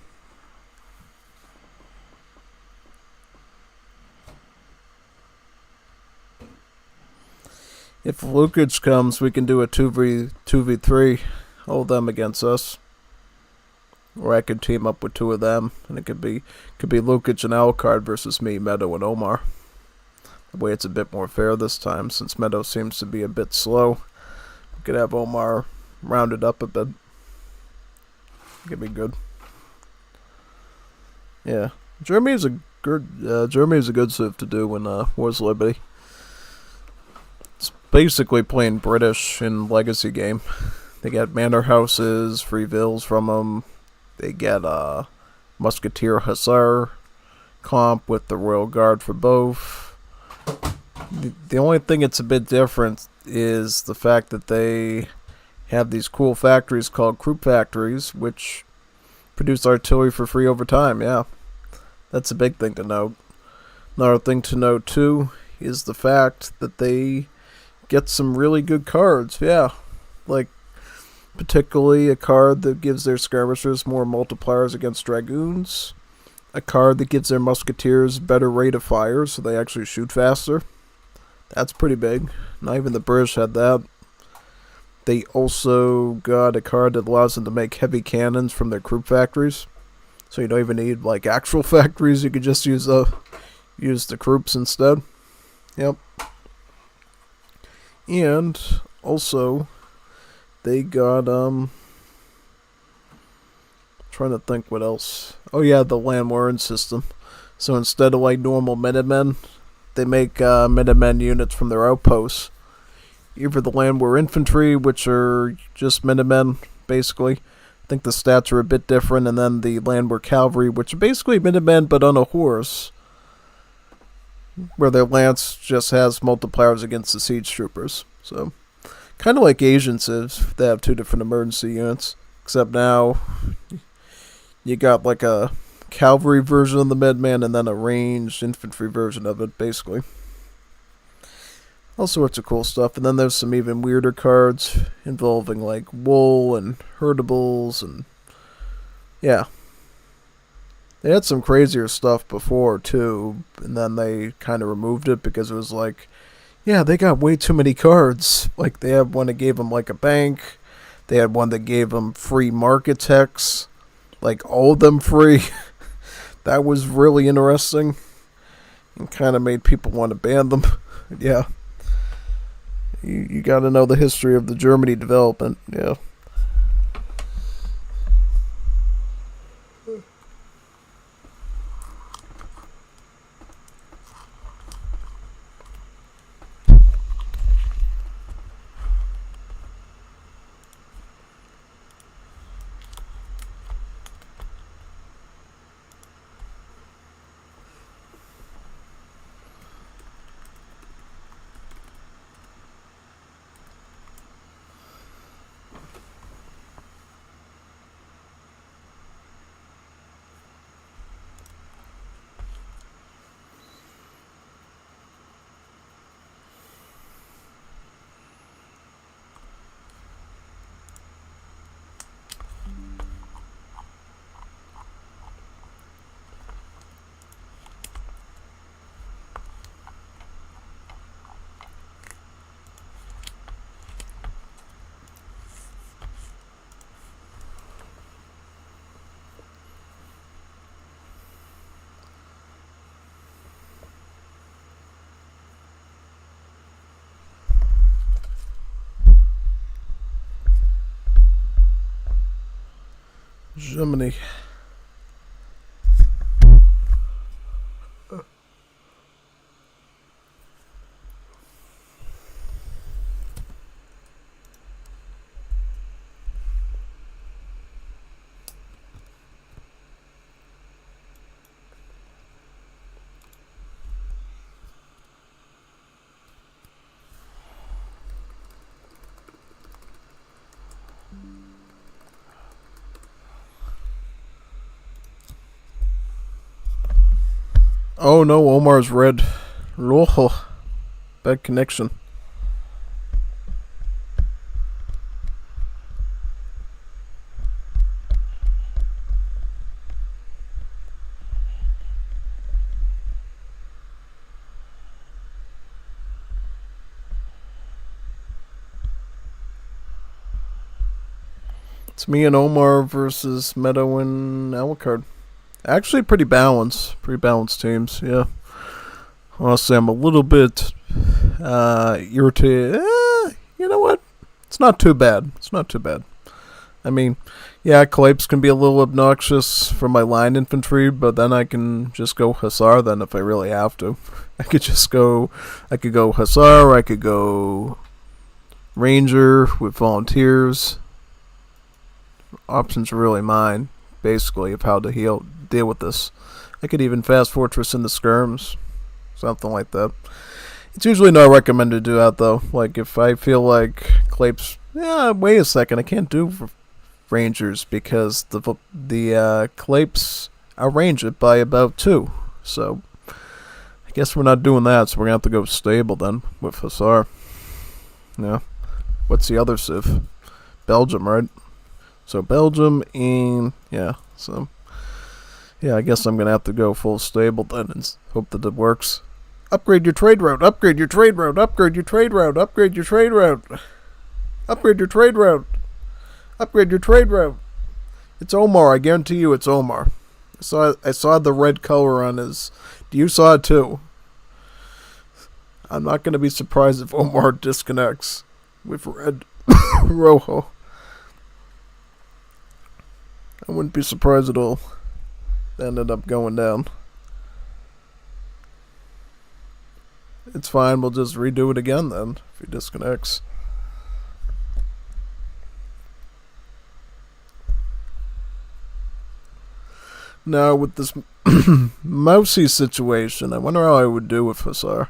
If Lukic comes, we can do a 2v3, hold them against us. Or I could team up with two of them, and it could be Lukic and Alucard versus me, Meadow, and Omar. The way it's a bit more fair this time, since Meadow seems to be a bit slow. We could have Omar rounded up a bit. It could be good. Yeah, Germany's a good save to do in Wars Liberty. Basically playing British in Legacy game. They get manor houses, free villas from them. They get Musketeer Hussar comp with the Royal Guard for both. The only thing that's a bit different is the fact that they have these cool factories called Krupp factories, which produce artillery for free over time. Yeah, that's a big thing to note. Another thing to note too is the fact that they get some really good cards, yeah. Like, particularly a card that gives their skirmishers more multipliers against dragoons. A card that gives their musketeers better rate of fire, so they actually shoot faster. That's pretty big. Not even the British had that. They also got a card that allows them to make heavy cannons from their Krupp factories. So you don't even need, like, actual factories. You could just use the Krupps instead. Yep. And also, they got, Trying to think what else. Oh yeah, the land warren system. So instead of like normal Minutemen, they make Minutemen units from their outposts. Either the land war infantry, which are just Minutemen, basically. I think the stats are a bit different, and then the land war cavalry, which are basically Minutemen but on a horse, where their lance just has multipliers against the siege troopers. So, kind of like Asian civs, they have two different emergency units, except now you got like a cavalry version of the Minuteman and then a ranged infantry version of it, basically. All sorts of cool stuff. And then there's some even weirder cards involving like WOL and herdables and yeah. They had some crazier stuff before too, and then they kind of removed it because it was like, yeah, they got way too many cards. Like they had one that gave them like a bank. They had one that gave them free market text. Like all of them free. That was really interesting. And kind of made people want to ban them. Yeah. You got to know the history of the Germany development. Yeah. Germany. Oh no, Omar's red. Rojo. Bad connection. It's me and Omar versus Meadow and Alucard. Actually, pretty balanced. Pretty balanced teams, yeah. Honestly, I'm a little bit irritated. You know what? It's not too bad. It's not too bad. I mean, yeah, Clapes can be a little obnoxious for my line infantry, but then I can just go Hussar then if I really have to. I could go Hussar, I could go Ranger with volunteers. Options are really mine, basically, of how to deal with this. I could even fast fortress into skirms, something like that. It's usually not recommended to do that though. Like if I feel like Clapes, wait a second, I can't do Rangers because the Clapes outrange it by about 2. So I guess we're not doing that. So we're gonna have to go stable then with Hussar. Yeah. What's the other civ? Belgium, right? So Belgium and so I guess I'm gonna have to go full stable then and hope that it works. Upgrade your trade route, upgrade your trade route, upgrade your trade route, upgrade your trade route. Upgrade your trade route. Upgrade your trade route. It's Omar, I guarantee you it's Omar. I saw the red color on his. You saw it too. I'm not gonna be surprised if Omar disconnects with red Rojo. I wouldn't be surprised at all. That ended up going down. It's fine, we'll just redo it again then, if he disconnects. Now, with this mousy situation, I wonder how I would do with Hussar.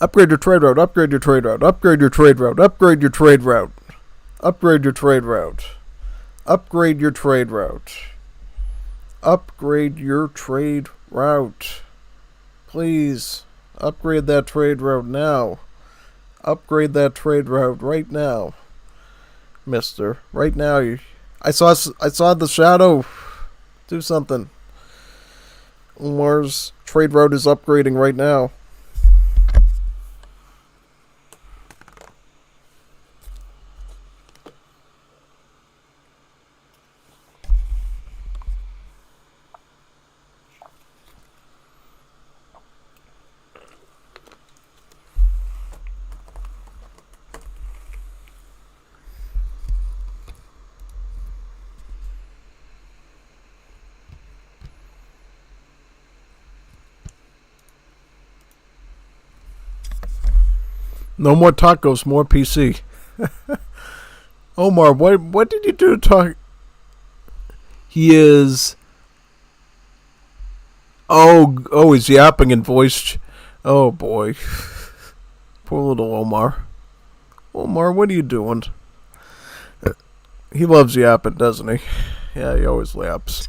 Upgrade your trade route, upgrade your trade route, upgrade your trade route, upgrade your trade route. Upgrade your trade route. Upgrade your trade route. Upgrade your trade route. Please, upgrade that trade route now. Upgrade that trade route right now. Mister, right now. I saw the shadow. Do something. Omar's trade route is upgrading right now. No more tacos, more PC. Omar, what did you do to talk? He is. Oh, he's yapping in voice. Oh boy, poor little Omar. Omar, what are you doing? He loves yapping, doesn't he? Yeah, he always yaps.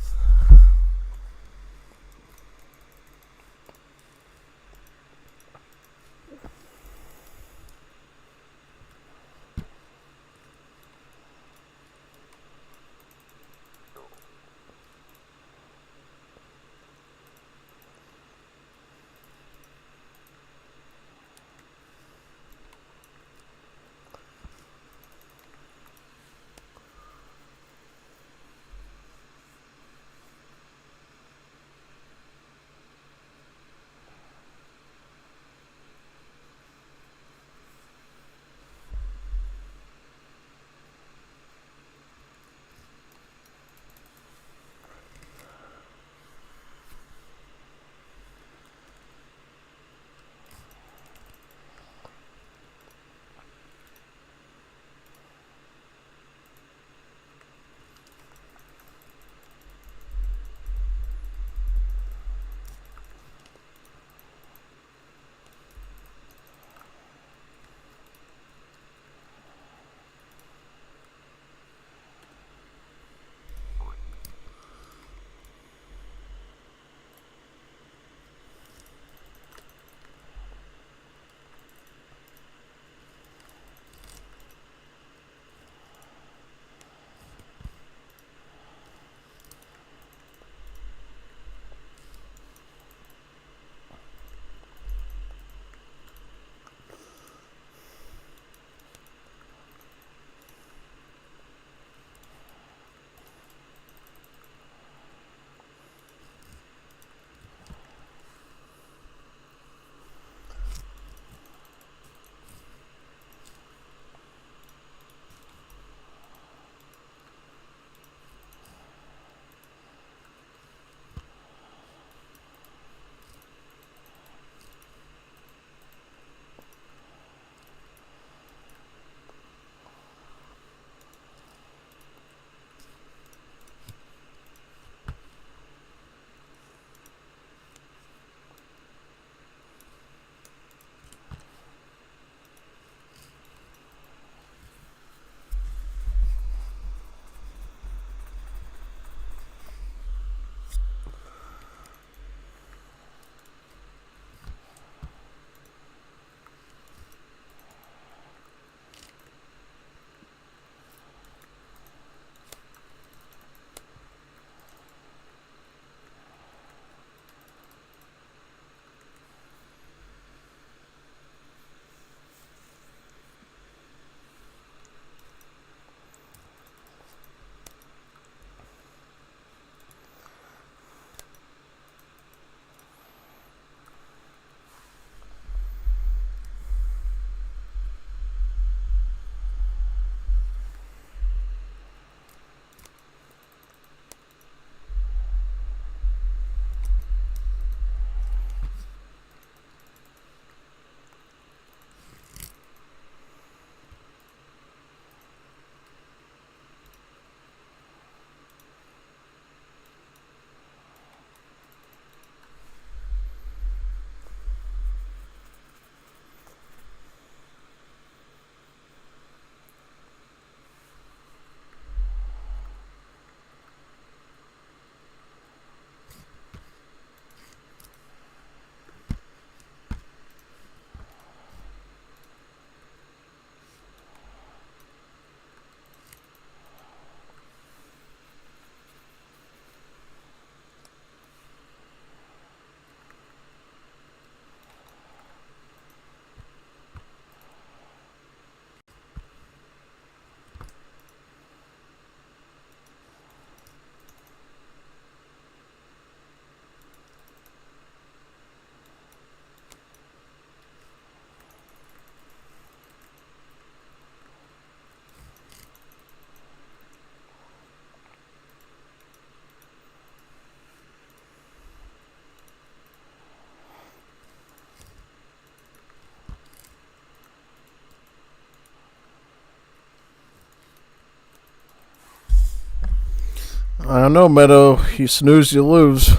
I don't know, Meadow. You snooze, you lose.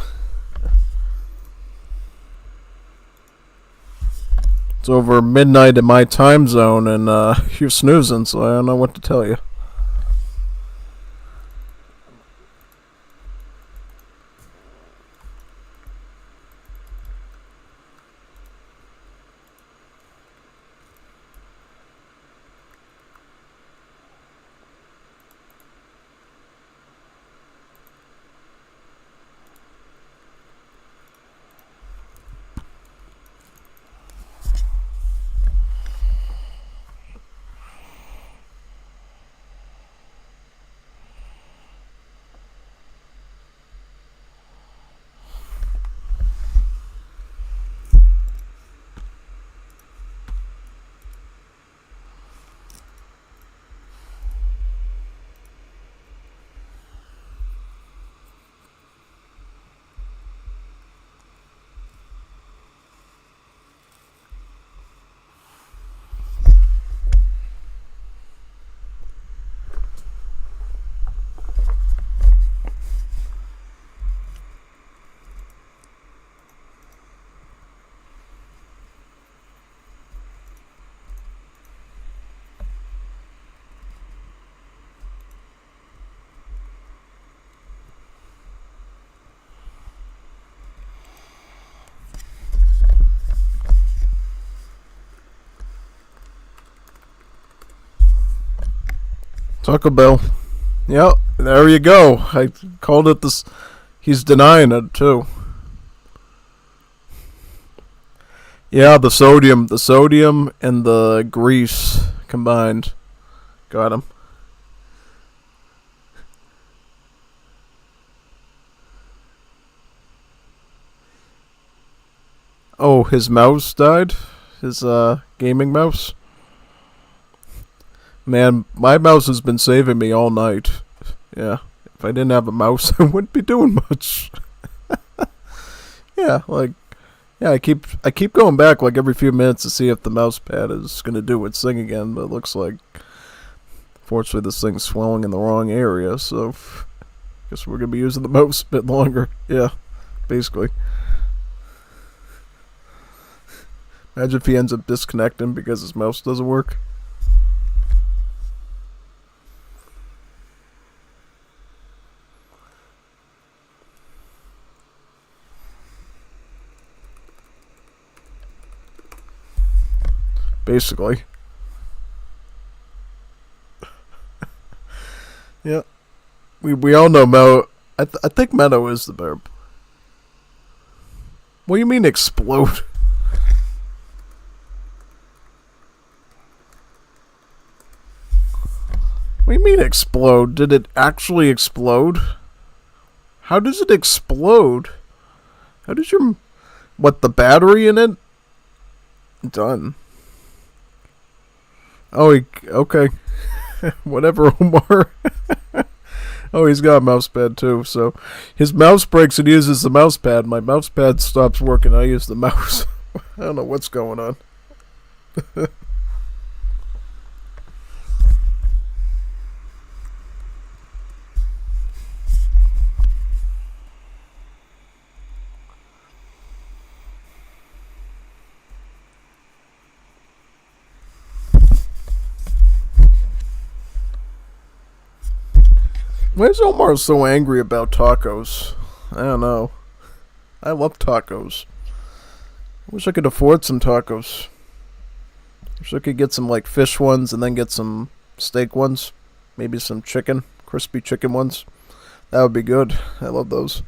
It's over midnight in my time zone, and you're snoozing, so I don't know what to tell you. Taco Bell. Yep, there you go. I called it this. He's denying it, too. Yeah, the sodium and the grease combined. Got him. Oh, his mouse died? His, gaming mouse? Man, my mouse has been saving me all night. Yeah, if I didn't have a mouse, I wouldn't be doing much. Yeah, like, yeah, I keep going back like every few minutes to see if the mouse pad is gonna do its thing again, but it looks like, fortunately, this thing's swelling in the wrong area, so guess we're gonna be using the mouse a bit longer. Yeah, basically. Imagine if he ends up disconnecting because his mouse doesn't work. Basically. Yeah. We all know Meadow. I think Meadow is the verb. What do you mean explode? What do you mean explode? Did it actually explode? How does it explode? How does your... What, the battery in it? Done. Oh, okay. Whatever, Omar. Oh, he's got a mouse pad too, so his mouse breaks and uses the mouse pad. My mouse pad stops working, I use the mouse. I don't know what's going on. Why is Omar so angry about tacos? I don't know. I love tacos. I wish I could afford some tacos. Wish I could get some like fish ones and then get some steak ones. Maybe some chicken, crispy chicken ones. That would be good. I love those.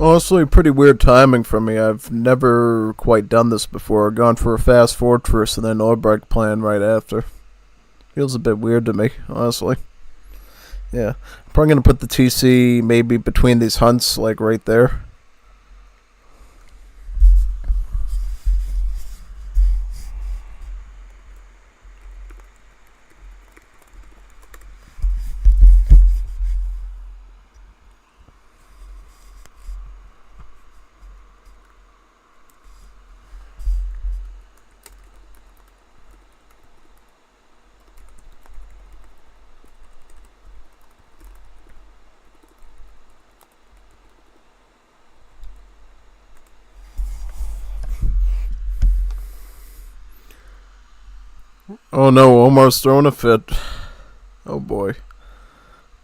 Honestly, pretty weird timing for me. I've never quite done this before. Gone for a fast forward first and then Albrecht playing right after. Feels a bit weird to me, honestly. Yeah. I'm probably going to put the TC maybe between these hunts, like right there. Oh no, Omar's throwing a fit. Oh boy.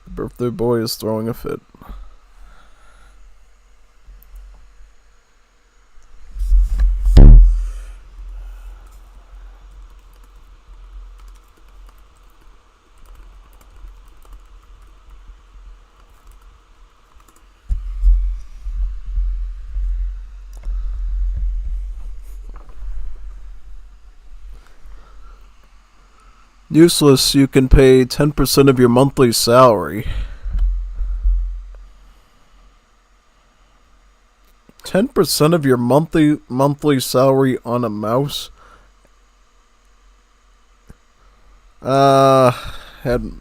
The birthday boy is throwing a fit. Useless, you can pay 10% of your monthly salary. 10% of your monthly salary on a mouse? Had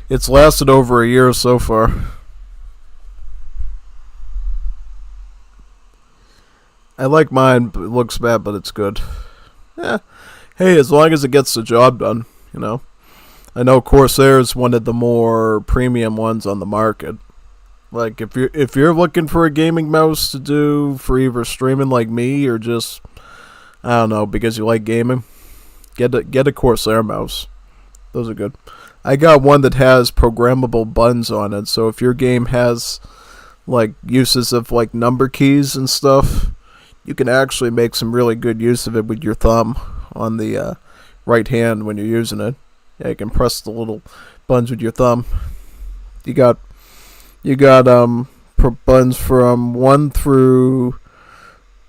it's lasted over a year so far. I like mine, but it looks bad, but it's good. Yeah. Hey, as long as it gets the job done, you know. I know Corsair is one of the more premium ones on the market. Like if you're looking for a gaming mouse to do for either streaming like me or just I don't know because you like gaming, get a Corsair mouse. Those are good. I got one that has programmable buttons on it, so if your game has like uses of like number keys and stuff, you can actually make some really good use of it with your thumb on the right hand when you're using it. Yeah, you can press the little buttons with your thumb. You got buttons from 1 through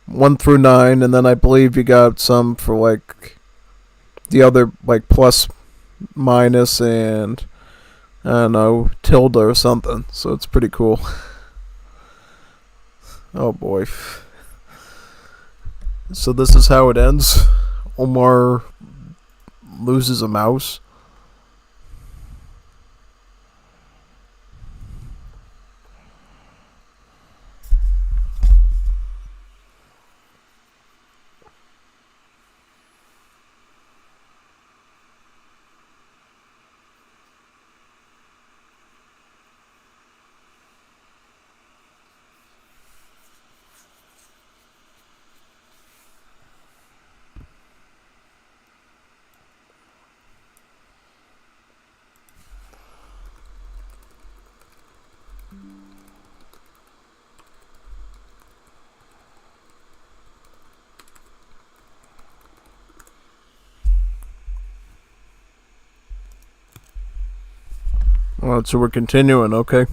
9, and then I believe you got some for like the other like plus, minus, and I don't know, tilde or something. So it's pretty cool. Oh boy. So this is how it ends. Omar loses a mouse. Alright, so we're continuing, okay.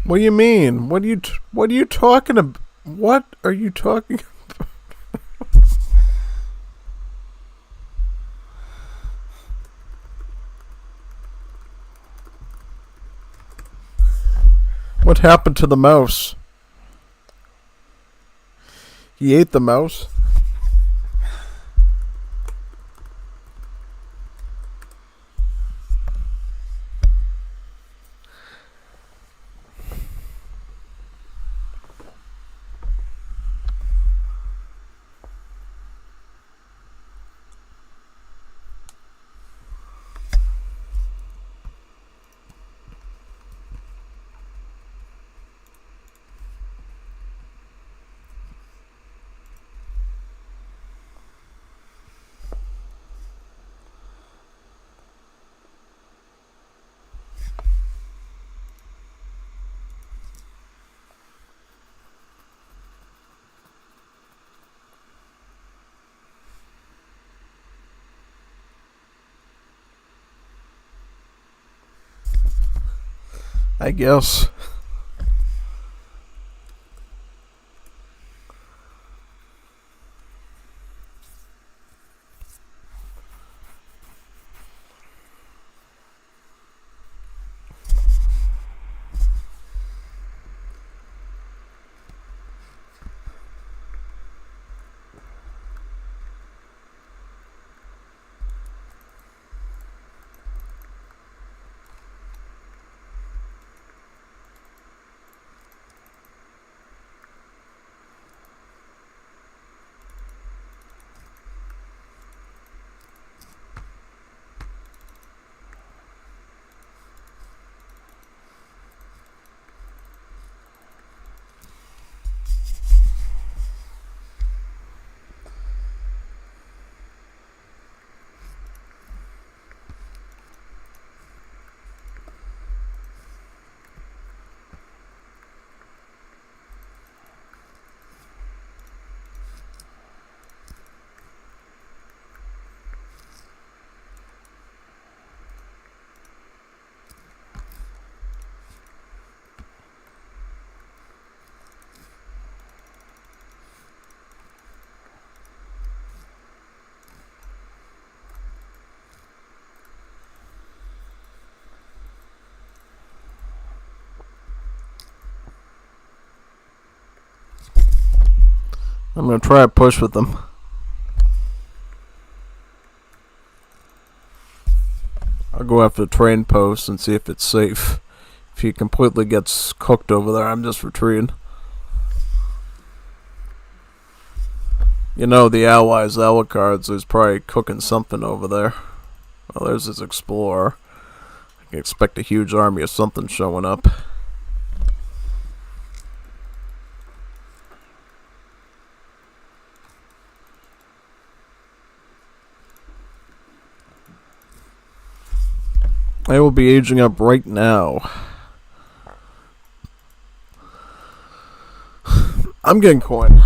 What do you mean? What are you talking about? What are you talking about? What happened to the mouse? He ate the mouse? I guess. I'm gonna try a push with them. I'll go after the train post and see if it's safe. If he completely gets cooked over there, I'm just retreating. You know, the Allies, Alucards, is probably cooking something over there. Well, there's his explorer. I can expect a huge army of something showing up. I will be aging up right now. I'm getting coin.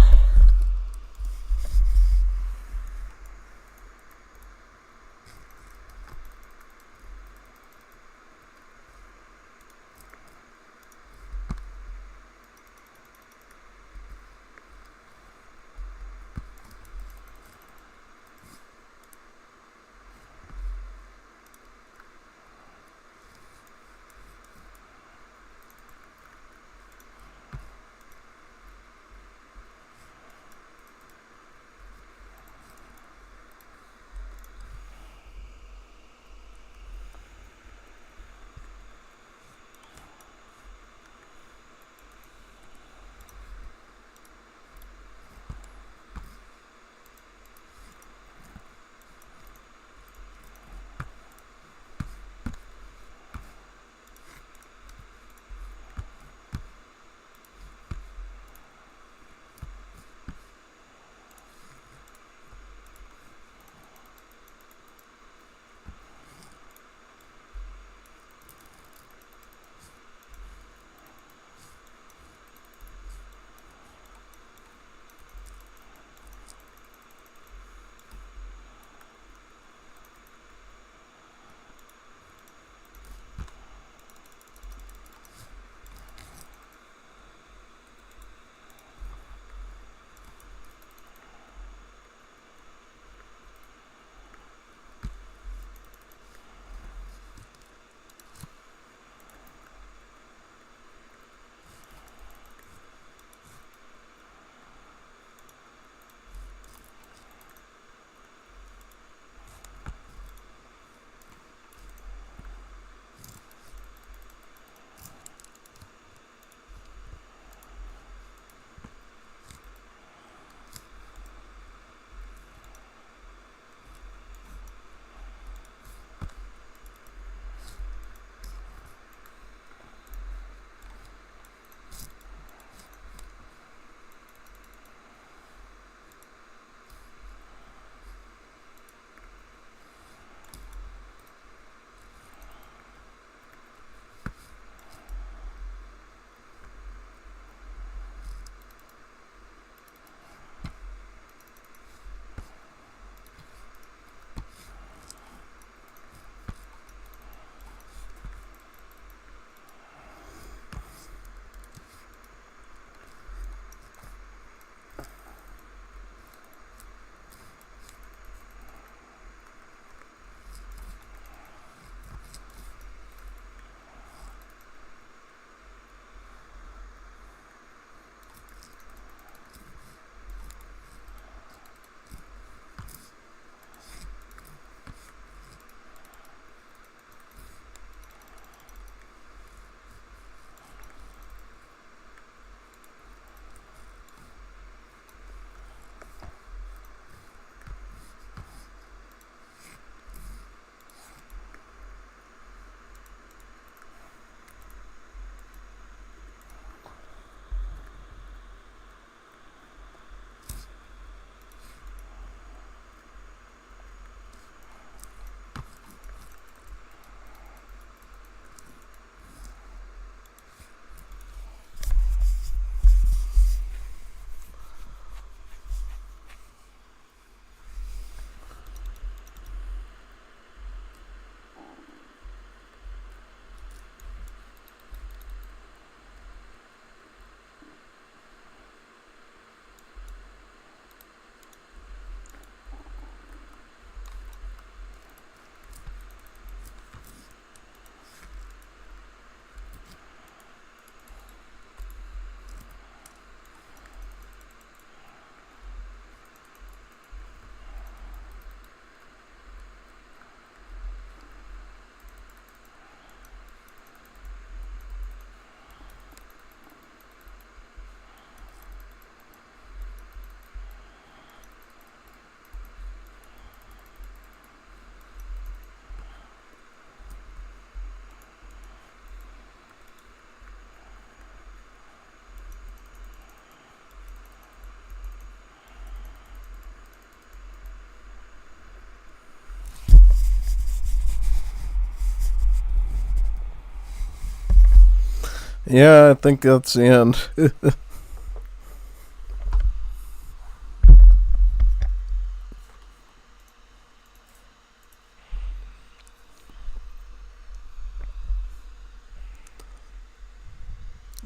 Yeah, I think that's the end.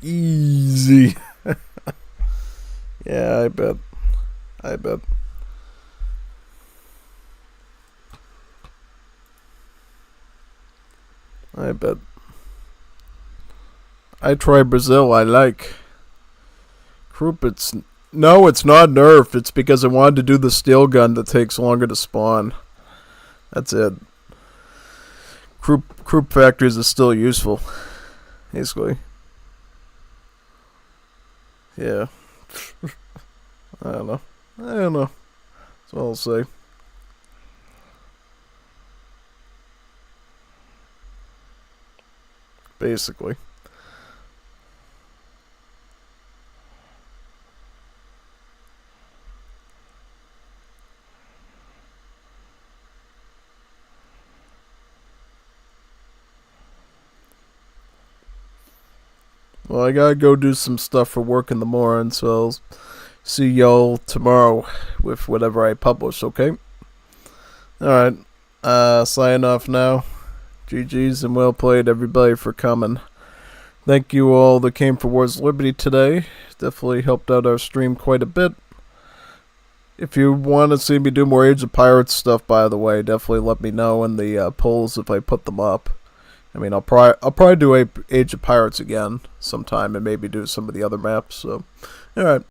Easy. Yeah, I bet. I bet. I bet. I try Brazil, I like. Croup, it's... No, it's not nerfed. It's because I wanted to do the steel gun that takes longer to spawn. That's it. Croup factories are still useful. Basically. Yeah. I don't know. That's all I'll say. Basically. Well, I gotta go do some stuff for work in the morning, so I'll see y'all tomorrow with whatever I publish, okay? Alright, sign off now. GG's and well played, everybody, for coming. Thank you all that came for Wars Liberty today. Definitely helped out our stream quite a bit. If you want to see me do more Age of Pirates stuff, by the way, definitely let me know in the polls if I put them up. I mean, I'll probably do Age of Pirates again sometime and maybe do some of the other maps. So, all right.